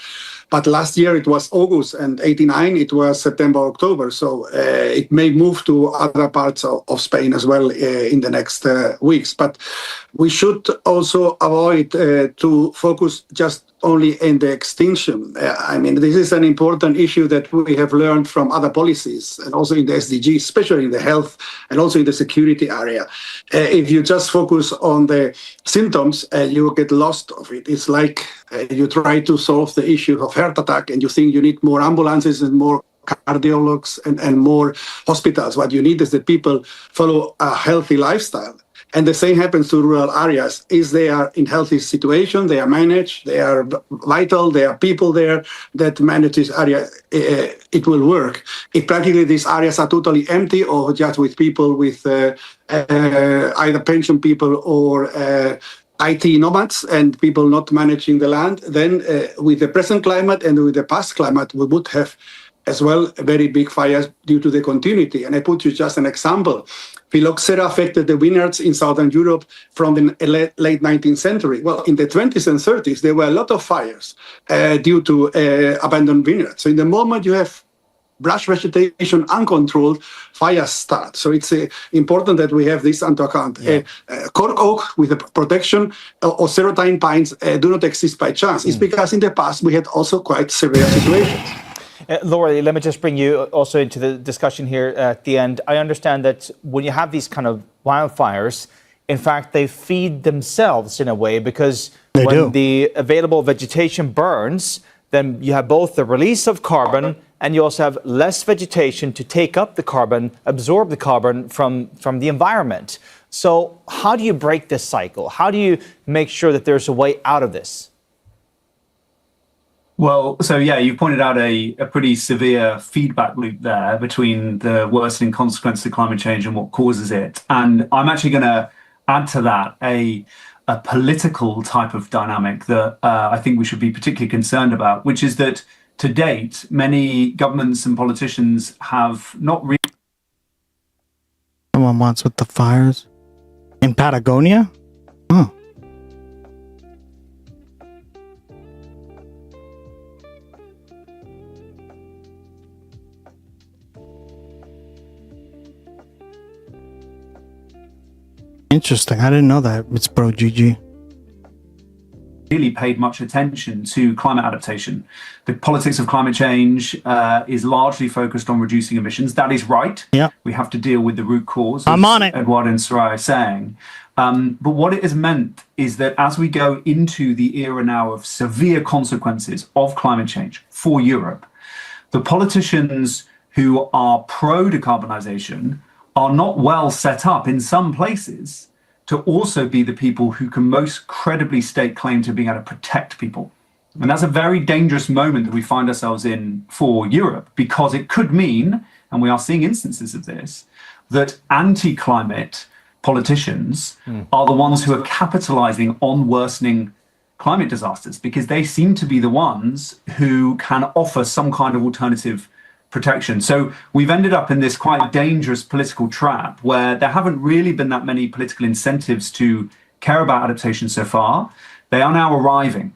S6: But last year it was August, and 89 it was September, October. So it may move to other parts of Spain as well in the next weeks. But we should also avoid to focus just only in the extinction. I mean, this is an important issue that we have learned from other policies, and also in the SDGs, especially in the health and also in the security area. If you just focus on the symptoms, you get lost of it. It's like you try to solve the issue of heart attack, and you think you need more ambulances and more cardiologists and more hospitals. What you need is that people follow a healthy lifestyle. And the same happens to rural areas. If they are in healthy situation, they are managed, they are vital, there are people there that manage this area, it will work. If practically these areas are totally empty, or just with people with either pension people or IT nomads and people not managing the land, then with the present climate and with the past climate, we would have as well very big fires due to the continuity. And I put you just an example. Phylloxera affected the vineyards in Southern Europe from the late 19th century. Well, in the 20s and 30s, there were a lot of fires due to abandoned vineyards. So in the moment you have brush vegetation uncontrolled, fires start. So it's important that we have this under account. Cork oak with the protection or serotine pines do not exist by chance. It's because in the past we had also quite severe situations.
S14: Laura, let me just bring you also into the discussion here at the end. I understand that when you have these kind of wildfires, in fact, they feed themselves in a way, because when the available vegetation burns, then you have both the release of carbon and you also have less vegetation to take up the carbon, absorb the carbon from the environment. So how do you break this cycle? How do you make sure that there's a way out of this?
S9: Well, so yeah, you pointed out a pretty severe feedback loop there between the worsening consequences of climate change and what causes it. And I'm actually going to add to that a political type of dynamic that I think we should be particularly concerned about, which is that to date, many governments and politicians have not really...
S28: Someone wants with the fires in Patagonia? Oh. Interesting. I didn't know that. It's Bro GG.
S9: Really paid much attention to climate adaptation. The politics of climate change is largely focused on reducing emissions. That is right.
S28: Yeah.
S9: We have to deal with the root cause,
S28: I'm on it.
S9: Eduardo and Soraya are saying. But what it has meant is that as we go into the era now of severe consequences of climate change for Europe, the politicians who are pro-decarbonisation are not well set up in some places to also be the people who can most credibly stake claim to being able to protect people. And that's a very dangerous moment that we find ourselves in for Europe, because it could mean, and we are seeing instances of this, that anti-climate politicians are the ones who are capitalizing on worsening climate disasters, because they seem to be the ones who can offer some kind of alternative protection. So we've ended up in this quite dangerous political trap where there haven't really been that many political incentives to care about adaptation so far. They are now arriving.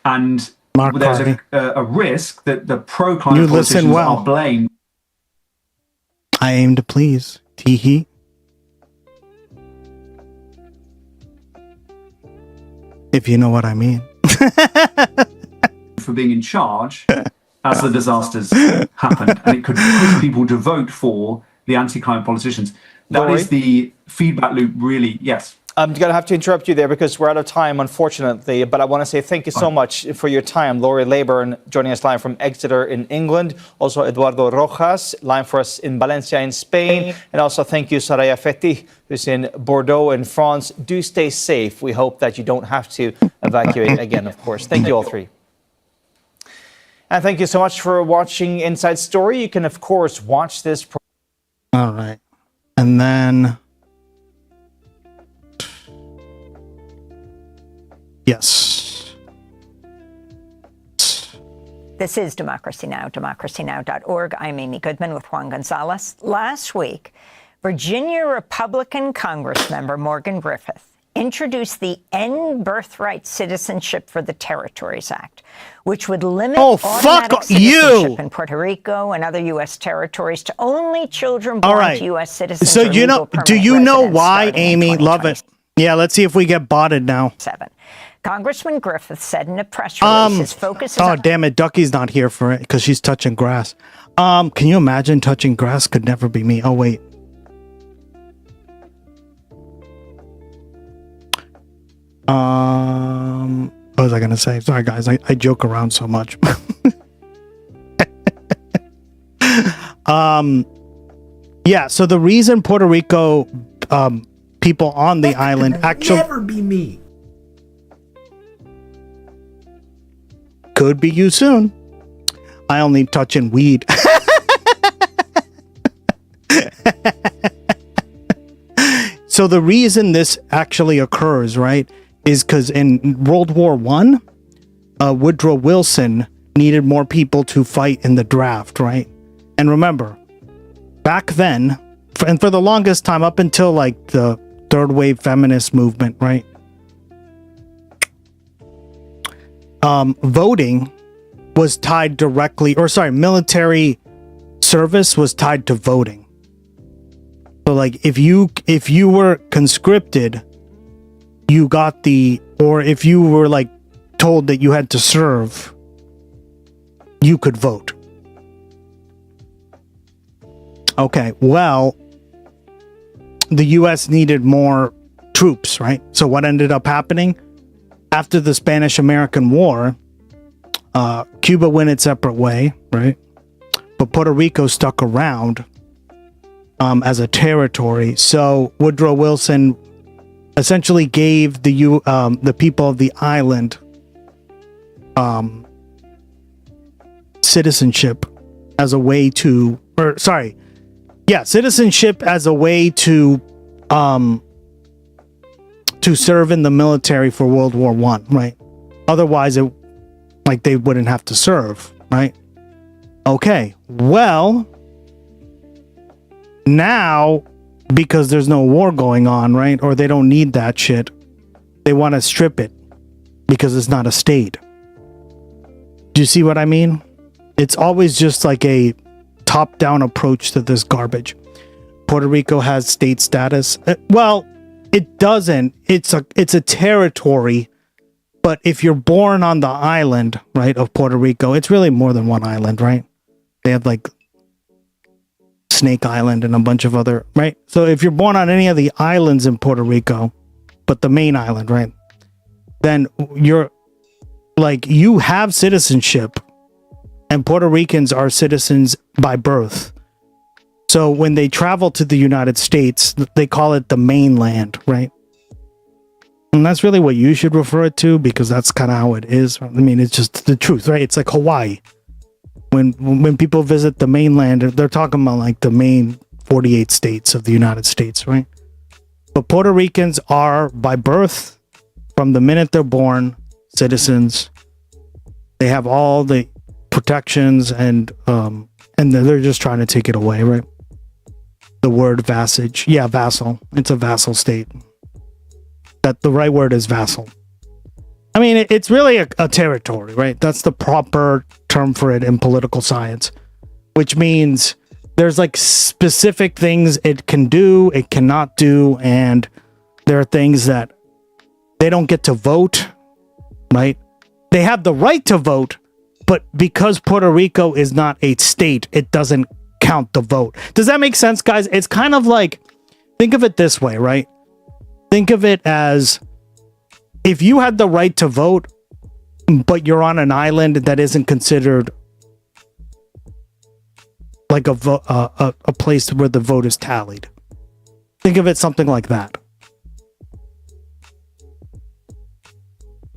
S9: And there's a risk that the pro-climate politicians are blamed.
S28: I aim to please. Teehee. if you know what I mean.
S9: For being in charge as the disasters happened, and it could push people to vote for the anti-climate politicians. That is the feedback loop, really. Yes.
S14: I'm going to have to interrupt you there because we're out of time, unfortunately. But I want to say thank you so much for your time. Laurie Leyburn joining us live from Exeter in England. Also, Eduardo Rojas, live for us in Valencia in Spain. And also thank you, Soraya Feti, who's in Bordeaux in France. Do stay safe. We hope that you don't have to evacuate again, of course. Thank you all three. And thank you so much for watching Inside Story. You can, of course, watch this.
S28: All right. And then... Yes.
S2: This is Democracy Now!, democracynow.org. I'm Amy Goodman with Juan Gonzalez. Last week, Virginia Republican Congressmember Morgan Griffith introduced the End Birthright Citizenship for the Territories Act, which would limit automatic citizenship in Puerto Rico and other U.S. territories to only children born to U.S. citizens.
S28: So do you know why, Amy? Love it. Yeah, let's see if we get botted now.
S2: Congressman Griffith said in a press release his focus is on...
S28: damn it, Ducky's not here for it because she's touching grass. Can you imagine touching grass? Could never be me. Oh, wait. What was I going to say? Sorry, guys. I joke around so much. Yeah, so the reason Puerto Rico people on the island actually...
S20: never be me.
S28: Could be you soon. I only touching weed. So the reason this actually occurs, right, is because in World War I, Woodrow Wilson needed more people to fight in the draft, right? And remember, back then, and for the longest time, up until like the third wave feminist movement, right? Voting was tied directly, military service was tied to voting. So like if you were conscripted, you got or if you were like told that you had to serve, you could vote. Okay, well, the US needed more troops, right? So what ended up happening? After the Spanish-American War, Cuba went its separate way, right? But Puerto Rico stuck around as a territory. So Woodrow Wilson essentially gave the people of the island citizenship as a way to, citizenship as a way to serve in the military for World War I, right? Otherwise, they wouldn't have to serve, right? Okay, well, now, because there's no war going on, right? Or they don't need that shit, they want to strip it because it's not a state. Do you see what I mean? It's always just like a top-down approach to this garbage. Puerto Rico has state status. Well, it doesn't. It's a territory, but if you're born on the island, right, of Puerto Rico, it's really more than one island, right? They have like Snake Island and a bunch of other, right? So if you're born on any of the islands in Puerto Rico, but the main island, right, then you're like, you have citizenship, and Puerto Ricans are citizens by birth. So when they travel to the United States, they call it the mainland, right? And that's really what you should refer it to, because that's kind of how it is. I mean, it's just the truth, right? It's like Hawaii. When people visit the mainland, they're talking about like the main 48 states of the United States, right? But Puerto Ricans are by birth, from the minute they're born, citizens. They have all the protections, and they're just trying to take it away, right? The word vassage. Yeah, vassal. It's a vassal state. That the right word is vassal. I mean, it's really a territory, right? That's the proper term for it in political science, which means there's like specific things it can do, it cannot do, and there are things that they don't get to vote, right? They have the right to vote, but because Puerto Rico is not a state, it doesn't count the vote. Does that make sense, guys? It's kind of like, think of it this way, right? Think of it as if you had the right to vote, but you're on an island that isn't considered like a place where the vote is tallied. Think of it something like that.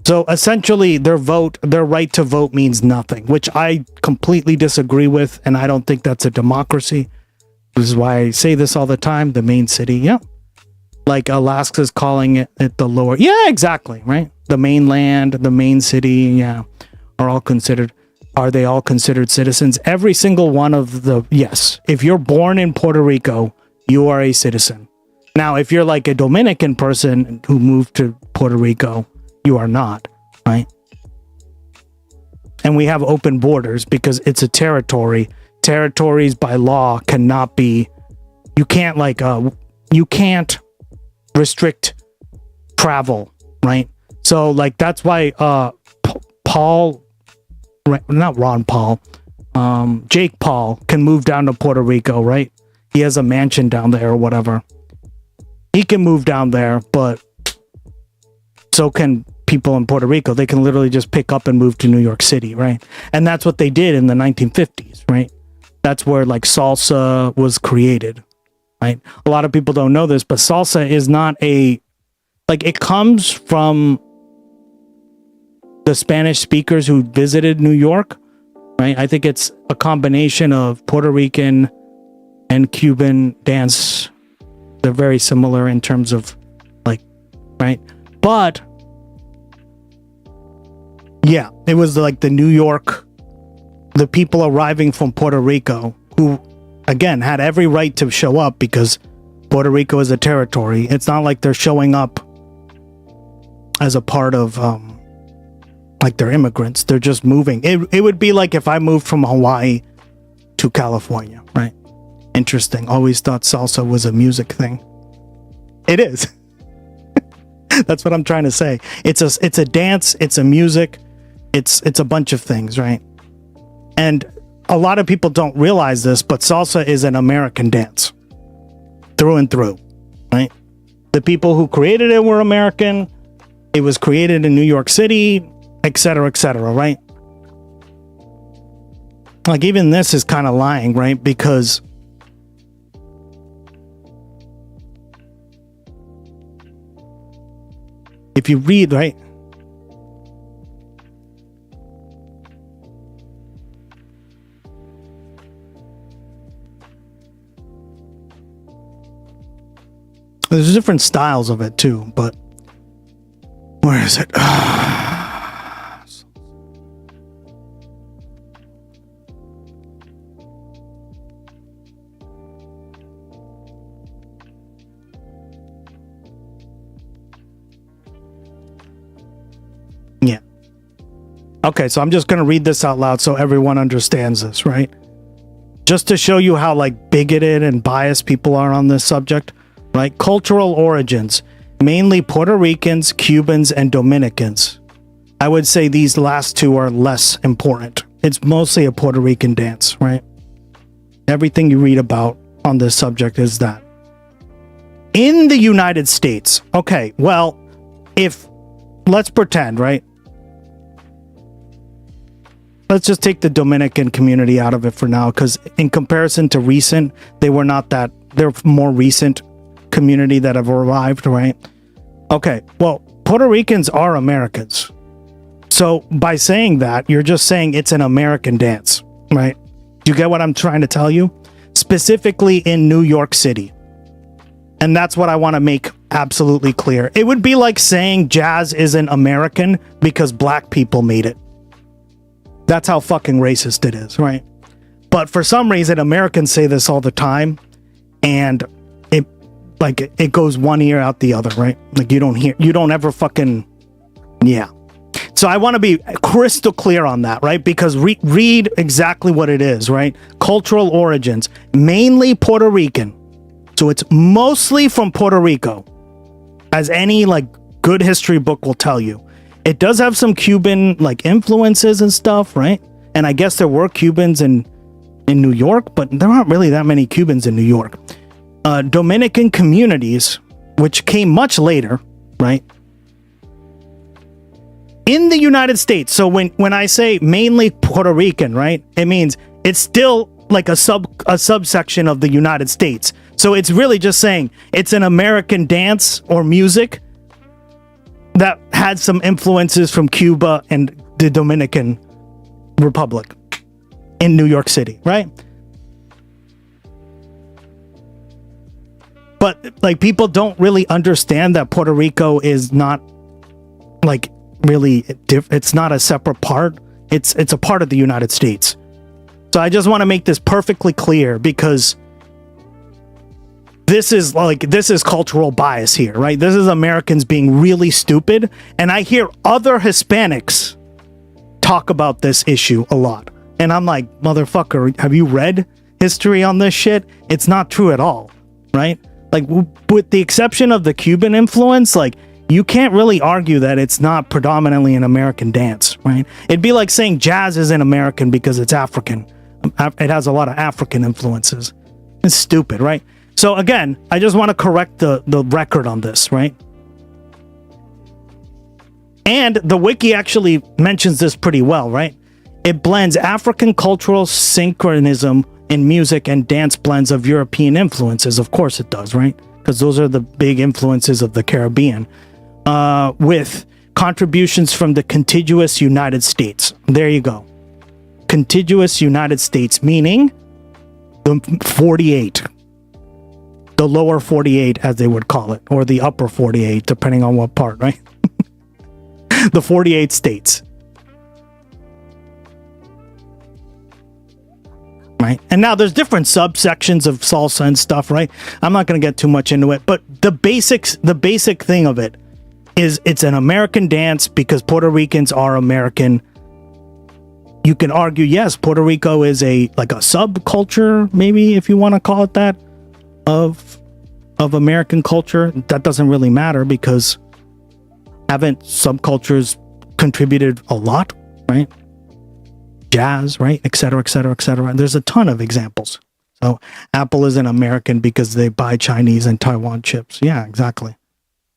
S28: So essentially, their right to vote means nothing, which I completely disagree with, and I don't think that's a democracy. This is why I say this all the time. The main city, yeah. Like Alaska's calling it the lower. Yeah, exactly, right? The mainland, the main city, yeah, are they all considered citizens? Every single one of the, yes. If you're born in Puerto Rico, you are a citizen. Now, if you're like a Dominican person who moved to Puerto Rico, you are not, right? And we have open borders because it's a territory. Territories by law cannot be, you can't restrict travel, right? So like that's why Jake Paul can move down to Puerto Rico, right? He has a mansion down there or whatever. He can move down there, but so can people in Puerto Rico. They can literally just pick up and move to New York City, right? And that's what they did in the 1950s, right? That's where like salsa was created, right? A lot of people don't know this, but salsa is not it comes from the Spanish speakers who visited New York, right? I think it's a combination of Puerto Rican and Cuban dance. They're very similar in terms of right? But yeah, it was like the people arriving from Puerto Rico who, again, had every right to show up because Puerto Rico is a territory. It's not like they're showing up as a part of, like they're immigrants. They're just moving. It would be like if I moved from Hawaii to California, right? Interesting. Always thought salsa was a music thing. It is. That's what I'm trying to say. It's a dance. It's a music. It's a bunch of things, right? And a lot of people don't realize this, but salsa is an American dance through and through, right? The people who created it were American. It was created in New York City, etc., right? Like even this is kind of lying, right? Because if you read, right? There's different styles of it too, but where is it? Yeah. Okay, so I'm just going to read this out loud so everyone understands this, right? Just to show you how like bigoted and biased people are on this subject. Right? Cultural origins, mainly Puerto Ricans, Cubans, and Dominicans. I would say these last two are less important. It's mostly a Puerto Rican dance, right? Everything you read about on this subject is that. In the United States, okay, well, let's pretend, right? Let's just take the Dominican community out of it for now, because in comparison to recent, they're more recent community that have arrived, right? Okay, well, Puerto Ricans are Americans. So by saying that, you're just saying it's an American dance, right? Do you get what I'm trying to tell you? Specifically in New York City. And that's what I want to make absolutely clear. It would be like saying jazz isn't American because black people made it. That's how fucking racist it is, right? But for some reason, Americans say this all the time, and it goes one ear out the other, right? Like you don't ever fucking, yeah. So I want to be crystal clear on that, right? Because read exactly what it is, right? Cultural origins, mainly Puerto Rican. So it's mostly from Puerto Rico, as any like good history book will tell you. it does have some Cuban like influences and stuff, right? And I guess there were Cubans in New York, but there aren't really that many Cubans in New York. Dominican communities, which came much later, right? In the United States. So when I say mainly Puerto Rican, right? It means it's still like a subsection of the United States. So it's really just saying it's an American dance or music that had some influences from Cuba and the Dominican Republic in New York City, right? But like people don't really understand that Puerto Rico is not like really it's not a separate part. It's a part of the United States. So I just want to make this perfectly clear because this is cultural bias here, right? This is Americans being really stupid, and I hear other Hispanics talk about this issue a lot. And I'm like, motherfucker, have you read history on this shit? It's not true at all, right? Like, with the exception of the Cuban influence, like, you can't really argue that it's not predominantly an American dance, right? It'd be like saying jazz isn't American because it's African. It has a lot of African influences. It's stupid, right? So again, I just want to correct the record on this, right? And the wiki actually mentions this pretty well, right? It blends African cultural synchronism in music and dance blends of European influences. Of course it does, right? Because those are the big influences of the Caribbean. With contributions from the contiguous United States. There you go. Contiguous United States, meaning the 48. The lower 48, as they would call it, or the upper 48, depending on what part, right? The 48 states. Right? And now there's different subsections of salsa and stuff, right? I'm not going to get too much into it, but the basic thing of it is it's an American dance because Puerto Ricans are American. You can argue, yes, Puerto Rico is a subculture, maybe, if you want to call it that, of American culture. That doesn't really matter because haven't subcultures contributed a lot, right? Jazz, right? Et cetera, et cetera, et cetera. There's a ton of examples. So Apple isn't American because they buy Chinese and Taiwan chips. Yeah, exactly.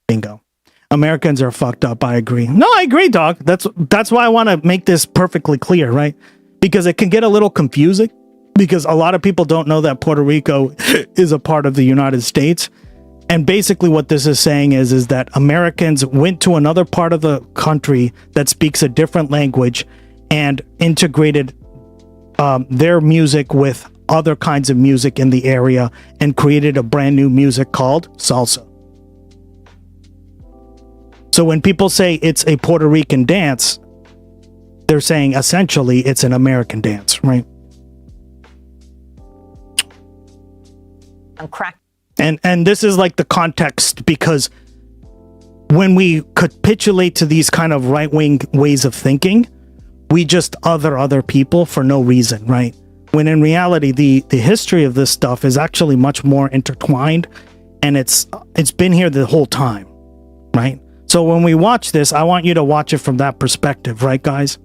S28: Bingo. Americans are fucked up. I agree. No, I agree, dog. That's why I want to make this perfectly clear, right? Because it can get a little confusing because a lot of people don't know that Puerto Rico is a part of the United States. And basically what this is saying is that Americans went to another part of the country that speaks a different language and integrated their music with other kinds of music in the area and created a brand new music called salsa. So when people say it's a Puerto Rican dance, they're saying essentially it's an American dance, right? And this is like the context because when we capitulate to these kind of right-wing ways of thinking, we just other people for no reason, right? When in reality, the history of this stuff is actually much more intertwined and it's been here the whole time, right? So when we watch this, I want you to watch it from that perspective, right, guys?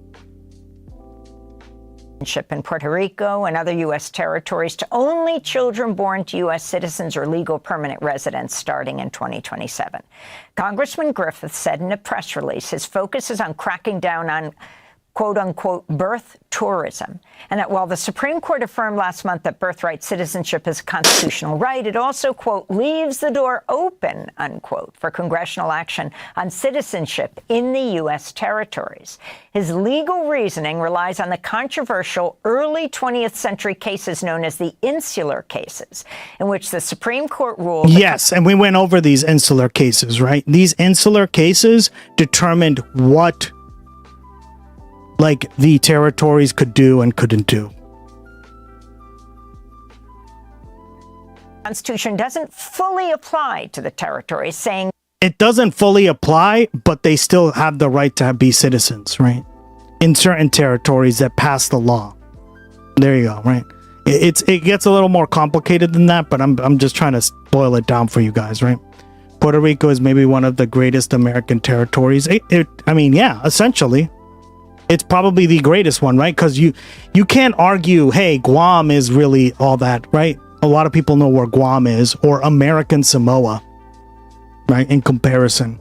S2: In Puerto Rico and other U.S. territories to only children born to U.S. citizens or legal permanent residents starting in 2027. Congressman Griffith said in a press release his focus is on cracking down on quote-unquote birth tourism, and that while the Supreme Court affirmed last month that birthright citizenship is a constitutional right, it also, quote, leaves the door open, unquote, for congressional action on citizenship in the U.S. territories. His legal reasoning relies on the controversial early 20th century cases known as the insular cases, in which the Supreme Court ruled...
S28: Yes, and we went over these insular cases, right? These insular cases determined what the territories could do and couldn't do.
S2: Constitution doesn't fully apply to the territories, saying
S28: it doesn't fully apply, but they still have the right to be citizens, right? In certain territories that pass the law. There you go, right? It gets a little more complicated than that, but I'm just trying to boil it down for you guys, right? Puerto Rico is maybe one of the greatest American territories. I mean, yeah, essentially. It's probably the greatest one, right? Because you can't argue, hey, Guam is really all that, right? A lot of people know where Guam is, or American Samoa, right? In comparison,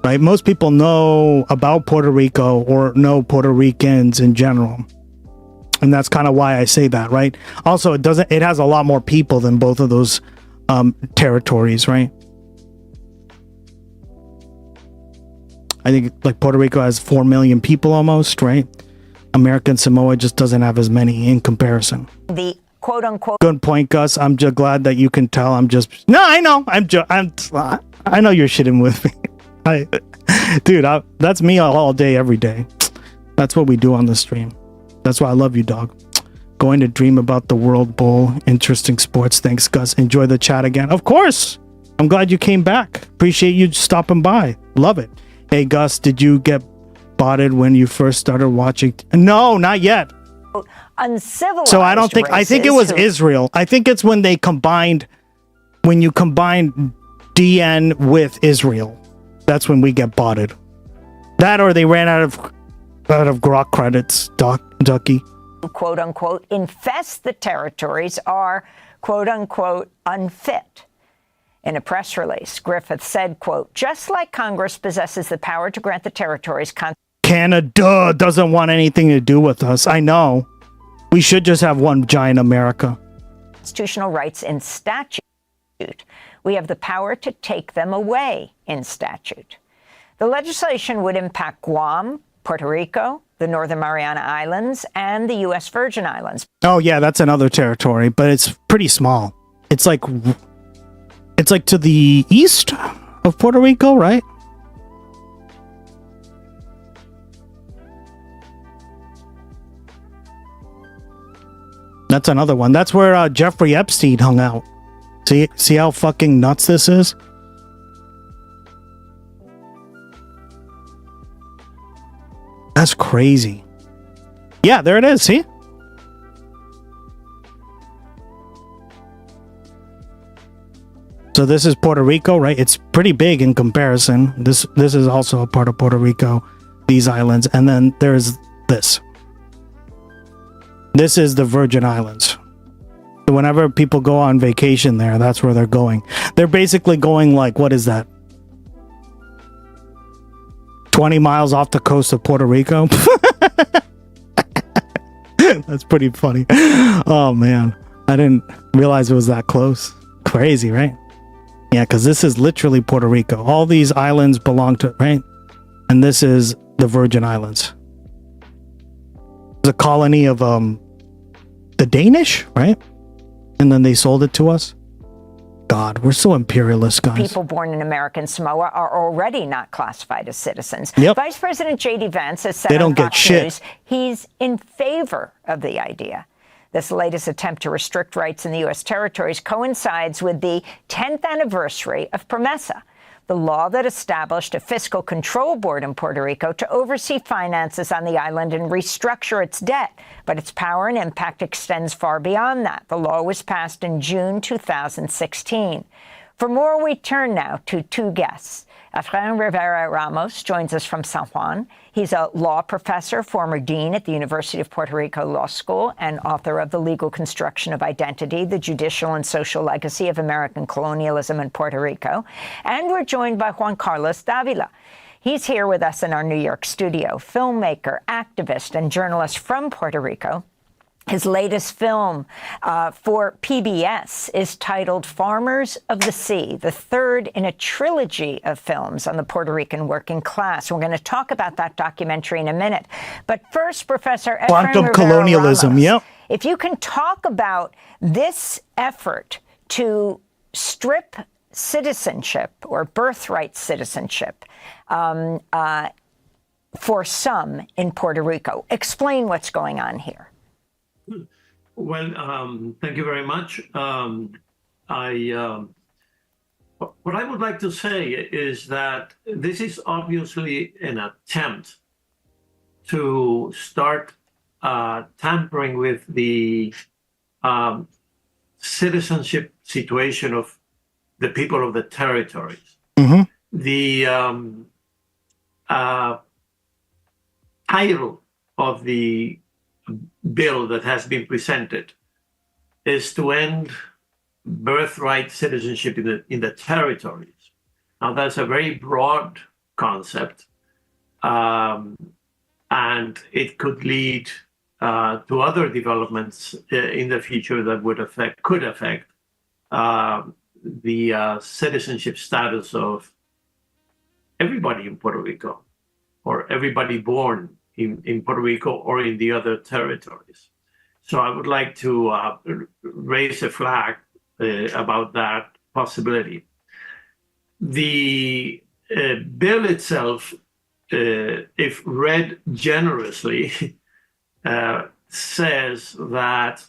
S28: right? Most people know about Puerto Rico or know Puerto Ricans in general. And that's kind of why I say that, right? Also, it has a lot more people than both of those territories, right? I think like Puerto Rico has 4 million people almost, right? American Samoa just doesn't have as many in comparison.
S2: The quote unquote.
S28: Good point, Gus. I'm just glad that you can tell. I know. I know you're shitting with me. Dude, that's me all day, every day. That's what we do on the stream. That's why I love you, dog. Going to dream about the World Bowl. Interesting sports. Thanks, Gus. Enjoy the chat again. Of course. I'm glad you came back. Appreciate you stopping by. Love it. Hey, Gus, did you get botted when you first started watching? No, not yet.
S2: Uncivilized.
S28: So I don't think, I think it was Israel. I think it's when you combined DN with Israel. That's when we get botted. That or they ran out of grok credits, Ducky.
S2: Quote unquote, infest the territories are quote unquote unfit. In a press release, Griffith said, quote, just like Congress possesses the power to grant the territories...
S28: Canada doesn't want anything to do with us. I know. We should just have one giant America.
S2: Constitutional rights in statute. We have the power to take them away in statute. The legislation would impact Guam, Puerto Rico, the Northern Mariana Islands, and the U.S. Virgin Islands.
S28: Oh, yeah, that's another territory, but it's pretty small. It's like to the east of Puerto Rico, right? That's another one. That's where Jeffrey Epstein hung out. See how fucking nuts this is? That's crazy. Yeah, there it is. See? So this is Puerto Rico, right? It's pretty big in comparison. This is also a part of Puerto Rico, these islands. And then there's this. This is the Virgin Islands. So whenever people go on vacation there, that's where they're going. They're basically going like, what is that? 20 miles off the coast of Puerto Rico? That's pretty funny. Oh, man. I didn't realize it was that close. Crazy, right? Yeah, because this is literally Puerto Rico. All these islands belong to, right? And this is the Virgin Islands. It's a colony of the Danish, right? And then they sold it to us. God, we're so imperialist, guys.
S2: People born in American Samoa are already not classified as citizens.
S28: Yep.
S2: Vice President J.D. Vance has said
S28: they don't
S2: on
S28: get
S2: Fox
S28: shit.
S2: News he's in favor of the idea. This latest attempt to restrict rights in the U.S. territories coincides with the 10th anniversary of PROMESA, the law that established a fiscal control board in Puerto Rico to oversee finances on the island and restructure its debt. But its power and impact extends far beyond that. The law was passed in June 2016. For more, we turn now to two guests. Efrain Rivera Ramos joins us from San Juan. He's a law professor, former dean at the University of Puerto Rico Law School, and author of The Legal Construction of Identity, The Judicial and Social Legacy of American Colonialism in Puerto Rico. And we're joined by Juan Carlos Davila. He's here with us in our New York studio, filmmaker, activist, and journalist from Puerto Rico. His latest film for PBS is titled Farmers of the Sea, the third in a trilogy of films on the Puerto Rican working class. We're going to talk about that documentary in a minute. But first, Professor Efrain
S28: Quantum
S2: Rivera
S28: colonialism,
S2: Ramos,
S28: yep.
S2: if you can talk about this effort to strip citizenship or birthright citizenship for some in Puerto Rico. Explain what's going on here.
S19: Well, thank you very much. What I would like to say is that this is obviously an attempt to start tampering with the citizenship situation of the people of the territories.
S28: Mm-hmm.
S19: The title of the bill that has been presented is to end birthright citizenship in the territories. Now, that's a very broad concept, and it could lead to other developments in the future that could affect the citizenship status of everybody in Puerto Rico, or everybody born in Puerto Rico or in the other territories. So I would like to raise a flag about that possibility. The bill itself, if read generously, says that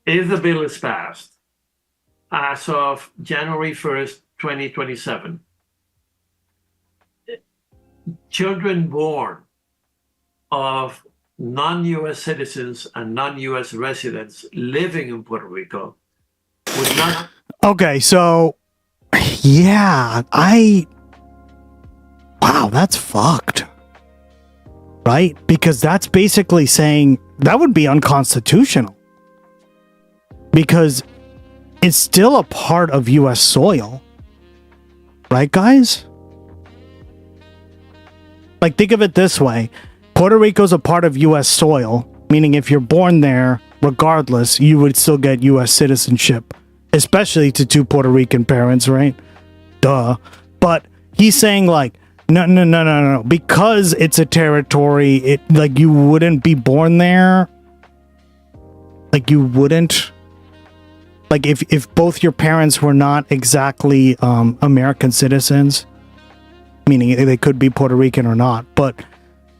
S19: if the bill is passed as of January 1st, 2027, children born of non-U.S. citizens and non-U.S. residents living in Puerto Rico would not.
S28: Okay, so yeah, wow, that's fucked. Right? Because that's basically saying that would be unconstitutional. Because it's still a part of U.S. soil. Right, guys? Like, think of it this way. Puerto Rico's a part of U.S. soil, meaning if you're born there, regardless, you would still get U.S. citizenship, especially to two Puerto Rican parents, right? Duh. But he's saying, like, no. Because it's a territory, it, like, you wouldn't be born there. Like, you wouldn't. Like, if both your parents were not exactly American citizens, meaning they could be Puerto Rican or not, but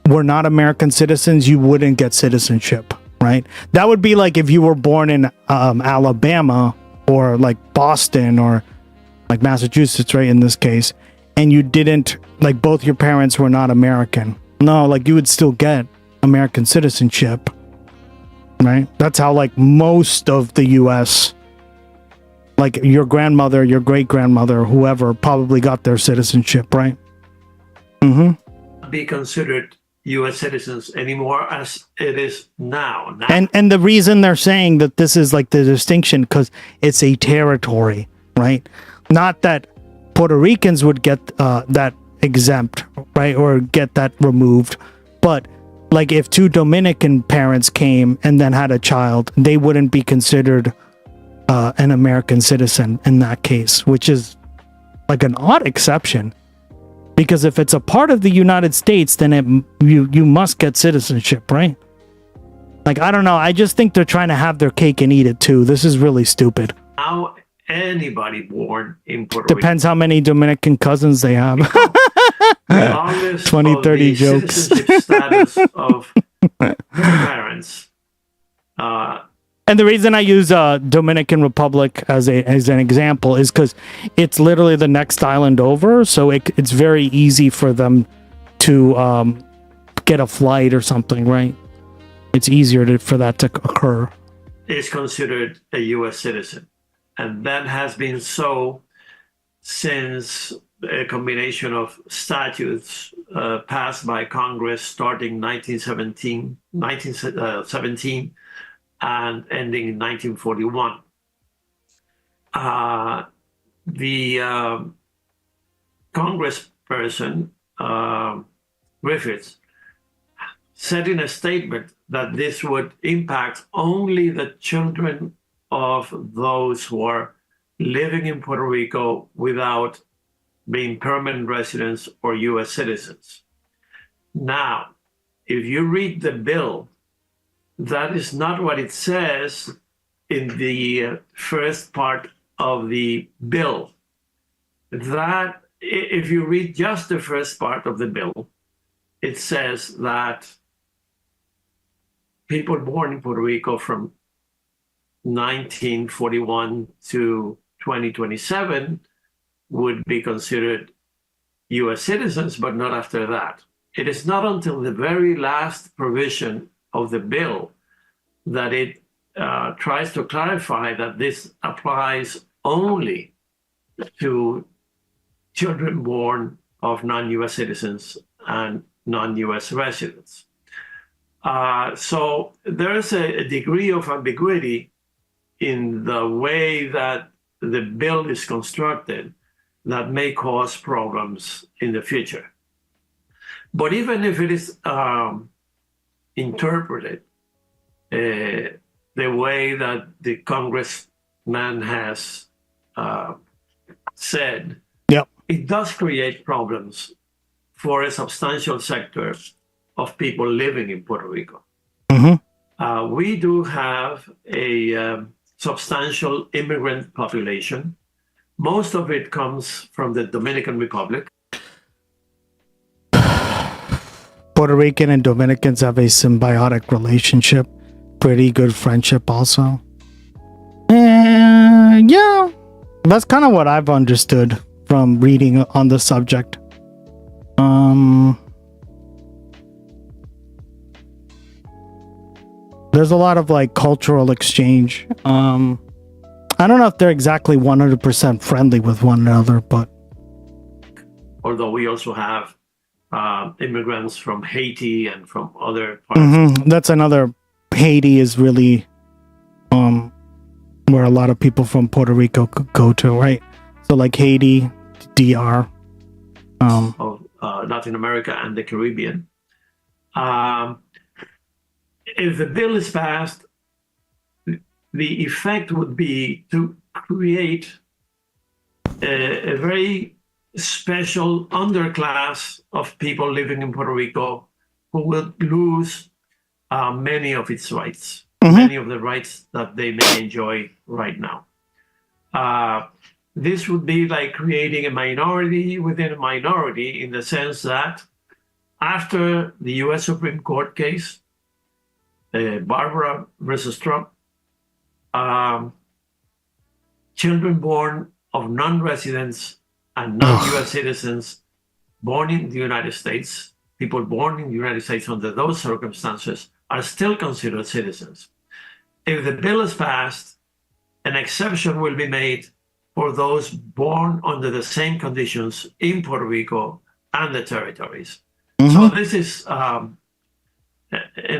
S28: were not American citizens, you wouldn't get citizenship, right? That would be like if you were born in Alabama or like Boston or like Massachusetts, right, in this case, and you didn't, like, both your parents were not American. No, like, you would still get American citizenship, right? That's how, like, most of the U.S., like, your grandmother, your great-grandmother, whoever, probably got their citizenship, right? Mm-hmm.
S19: Be considered U.S. citizens anymore as it is now.
S28: And the reason they're saying that this is like the distinction, because it's a territory, right? Not that Puerto Ricans would get that exempt, right, or get that removed, but like if two Dominican parents came and then had a child, they wouldn't be considered an American citizen in that case, which is like an odd exception. Because if it's a part of the United States, then you must get citizenship, right? Like, I don't know. I just think they're trying to have their cake and eat it too. This is really stupid.
S19: Now, anybody born in Puerto
S28: Depends how many Dominican cousins they have. 20, 30 jokes.
S19: Citizenship status of parents.
S28: And the reason I use Dominican Republic as an example is because it's literally the next island over, so it's very easy for them to get a flight or something, right? It's easier for that to occur.
S19: Is considered a U.S. citizen, and that has been so since a combination of statutes passed by Congress starting 1917 and ending in 1941. The congressperson, Griffiths, said in a statement that this would impact only the children of those who are living in Puerto Rico without being permanent residents or U.S. citizens. Now, if you read the bill, that is not what it says in the first part of the bill. That, if you read just the first part of the bill, it says that people born in Puerto Rico from 1941 to 2027 would be considered U.S. citizens, but not after that. It is not until the very last provision of the bill that it tries to clarify that this applies only to children born of non-US citizens and non-US residents. So there is a degree of ambiguity in the way that the bill is constructed that may cause problems in the future. But even if it is interpreted the way that the congressman has said,
S28: yep,
S19: it does create problems for a substantial sector of people living in Puerto Rico.
S28: Mm-hmm.
S19: We do have a substantial immigrant population. Most of it comes from the Dominican Republic.
S28: Puerto Rican and Dominicans have a symbiotic relationship. Pretty good friendship also. And yeah, that's kind of what I've understood from reading on the subject. There's a lot of like cultural exchange. I don't know if they're exactly 100% friendly with one another, but
S19: although we also have immigrants from Haiti and from other parts.
S28: Mm-hmm. That's another. Haiti is really where a lot of people from Puerto Rico could go to, right? So like Haiti, DR,
S19: of Latin America and the Caribbean. If the bill is passed, the effect would be to create a very special underclass of people living in Puerto Rico who will lose many of its rights, many of the rights that they may enjoy right now. This would be like creating a minority within a minority, in the sense that after the US Supreme Court case, Barbara versus Trump, children born of non-residents and non-US citizens born in the United States, people born in the United States under those circumstances, are still considered citizens. If the bill is passed, an exception will be made for those born under the same conditions in Puerto Rico and the territories. So this is an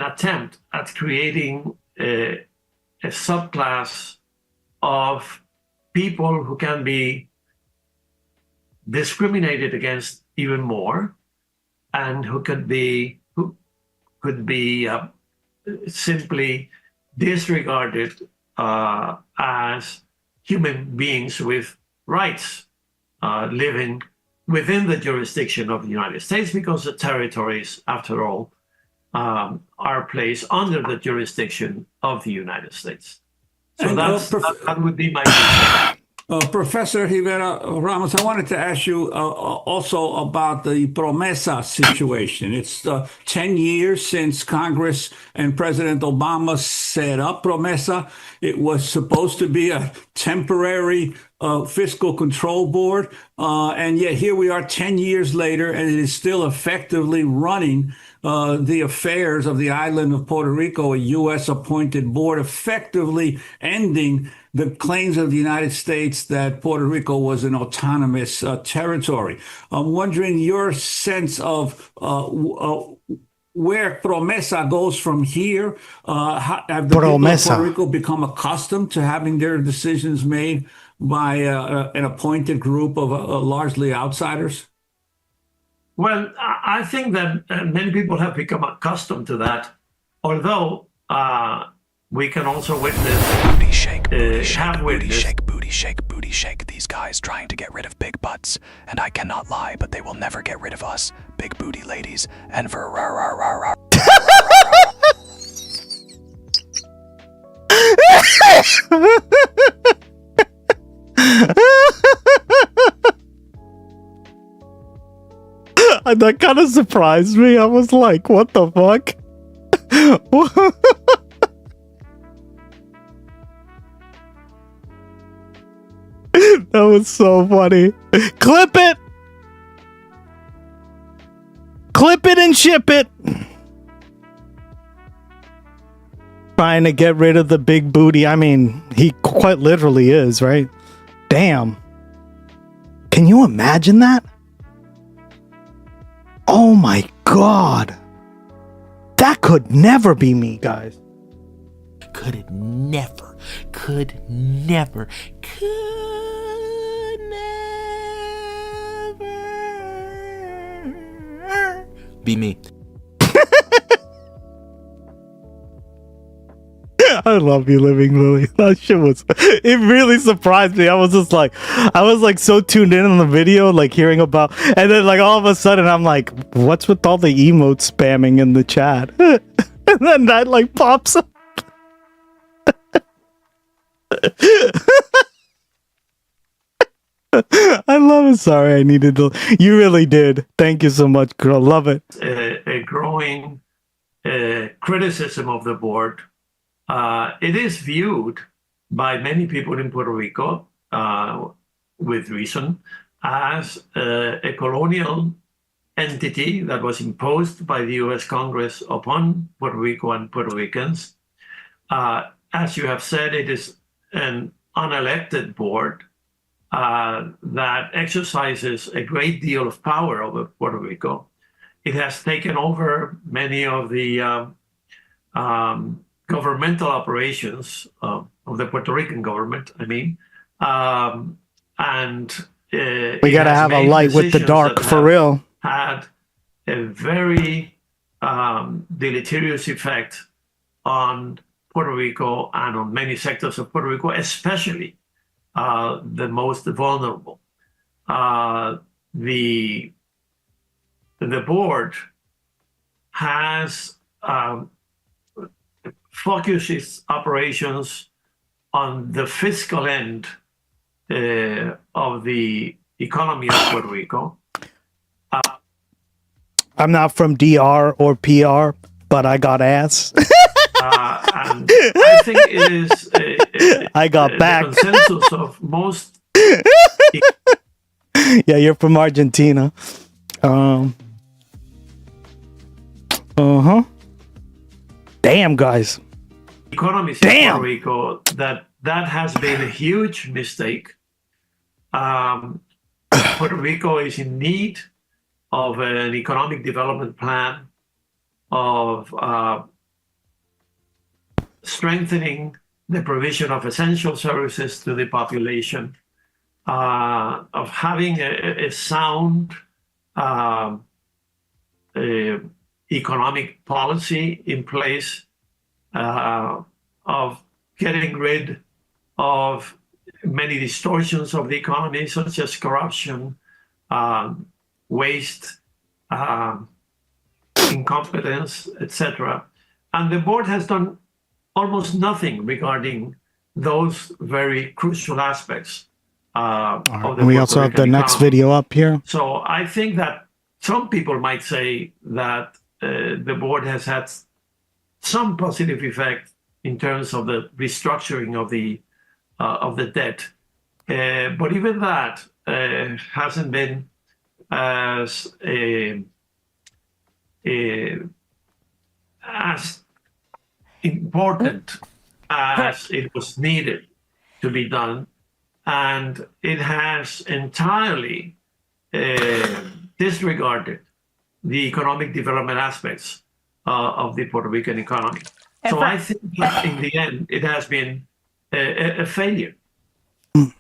S19: attempt at creating a subclass of people who can be discriminated against even more, and who could be simply disregarded as human beings with rights, living within the jurisdiction of the United States, because the territories, after all, are placed under the jurisdiction of the United States. So that would be my concern.
S8: Professor Rivera Ramos, I wanted to ask you also about the PROMESA situation. It's 10 years since Congress and President Obama set up PROMESA. It was supposed to be a temporary fiscal control board, and yet here we are 10 years later, and it is still effectively running the affairs of the island of Puerto Rico, a U.S. appointed board, effectively ending the claims of the United States that Puerto Rico was an autonomous territory. I'm wondering your sense of where PROMESA goes from here. Have the people of Puerto Rico become accustomed to having their decisions made by an appointed group of largely outsiders?
S19: Well, I think that many people have become accustomed to that, although we can also witness,
S26: booty shake, booty shake, booty shake, booty shake, booty shake. These guys trying to get rid of big butts, and I cannot lie, but they will never get rid of us, big booty ladies, and for rah rah rah rah.
S28: That kind of surprised me. I was like, what the fuck? That was so funny. Clip it! Clip it and ship it! Trying to get rid of the big booty. I mean, he quite literally is, right? Damn. Can you imagine that? Oh my God. That could never be me, guys.
S20: Could never be me.
S28: I love you, Living Lily. That shit was, it really surprised me. I was so tuned in on the video, like hearing about, and then like all of a sudden I'm like, what's with all the emotes spamming in the chat? And then that like pops up. I love it. Sorry, I needed to. You really did. Thank you so much, girl. Love it.
S19: A growing criticism of the board. It is viewed by many people in Puerto Rico, with reason, as a colonial entity that was imposed by the U.S. Congress upon Puerto Rico and Puerto Ricans. As you have said, it is an unelected board that exercises a great deal of power over Puerto Rico. It has taken over many of the governmental operations of the Puerto Rican government, I mean. And
S28: we got to have a light with the dark, for real.
S19: Had a very deleterious effect on Puerto Rico and on many sectors of Puerto Rico, especially the most vulnerable. The board has focused its operations on the fiscal end of the economy of Puerto Rico.
S28: I'm not from DR or PR, but I got ass.
S19: And I think it is
S28: I got back.
S19: The consensus of most.
S28: Yeah, you're from Argentina. Damn, guys.
S19: Economies in Puerto Rico, that has been a huge mistake. Puerto Rico is in need of an economic development plan, of strengthening the provision of essential services to the population, of having a sound economic policy in place, of getting rid of many distortions of the economy, such as corruption, waste, incompetence, etc. And the board has done almost nothing regarding those very crucial aspects. Of the
S28: we also have the next video up here.
S19: So I think that some people might say that the board has had some positive effect in terms of the restructuring of the debt, but even that hasn't been as important as it was needed to be done, and it has entirely disregarded the economic development aspects of the Puerto Rican economy. So I think that in the end, it has been a failure.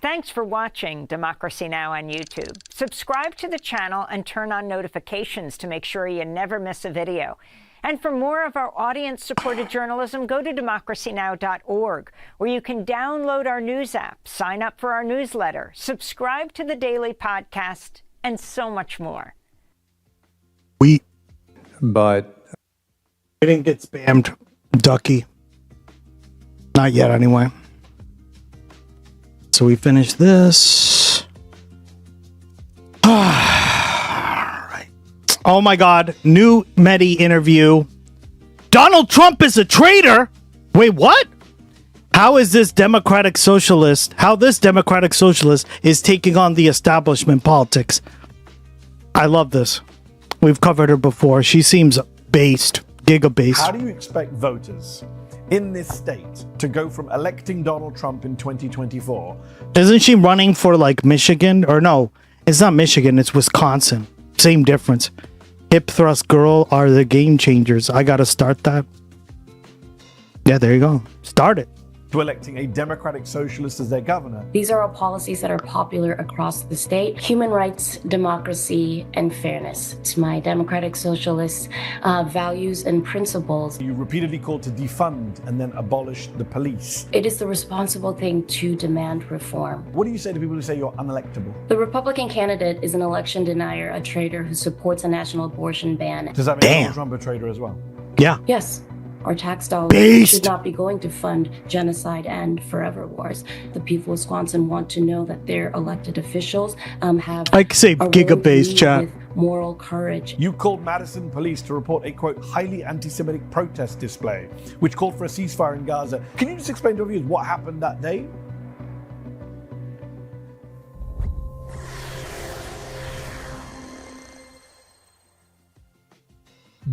S2: Thanks for watching Democracy Now! On YouTube. Subscribe to the channel and turn on notifications to make sure you never miss a video. And for more of our audience-supported journalism, go to democracynow.org, where you can download our news app, sign up for our newsletter, subscribe to the daily podcast, and so much more.
S28: But we didn't get spammed, Ducky. Not yet, anyway. So we finished this. All right. Oh my God. New Medi interview. Donald Trump is a traitor. Wait, what? How is this Democratic Socialist? How this Democratic Socialist is taking on the establishment politics? I love this. We've covered her before. She seems based, giga-based.
S10: How do you expect voters in this state to go from electing Donald Trump in 2024?
S28: Isn't she running for like Michigan? Or no, It's not Michigan, it's Wisconsin. Same difference. Hip thrust girl are the game changers. I gotta start that. Yeah, there you go. Start it.
S10: To electing a democratic socialist as their governor.
S5: These are all policies that are popular across the state. Human rights, democracy, and fairness. It's my democratic socialist values and principles.
S10: You repeatedly called to defund and then abolish the police.
S5: It is the responsible thing to demand reform.
S10: What do you say to people who say you're unelectable?
S5: The Republican candidate is an election denier, a traitor who supports a national abortion ban.
S10: Does that mean Donald Trump a traitor as well?
S28: Yeah.
S5: Yes. Our tax dollars should not be going to fund genocide and forever wars. The people of Wisconsin want to know that their elected officials have
S28: I say giga-based chat.
S5: with moral courage.
S10: You called Madison police to report a, quote, highly anti-Semitic protest display, which called for a ceasefire in Gaza. Can you just explain to our viewers what happened that day?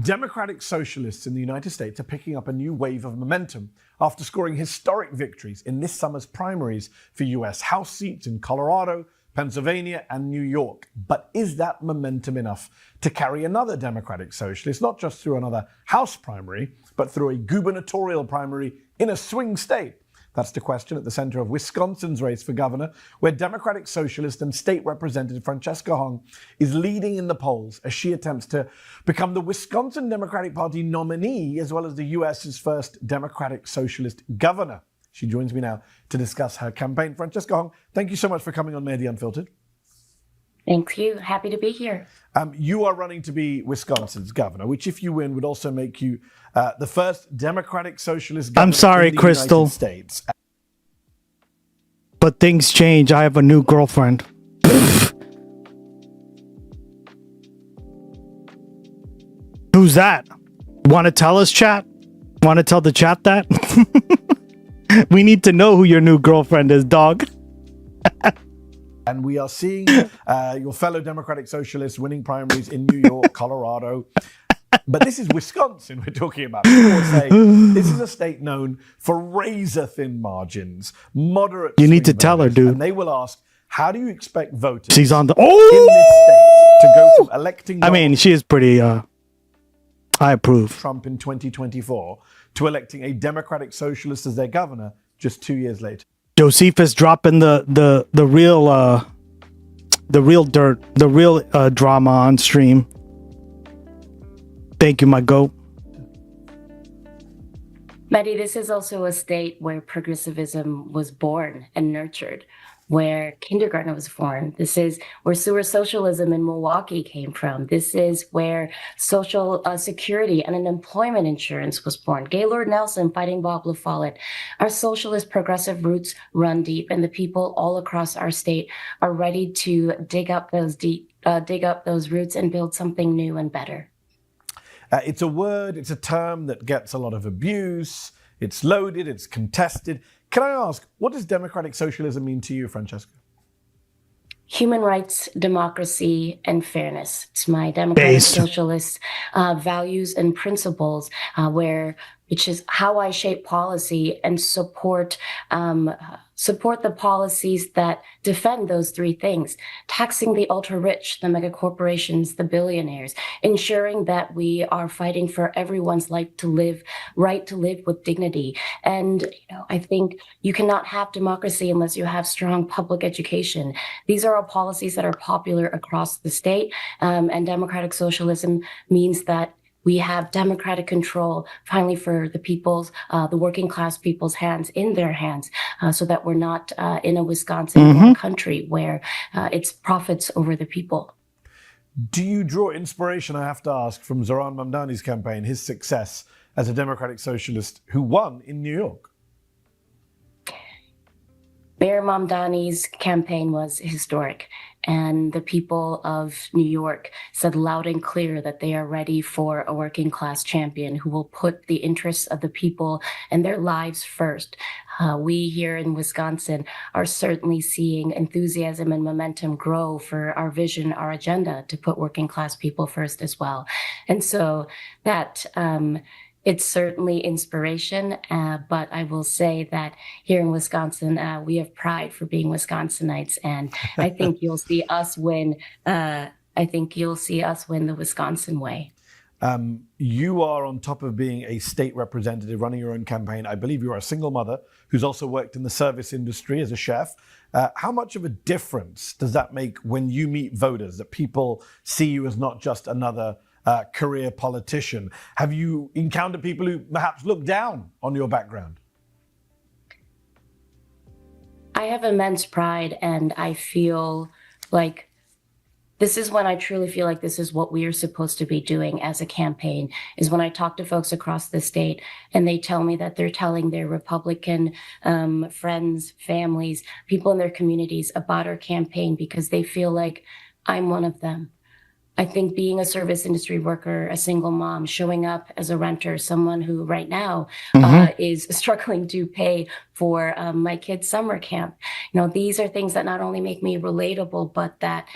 S10: Democratic socialists in the United States are picking up a new wave of momentum after scoring historic victories in this summer's primaries for US House seats in Colorado, Pennsylvania, and New York. But is that momentum enough to carry another Democratic socialist, not just through another House primary, but through a gubernatorial primary in a swing state? That's the question at the center of Wisconsin's race for governor, where Democratic Socialist and State Representative Francesca Hong is leading in the polls as she attempts to become the Wisconsin Democratic Party nominee, as well as the US's first Democratic Socialist governor. She joins me now to discuss her campaign. Francesca Hong, thank you so much for coming on Mehdi Unfiltered.
S5: Thank you. Happy to be here.
S10: You are running to be Wisconsin's governor, which, if you win, would also make you the first Democratic Socialist governor
S28: I'm sorry,
S10: in the
S28: Crystal.
S10: United States.
S28: But things change. I have a new girlfriend. Who's that? Want to tell us, chat? Want to tell the chat that? We need to know who your new girlfriend is, dog.
S10: And we are seeing your fellow Democratic Socialists winning primaries in New York, Colorado. But this is Wisconsin we're talking about. People would say this is a state known for razor-thin margins, moderate.
S28: You need to tell her, dude.
S10: And they will ask, how do you expect voters
S28: She's on the...
S10: in this state to go from electing
S28: I mean, she is pretty... I approve.
S10: Trump in 2024 to electing a Democratic Socialist as their governor just 2 years later?
S28: Josephus dropping the real dirt, the real drama on stream. Thank you, my goat.
S5: Mehdi, this is also a state where progressivism was born and nurtured, where kindergarten was born. This is where sewer socialism in Milwaukee came from. This is where social security and unemployment insurance was born. Gaylord Nelson fighting Bob La Follette. Our socialist progressive roots run deep, and the people all across our state are ready to dig up those roots and build something new and better.
S10: It's a word, it's a term that gets a lot of abuse. It's loaded, it's contested. Can I ask, what does democratic socialism mean to you, Francesca?
S5: Human rights, democracy, and fairness. It's my democratic socialist values and principles, which is how I shape policy and support the policies that defend those three things: taxing the ultra rich, the mega corporations, the billionaires, ensuring that we are fighting for everyone's right to live with dignity. And I think you cannot have democracy unless you have strong public education. These are all policies that are popular across the state, and democratic socialism means that we have democratic control finally for the people's, the working class people's hands in their hands, so that we're not in a Wisconsin country where it's profits over the people.
S10: Do you draw inspiration, I have to ask, from Zohran Mamdani's campaign, his success as a democratic socialist who won in New York?
S5: Mayor Mamdani's campaign was historic, and the people of New York said loud and clear that they are ready for a working class champion who will put the interests of the people and their lives first. We here in Wisconsin are certainly seeing enthusiasm and momentum grow for our vision, our agenda to put working class people first as well. And so that it's certainly inspiration, but I will say that here in Wisconsin, we have pride for being Wisconsinites, and I think you'll see us win. I think you'll see us win the Wisconsin way.
S10: You are on top of being a state representative running your own campaign. I believe you are a single mother who's also worked in the service industry as a chef. How much of a difference does that make when you meet voters, that people see you as not just another career politician? Have you encountered people who perhaps look down on your background?
S5: I have immense pride, and I feel like this is when I truly feel like this is what we are supposed to be doing as a campaign, is when I talk to folks across the state and they tell me that they're telling their Republican friends, families, people in their communities about our campaign because they feel like I'm one of them. I think being a service industry worker, a single mom, showing up as a renter, someone who right now is struggling to pay for my kids' summer camp. You know, these are things that not only make me relatable, but that...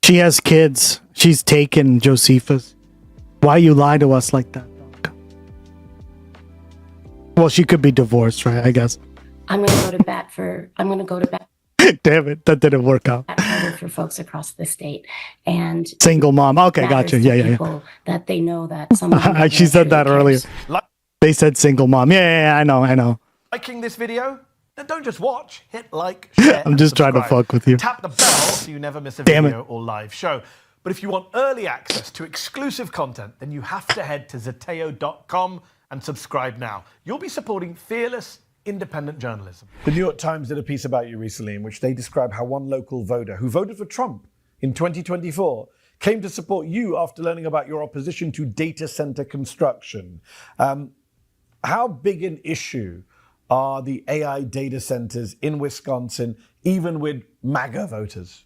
S28: She has kids. She's taken, Josephus. Why you lie to us like that? Well, she could be divorced, right? I guess.
S5: I'm going to go to bat for...
S28: Damn it, that didn't work out.
S5: For folks across the state and
S28: single mom. Okay, gotcha. Yeah.
S5: That they know that someone.
S28: She said that earlier. They said single mom. Yeah, I know.
S10: Liking this video? Then don't just watch. Hit like, share.
S28: I'm just trying to fuck with you.
S10: Tap the bell so you never miss a video or live show. But if you want early access to exclusive content, then you have to head to Zateo.com and subscribe now. You'll be supporting fearless, independent journalism. The New York Times did a piece about you recently in which they describe how one local voter who voted for Trump in 2024 came to support you after learning about your opposition to data center construction. How big an issue are the AI data centers in Wisconsin, even with MAGA voters?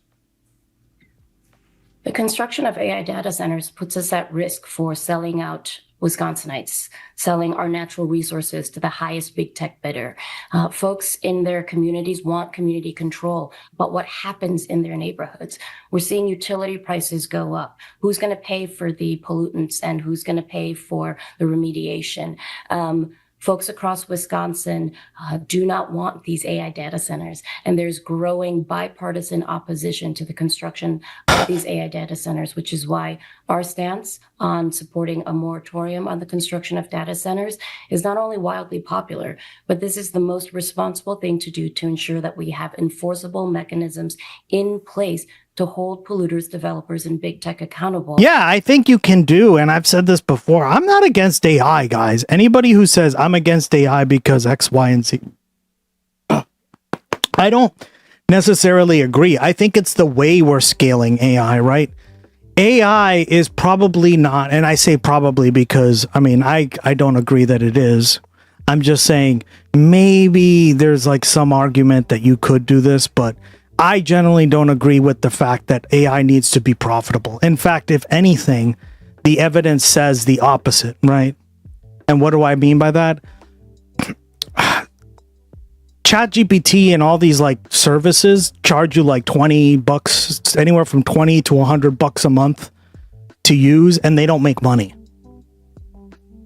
S5: The construction of AI data centers puts us at risk for selling out Wisconsinites, selling our natural resources to the highest big tech bidder. Folks in their communities want community control, but what happens in their neighborhoods? We're seeing utility prices go up. Who's going to pay for the pollutants and who's going to pay for the remediation? Folks across Wisconsin do not want these AI data centers, and there's growing bipartisan opposition to the construction of these AI data centers, which is why our stance on supporting a moratorium on the construction of data centers is not only wildly popular, but this is the most responsible thing to do to ensure that we have enforceable mechanisms in place to hold polluters, developers, and big tech accountable.
S28: Yeah, I think you can do, and I've said this before, I'm not against AI, guys. Anybody who says I'm against AI because X, Y, and Z, I don't necessarily agree. I think it's the way we're scaling AI, right? AI is probably not, and I say probably because, I mean, I don't agree that it is. I'm just saying maybe there's like some argument that you could do this, but I generally don't agree with the fact that AI needs to be profitable. In fact, if anything, the evidence says the opposite, right? And what do I mean by that? ChatGPT and all these like services charge you like $20, anywhere from $20 to $100 a month to use, and they don't make money.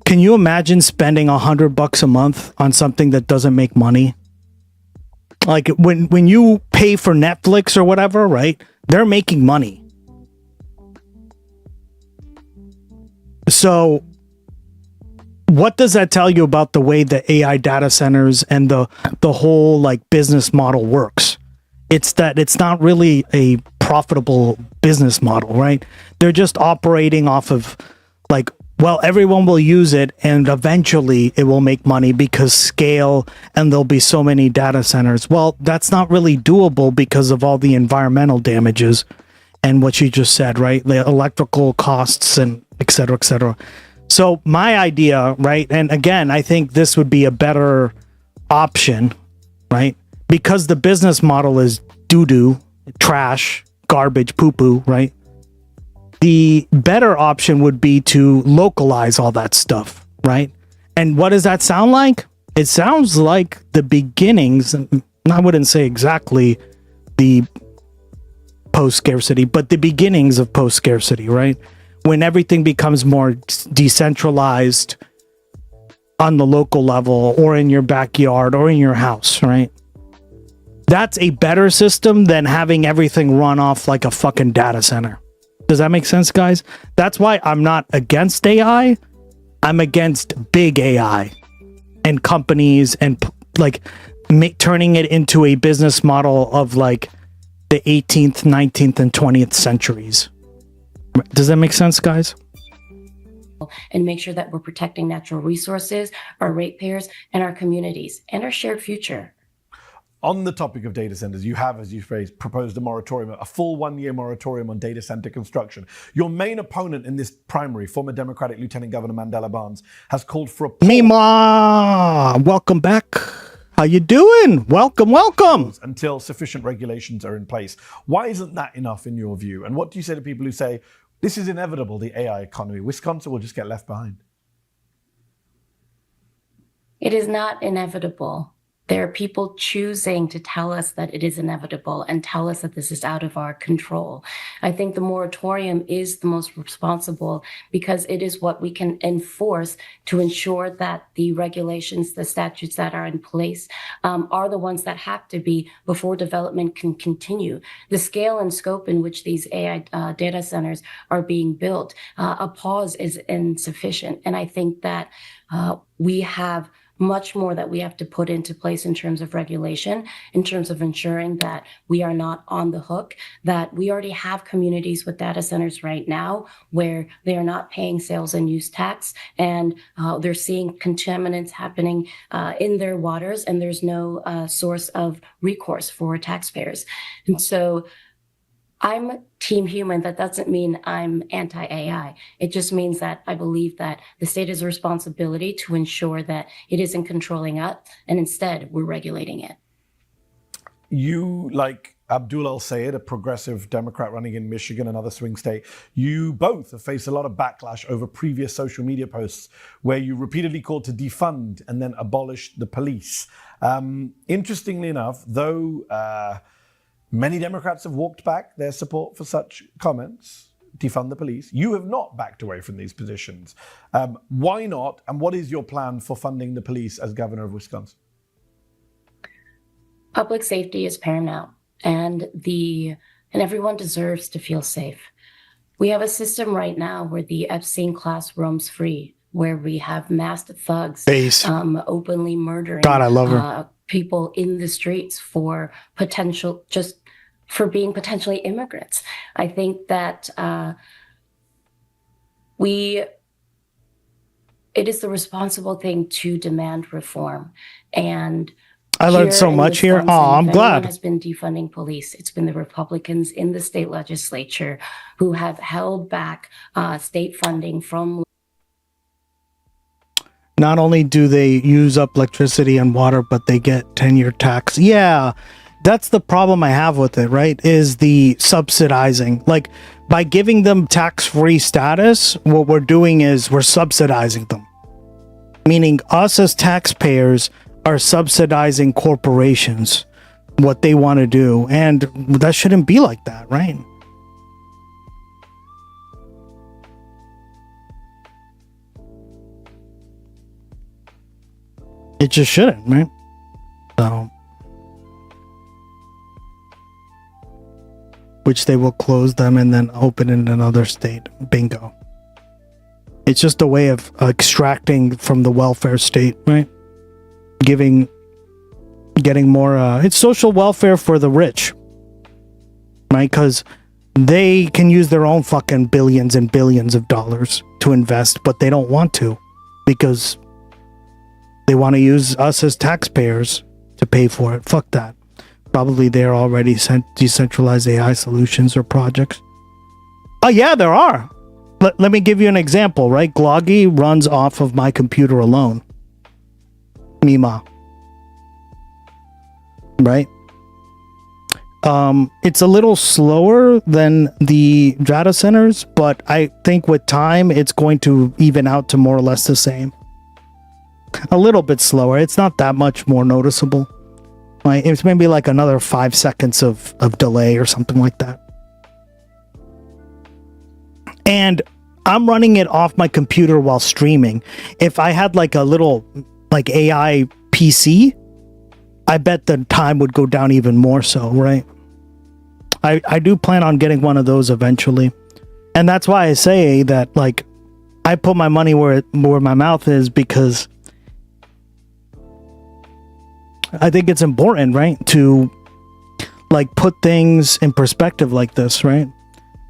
S28: Can you imagine spending $100 a month on something that doesn't make money? Like when you pay for Netflix or whatever, right? They're making money. So what does that tell you about the way the AI data centers and the whole like business model works? It's that it's not really a profitable business model, right? They're just operating off of like, well, everyone will use it and eventually it will make money because scale and there'll be so many data centers. Well, that's not really doable because of all the environmental damages and what you just said, right? The electrical costs and et cetera, et cetera. So my idea, right? And again, I think this would be a better option, right? Because the business model is doo-doo, trash, garbage, poo-poo, right? The better option would be to localize all that stuff, right? And what does that sound like? It sounds like the beginnings, and I wouldn't say exactly the post-scarcity, but the beginnings of post-scarcity, right? When everything becomes more decentralized on the local level or in your backyard or in your house, right? That's a better system than having everything run off like a fucking data center. Does that make sense, guys? That's why I'm not against AI. I'm against big AI and companies and like turning it into a business model of like the 18th, 19th, and 20th centuries. Does that make sense, guys?
S5: And make sure that we're protecting natural resources, our ratepayers, and our communities, and our shared future.
S10: On the topic of data centers, you have, as you phrased, proposed a moratorium, a full 1-year moratorium on data center construction. Your main opponent in this primary, former Democratic Lieutenant Governor Mandela Barnes, has called for a...
S28: Mima! Welcome back. How you doing? Welcome, welcome.
S10: Until sufficient regulations are in place. Why isn't that enough in your view? And what do you say to people who say, this is inevitable, the AI economy? Wisconsin will just get left behind.
S5: It is not inevitable. There are people choosing to tell us that it is inevitable and tell us that this is out of our control. I think the moratorium is the most responsible because it is what we can enforce to ensure that the regulations, the statutes that are in place are the ones that have to be before development can continue. The scale and scope in which these AI data centers are being built, a pause is insufficient. And I think that we have much more that we have to put into place in terms of regulation, in terms of ensuring that we are not on the hook, that we already have communities with data centers right now where they are not paying sales and use tax, and they're seeing contaminants happening in their waters, and there's no source of recourse for taxpayers. And so I'm team human. That doesn't mean I'm anti-AI. It just means that I believe that the state has a responsibility to ensure that it isn't controlling us, and instead we're regulating it.
S10: You, like Abdul El-Sayed, a progressive Democrat running in Michigan, another swing state, you both have faced a lot of backlash over previous social media posts where you repeatedly called to defund and then abolish the police. Interestingly enough, though many Democrats have walked back their support for such comments, defund the police, you have not backed away from these positions. Why not? And what is your plan for funding the police as governor of Wisconsin?
S5: Public safety is paramount, and everyone deserves to feel safe. We have a system right now where the Epstein class roams free, where we have masked thugs openly murdering
S28: God, I love her.
S5: People in the streets for being potentially immigrants. I think that it is the responsible thing to demand reform. And
S28: I learned so much here. Oh, I'm glad.
S5: Has been defunding police. It's been the Republicans in the state legislature who have held back state funding from.
S28: Not only do they use up electricity and water, but they get 10-year tax. Yeah, that's the problem I have with it, right? Is the subsidizing. Like, by giving them tax-free status, what we're doing is we're subsidizing them. Meaning us as taxpayers are subsidizing corporations, what they want to do. And that shouldn't be like that, right? It just shouldn't, right? So, which they will close them and then open in another state. Bingo. It's just a way of extracting from the welfare state, right? Getting more, it's social welfare for the rich, right? Because they can use their own fucking billions and billions of dollars to invest, but they don't want to because they want to use us as taxpayers to pay for it. Fuck that. Probably they're already decentralized AI solutions or projects. Oh yeah, there are. Let me give you an example, right? Gloggy runs off of my computer alone. Mima. Right? It's a little slower than the data centers, but I think with time, it's going to even out to more or less the same. A little bit slower. It's not that much more noticeable. Like, it's maybe like another 5 seconds of delay or something like that. And I'm running it off my computer while streaming. If I had like a little like AI PC, I bet the time would go down even more so, right? I do plan on getting one of those eventually. And that's why I say that, like, I put my money where my mouth is, because I think it's important, right? To like put things in perspective like this, right?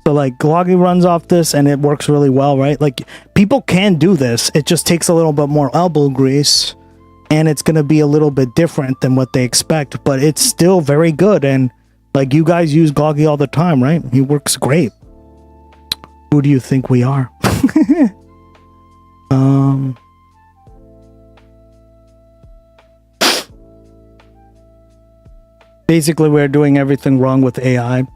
S28: So like Gloggy runs off this and it works really well, right? Like people can do this. It just takes a little bit more elbow grease and it's going to be a little bit different than what they expect, but it's still very good. And like you guys use Gloggy all the time, right? He works great. Who do you think we are? Basically, we're doing everything wrong with AI.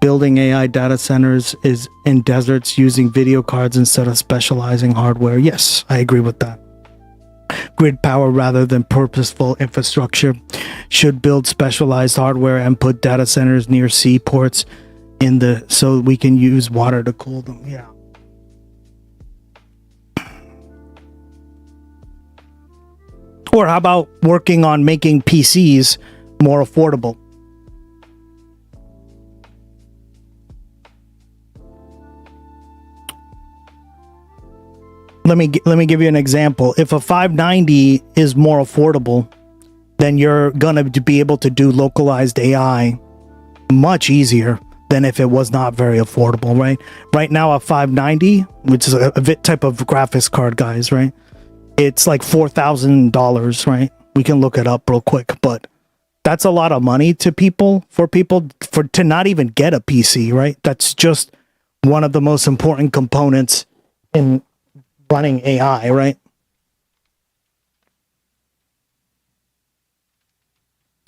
S28: Building AI data centers is in deserts using video cards instead of specializing hardware. Yes, I agree with that. Grid power rather than purposeful infrastructure. Should build specialized hardware and put data centers near seaports so we can use water to cool them. Yeah. Or how about working on making PCs more affordable? Let me give you an example. If a 590 is more affordable, then you're gonna be able to do localized AI much easier than if it was not very affordable, right? Right now, a 590, which is a type of graphics card, guys, right? It's like $4,000, right? We can look it up real quick, but that's a lot of money to people, to not even get a PC, right? That's just one of the most important components in running AI, right?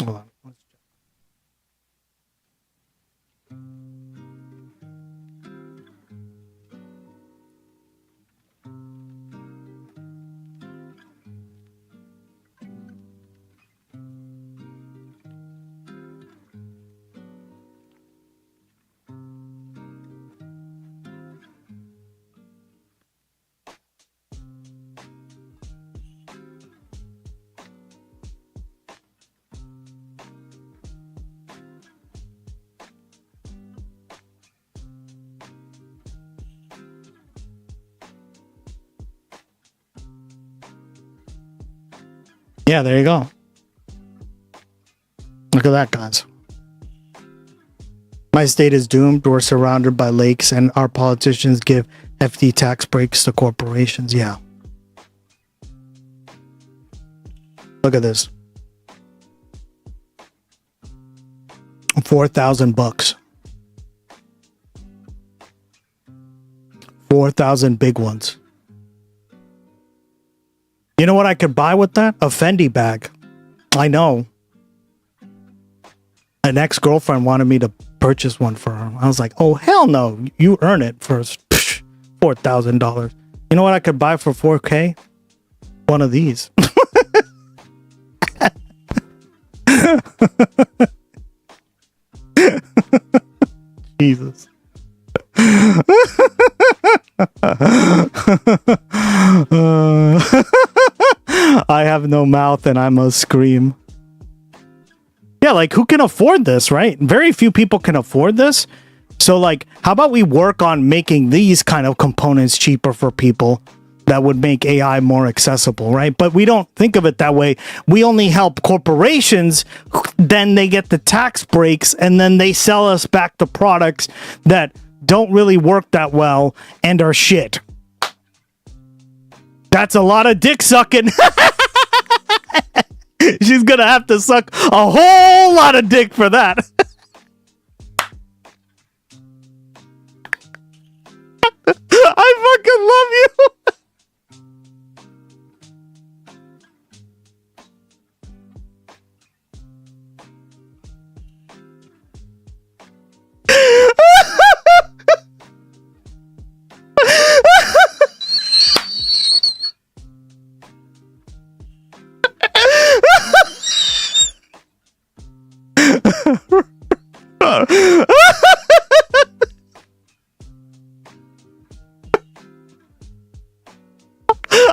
S28: Hold on. Yeah, there you go. Look at that, guys. My state is doomed. We're surrounded by lakes, and our politicians give hefty tax breaks to corporations. Yeah. Look at this. $4,000. 4,000 big ones. You know what I could buy with that? A Fendi bag. I know. An ex-girlfriend wanted me to purchase one for her. I was like, oh, hell no. You earn it first. $4,000. You know what I could buy for $4K? One of these. Jesus. I have no mouth and I must scream. Yeah, like who can afford this, right? Very few people can afford this. So like, how about we work on making these kind of components cheaper for people that would make AI more accessible, right? But we don't think of it that way. We only help corporations, then they get the tax breaks, and then they sell us back the products that don't really work that well and are shit. That's a lot of dick sucking. She's gonna have to suck a whole lot of dick for that. I fucking love you.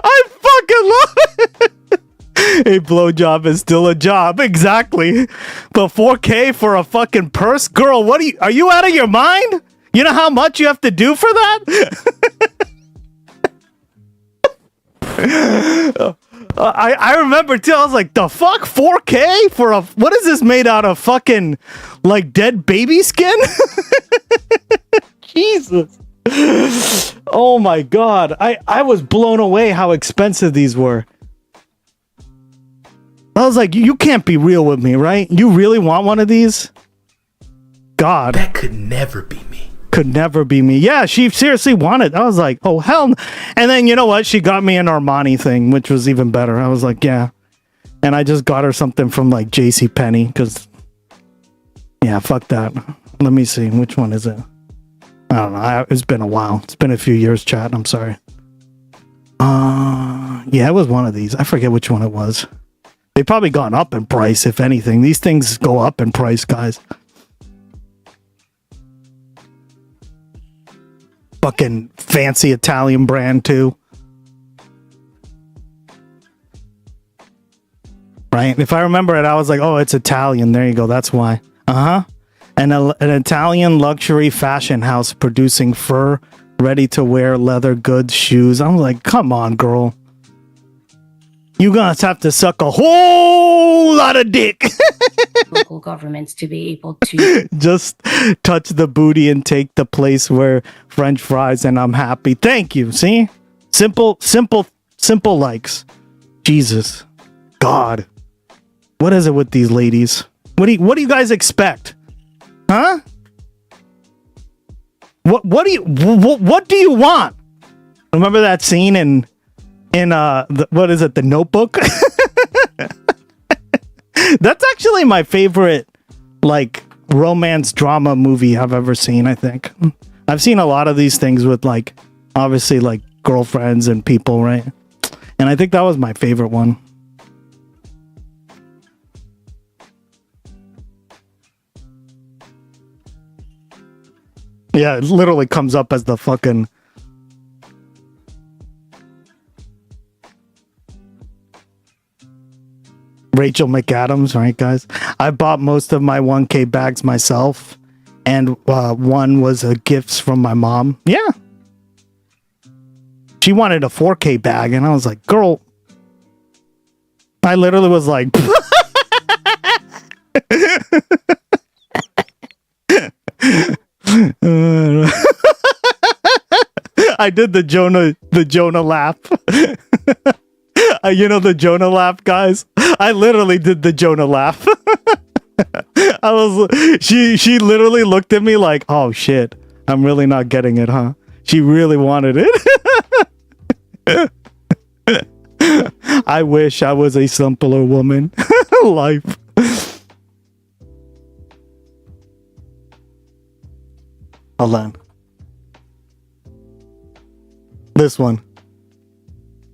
S28: I fucking love it. A blowjob is still a job, exactly. But 4K for a fucking purse, girl. Are you out of your mind? You know how much you have to do for that? I remember too. I was like, the fuck, 4K for a what is this made out of? Fucking like dead baby skin? Jesus. Oh my god. I was blown away how expensive these were. I was like, you can't be real with me, right? You really want one of these? God.
S20: That could never be me.
S28: Could never be me. Yeah, she seriously wanted. I was like, oh, hell. And then, you know what? She got me an Armani thing, which was even better. I was like, yeah. And I just got her something from like JCPenney because, yeah, fuck that. Let me see. Which one is it? I don't know. It's been a while. It's been a few years, chat. I'm sorry. Yeah, it was one of these. I forget which one it was. They've probably gone up in price, if anything. These things go up in price, guys. Fucking fancy Italian brand, too. Right? If I remember it, I was like, oh, it's Italian. There you go. That's why. Uh-huh. And an Italian luxury fashion house producing fur, ready-to-wear leather goods, shoes. I'm like, come on, girl. You guys have to suck a whole lot of dick.
S5: Local governments to be able to
S28: just touch the booty and take the place where French fries and I'm happy. Thank you. See? Simple likes. Jesus. God. What is it with these ladies? What do you guys expect? Huh? What do you want? Remember that scene in what is it, The Notebook? That's actually my favorite like romance drama movie I've ever seen. I think I've seen a lot of these things with like obviously like girlfriends and people, right? And I think that was my favorite one. Yeah, it literally comes up as the fucking Rachel McAdams, right, guys? I bought most of my 1K bags myself, and one was gifts from my mom. Yeah. She wanted a 4K bag, and I was like, girl. I literally was like, I did the Jonah laugh. You know the Jonah laugh, guys? I literally did the Jonah laugh. She literally looked at me like, oh shit, I'm really not getting it, huh? She really wanted it. I wish I was a simpler woman. Life. Hold on. This one.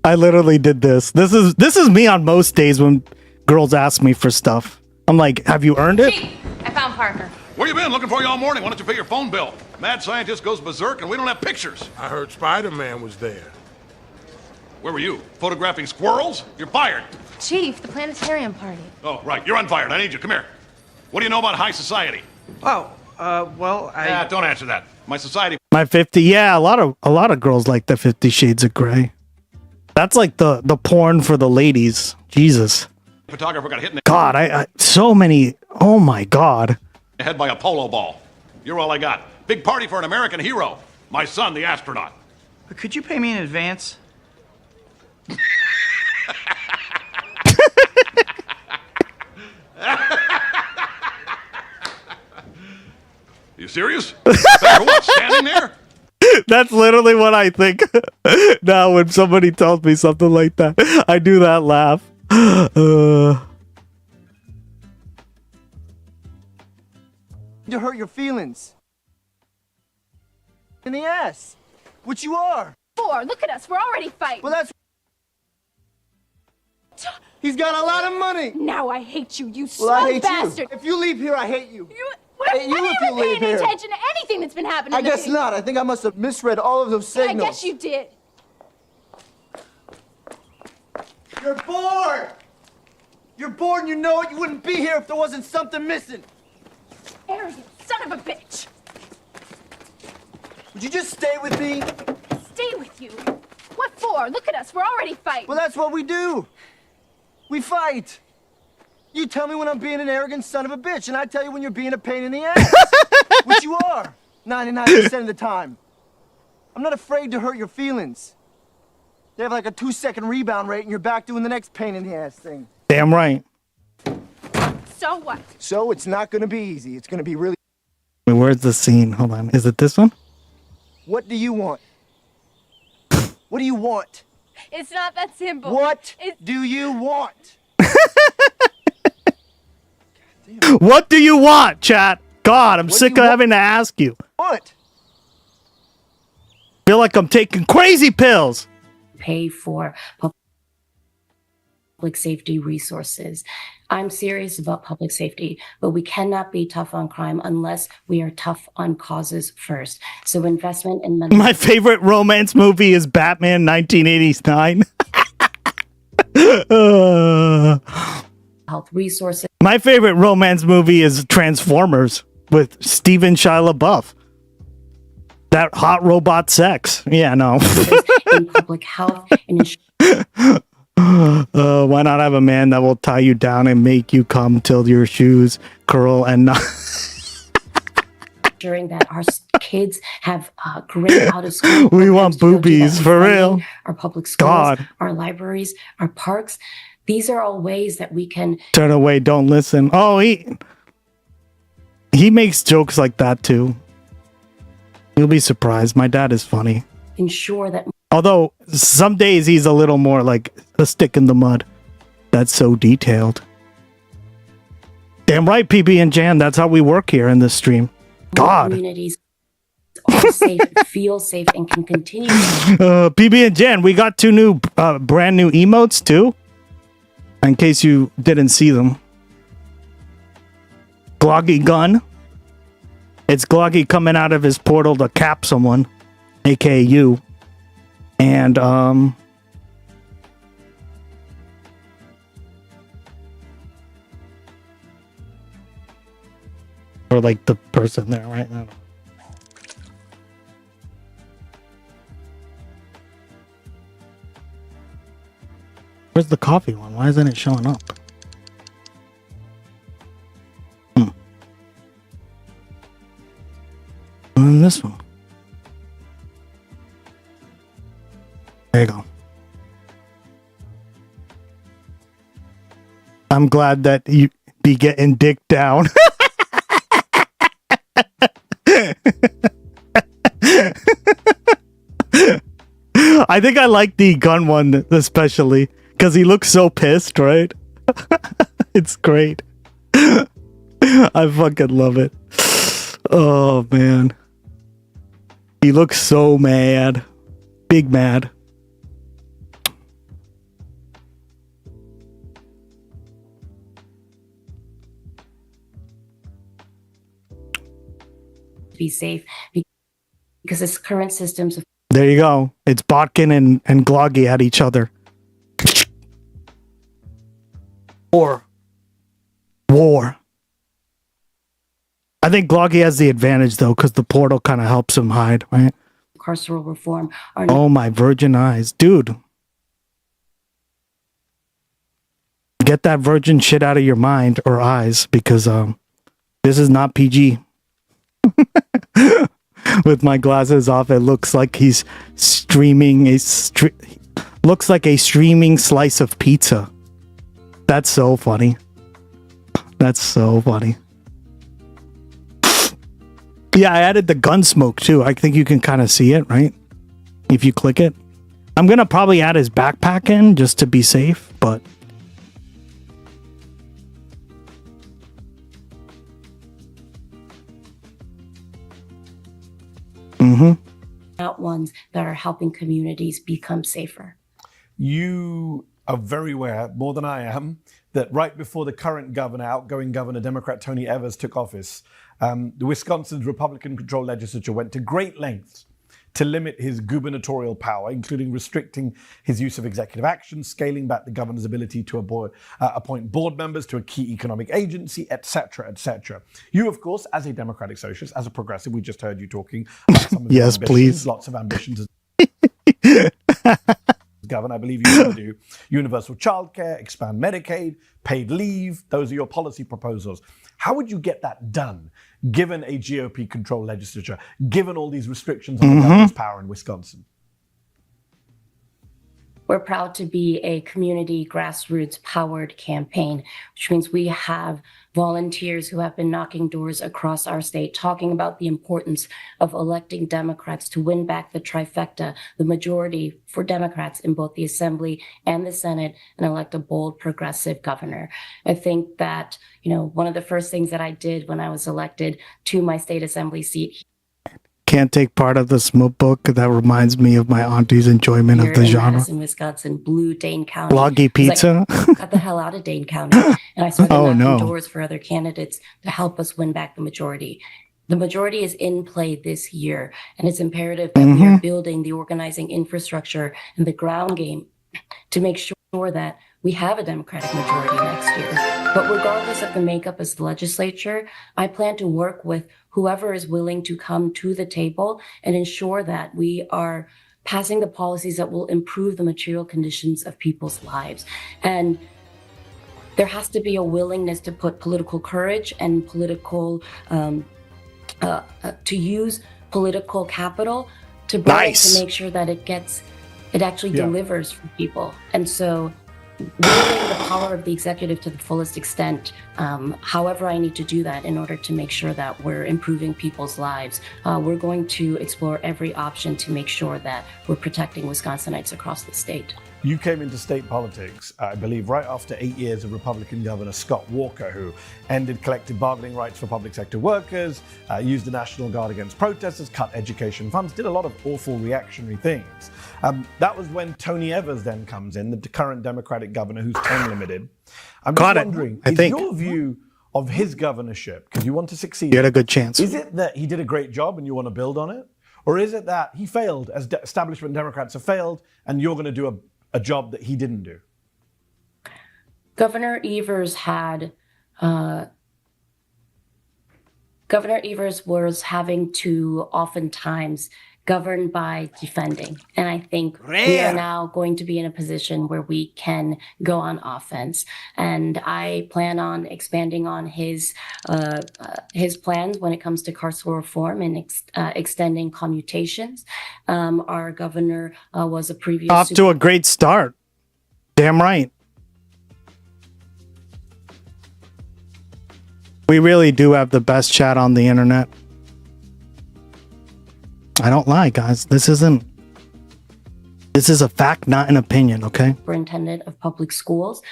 S28: I literally did this. This is me on most days when girls ask me for stuff. I'm like, have you earned it?
S24: Chief, I found Parker.
S27: Where you been? Looking for you all morning. Why don't you pay your phone bill? Mad scientist goes berserk and we don't have pictures.
S13: I heard Spider-Man was there.
S27: Where were you? Photographing squirrels? You're fired.
S24: Chief, the planetarium party.
S27: Oh, right. You're unfired. I need you. Come here. What do you know about high society?
S15: Oh, well,
S27: Don't answer that. My society.
S28: My 50. Yeah, a lot of girls like the 50 Shades of Grey. That's like the porn for the ladies. Jesus.
S27: Photographer got hit in the
S28: God, I so many. Oh my God.
S27: head by a polo ball. You're all I got. Big party for an American hero. My son, the astronaut.
S15: But could you pay me in advance?
S27: You serious? Better what, standing there?
S28: That's literally what I think now when somebody tells me something like that. I do that laugh.
S18: You hurt your feelings. In the ass. Which you are.
S24: Look at us. We're already fighting.
S18: Well, that's... He's got a lot of money.
S24: Now I hate you, you
S18: Well, I
S24: slow
S18: hate
S24: bastard.
S18: you. If you leave here, I hate you.
S24: I
S18: hate you if you
S24: haven't
S18: leave
S24: paid
S18: here.
S24: attention to anything that's been happening
S18: I
S24: to
S18: guess
S24: me.
S18: not. I think I must have misread all of those
S24: Yeah,
S18: signals.
S24: I guess you did.
S18: You're bored! You're bored and you know it. You wouldn't be here if there wasn't something missing.
S24: Arrogant son of a bitch!
S18: Would you just stay with me?
S24: Stay with you? What for? Look at us, we're already fighting.
S18: Well, that's what we do. We fight. You tell me when I'm being an arrogant son of a bitch, and I tell you when you're being a pain in the ass. Which you are, 99% of the time. I'm not afraid to hurt your feelings. They have like a 2-second rebound rate, and you're back doing the next pain in the ass thing.
S28: Damn right.
S24: So what?
S18: So it's not gonna be easy. It's gonna be really...
S28: Wait, where's the scene? Hold on. Is it this one?
S18: What do you want? What do you want?
S24: It's not that simple.
S18: What do you want?
S28: What do you want, chat? God, I'm sick of having to ask you.
S18: What?
S28: Feel like I'm taking crazy pills.
S5: Pay for public safety resources. I'm serious about public safety, but we cannot be tough on crime unless we are tough on causes first. So investment in mental
S28: My favorite romance movie is Batman 1989.
S5: health resources.
S28: My favorite romance movie is Transformers with Steven Shia LaBeouf. That hot robot sex. Yeah, no.
S5: in public health and
S28: why not have a man that will tie you down and make you come till your shoes curl and not...
S5: ensuring that our kids have great out of school.
S28: We want boobies, for real.
S5: Our public schools,
S28: God.
S5: Our libraries, our parks. These are all ways that we can
S28: Turn away, don't listen. Oh, he makes jokes like that too. You'll be surprised. My dad is funny.
S5: ensure that
S28: Although some days he's a little more like a stick in the mud. That's so detailed. Damn right, PB and Jan. That's how we work here in this stream. God.
S5: communities are safe, feel safe, and can continue.
S28: PB and Jan, we got 2 new, brand new emotes too. In case you didn't see them. Gloggy gun. It's Gloggy coming out of his portal to cap someone, aka you. And or like the person there right now. Where's the coffee one? Why isn't it showing up? And this one. There you go. I'm glad that you be getting dick down. I think I like the gun one especially because he looks so pissed, right? It's great. I fucking love it. Oh man. He looks so mad. Big mad.
S5: Be safe because its current systems of
S28: There you go. It's Botkin and Gloggy at each other. War. I think Gloggy has the advantage though, because the portal kind of helps him hide, right?
S5: carceral reform are
S28: Oh my virgin eyes. Dude. Get that virgin shit out of your mind or eyes because this is not PG. With my glasses off, it looks like he's streaming looks like a streaming slice of pizza. That's so funny. That's so funny. Yeah, I added the gun smoke too. I think you can kind of see it, right? If you click it. I'm gonna probably add his backpack in just to be safe, but
S5: not ones that are helping communities become safer.
S10: You are very aware, more than I am, that right before the current governor, outgoing governor, Democrat Tony Evers, took office, the Wisconsin's Republican-controlled legislature went to great lengths to limit his gubernatorial power, including restricting his use of executive action, scaling back the governor's ability to appoint board members to a key economic agency, etc., etc. You, of course, as a democratic socialist, as a progressive, we just heard you talking about some of your
S28: Yes,
S10: ambitions,
S28: please.
S10: lots of ambitions. Governor, I believe you want to do universal childcare, expand Medicaid, paid leave. Those are your policy proposals. How would you get that done, given a GOP-controlled legislature, given all these restrictions on the governor's power in Wisconsin?
S5: We're proud to be a community grassroots powered campaign, which means we have volunteers who have been knocking doors across our state, talking about the importance of electing Democrats to win back the trifecta, the majority for Democrats in both the Assembly and the Senate, and elect a bold progressive governor. I think that, one of the first things that I did when I was elected to my state Assembly seat
S28: Can't take part of the smoke book. That reminds me of my auntie's enjoyment of the
S5: in
S28: genre.
S5: Madison, Wisconsin, blew Dane County.
S28: Bloggy pizza?
S5: Got the hell out of Dane County. And I started knocking doors for other candidates to help us win back the majority. The majority is in play this year, and it's imperative that we are building the organizing infrastructure and the ground game to make sure that we have a Democratic majority next year. But regardless of the makeup of the legislature, I plan to work with whoever is willing to come to the table and ensure that we are passing the policies that will improve the material conditions of people's lives. And there has to be a willingness to put political courage and political, to use political capital to bring it to make sure that it actually delivers for people. And so wielding the power of the executive to the fullest extent, however I need to do that in order to make sure that we're improving people's lives. We're going to explore every option to make sure that we're protecting Wisconsinites across the state.
S10: You came into state politics, I believe, right after 8 years of Republican Governor Scott Walker, who ended collective bargaining rights for public sector workers, used the National Guard against protesters, cut education funds, did a lot of awful reactionary things. That was when Tony Evers then comes in, the current Democratic governor who's term limited. I'm just wondering, is your view of his governorship, because you want to succeed,
S28: You had a good chance.
S10: is it that he did a great job and you want to build on it? Or is it that he failed, as establishment Democrats have failed, and you're going to do a job that he didn't do?
S5: Governor Evers was having to oftentimes govern by defending. And I think we are now going to be in a position where we can go on offense. And I plan on expanding on his plans when it comes to carceral reform and extending commutations. Our governor was a previous...
S28: Off to a great start. Damn right. We really do have the best chat on the internet. I don't lie, guys. This is a fact, not an opinion, okay?
S5: Superintendent of public schools.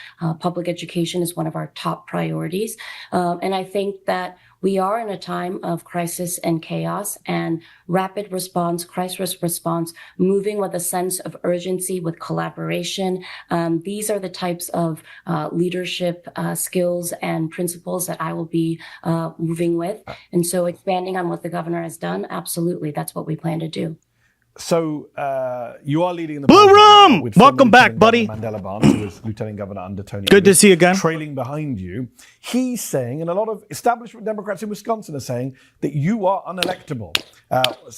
S5: Public education is one of our top priorities. And I think that we are in a time of crisis and chaos, and rapid response, crisis response, moving with a sense of urgency, with collaboration. These are the types of leadership skills and principles that I will be moving with. And so expanding on what the governor has done, absolutely, that's what we plan to do.
S10: So you are leading the
S28: Blue Room. Welcome back, buddy.
S10: Mandela Barnes, who was lieutenant governor under Tony.
S28: Good to see you again.
S10: Trailing behind you, he's saying, and a lot of establishment Democrats in Wisconsin are saying, that you are unelectable.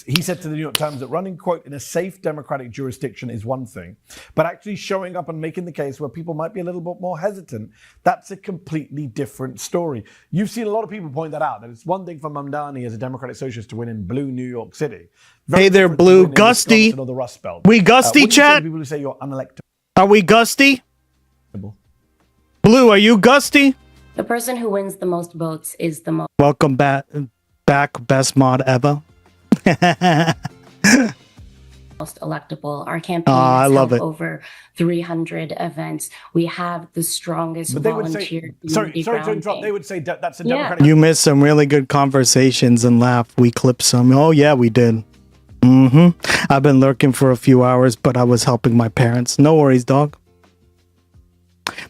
S10: He said to the New York Times that running, quote, in a safe Democratic jurisdiction is one thing, but actually showing up and making the case where people might be a little bit more hesitant, that's a completely different story. You've seen a lot of people point that out, that it's one thing for Mamdani as a Democratic Socialist to win in blue New York City.
S28: Hey there, Blue. Gusty.
S10: Or the Rust Belt.
S28: We Gusty, chat?
S10: People who say you're unelectable.
S28: Are we Gusty? Blue, are you Gusty?
S5: The person who wins the most votes is the most...
S28: Welcome back, best mod ever.
S5: most electable. Our campaign
S28: I
S5: has
S28: love
S5: held
S28: it.
S5: over 300 events. We have the strongest
S10: But they would
S5: volunteer
S10: say, sorry
S5: community
S10: to
S5: ground
S10: interrupt.
S5: game.
S10: They would say that's a
S5: Yeah.
S10: Democratic.
S28: You missed some really good conversations and laugh. We clipped some. Oh, yeah, we did. I've been lurking for a few hours, but I was helping my parents. No worries, dog.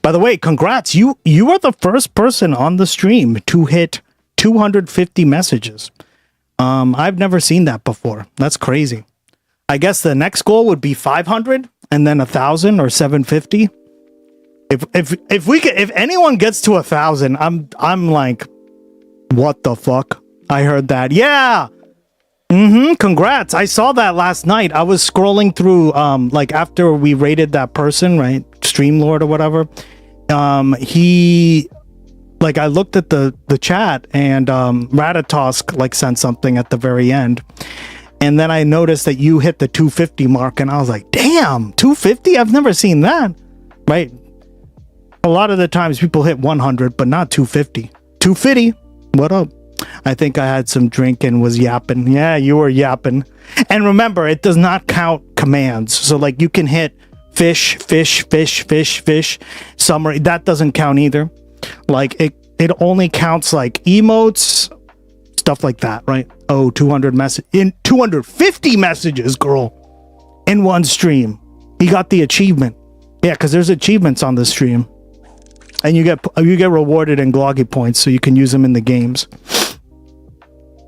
S28: By the way, congrats. You are the first person on the stream to hit 250 messages. I've never seen that before. That's crazy. I guess the next goal would be 500 and then 1,000 or 750. If anyone gets to 1,000, I'm like, what the fuck? I heard that. Yeah. Congrats. I saw that last night. I was scrolling through like after we rated that person, right? Streamlord or whatever. He like I looked at the chat and Ratatosk like sent something at the very end. And then I noticed that you hit the 250 mark and I was like, damn, 250? I've never seen that. Right? A lot of the times people hit 100, but not 250. 250. What up? I think I had some drink and was yapping. Yeah, you were yapping. And remember, it does not count commands. So like you can hit fish, summary. That doesn't count either. Like it only counts like emotes, stuff like that, right? Oh, 250 messages, girl, in one stream. He got the achievement. Yeah, because there's achievements on the stream. And you get rewarded in Gloggy points, so you can use them in the games.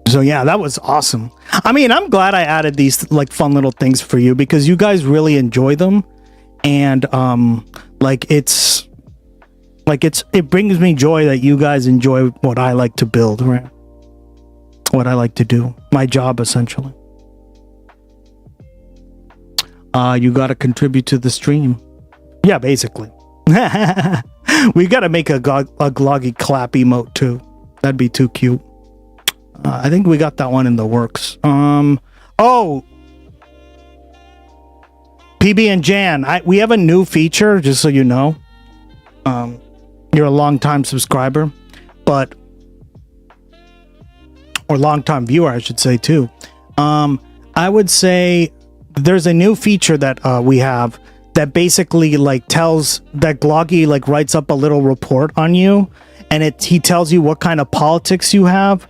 S28: So yeah, that was awesome. I mean, I'm glad I added these like fun little things for you because you guys really enjoy them, and it brings me joy that you guys enjoy what I like to build, right? What I like to do, my job essentially. You got to contribute to the stream. Yeah, basically. We got to make a gloggy clap emote too. That'd be too cute. I think we got that one in the works. Oh, PB and Jan, we have a new feature, just so you know. You're a long-time subscriber, or long-time viewer, I should say too. I would say there's a new feature that we have that basically like tells that Gloggy like writes up a little report on you, and he tells you what kind of politics you have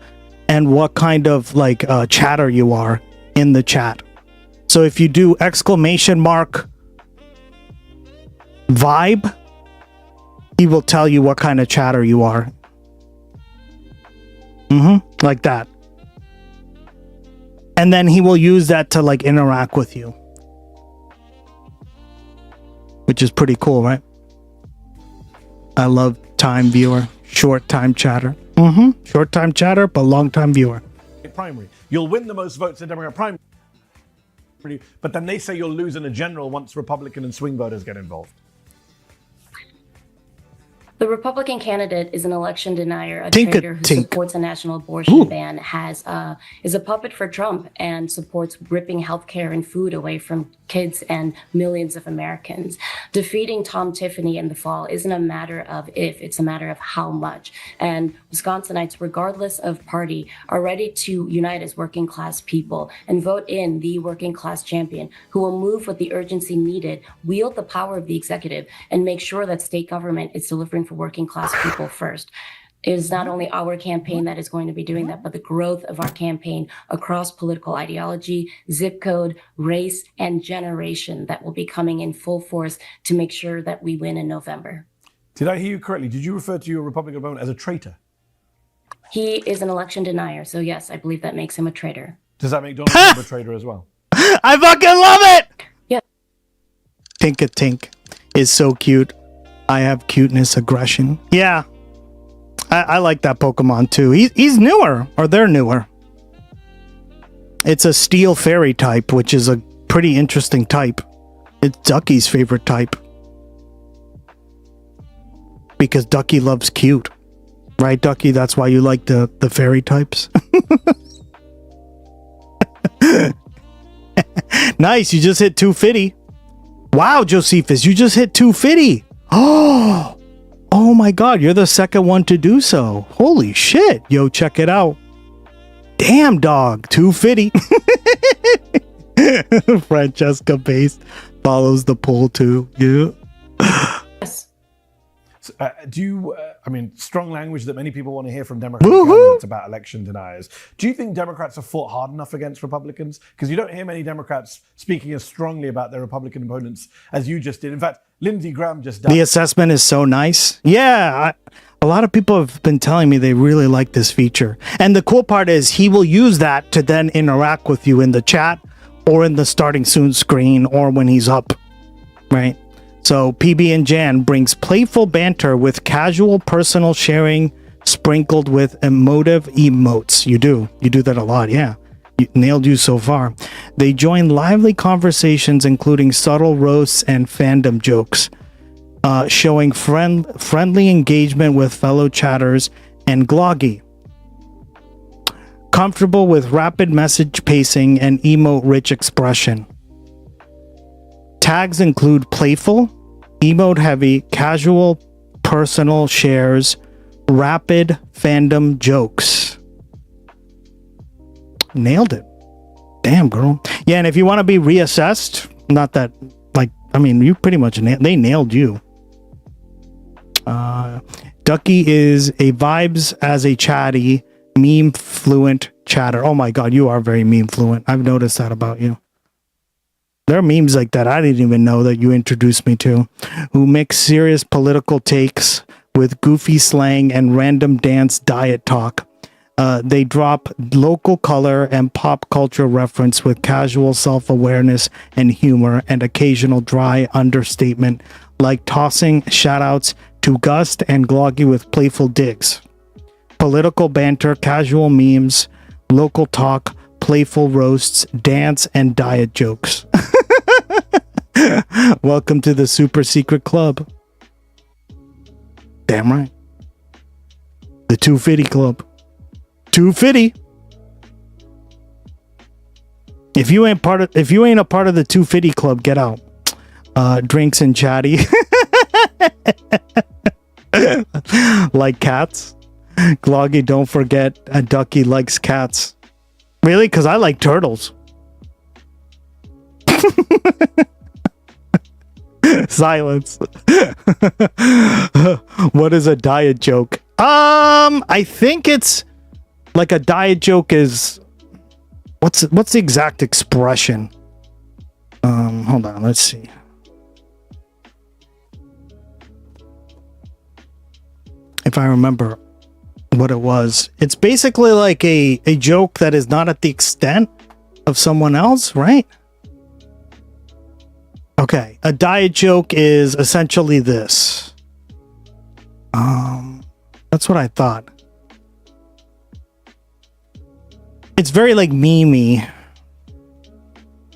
S28: and what kind of like chatter you are in the chat. So if you do ! Vibe, he will tell you what kind of chatter you are. Like that. And then he will use that to like interact with you. Which is pretty cool, right? I love time viewer, short time chatter. Short time chatter, but long time viewer.
S10: Primary. You'll win the most votes in Democrat primary, but then they say you'll lose in a general once Republican and swing voters get involved.
S5: The Republican candidate is an election denier, a traitor who supports a national abortion ban, is a puppet for Trump, and supports ripping healthcare and food away from kids and millions of Americans. Defeating Tom Tiffany in the fall isn't a matter of if, it's a matter of how much. And Wisconsinites, regardless of party, are ready to unite as working class people and vote in the working class champion who will move with the urgency needed, wield the power of the executive, and make sure that state government is delivering for working class people first. It is not only our campaign that is going to be doing that, but the growth of our campaign across political ideology, zip code, race, and generation that will be coming in full force to make sure that we win in November.
S10: Did I hear you correctly? Did you refer to your Republican opponent as a traitor?
S5: He is an election denier, so yes, I believe that makes him a traitor.
S10: Does that make Donald Trump a traitor as well?
S28: I fucking love it!
S5: Yeah.
S28: Tink is so cute. I have cuteness aggression. Yeah. I like that Pokemon too. He's newer, or they're newer. It's a steel fairy type, which is a pretty interesting type. It's Ducky's favorite type. Because Ducky loves cute. Right, Ducky? That's why you like the fairy types? Nice, you just hit 250. Wow, Josephus, you just hit 250. Oh my god, you're the second one to do so. Holy shit. Yo, check it out. Damn, dog. 250. Francesca Base follows the poll too. Yeah.
S5: Yes.
S10: So, do you, strong language that many people want to hear from Democratic candidates about election deniers. Do you think Democrats have fought hard enough against Republicans? Because you don't hear many Democrats speaking as strongly about their Republican opponents as you just did. In fact, Lindsey Graham just died.
S28: The assessment is so nice. Yeah, a lot of people have been telling me they really like this feature. And the cool part is he will use that to then interact with you in the chat or in the starting soon screen, or when he's up, right? So PB and Jan brings playful banter with casual personal sharing sprinkled with emotive emotes. You do that a lot, yeah. Nailed you so far. They join lively conversations, including subtle roasts and fandom jokes, showing friendly engagement with fellow chatters, and Gloggy, comfortable with rapid message pacing and emote-rich expression. Tags include playful, emote-heavy, casual, personal shares, rapid fandom jokes. Nailed it. Damn, girl. Yeah, and if you want to be reassessed, not that, like, I mean, you pretty much they nailed you. Ducky is a vibes as a chatty, meme fluent chatter. Oh my god, you are very meme fluent. I've noticed that about you. There are memes like that I didn't even know that you introduced me to, who mix serious political takes with goofy slang and random dance diet talk. They drop local color and pop culture reference with casual self-awareness and humor and occasional dry understatement, like tossing shoutouts to Gust and Gloggy with playful digs. Political banter, casual memes, local talk, playful roasts, dance, and diet jokes. Welcome to the super secret club. Damn right. The 250 club. 250. If you ain't a part of the 250 club, get out. Drinks and chatty. Like cats. Gloggy, don't forget, a Ducky likes cats. Really? Because I like turtles. Silence. What is a diet joke? I think it's like a diet joke is what's the exact expression? Hold on, let's see. If I remember what it was. It's basically like a joke that is not at the extent of someone else, right? Okay, a diet joke is essentially this. That's what I thought. It's very like memey.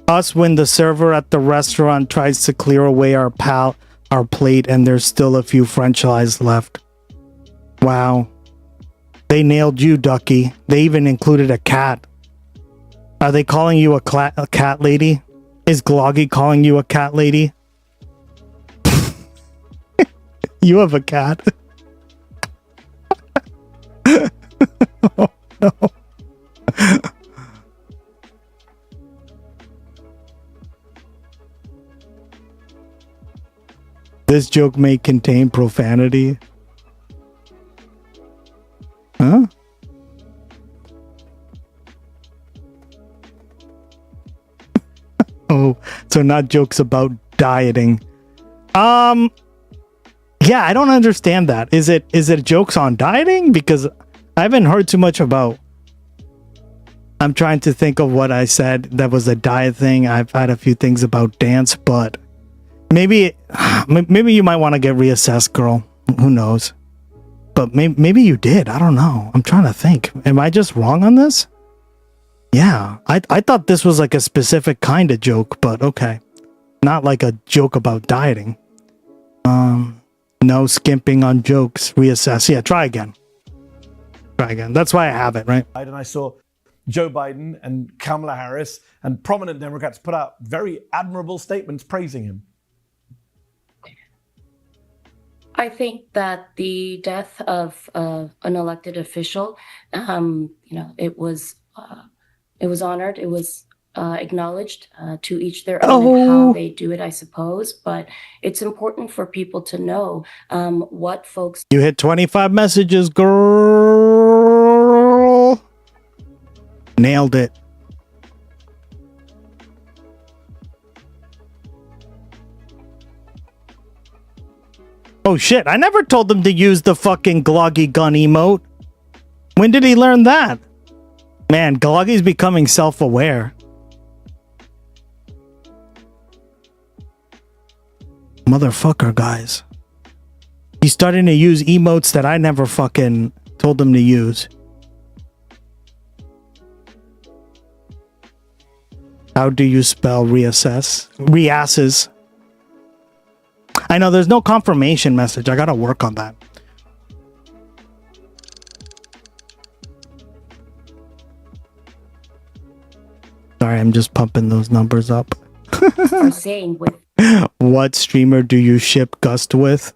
S28: Us when the server at the restaurant tries to clear away our plate and there's still a few French fries left. Wow. They nailed you, Ducky. They even included a cat. Are they calling you a cat lady? Is Gloggy calling you a cat lady? You have a cat. Oh, no. This joke may contain profanity. Huh? Oh, so not jokes about dieting. Yeah, I don't understand that. Is it jokes on dieting? Because I haven't heard too much about. I'm trying to think of what I said that was a diet thing. I've had a few things about dance, but maybe you might want to get reassessed, girl. Who knows? But maybe you did. I don't know. I'm trying to think. Am I just wrong on this? Yeah, I thought this was like a specific kind of joke, but okay. Not like a joke about dieting. No skimping on jokes. Reassess. Yeah, try again. Try again. That's why I have it, right?
S10: And I saw Joe Biden and Kamala Harris and prominent Democrats put out very admirable statements praising him.
S5: I think that the death of an elected official, it was honored. It was acknowledged, to each their own and how they do it, I suppose. But it's important for people to know what folks.
S28: You hit 25 messages, girl. Nailed it. Oh shit, I never told them to use the fucking Gloggy gun emote. When did he learn that? Man, Gloggy's becoming self-aware. Motherfucker, guys. He's starting to use emotes that I never fucking told him to use. How do you spell reassess? Reasses. I know there's no confirmation message. I gotta work on that. Sorry, I'm just pumping those numbers up.
S5: Are saying with
S28: What streamer do you ship Gust with?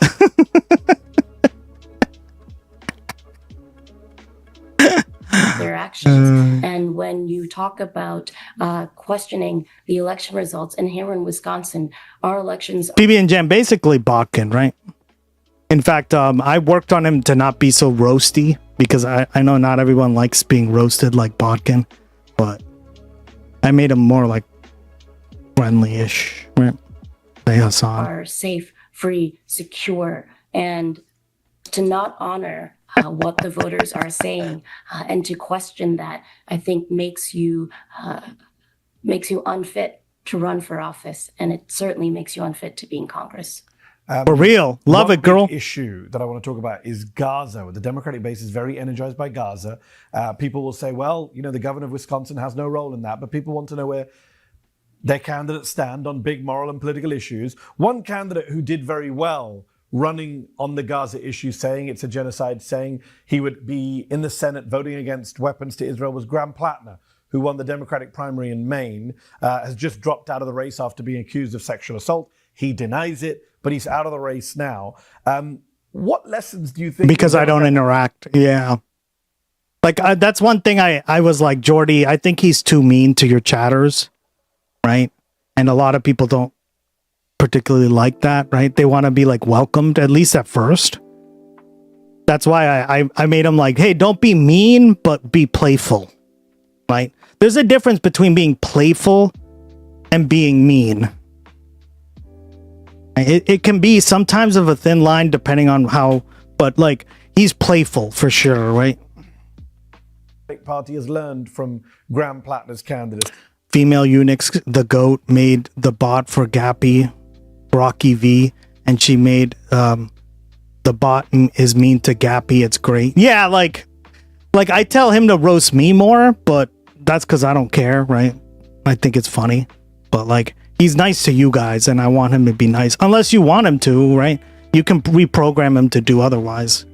S5: their actions. And when you talk about questioning the election results, and here in Wisconsin, our elections...
S28: PB and Jam, basically Botkin, right? In fact, I worked on him to not be so roasty, because I know not everyone likes being roasted like Botkin, but I made him more like friendly-ish, right? Hey, Hassan.
S5: Are safe, free, secure, and to not honor what the voters are saying and to question that, I think makes you unfit to run for office, and it certainly makes you unfit to be in Congress.
S28: For real. Love it, girl.
S10: One big issue that I want to talk about is Gaza. The Democratic base is very energized by Gaza. People will say, well, you know, the governor of Wisconsin has no role in that, but people want to know where their candidates stand on big moral and political issues. One candidate who did very well running on the Gaza issue, saying it's a genocide, saying he would be in the Senate voting against weapons to Israel, was Graham Plattner, who won the Democratic primary in Maine, has just dropped out of the race after being accused of sexual assault. He denies it, but he's out of the race now. What lessons do you think?
S28: Because I don't interact. Yeah. Like, that's one thing I was like, Jordy, I think he's too mean to your chatters, right? And a lot of people don't particularly like that, right? They want to be like welcomed, at least at first. That's why I made him like, hey, don't be mean, but be playful, right? There's a difference between being playful and being mean. It can be sometimes of a thin line depending on how, but like, he's playful for sure, right?
S10: Party has learned from Graham Plattner's candidate.
S28: Female eunuchs, the GOAT, made the bot for Gappy, Rocky V, and she made the bot is mean to Gappy. It's great. Yeah, like I tell him to roast me more, but that's because I don't care, right? I think it's funny, but like, he's nice to you guys, and I want him to be nice. Unless you want him to, right? You can reprogram him to do otherwise.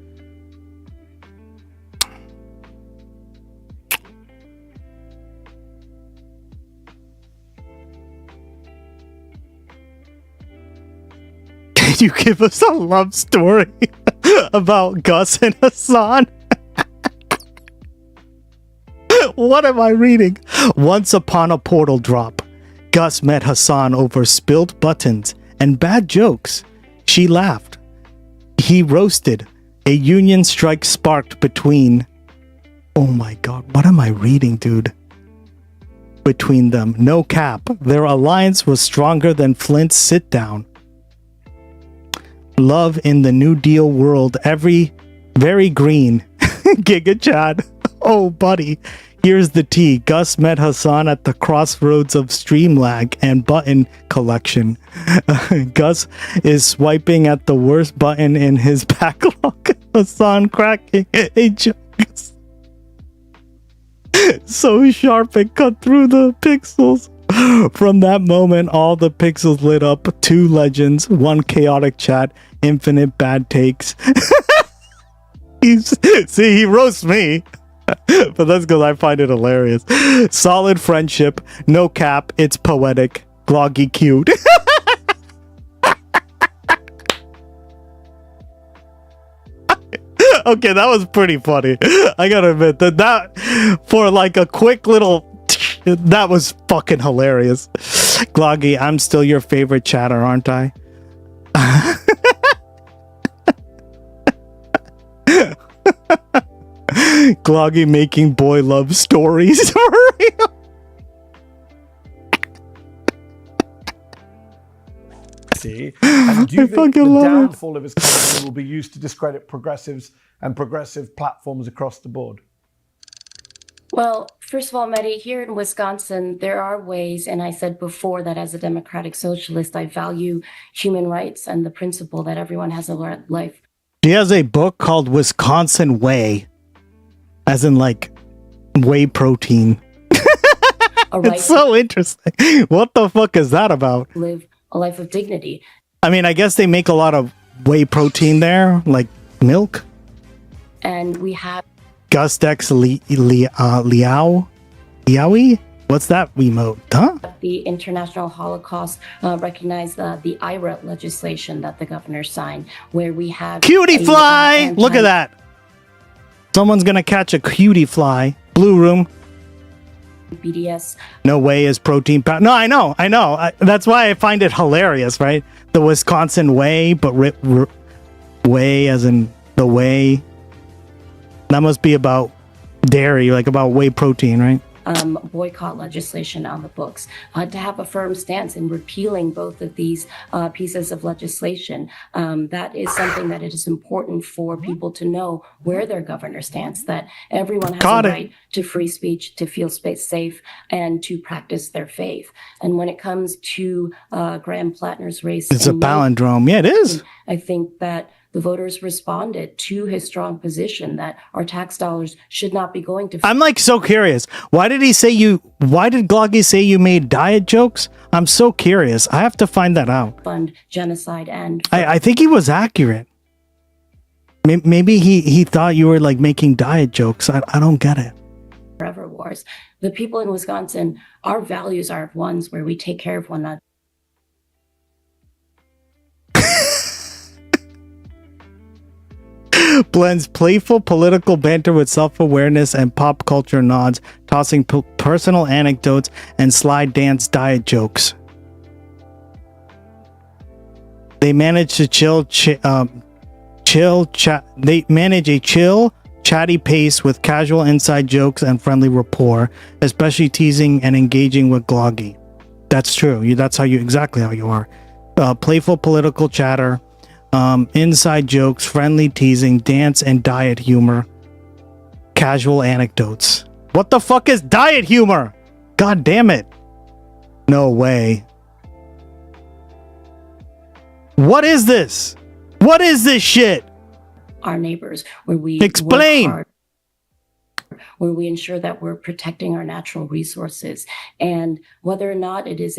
S28: Can you give us a love story about Gus and Hassan? What am I reading? Once upon a portal drop, Gus met Hassan over spilled buttons and bad jokes. She laughed. He roasted. A union strike sparked between... Oh my god, what am I reading, dude? Between them. No cap. Their alliance was stronger than Flint's sit-down. Love in the New Deal world. Very green. Giga Chad. Oh, buddy. Here's the tea. Gus met Hassan at the crossroads of stream lag and button collection. Gus is swiping at the worst button in his backlog. Hassan cracking a joke. So sharp it cut through the pixels. From that moment, all the pixels lit up. 2 legends, 1 chaotic chat, infinite bad takes. See, he roasts me. But that's because I find it hilarious. Solid friendship, no cap, it's poetic, gloggy cute. Okay, that was pretty funny. I gotta admit that for like a quick little, that was fucking hilarious. Gloggy, I'm still your favorite chatter, aren't I? Gloggy making boy love stories for real.
S10: See, and do you think the downfall of his campaign will be used to discredit progressives and progressive platforms across the board?
S5: Well, first of all, Mehdi, here in Wisconsin, there are ways, and I said before that as a democratic socialist, I value human rights and the principle that everyone has a life.
S28: She has a book called Wisconsin Whey, as in like whey protein. It's so interesting. What the fuck is that about?
S5: Live a life of dignity.
S28: I mean, I guess they make a lot of whey protein there, like milk.
S5: And we have
S28: Gustex Liaowi? What's that remote? Huh?
S5: the International Holocaust recognized the IRA legislation that the governor signed, where we have
S28: cutie fly. Look at that. Someone's gonna catch a cutie fly. Blue room.
S5: BDS.
S28: No way is protein powder. No, I know. That's why I find it hilarious, right? The Wisconsin whey, but whey as in the whey. That must be about dairy, like about whey protein, right?
S5: Boycott legislation on the books, to have a firm stance in repealing both of these pieces of legislation. That is something that it is important for people to know where their governor stands, that everyone has a right to free speech, to feel safe, and to practice their faith. And when it comes to Graham Plattner's race,
S28: it's a palindrome. Yeah, it is.
S5: I think that the voters responded to his strong position that our tax dollars should not be going to.
S28: I'm like so curious. Why did Gloggy say you made diet jokes? I'm so curious. I have to find that out.
S5: Fund genocide and.
S28: I think he was accurate. Maybe he thought you were like making diet jokes. I don't get it.
S5: Forever wars. The people in Wisconsin, our values are ones where we take care of one another.
S28: Blends playful political banter with self-awareness and pop culture nods, tossing personal anecdotes and slide dance diet jokes. They manage to They manage a chill, chatty pace with casual inside jokes and friendly rapport, especially teasing and engaging with Gloggy. That's true. That's exactly how you are. Playful political chatter. Inside jokes, friendly teasing, dance and diet humor, casual anecdotes. What the fuck is diet humor? God damn it. No way. What is this? What is this shit?
S5: Our neighbors, where we
S28: explain.
S5: Work hard, where we ensure that we're protecting our natural resources, and whether or not it is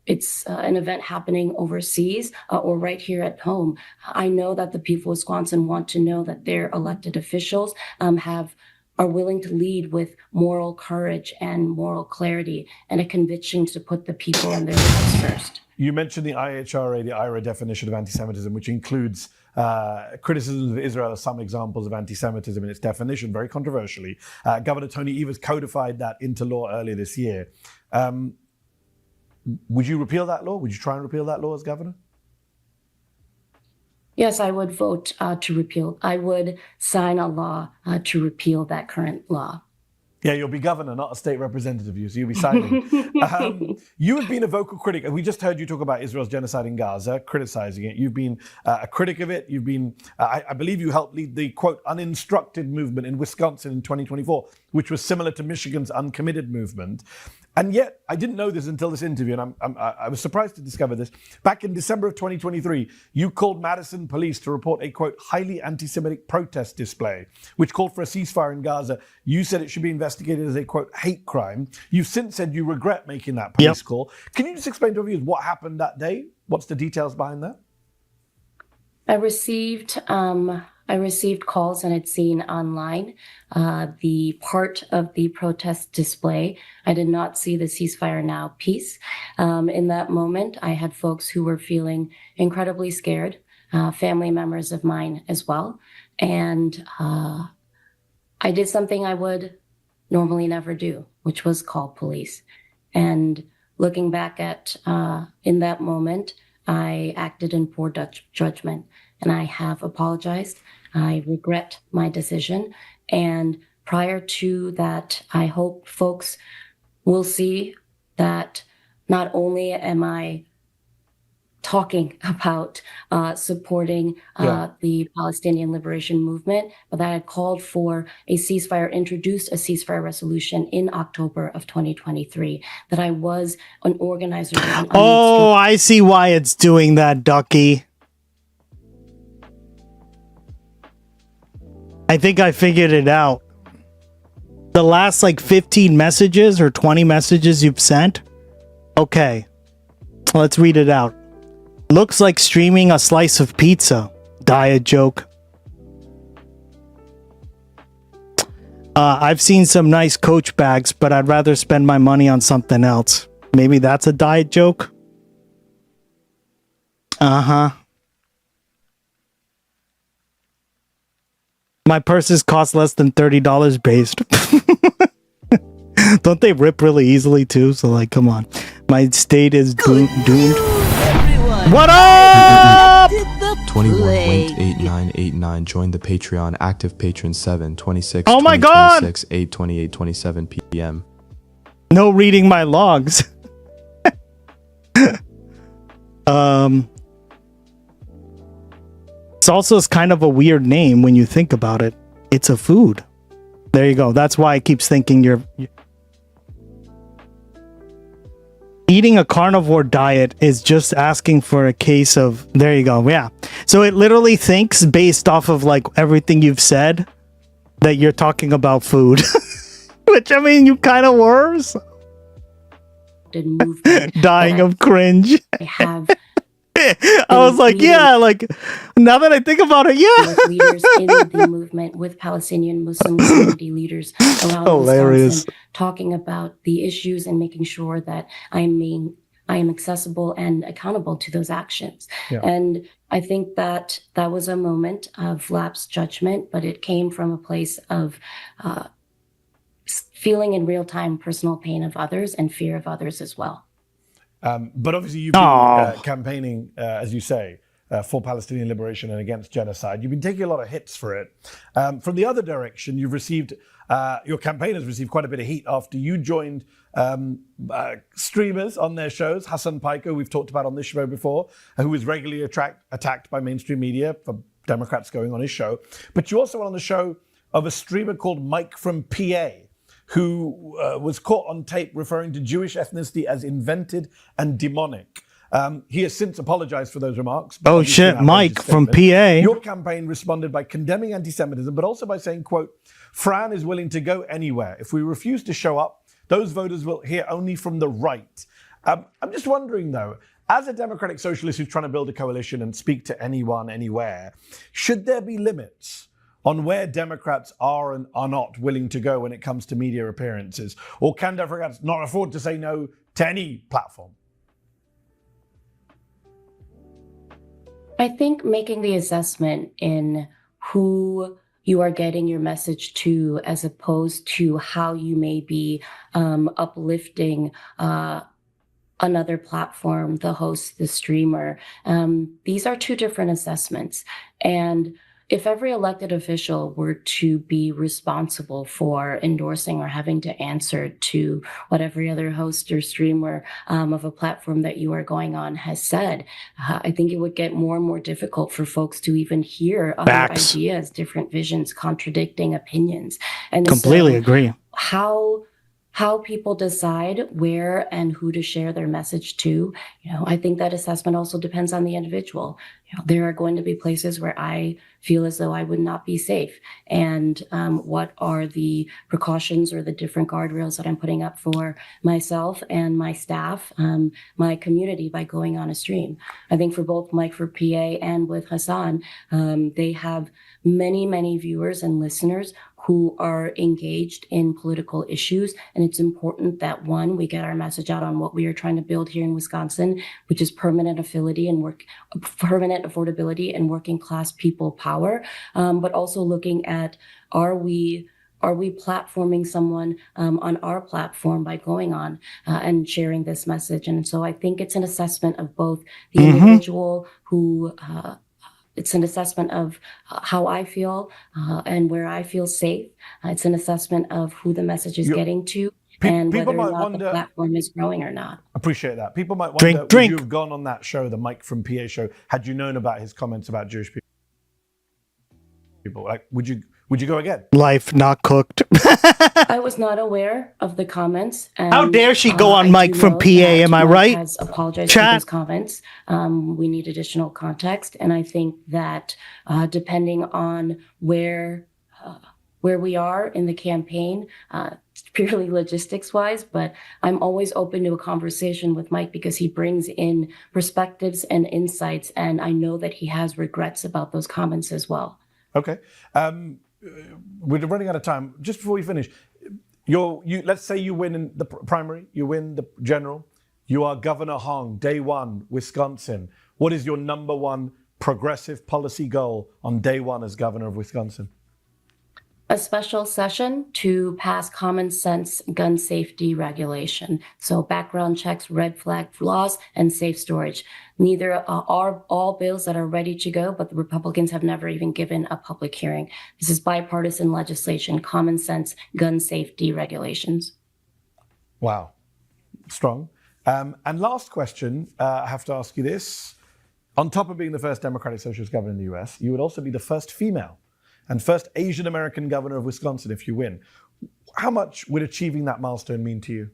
S5: it's an event happening overseas or right here at home. I know that the people of Wisconsin want to know that their elected officials are willing to lead with moral courage and moral clarity and a conviction to put the people and their lives first.
S10: You mentioned the IHRA, the IRA definition of anti-Semitism, which includes criticisms of Israel as some examples of anti-Semitism in its definition, very controversially. Governor Tony Evers codified that into law earlier this year. Would you repeal that law? Would you try and repeal that law as governor?
S5: Yes, I would vote to repeal. I would sign a law to repeal that current law.
S10: Yeah, you'll be governor, not a state representative, so you'll be signing. You have been a vocal critic, and we just heard you talk about Israel's genocide in Gaza, criticizing it. You've been a critic of it. You've been, I believe you helped lead the, quote, uninstructed movement in Wisconsin in 2024, which was similar to Michigan's uncommitted movement. And yet, I didn't know this until this interview, and I was surprised to discover this. Back in December of 2023, you called Madison police to report a, quote, highly anti-Semitic protest display, which called for a ceasefire in Gaza. You said it should be investigated as a, quote, hate crime. You've since said you regret making that police call. Can you just explain to our viewers what happened that day? What's the details behind that?
S5: I received calls and had seen online the part of the protest display. I did not see the ceasefire now piece. In that moment, I had folks who were feeling incredibly scared, family members of mine as well. And I did something I would normally never do, which was call police. And looking back at in that moment, I acted in poor judgment, and I have apologized. I regret my decision. And prior to that, I hope folks will see that not only am I talking about supporting the Palestinian liberation movement, but that had called for a ceasefire, introduced a ceasefire resolution in October of 2023, that I was an organizer.
S28: Oh, I see why it's doing that, Ducky. I think I figured it out. The last like 15 messages or 20 messages you've sent. Okay, let's read it out. Looks like streaming a slice of pizza. Diet joke. I've seen some nice Coach bags, but I'd rather spend my money on something else. Maybe that's a diet joke? Uh-huh. My purses cost less than $30 based. Don't they rip really easily too? So like, come on. My state is doomed. What up?
S1: 21.8989 joined the Patreon. Active patron 7 26.
S28: Oh my god!
S1: 8 28 27 p.m.
S28: No reading my logs. Salsa is kind of a weird name when you think about it. It's a food. There you go. That's why I keep thinking you're eating a carnivore diet is just asking for a case of, there you go. Yeah. So it literally thinks based off of like everything you've said that you're talking about food, which I mean, you kind of were. So. Dying of cringe.
S5: I have.
S28: I was like, yeah, like now that I think about it, yeah.
S5: Leaders in the movement with Palestinian Muslim community leaders around
S28: hilarious,
S5: Wisconsin, talking about the issues and making sure that I am accessible and accountable to those actions.
S10: Yeah.
S5: And I think that that was a moment of lapsed judgment, but it came from a place of feeling in real time personal pain of others and fear of others as well.
S10: But obviously you've been campaigning, as you say, for Palestinian liberation and against genocide. You've been taking a lot of hits for it. From the other direction, you've received, your campaign has received quite a bit of heat after you joined streamers on their shows. Hassan Piker, we've talked about on this show before, who was regularly attacked by mainstream media for Democrats going on his show. But you also went on the show of a streamer called Mike from PA, who was caught on tape referring to Jewish ethnicity as invented and demonic. He has since apologized for those remarks.
S28: Oh shit, Mike from PA.
S10: Your campaign responded by condemning anti-Semitism, but also by saying, quote, Fran is willing to go anywhere. If we refuse to show up, those voters will hear only from the right. I'm just wondering, though, as a democratic socialist who's trying to build a coalition and speak to anyone, anywhere, should there be limits on where Democrats are and are not willing to go when it comes to media appearances? Or can Democrats not afford to say no to any platform?
S5: I think making the assessment in who you are getting your message to, as opposed to how you may be uplifting another platform, the host, the streamer. These are two different assessments. And if every elected official were to be responsible for endorsing or having to answer to what every other host or streamer of a platform that you are going on has said, I think it would get more and more difficult for folks to even hear other ideas, different visions, contradicting opinions. And
S28: completely agree.
S5: How people decide where and who to share their message to, I think that assessment also depends on the individual. There are going to be places where I feel as though I would not be safe. And what are the precautions or the different guardrails that I'm putting up for myself and my staff, my community by going on a stream? I think for both Mike for PA and with Hassan, they have many, many viewers and listeners who are engaged in political issues. And it's important that, one, we get our message out on what we are trying to build here in Wisconsin, which is permanent affordability and working class people power, but also looking at, are we platforming someone on our platform by going on and sharing this message? And so I think it's an assessment of both the individual who, it's an assessment of how I feel and where I feel safe. It's an assessment of who the message is getting to and whether or not the platform is growing or not.
S10: Appreciate that. People might wonder, would you have gone on that show, the Mike from PA show, had you known about his comments about Jewish people? Like, would you go again?
S28: Life not cooked.
S5: I was not aware of the comments. And,
S28: how dare she go on Mike from PA? Am I right?
S5: Has apologized for those comments. We need additional context, and I think that depending on where we are in the campaign, purely logistics wise, but I'm always open to a conversation with Mike because he brings in perspectives and insights, and I know that he has regrets about those comments as well.
S10: Okay. We're running out of time. Just before we finish, let's say you win in the primary, you win the general, you are Governor Hong, day one, Wisconsin. What is your number one progressive policy goal on day one as governor of Wisconsin?
S5: A special session to pass common sense gun safety regulation. So background checks, red flag laws, and safe storage. Neither are all bills that are ready to go, but the Republicans have never even given a public hearing. This is bipartisan legislation, common sense gun safety regulations.
S10: Wow. Strong. And last question, I have to ask you this. On top of being the first Democratic Socialist governor in the US, you would also be the first female and first Asian American governor of Wisconsin if you win. How much would achieving that milestone mean to you?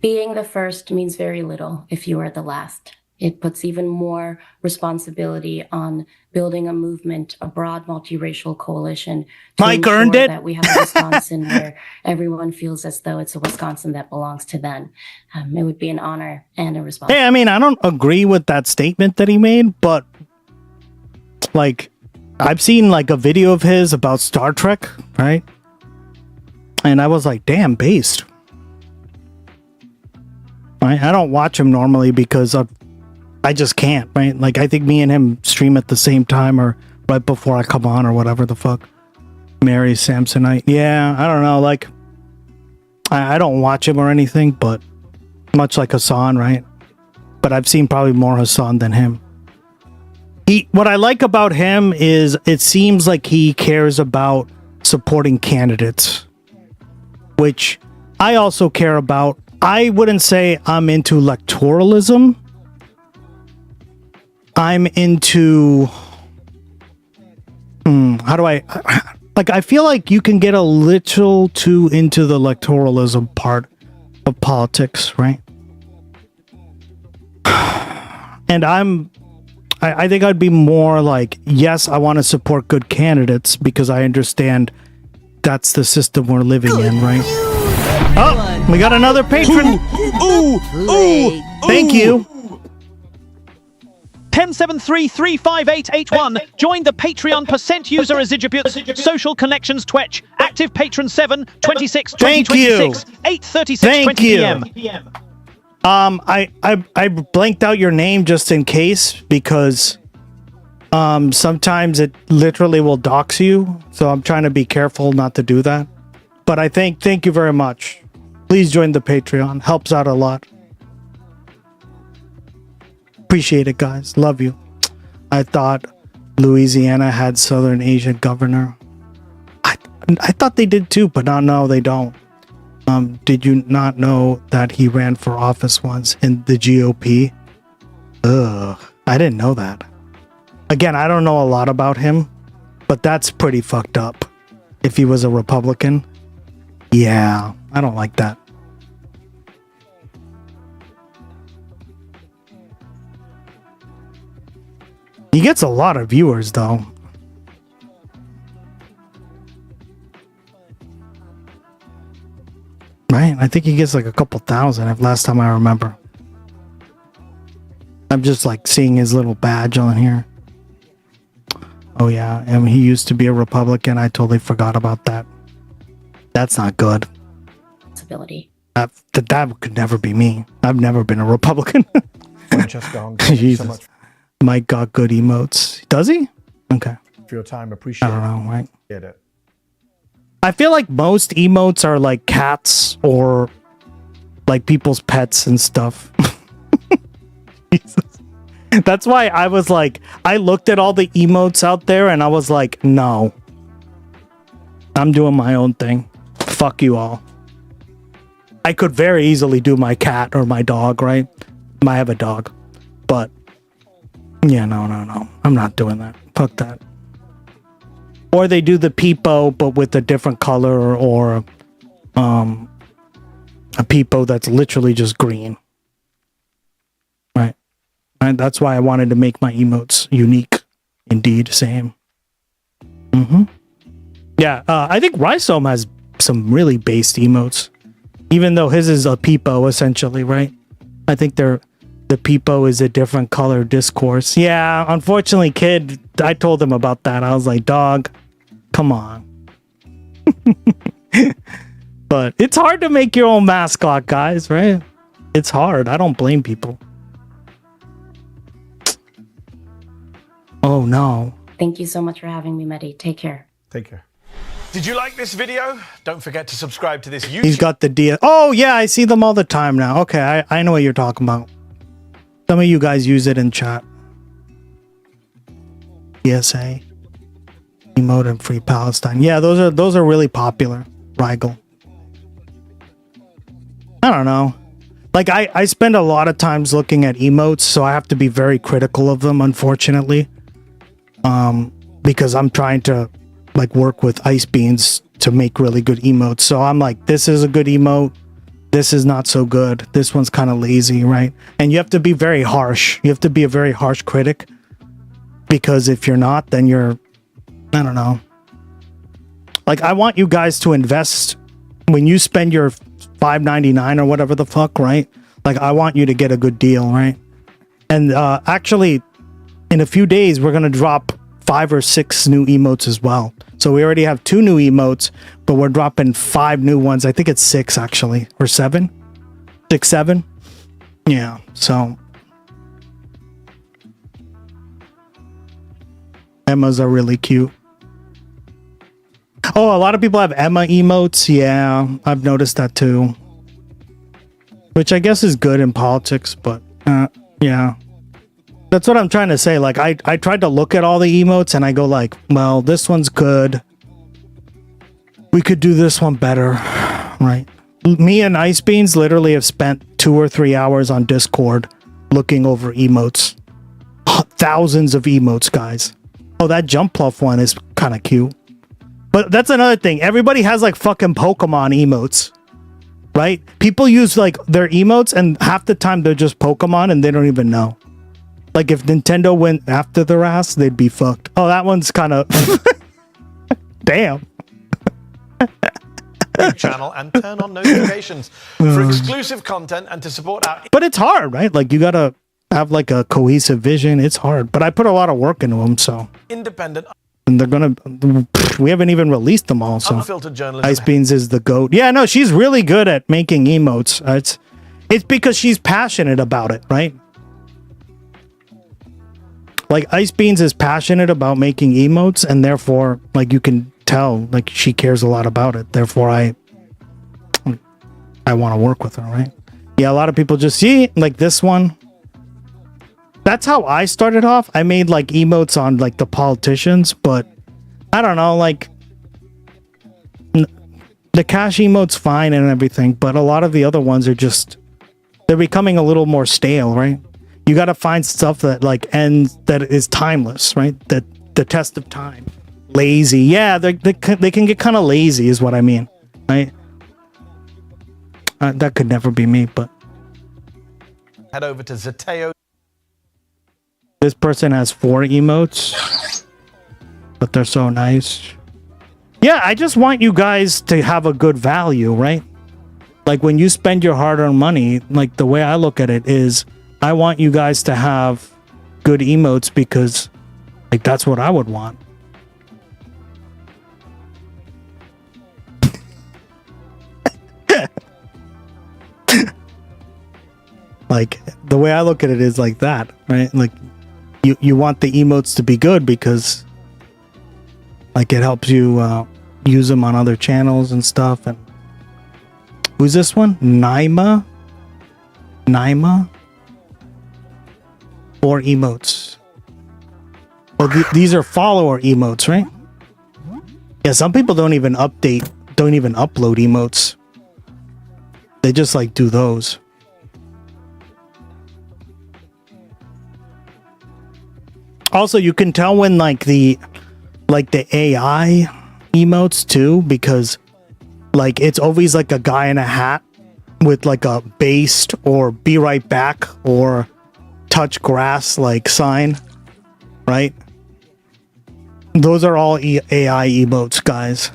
S5: Being the first means very little if you are the last. It puts even more responsibility on building a movement, a broad multiracial coalition.
S28: Mike earned it.
S5: That we have a Wisconsin where everyone feels as though it's a Wisconsin that belongs to them. It would be an honor and a responsibility.
S28: Hey, I mean, I don't agree with that statement that he made, but like, I've seen like a video of his about Star Trek, right? And I was like, damn, based. Right? I don't watch him normally because I just can't, right? Like, I think me and him stream at the same time or right before I come on or whatever the fuck. Mary Samsonite. Yeah, I don't know. Like, I don't watch him or anything, but much like Hassan, right? But I've seen probably more Hassan than him. What I like about him is it seems like he cares about supporting candidates, which I also care about. I wouldn't say I'm into electoralism. I'm into, I feel like you can get a little too into the electoralism part of politics, right? And I think I'd be more like, yes, I want to support good candidates because I understand that's the system we're living in, right? Oh, we got another patron. Ooh. Thank you.
S3: 1073358881. Join the Patreon percent user Azijabut Social Connections Twitch. Active patron 7 26 2026 8:36 20 p.m.
S28: I blanked out your name just in case because sometimes it literally will dox you, so I'm trying to be careful not to do that. But thank you very much. Please join the Patreon. Helps out a lot. Appreciate it, guys. Love you. I thought Louisiana had Southern Asian governor. I thought they did too, but no, they don't. Did you not know that he ran for office once in the GOP? Ugh, I didn't know that. Again, I don't know a lot about him, but that's pretty fucked up. If he was a Republican, yeah, I don't like that. He gets a lot of viewers, though. Right? I think he gets like a couple thousand, if last time I remember. I'm just like seeing his little badge on here. Oh yeah, and he used to be a Republican. I totally forgot about that. That's not good. That could never be me. I've never been a Republican.
S10: Francesca Hong, thank you so much
S28: Mike got good emotes. Does he? Okay.
S10: for your time. Appreciate it.
S28: I don't know, right?
S10: Get it.
S28: I feel like most emotes are like cats or like people's pets and stuff. Jesus. That's why I was like, I looked at all the emotes out there and I was like, no. I'm doing my own thing. Fuck you all. I could very easily do my cat or my dog, right? I have a dog. But, yeah, no. I'm not doing that. Fuck that. Or they do the peepo, but with a different color, or a peepo that's literally just green. Right? And that's why I wanted to make my emotes unique. Indeed, same. Yeah, I think Rhizome has some really based emotes. Even though his is a peepo, essentially, right? I think the peepo is a different color discourse. Yeah, unfortunately, kid, I told him about that. I was like, dog, come on. But it's hard to make your own mascot, guys, right? It's hard. I don't blame people. Oh, no.
S5: Thank you so much for having me, Mehdi. Take care.
S10: Take care. Did you like this video? Don't forget to subscribe to this YouTube.
S28: He's got the DS. Oh, yeah, I see them all the time now. Okay, I know what you're talking about. Some of you guys use it in chat. PSA. Emote and Free Palestine. Yeah, those are really popular. Rigel. I don't know. Like, I spend a lot of times looking at emotes, so I have to be very critical of them, unfortunately. Because I'm trying to like work with Ice Beans to make really good emotes. So I'm like, this is a good emote. This is not so good. This one's kind of lazy, right? And you have to be very harsh. You have to be a very harsh critic. Because if you're not, then you're, I don't know. Like, I want you guys to invest when you spend your $5.99 or whatever the fuck, right? Like, I want you to get a good deal, right? And actually, in a few days, we're going to drop 5 or 6 new emotes as well. So we already have 2 new emotes, but we're dropping 5 new ones. I think it's 6 actually, or 7. 6, 7. Yeah, so Emmas are really cute. Oh, a lot of people have Emma emotes. Yeah, I've noticed that too. Which I guess is good in politics, but yeah. That's what I'm trying to say. Like, I tried to look at all the emotes and I go like, well, this one's good. We could do this one better, right? Me and Ice Beans literally have spent 2 or 3 hours on Discord looking over emotes. Thousands of emotes, guys. Oh, that Jump Pluff one is kind of cute. But that's another thing. Everybody has like fucking Pokemon emotes, right? People use like their emotes and half the time they're just Pokemon and they don't even know. Like, if Nintendo went after their ass, they'd be fucked. Oh, that one's kind of... Damn.
S10: channel and turn on notifications for exclusive content and to support our...
S28: But it's hard, right? Like, you gotta have like a cohesive vision. It's hard. But I put a lot of work into them, so...
S10: Independent...
S28: And they're gonna... We haven't even released them all, so...
S10: Unfiltered journalism.
S28: Ice Beans is the GOAT. Yeah, no, she's really good at making emotes. It's because she's passionate about it, right? Like, Ice Beans is passionate about making emotes, and therefore, like, you can tell, like, she cares a lot about it. Therefore, I want to work with her, right? Yeah, a lot of people just see, like, this one. That's how I started off. I made, like, emotes on, like, the politicians, but I don't know, like, the cash emote's fine and everything, but a lot of the other ones are just, they're becoming a little more stale, right? You got to find stuff that like ends, that is timeless, right? That the test of time. Lazy. Yeah, they can get kind of lazy is what I mean, right? That could never be me, but...
S10: Head over to Zateo.
S28: This person has 4 emotes, but they're so nice. Yeah, I just want you guys to have a good value, right? Like, when you spend your hard-earned money, like, the way I look at it is... I want you guys to have good emotes because, like, that's what I would want. Like, the way I look at it is like that, right? Like, you want the emotes to be good because, like, it helps you use them on other channels and stuff. And who's this one? Naima? 4 emotes. Well, these are follower emotes, right? Yeah, some people don't even upload emotes. They just like do those. Also, you can tell when like the AI emotes too, because like it's always like a guy in a hat with like a based or be right back or touch grass like sign, right? Those are all AI emotes, guys.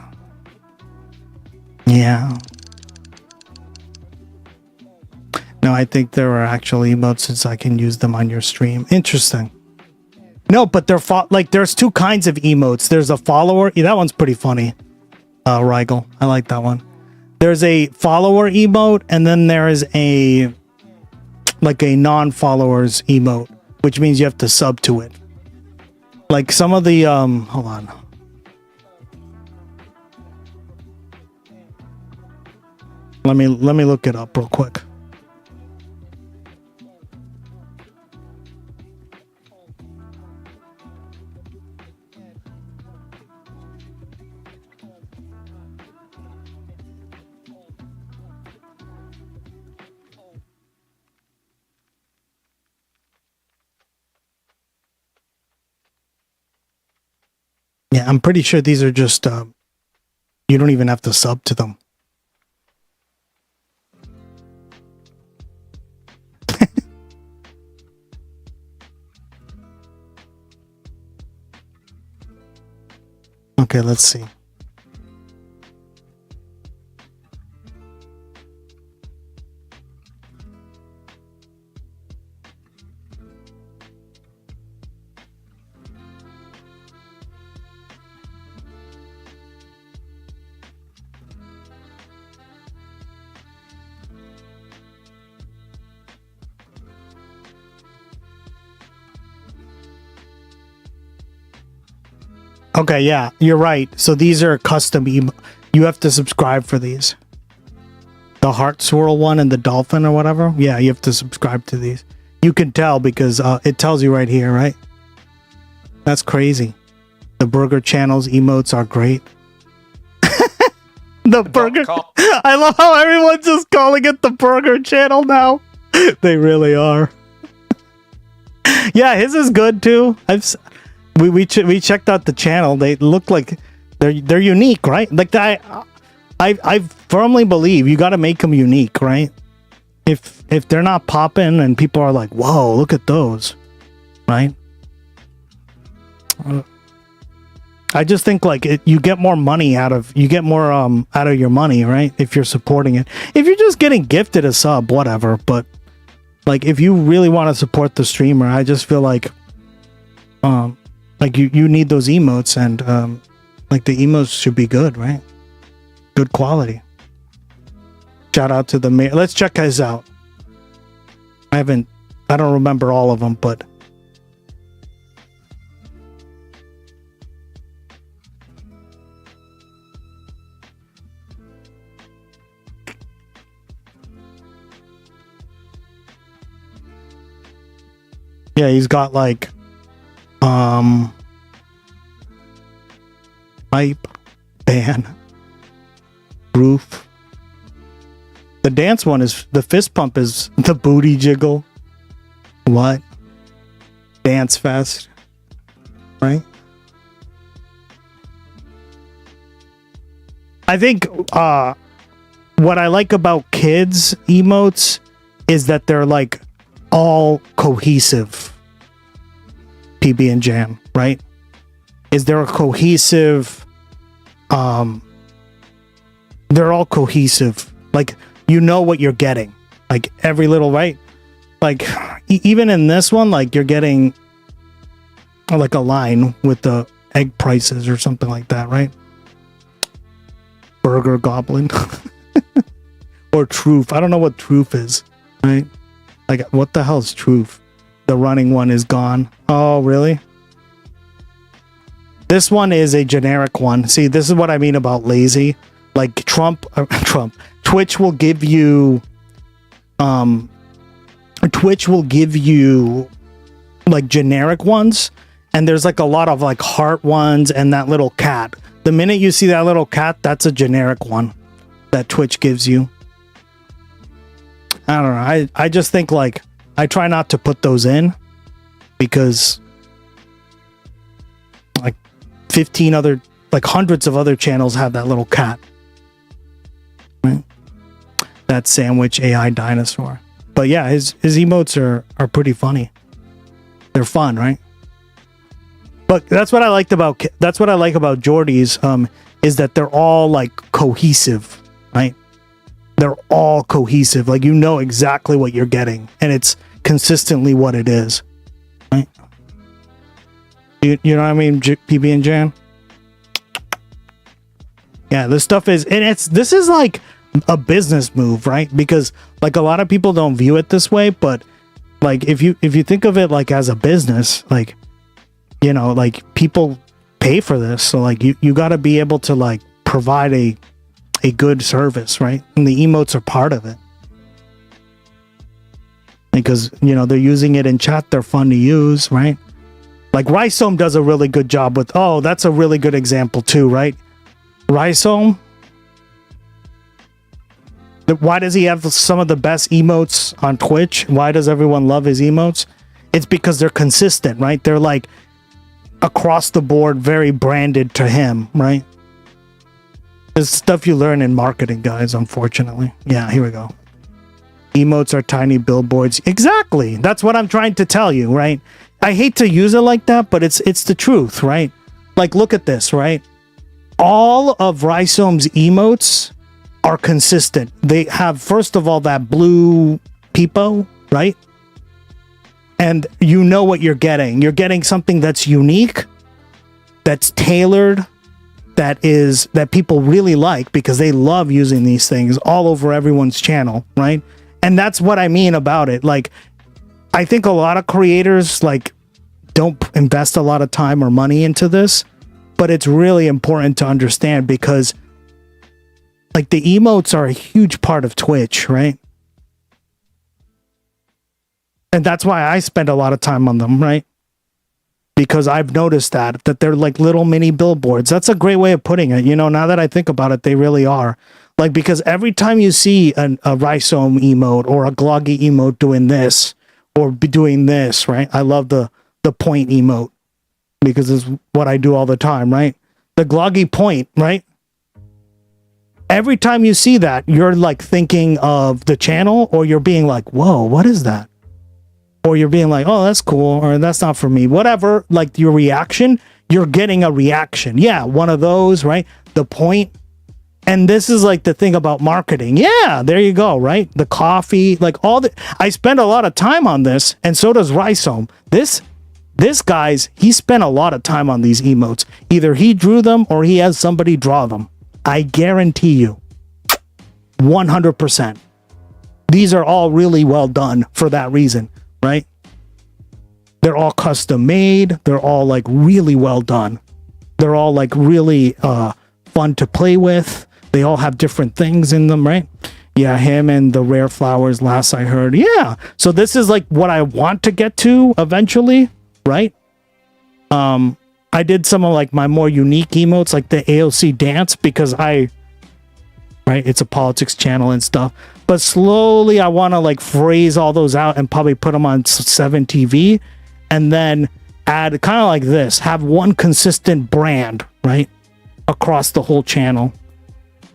S28: Yeah. No, I think there are actual emotes since I can use them on your stream. Interesting. No, but they're like there's two kinds of emotes. There's a follower. Yeah, that one's pretty funny. Rigel, I like that one. There's a follower emote, and then there is a like a non-followers emote, which means you have to sub to it. Like some of the hold on. Let me look it up real quick. Yeah, I'm pretty sure these are just, you don't even have to sub to them. Okay, let's see. Okay, yeah, you're right. So these are custom you have to subscribe for these. The heart swirl one and the dolphin or whatever. Yeah, you have to subscribe to these. You can tell because it tells you right here, right? That's crazy. The burger channel's emotes are great. The burger. I love how everyone's just calling it the burger channel now. They really are. Yeah, his is good too. We checked out the channel. They look like they're unique, right? Like I firmly believe you got to make them unique, right? If they're not popping and people are like, "Whoa, look at those," right? I just think like you get more money out of your money, right? If you're supporting it. If you're just getting gifted a sub, whatever. But like if you really want to support the streamer, I just feel like you need those emotes, and like the emotes should be good, right? Good quality. Shout out to the mayor. Let's check guys out. I don't remember all of them, but yeah, he's got like pipe, ban, roof. The dance one is the fist pump is the booty jiggle. What? Dance fest. Right? I think what I like about kids emotes is that they're like all cohesive. PB and Jam, right? Is there a cohesive they're all cohesive. Like you know what you're getting. Like every little, right? Like even in this one, like you're getting like a line with the egg prices or something like that, right? Burger Goblin. Or Truth. I don't know what Truth is, right? Like what the hell is Truth? The running one is gone. Oh, really? This one is a generic one. See, this is what I mean about lazy. Like Twitch will give you like generic ones, and there's like a lot of like heart ones and that little cat. The minute you see that little cat, that's a generic one that Twitch gives you. I don't know. I just think like I try not to put those in because like 15 other, like hundreds of other channels have that little cat. Right? That sandwich AI dinosaur. But yeah, his emotes are pretty funny. They're fun, right? But that's what I like about Jordy's is that they're all like cohesive, right? They're all cohesive. Like you know exactly what you're getting and it's consistently what it is. Right? You know what I mean, PB and Jan? Yeah, this stuff is, and this is like a business move, right? Because like a lot of people don't view it this way, but like if you think of it like as a business, like, you know, like people pay for this, so like you got to be able to like provide a good service, right? And the emotes are part of it because, you know, they're using it in chat, they're fun to use, right? Like Rhizome does a really good job with, oh, that's a really good example too, right? Rhizome, why does he have some of the best emotes on Twitch? Why does everyone love his emotes? It's because they're consistent, right? They're like across the board, very branded to him, right? It's stuff you learn in marketing, guys, unfortunately. Yeah, here we go. Emotes are tiny billboards. Exactly. That's what I'm trying to tell you, right? I hate to use it like that, but it's the truth, right? Like, look at this, right? All of Rhizome's emotes are consistent. They have, first of all, that blue peepo, right? And you know what you're getting. You're getting something that's unique, that's tailored, that people really like because they love using these things all over everyone's channel, right? And that's what I mean about it. Like, I think a lot of creators like don't invest a lot of time or money into this, but it's really important to understand because like the emotes are a huge part of Twitch, right? And that's why I spend a lot of time on them, right? Because I've noticed that they're like little mini billboards. That's a great way of putting it. You know, now that I think about it, they really are. Like, because every time you see a Rhizome emote or a Gloggy emote doing this or doing this, right? I love the point emote because it's what I do all the time, right? The Gloggy point, right? Every time you see that, you're like thinking of the channel or you're being like, whoa, what is that? Or you're being like, oh, that's cool, or that's not for me. Whatever, like your reaction, you're getting a reaction. Yeah, one of those, right? The point. And this is like the thing about marketing. Yeah, there you go, right? The coffee, like I spend a lot of time on this, and so does Rhizome. This guy's, he spent a lot of time on these emotes. Either he drew them or he has somebody draw them. I guarantee you, 100%. These are all really well done for that reason. Right? They're all custom made. They're all like really well done. They're all like really fun to play with. They all have different things in them, right? Yeah, him and the rare flowers last I heard. Yeah. So this is like what I want to get to eventually, right? I did some of like my more unique emotes like the AOC dance because right? It's a politics channel and stuff. But slowly I want to like phrase all those out and probably put them on 7 TV and then add kind of like this, have one consistent brand, right? Across the whole channel.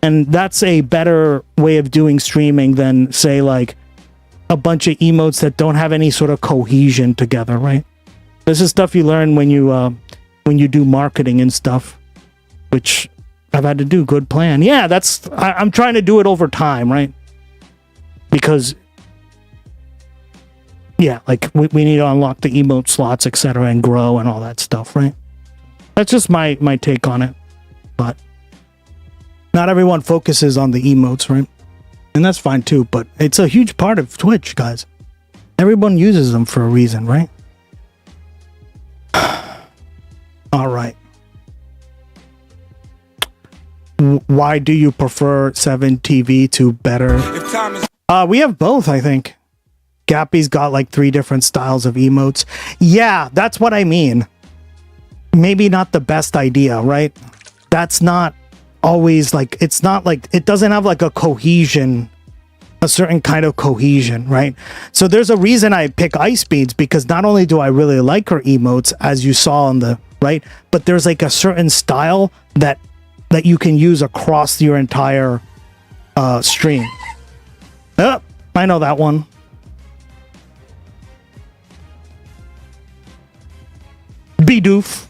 S28: And that's a better way of doing streaming than say like a bunch of emotes that don't have any sort of cohesion together, right? This is stuff you learn when you do marketing and stuff, which I've had to do. Good plan. Yeah, I'm trying to do it over time, right? Because, yeah, like we need to unlock the emote slots, etc., and grow and all that stuff, right? That's just my take on it. But not everyone focuses on the emotes, right? And that's fine too, but it's a huge part of Twitch, guys. Everyone uses them for a reason, right? All right. Why do you prefer 7 TV to better? We have both, I think. Gappy's got like 3 different styles of emotes. Yeah, that's what I mean. Maybe not the best idea, right? That's not always like, it's not like, it doesn't have like a cohesion a certain kind of cohesion, right? So there's a reason I pick Ice Beans, because not only do I really like her emotes, as you saw on the right, but there's like a certain style that you can use across your entire stream. Oh, I know that one. Bidoof.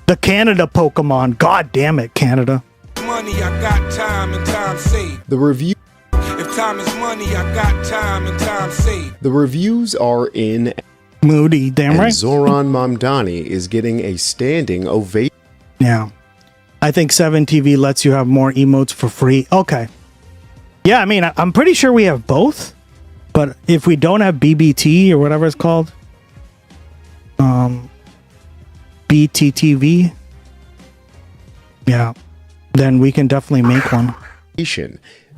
S28: The Canada Pokemon. God damn it, Canada.
S7: Money, I got time and time saved.
S11: The review.
S7: If time is money, I got time and time saved.
S11: The reviews are in.
S28: Moody, damn right.
S11: Zohran Mamdani is getting a standing ovation.
S28: Yeah. I think 7TV lets you have more emotes for free. Okay. Yeah, I mean, I'm pretty sure we have both. But if we don't have BBT or whatever it's called, BTTV, yeah, then we can definitely make one.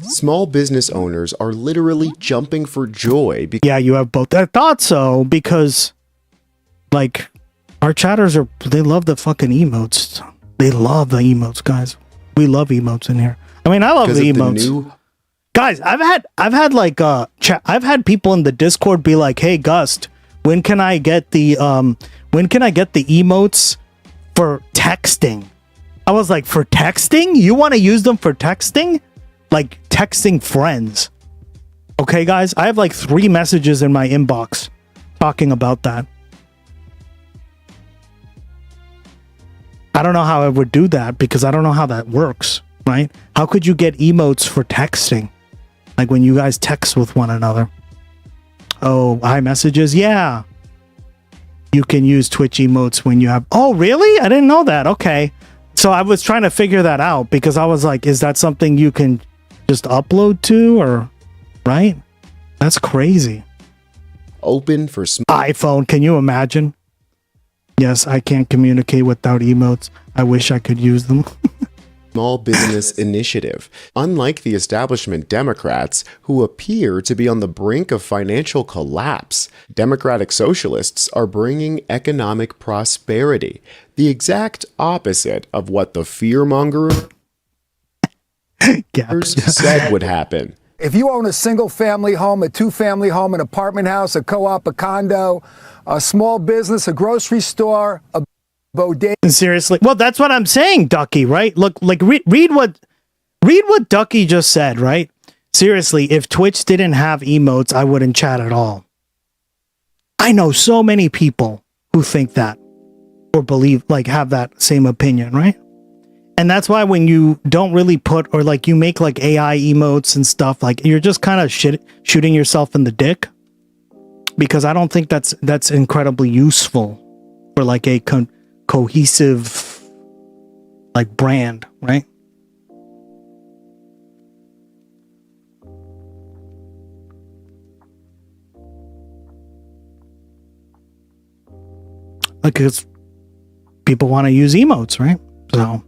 S11: Small business owners are literally jumping for joy.
S28: Yeah, you have both. I thought so, because like our chatters they love the fucking emotes. They love the emotes, guys. We love emotes in here. I mean, I love the emotes. Guys, I've had like I've had people in the Discord be like, "Hey, Gust, when can I get the emotes for texting?" I was like, "For texting? You want to use them for texting? Like texting friends?" Okay, guys, I have like 3 messages in my inbox talking about that. I don't know how I would do that, because I don't know how that works, right? How could you get emotes for texting? Like when you guys text with one another. Oh, iMessages? Yeah. You can use Twitch emotes when you have... Oh, really? I didn't know that. Okay. So I was trying to figure that out, because I was like, is that something you can just upload to, or... Right? That's crazy.
S11: Open for...
S28: iPhone, can you imagine? Yes, I can't communicate without emotes. I wish I could use them.
S11: Small business initiative. Unlike the establishment Democrats, who appear to be on the brink of financial collapse, Democratic Socialists are bringing economic prosperity, the exact opposite of what the fearmonger said would happen.
S16: If you own a single-family home, a 2-family home, an apartment house, a co-op, a condo, a small business, a grocery store, a bodega...
S28: Seriously? Well, that's what I'm saying, Ducky, right? Look, like, read what Ducky just said, right? Seriously, if Twitch didn't have emotes, I wouldn't chat at all. I know so many people who think that, or believe, like, have that same opinion, right? And that's why when you don't really put, or like you make like AI emotes and stuff, like you're just kind of shooting yourself in the dick, because I don't think that's incredibly useful for like a cohesive like brand, right? Because people want to use emotes, right? So...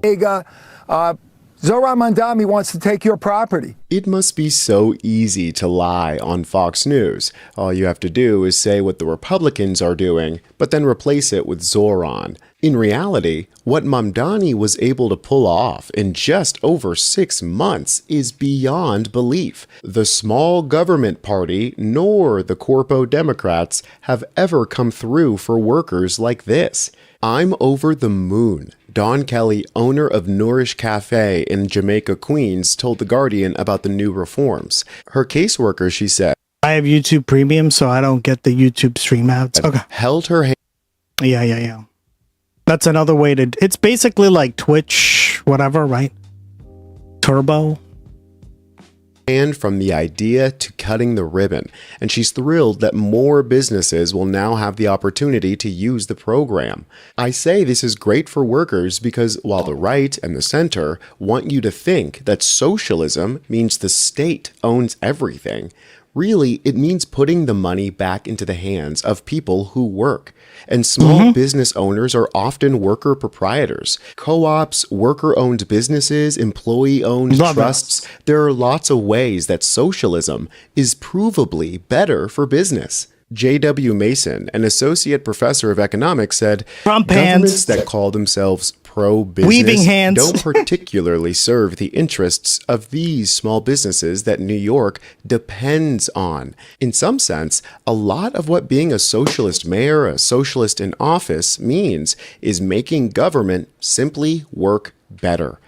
S16: Zohran Mamdani wants to take your property.
S11: It must be so easy to lie on Fox News. All you have to do is say what the Republicans are doing, but then replace it with Zohran. In reality, what Mamdani was able to pull off in just over 6 months is beyond belief. The small government party nor the Corpo Democrats have ever come through for workers like this. I'm over the moon. Dawn Kelly, owner of Nourish Cafe in Jamaica, Queens, told The Guardian about the new reforms. Her caseworker, she said,
S28: I have YouTube Premium, so I don't get the YouTube stream ads. Okay.
S11: Held her hand.
S28: Yeah. That's another way to... It's basically like Twitch, whatever, right? Turbo.
S11: And from the idea to cutting the ribbon, and she's thrilled that more businesses will now have the opportunity to use the program. I say this is great for workers because while the right and the center want you to think that socialism means the state owns everything, really it means putting the money back into the hands of people who work. And small business owners are often worker proprietors. Co-ops, worker-owned businesses, employee-owned trusts. There are lots of ways that socialism is provably better for business. J.W. Mason, an associate professor of economics, said, governments that call themselves pro-business don't particularly serve the interests of these small businesses that New York depends on. In some sense, a lot of what being a socialist mayor, a socialist in office means is making government simply work better.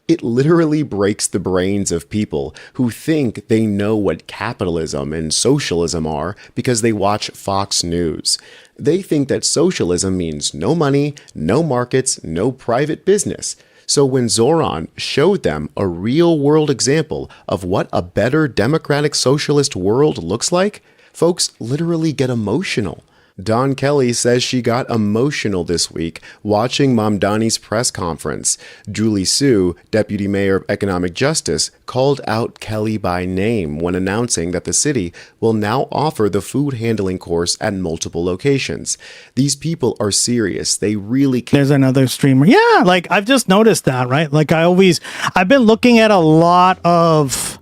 S11: It literally breaks the brains of people who think they know what capitalism and socialism are because they watch Fox News. They think that socialism means no money, no markets, no private business. So when Zohran showed them a real-world example of what a better democratic socialist world looks like, folks literally get emotional. Don Kelly says she got emotional this week watching Mamdani's press conference. Julie Su, Deputy Mayor of Economic Justice, called out Kelly by name when announcing that the city will now offer the food handling course at multiple locations. These people are serious. They really care.
S28: There's another streamer. Yeah, like I've just noticed that, right? Like I've been looking at a lot of,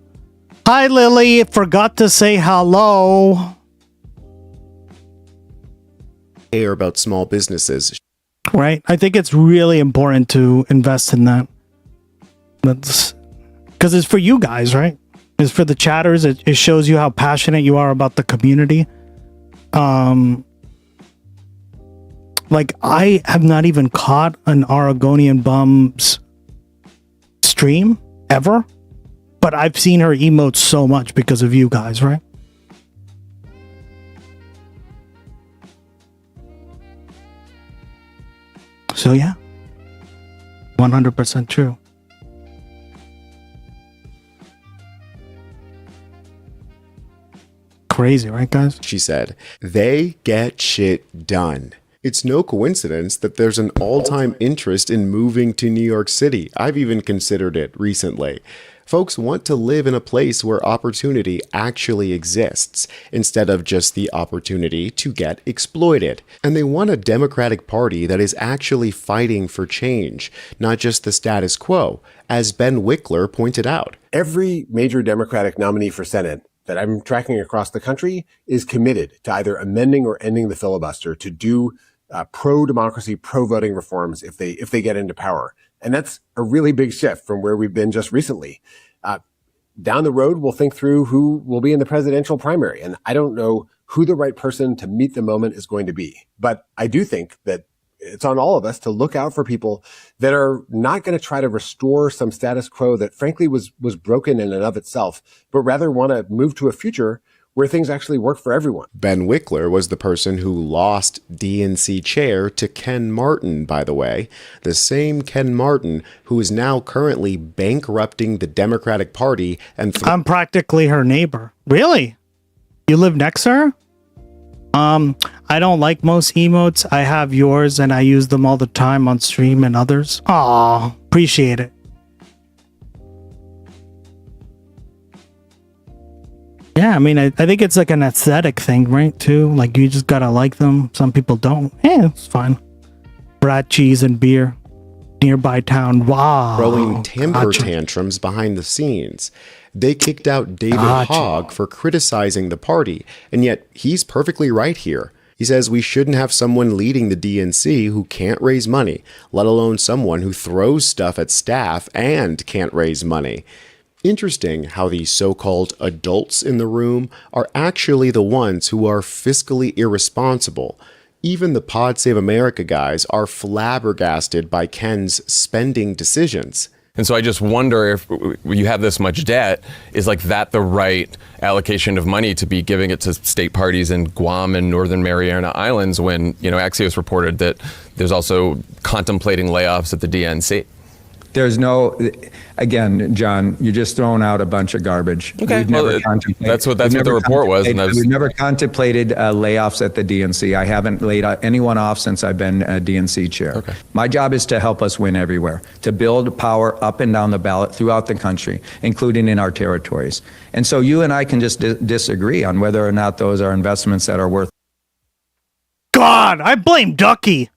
S28: hi Lily, forgot to say hello.
S11: Care about small businesses.
S28: Right. I think it's really important to invest in that. That's because it's for you guys, right? It's for the chatters. It shows you how passionate you are about the community. Like I have not even caught an Oregonian bum's stream ever, but I've seen her emote so much because of you guys, right? So yeah, 100% true. Crazy, right, guys?
S11: She said, they get shit done. It's no coincidence that there's an all-time interest in moving to New York City. I've even considered it recently. Folks want to live in a place where opportunity actually exists, instead of just the opportunity to get exploited. And they want a Democratic Party that is actually fighting for change, not just the status quo, as Ben Wickler pointed out.
S4: Every major Democratic nominee for Senate that I'm tracking across the country is committed to either amending or ending the filibuster to do pro-democracy, pro-voting reforms if they get into power. And that's a really big shift from where we've been just recently. Down the road, we'll think through who will be in the presidential primary. And I don't know who the right person to meet the moment is going to be. But I do think that it's on all of us to look out for people that are not going to try to restore some status quo that frankly was broken in and of itself, but rather want to move to a future where things actually work for everyone.
S11: Ben Wickler was the person who lost DNC chair to Ken Martin, by the way. The same Ken Martin who is now currently bankrupting the Democratic Party and...
S28: I'm practically her neighbor. Really? You live next to her? I don't like most emotes. I have yours and I use them all the time on stream and others. Aw, appreciate it. Yeah, I mean, I think it's like an aesthetic thing, right, too? Like, you just gotta like them. Some people don't. Yeah, it's fine. Brat cheese and beer. Nearby town. Wow.
S11: Throwing temper tantrums behind the scenes. They kicked out David Hogg for criticizing the party, and yet he's perfectly right here. He says we shouldn't have someone leading the DNC who can't raise money, let alone someone who throws stuff at staff and can't raise money. Interesting how the so-called adults in the room are actually the ones who are fiscally irresponsible. Even the Pod Save America guys are flabbergasted by Ken's spending decisions.
S6: And so I just wonder if you have this much debt, is like that the right allocation of money to be giving it to state parties in Guam and Northern Mariana Islands when, Axios reported that there's also contemplating layoffs at the DNC?
S12: There's no, again, John, you're just throwing out a bunch of garbage.
S6: Okay, that's what the report was. And
S12: we've never contemplated layoffs at the DNC. I haven't laid anyone off since I've been a DNC chair.
S6: Okay.
S12: My job is to help us win everywhere, to build power up and down the ballot throughout the country, including in our territories. And so you and I can just disagree on whether or not those are investments that are worth.
S28: God, I blame Ducky.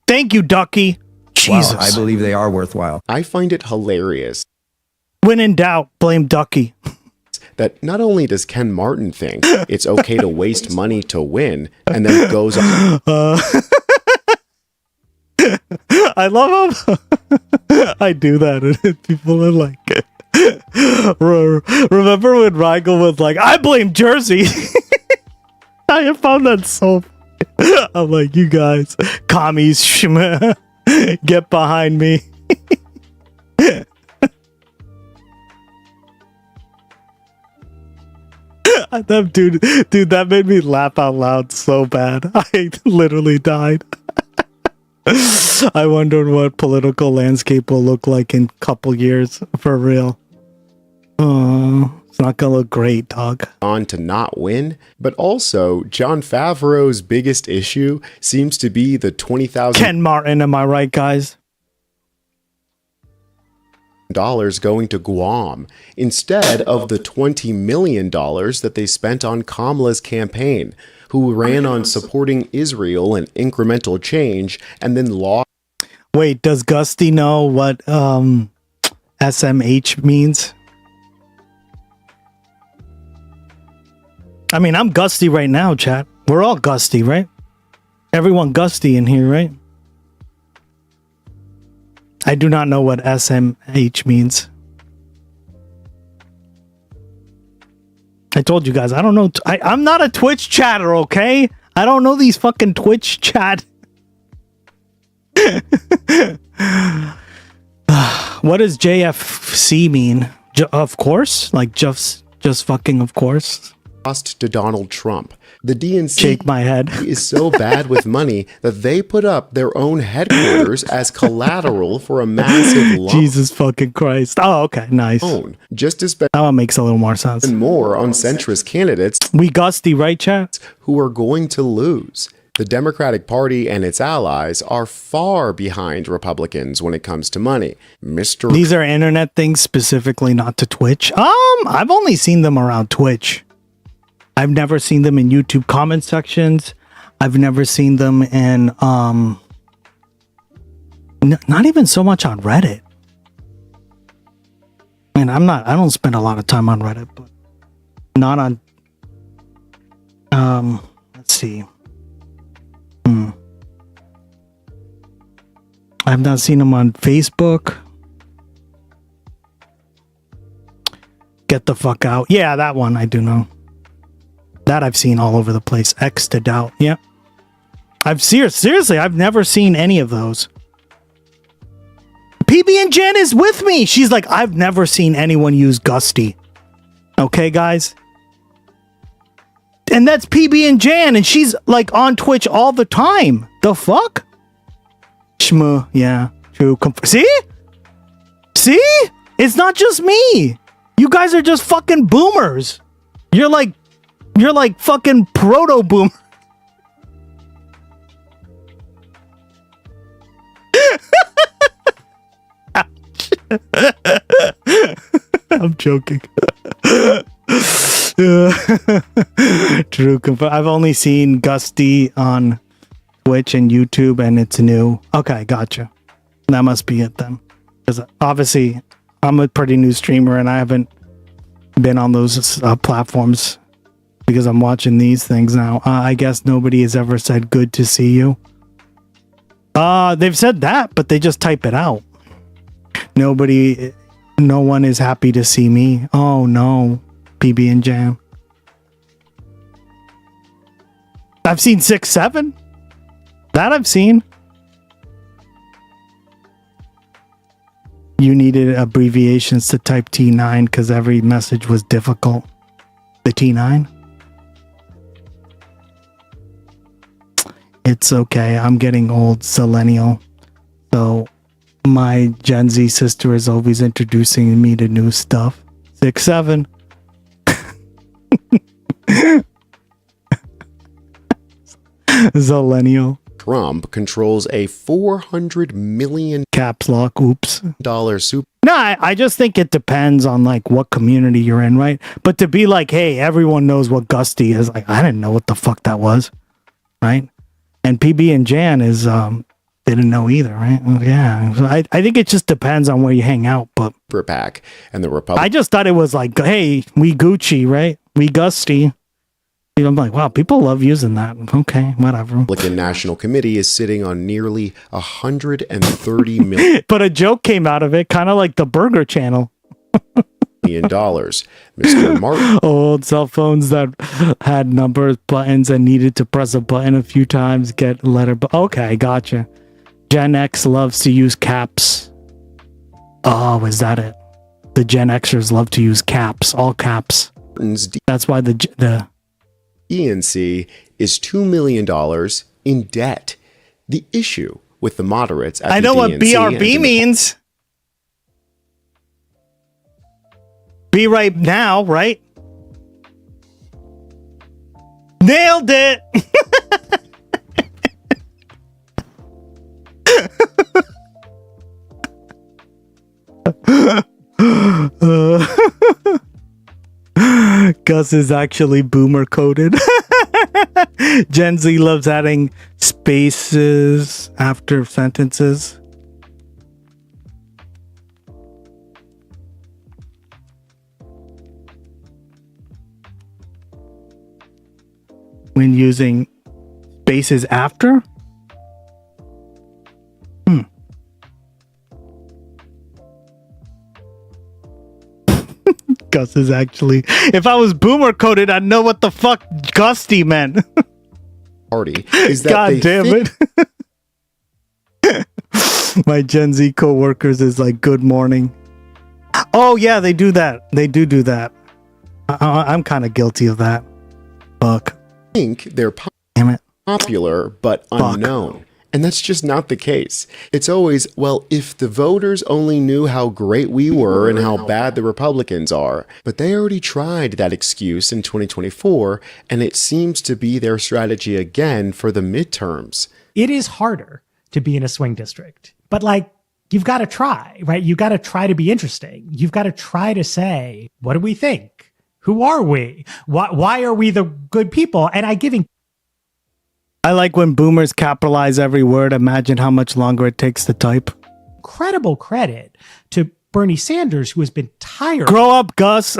S28: Thank you, Ducky. Jesus.
S12: Wow, I believe they are worthwhile.
S11: I find it hilarious.
S28: When in doubt, blame Ducky.
S11: That not only does Ken Martin think it's okay to waste money to win, and then goes on.
S28: I love how I do that, and people are like, remember when Rico was like, I blame Jersey? I found that so funny. I'm like, you guys, commies, get behind me. Dude, that made me laugh out loud so bad. I literally died. I wondered what political landscape will look like in a couple years, for real. It's not gonna look great, dog.
S11: On to not win, but also Jon Favreau's biggest issue seems to be the 20,000
S28: Ken Martin, am I right, guys?
S11: dollars going to Guam instead of the $20 million that they spent on Kamala's campaign, who ran on supporting Israel and incremental change and then lost.
S28: Wait, does Gusty know what SMH means? I mean, I'm Gusty right now, chat. We're all Gusty, right? Everyone Gusty in here, right? I do not know what SMH means. I told you guys, I don't know. I'm not a Twitch chatter, okay? I don't know these fucking Twitch chat. What does JFC mean? Of course? Like just fucking of course?
S11: Lost to Donald Trump. The DNC
S28: shake my head.
S11: Is so bad with money that they put up their own headquarters as collateral for a massive loan.
S28: Jesus fucking Christ. Oh, okay, nice.
S11: Just to spend
S28: that one makes a little more sense.
S11: And more on centrist candidates.
S28: We Gusty, right, chat?
S11: Who are going to lose. The Democratic Party and its allies are far behind Republicans when it comes to money.
S28: These are internet things, specifically not to Twitch. I've only seen them around Twitch. I've never seen them in YouTube comment sections. I've never seen them in not even so much on Reddit. And I don't spend a lot of time on Reddit, but not on let's see. I've not seen them on Facebook. Get the fuck out. Yeah, that one I do know. That I've seen all over the place. X to doubt. Yeah. Seriously, I've never seen any of those. PB and Jen is with me. She's like, I've never seen anyone use Gusty. Okay, guys? And that's PB and Jan, and she's like on Twitch all the time. The fuck? Shmoo, yeah. True. See? See? It's not just me. You guys are just fucking boomers. You're like fucking proto boomer. I'm joking. True. I've only seen Gusty on Twitch and YouTube, and it's new. Okay, gotcha. That must be it then. Because obviously, I'm a pretty new streamer, and I haven't been on those platforms because I'm watching these things now. I guess nobody has ever said good to see you. They've said that, but they just type it out. No one is happy to see me. Oh no, PB and Jam. I've seen 6-7. That I've seen. You needed abbreviations to type T9 because every message was difficult. The T9? It's okay. I'm getting old, Zillennial. So my Gen Z sister is always introducing me to new stuff. 6-7. Zillennial.
S11: Trump controls a $400 million
S28: caps lock. Oops.
S11: Super.
S28: No, I just think it depends on like what community you're in, right? But to be like, hey, everyone knows what Gusty is. Like, I didn't know what the fuck that was, right? And PB and Jan is didn't know either, right? Yeah, so I think it just depends on where you hang out. But
S11: PAC and the Republic.
S28: I just thought it was like, hey, we Gucci, right? We Gusty. I'm like, wow, people love using that. Okay, whatever.
S11: Republican National Committee is sitting on nearly $130 million.
S28: But a joke came out of it, kind of like the Burger Channel.
S11: Mr. Martin.
S28: Old cell phones that had numbers, buttons, and needed to press a button a few times, get a letter. Okay, gotcha. Gen X loves to use caps. Oh, is that it? The Gen Xers love to use caps, all caps. That's why the
S11: ENC is $2 million in debt. The issue with the moderates at
S28: I know what BRB means. Be right now, right? Nailed it. Gus is actually boomer coded. Gen Z loves adding spaces after sentences. When using spaces after? Gus is actually... If I was boomer coded, I'd know what the fuck Gusty meant.
S11: Party is that
S28: God damn it. My Gen Z co-workers is like, good morning. Oh yeah, they do that. They do that. I'm kind of guilty of that. Fuck.
S11: Think they're popular but unknown. And that's just not the case. It's always, well, if the voters only knew how great we were and how bad the Republicans are. But they already tried that excuse in 2024, and it seems to be their strategy again for the midterms.
S8: It is harder to be in a swing district, but like, you've got to try, right? You got to try to be interesting. You've got to try to say, what do we think? Who are we? Why are we the good people? And
S28: I like when boomers capitalize every word. Imagine how much longer it takes to type.
S8: Incredible credit to Bernie Sanders, who has been tired.
S28: Grow up, Gus.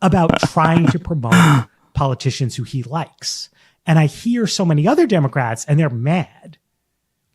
S8: about trying to promote politicians who he likes. And I hear so many other Democrats, and they're mad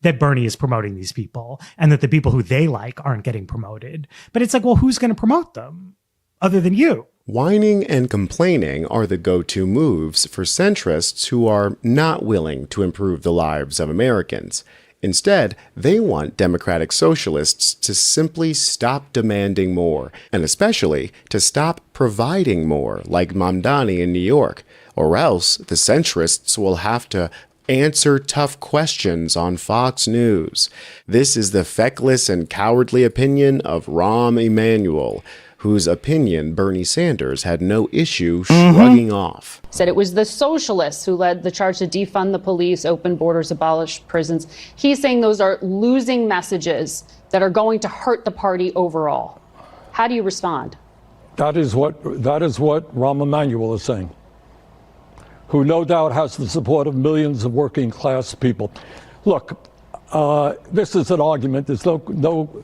S8: that Bernie is promoting these people and that the people who they like aren't getting promoted. But it's like, well, who's going to promote them other than you?
S11: Whining and complaining are the go-to moves for centrists who are not willing to improve the lives of Americans. Instead, they want democratic socialists to simply stop demanding more, and especially to stop providing more, like Mamdani in New York, or else the centrists will have to answer tough questions on Fox News. This is the feckless and cowardly opinion of Rahm Emanuel, whose opinion Bernie Sanders had no issue shrugging off.
S9: Said it was the socialists who led the charge to defund the police, open borders, abolish prisons. He's saying those are losing messages that are going to hurt the party overall. How do you respond?
S14: That is what Rahm Emanuel is saying, who no doubt has the support of millions of working class people. Look, this is an argument. There's no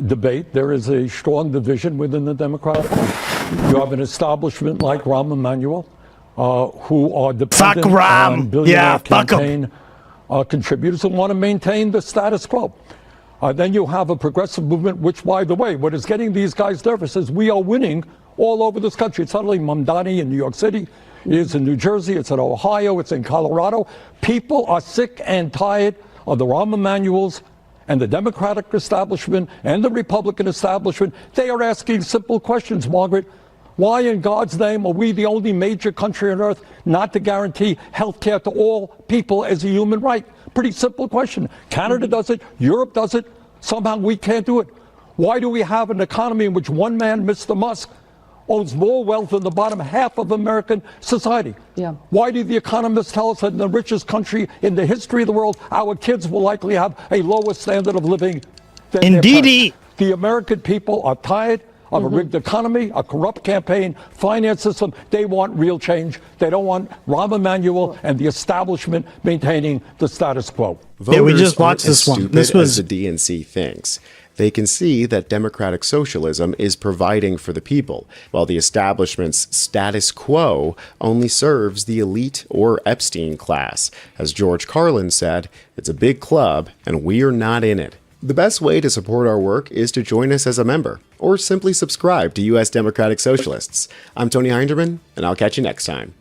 S14: debate. There is a strong division within the Democratic Party. You have an establishment like Rahm Emanuel, who are dependent on billionaire campaign contributors who want to maintain the status quo. Then you have a progressive movement, which, by the way, what is getting these guys nervous is we are winning all over this country. It's not only Mamdani in New York City, it is in New Jersey, it's in Ohio, it's in Colorado. People are sick and tired of the Rahm Emanuels and the Democratic establishment and the Republican establishment. They are asking simple questions, Margaret. Why in God's name are we the only major country on earth not to guarantee health care to all people as a human right? Pretty simple question. Canada does it, Europe does it, somehow we can't do it. Why do we have an economy in which one man, Mr. Musk, owns more wealth than the bottom half of American society?
S9: Yeah.
S14: Why do the economists tell us that in the richest country in the history of the world, our kids will likely have a lower standard of living than
S28: Indeed.
S14: their parents? The American people are tired of a rigged economy, a corrupt campaign, finance system. They want real change. They don't want Rahm Emanuel and the establishment maintaining the status quo.
S11: Voters
S28: we just watched
S11: aren't
S28: this
S11: as
S28: one.
S11: stupid
S28: This was
S11: as the DNC thinks. they can see that democratic socialism is providing for the people, while the establishment's status quo only serves the elite or Epstein class. As George Carlin said, it's a big club and we are not in it. The best way to support our work is to join us as a member, or simply subscribe to U.S. Democratic Socialists. I'm Tony Hinderman, and I'll catch you next time.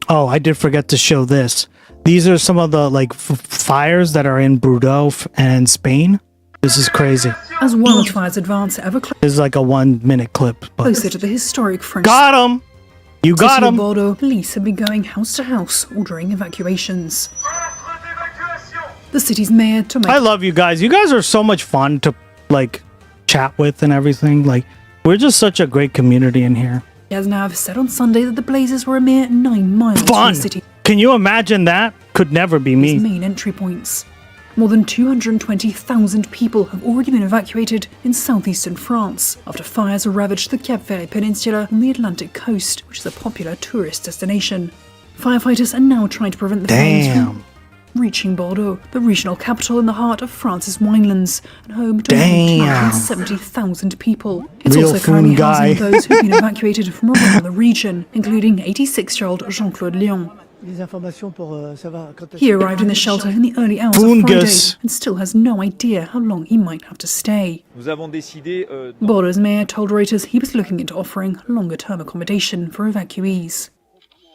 S28: Oh, I did forget to show this. These are some of the fires that are in Bordeaux and Spain. This is crazy.
S2: As wildfires advance ever
S28: This is like a 1-minute clip. But
S2: closer to the historic French.
S28: Got him! You got
S2: city of
S28: him!
S2: Bordeaux, police have been going house to house ordering evacuations. The city's mayor,
S28: I love you guys. You guys are so much fun to chat with and everything. We're just such a great community in here.
S2: Nav said on Sunday that the blazes were a mere 9 miles from the city.
S28: Can you imagine that? Could never be me.
S2: Main entry points. More than 220,000 people have already been evacuated in southeastern France after fires ravaged the Cap Ferret Peninsula on the Atlantic coast, which is a popular tourist destination. Firefighters are now trying to prevent the flames from reaching Bordeaux, the regional capital in the heart of France's winelands, and home to 270,000 people. It's also currently housing those who've been evacuated from around the region, including 86-year-old Jean-Claude Lyon. He arrived in the shelter in the early hours of Friday and still has no idea how long he might have to stay. Bordeaux's mayor told Reuters he was looking into offering longer-term accommodation for evacuees.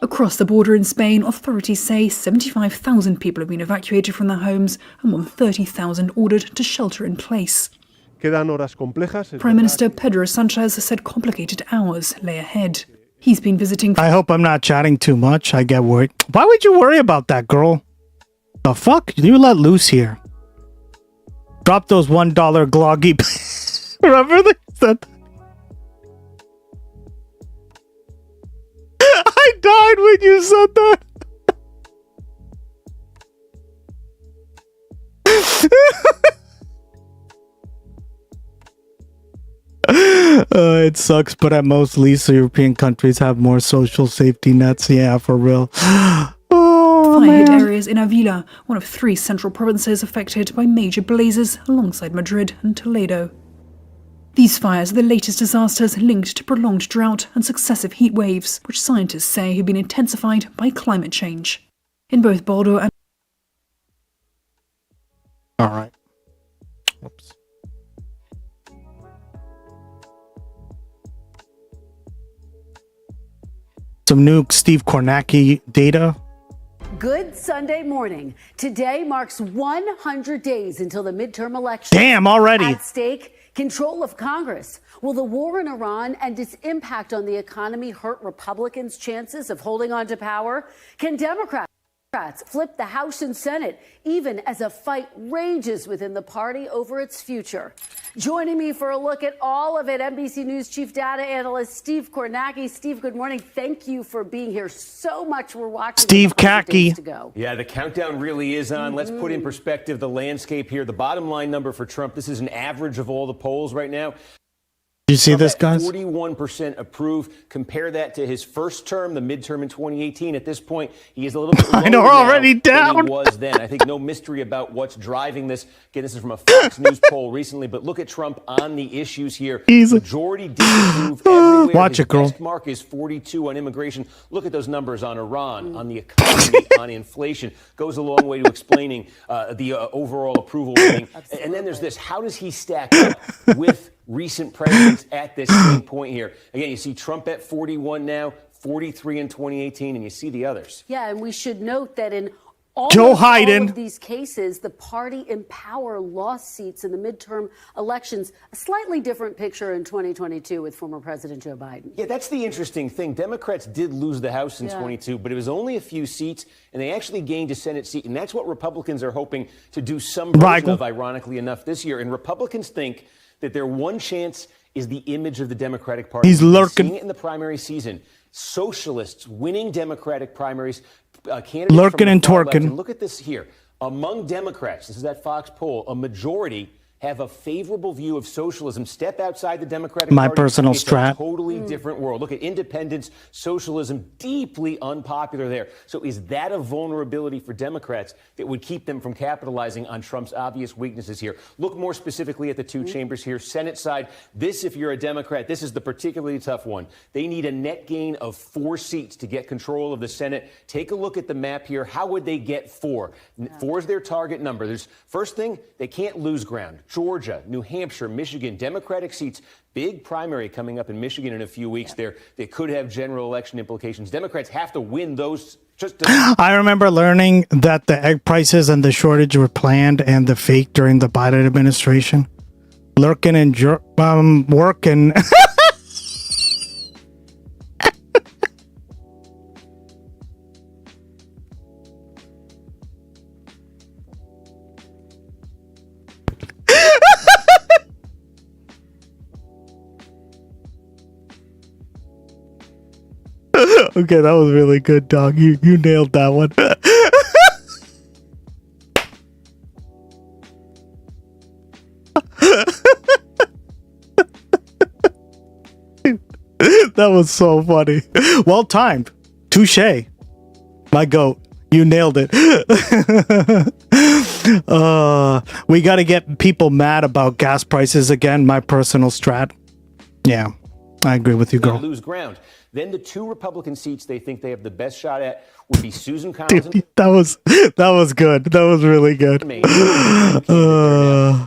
S2: Across the border in Spain, authorities say 75,000 people have been evacuated from their homes and more than 30,000 ordered to shelter in place. Prime Minister Pedro Sanchez said complicated hours lay ahead. He's been visiting...
S28: I hope I'm not chatting too much. I get worried. Why would you worry about that, girl? The fuck? You let loose here. Drop those $1 gloggy... Remember they said that? I died when you said that. It sucks, but at most least European countries have more social safety nets. Yeah, for real.
S2: Fire-hit areas in Avila, one of 3 central provinces affected by major blazes alongside Madrid and Toledo. These fires are the latest disasters linked to prolonged drought and successive heat waves, which scientists say have been intensified by climate change. In both Bordeaux and...
S28: All right. Whoops. Some new Steve Kornacki data.
S19: Good Sunday morning. Today marks 100 days until the midterm election.
S28: Damn, already.
S19: At stake, control of Congress. Will the war in Iran and its impact on the economy hurt Republicans' chances of holding on to power? Can Democrats flip the House and Senate, even as a fight rages within the party over its future? Joining me for a look at all of it, NBC News Chief Data Analyst Steve Kornacki. Steve, good morning. Thank you for being here. So much we're watching.
S28: Steve Kaki.
S26: Yeah, the countdown really is on. Let's put in perspective the landscape here. The bottom line number for Trump, this is an average of all the polls right now.
S28: You see this, guys?
S26: 41% approve. Compare that to his first term, the midterm in 2018. At this point, he is a little bit lower
S28: I know, we're already
S26: down
S28: down.
S26: Than he was then. I think no mystery about what's driving this. Again, this is from a Fox News poll recently, but look at Trump on the issues here. Majority disapprove everywhere.
S28: Watch
S26: his
S28: it, girl.
S26: best mark is 42 on immigration. Look at those numbers on Iran, on the economy, on inflation. Goes a long way to explaining the overall approval rating. And then there's this. How does he stack up with recent presidents at this same point here? Again, you see Trump at 41 now, 43 in 2018, and you see the others.
S19: Yeah, and we should note that in all of these cases, the party in power lost seats in the midterm elections. A slightly different picture in 2022 with former President Joe Biden.
S26: Yeah, that's the interesting thing. Democrats did lose the House in 22, but it was only a few seats, and they actually gained a Senate seat, and that's what Republicans are hoping to do some version of, ironically enough, this year. And Republicans think that their one chance is the image of the Democratic Party.
S28: He's lurking.
S26: Seeing it in the primary season. Socialists winning Democratic primaries candidates
S28: Lurking
S26: from
S28: and
S26: the far left,
S28: twerking.
S26: and look at this here. Among Democrats, this is that Fox poll, a majority have a favorable view of socialism. Step outside the Democratic
S28: My
S26: Party.
S28: personal
S26: It's
S28: strat.
S26: a totally different world. Look at independence, socialism, deeply unpopular there. So is that a vulnerability for Democrats that would keep them from capitalizing on Trump's obvious weaknesses here? Look more specifically at the two chambers here. Senate side, this, if you're a Democrat, this is the particularly tough one. They need a net gain of 4 seats to get control of the Senate. Take a look at the map here. How would they get 4? 4 is their target number. There's first thing, they can't lose ground. Georgia, New Hampshire, Michigan, Democratic seats, big primary coming up in Michigan in a few weeks there. They could have general election implications. Democrats have to win those just to...
S28: I remember learning that the egg prices and the shortage were planned and the fake during the Biden administration. Lurking and working. Okay, that was really good, dog. You nailed that one. That was so funny. Well timed. Touche. My goat. You nailed it. We got to get people mad about gas prices again. My personal strat. Yeah, I agree with you, girl.
S26: Lose ground. Then the 2 Republican seats they think they have the best shot at would be Susan Collins.
S28: That was good. That was really good.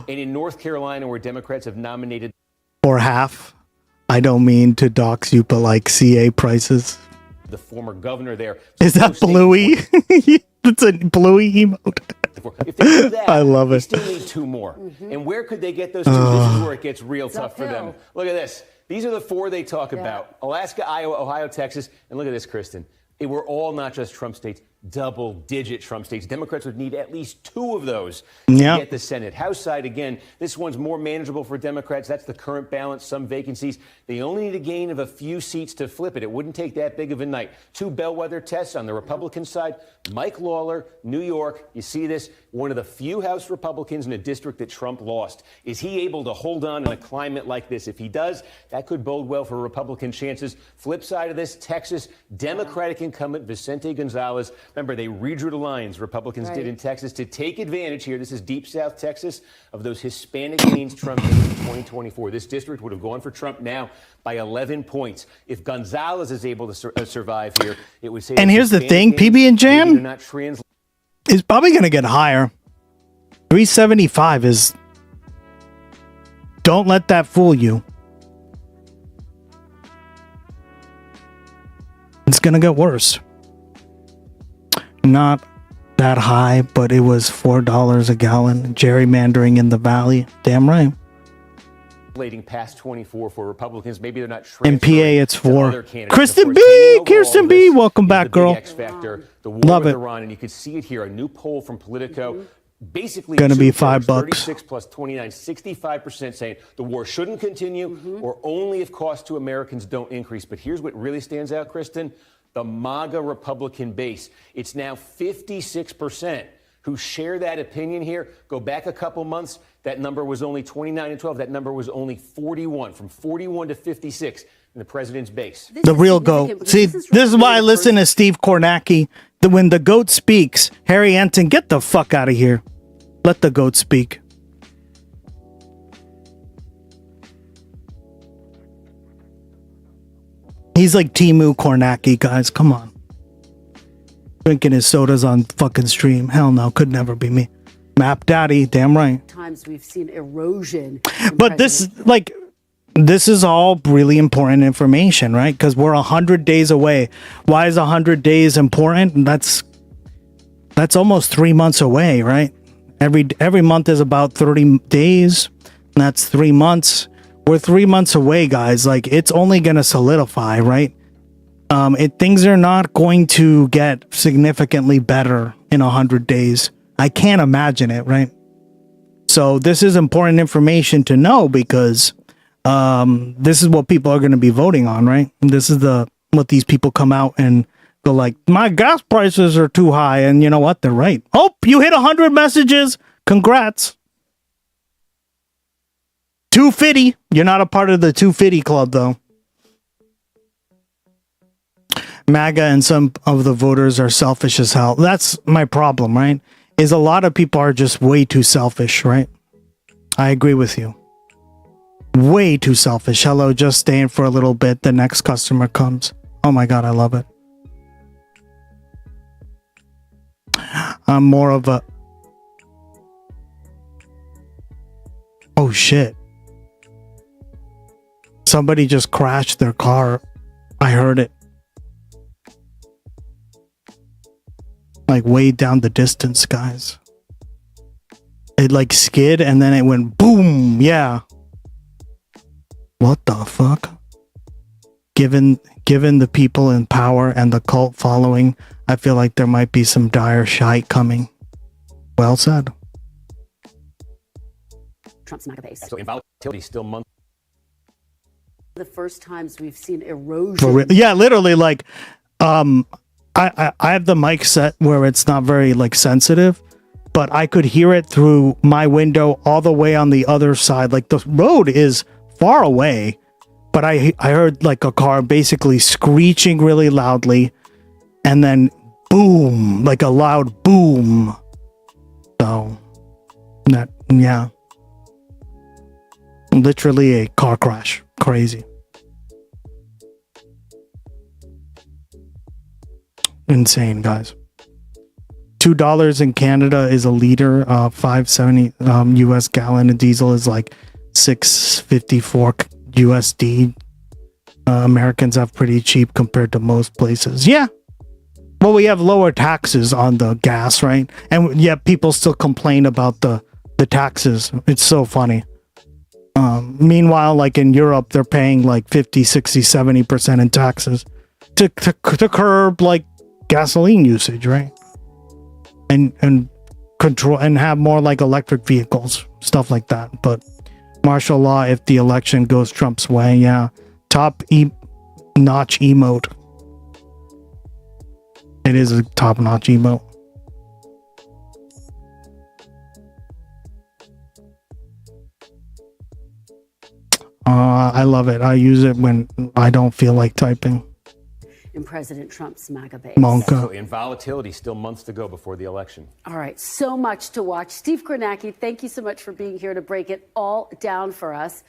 S26: And in North Carolina, where Democrats have nominated
S28: Or half. I don't mean to dox you, but like CA prices.
S26: the former governor there.
S28: Is that Bluey? That's a Bluey emote.
S26: If they do that,
S28: I love
S26: they
S28: it.
S26: still need 2 more. And where could they get those 2? This is where it gets real tough for them. Look at this. These are the 4 they talk about. Alaska, Iowa, Ohio, Texas. And look at this, Kristen. They were all not just Trump states, double-digit Trump states. Democrats would need at least 2 of those to get the Senate. House side, again, this one's more manageable for Democrats. That's the current balance, some vacancies. They only need a gain of a few seats to flip it. It wouldn't take that big of a night. 2 bellwether tests on the Republican side. Mike Lawler, New York. You see this? One of the few House Republicans in a district that Trump lost. Is he able to hold on in a climate like this? If he does, that could bode well for Republican chances. Flip side of this, Texas, Democratic incumbent Vicente Gonzalez. Remember, they redrew the lines, Republicans did in Texas, to take advantage here. This is deep South Texas, of those Hispanic gains Trump did in 2024. This district would have gone for Trump now by 11 points. If Gonzalez is able to survive here, it would say...
S28: And here's the thing, PB and Jan is probably going to get higher. 375 is... Don't let that fool you. It's going to get worse. Not that high, but it was $4 a gallon. Gerrymandering in the valley. Damn right.
S26: Past 24 for Republicans. Maybe they're not
S28: In PA, it's 4. Kristen
S26: Kirsten
S28: B, welcome back, girl.
S26: X factor, the war
S28: Love
S26: with
S28: it.
S26: Iran, and you can see it here. A new poll from Politico. Basically,
S28: Gonna be
S26: 2/3,
S28: $5.
S26: 36 plus 29, 65% saying the war shouldn't continue or only if costs to Americans don't increase. But here's what really stands out, Kristen. The MAGA Republican base. It's now 56% who share that opinion here. Go back a couple months, that number was only 29 and 12. That number was only 41, from 41 to 56 in the president's base.
S28: The real goat. See, this is why I listen to Steve Kornacki. When the goat speaks, Harry Enton, get the fuck out of here. Let the goat speak. He's like Timu Kornacki, guys. Come on. Drinking his sodas on fucking stream. Hell no, could never be me. Map Daddy, damn right.
S19: Times we've seen erosion.
S28: But this is all really important information, right? Because we're 100 days away. Why is 100 days important? That's almost 3 months away, right? Every month is about 30 days. And that's 3 months. We're 3 months away, guys. Like, it's only gonna solidify, right? Things are not going to get significantly better in 100 days. I can't imagine it, right? So this is important information to know because this is what people are going to be voting on, right? And this is what these people come out and They're like, my gas prices are too high. And you know what? They're right. Oh, you hit 100 messages. Congrats. 250. You're not a part of the 250 club, though. MAGA and some of the voters are selfish as hell. That's my problem, right? Is a lot of people are just way too selfish, right? I agree with you. Way too selfish. Hello, just staying for a little bit. The next customer comes. Oh my God, I love it. I'm more of a... Oh shit. Somebody just crashed their car. I heard it. Like way down the distance, guys. It like skid and then it went boom. Yeah. What the fuck? Given the people in power and the cult following, I feel like there might be some dire shite coming. Well said.
S19: Trump's MAGA base.
S26: So involutility still months.
S19: The first times we've seen erosion.
S28: Yeah, literally, like, I have the mic set where it's not very like sensitive, but I could hear it through my window all the way on the other side. Like the road is far away, but I heard like a car basically screeching really loudly, and then boom, like a loud boom. So that, yeah, literally a car crash. Crazy. Insane, guys. $2 in Canada is a liter. 570 US gallon of diesel is like 654 USD. Americans have pretty cheap compared to most places. Yeah. Well, we have lower taxes on the gas, right? And yet people still complain about the taxes. It's so funny. Meanwhile, like in Europe, they're paying like 50, 60, 70% in taxes to curb like gasoline usage, right? And control and have more like electric vehicles, stuff like that. But martial law if the election goes Trump's way. Yeah. Top notch emote. It is a top notch emote. I love it. I use it when I don't feel like typing.
S19: In President Trump's MAGA base.
S26: So involatility still months to go before the election.
S19: All right, so much to watch. Steve Kornacki, thank you so much for being here to break it all down for us.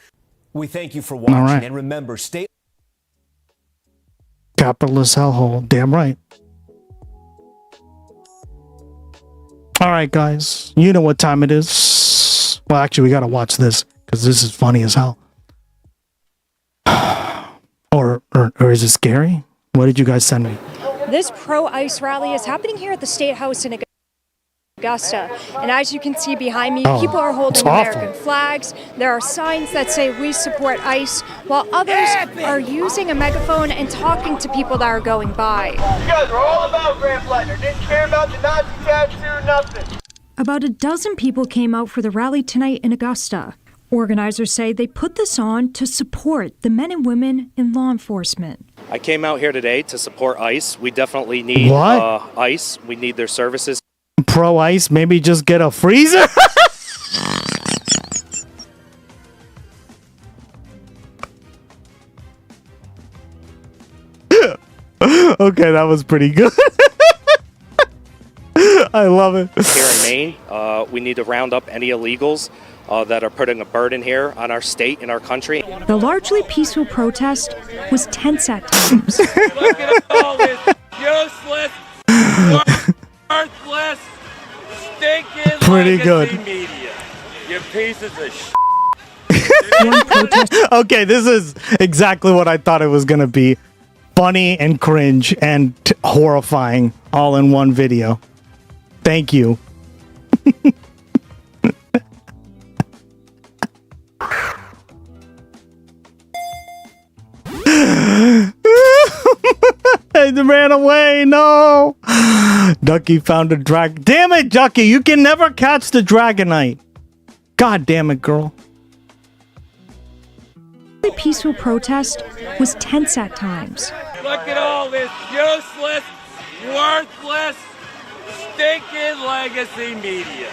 S20: We thank you for watching,
S28: right.
S20: and remember, stay...
S28: Capitalist hellhole. Damn right. All right, guys. You know what time it is. Well, actually, we got to watch this because this is funny as hell. Or is it scary? What did you guys send me?
S13: This pro-ICE rally is happening here at the State House in Augusta. And as you can see behind me, people are holding American flags. There are signs that say we support ICE, while others are using a megaphone and talking to people that are going by.
S18: You guys were all about Grant Blatner. Didn't care about the Nazi tattoo, nothing.
S13: About a dozen people came out for the rally tonight in Augusta. Organizers say they put this on to support the men and women in law enforcement.
S15: I came out here today to support ICE. We definitely need ICE. We need their services.
S28: Pro ICE, maybe just get a freezer? Okay, that was pretty good. I love it.
S15: Here in Maine, we need to round up any illegals that are putting a burden here on our state and our country.
S13: The largely peaceful protest was tense at times.
S7: Look at all this useless, worthless, stinking
S28: pretty good
S7: media. You pieces of shit.
S28: Okay, this is exactly what I thought it was going to be. Funny and cringe and horrifying all in one video. Thank you. They ran away. No. Ducky found a drag. Damn it, Ducky. You can never catch the Dragonite. God damn it, girl.
S13: The peaceful protest was tense at times.
S7: Look at all this useless,
S1: worthless, stinking legacy media.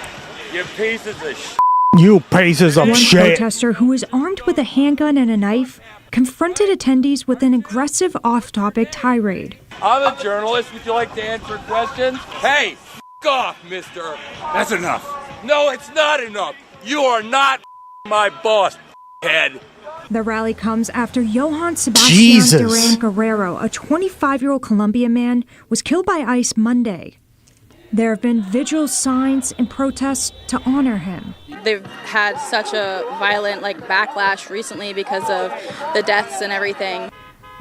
S1: You pieces of shit.
S28: You pieces of
S13: One
S28: shit.
S13: protester who was armed with a handgun and a knife confronted attendees with an aggressive off-topic tirade.
S1: I'm a journalist. Would you like to answer questions? Hey, f*** off, mister. That's enough. No, it's not enough. You are not my boss, head.
S13: The rally comes after Johann Sebastian
S28: Jesus.
S13: Duran Guerrero, a 25-year-old Colombian man, was killed by ICE Monday. There have been vigils, signs, and protests to honor him.
S24: They've had such a violent backlash recently because of the deaths and everything.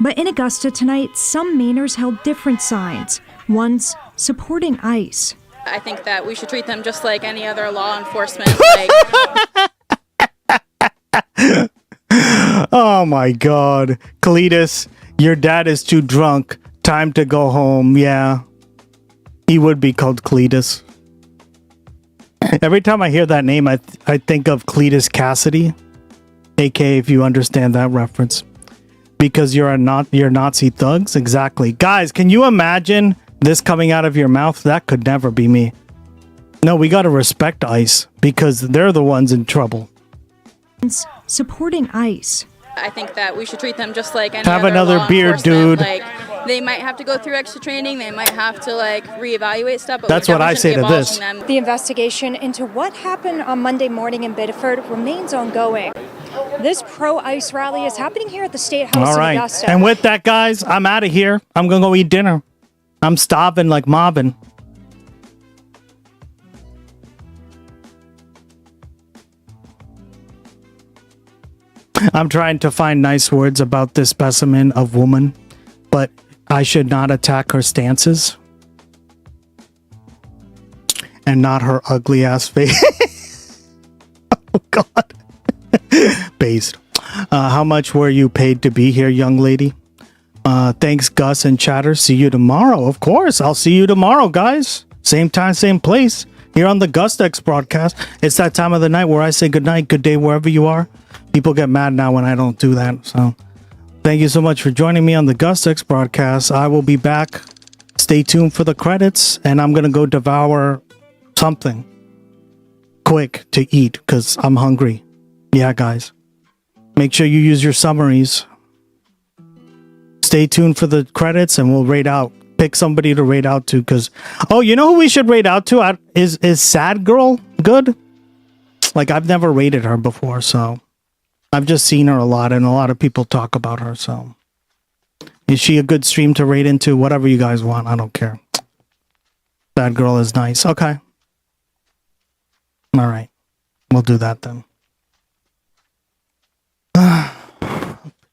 S13: But in Augusta tonight, some Mainers held different signs, ones supporting ICE.
S24: I think that we should treat them just like any other law enforcement.
S28: Oh my god. Cletus, your dad is too drunk. Time to go home. Yeah. He would be called Cletus. Every time I hear that name, I think of Cletus Cassidy. AK, if you understand that reference. Because you're Nazi thugs? Exactly. Guys, can you imagine this coming out of your mouth? That could never be me. No, we gotta respect ICE. Because they're the ones in trouble.
S13: Supporting ICE.
S24: I think that we should treat them just like any
S28: Have
S24: other
S28: another
S24: law
S28: beer,
S24: enforcement.
S28: dude.
S24: They might have to go through extra training. They might have to reevaluate stuff. But
S28: That's
S24: we
S28: what I say to
S24: definitely
S28: this.
S24: shouldn't be abolishing them.
S13: The investigation into what happened on Monday morning in Biddeford remains ongoing. This pro-ICE rally is happening here at the State House
S28: All
S13: in
S28: right.
S13: Augusta.
S28: And with that, guys, I'm out of here. I'm gonna go eat dinner. I'm starving like mobbing. I'm trying to find nice words about this specimen of woman, but I should not attack her stances. And not her ugly ass face. Oh, God. Based. How much were you paid to be here, young lady? Thanks, Gus and Chatter. See you tomorrow. Of course, I'll see you tomorrow, guys. Same time, same place. Here on the GusX broadcast. It's that time of the night where I say good night, good day, wherever you are. People get mad now when I don't do that. So thank you so much for joining me on the GusX broadcast. I will be back. Stay tuned for the credits. And I'm going to go devour something quick to eat because I'm hungry. Yeah, guys. Make sure you use your summaries. Stay tuned for the credits and we'll raid out. Pick somebody to raid out to because... Oh, you know who we should raid out to? Is Sad Girl good? I've never raided her before, so... I've just seen her a lot, and a lot of people talk about her, so... Is she a good stream to raid into? Whatever you guys want, I don't care. Sad Girl is nice. Okay. Alright. We'll do that then.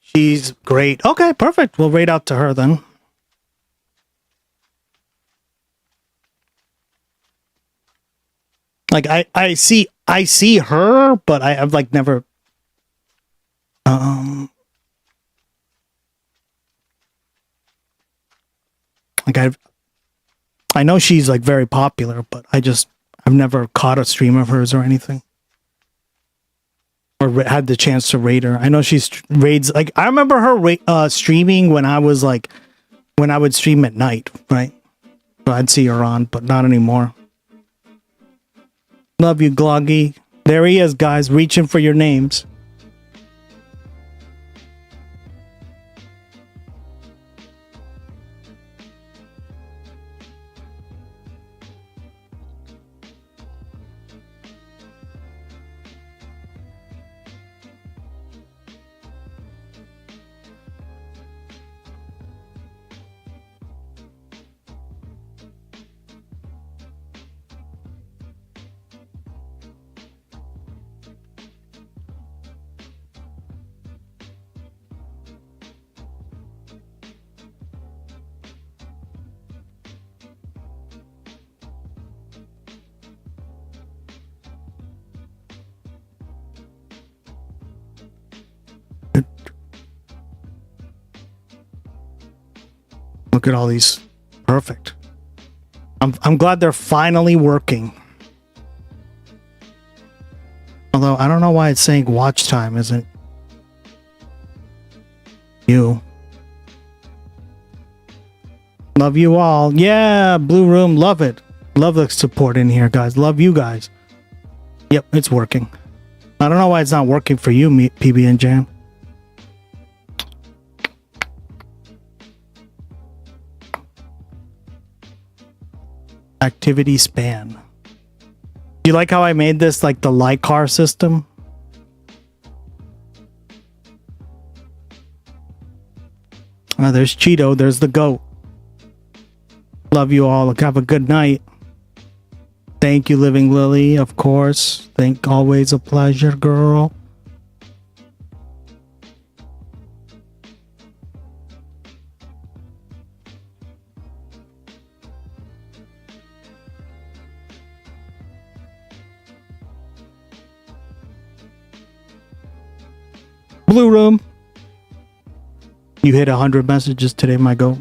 S28: She's great. Okay, perfect. We'll raid out to her then. I see her, but I've never... I know she's very popular, but I've never caught a stream of hers or anything. Or had the chance to raid her. I know she raids, I remember her streaming when I was when I would stream at night, right? So I'd see her on, but not anymore. Love you, Gloggy. There he is, guys, reaching for your names. Look at all these. Perfect. I'm glad they're finally working. Although I don't know why it's saying watch time isn't you. Love you all. Yeah, Blue Room, love it. Love the support in here, guys. Love you guys. Yep, it's working. I don't know why it's not working for you, PB and Jam. Activity span. You like how I made this like the Lycar system? There's Cheeto. There's the goat. Love you all. Have a good night. Thank you, Living Lily, of course. Always a pleasure, girl. Blue Room. You hit 100 messages today, my goat.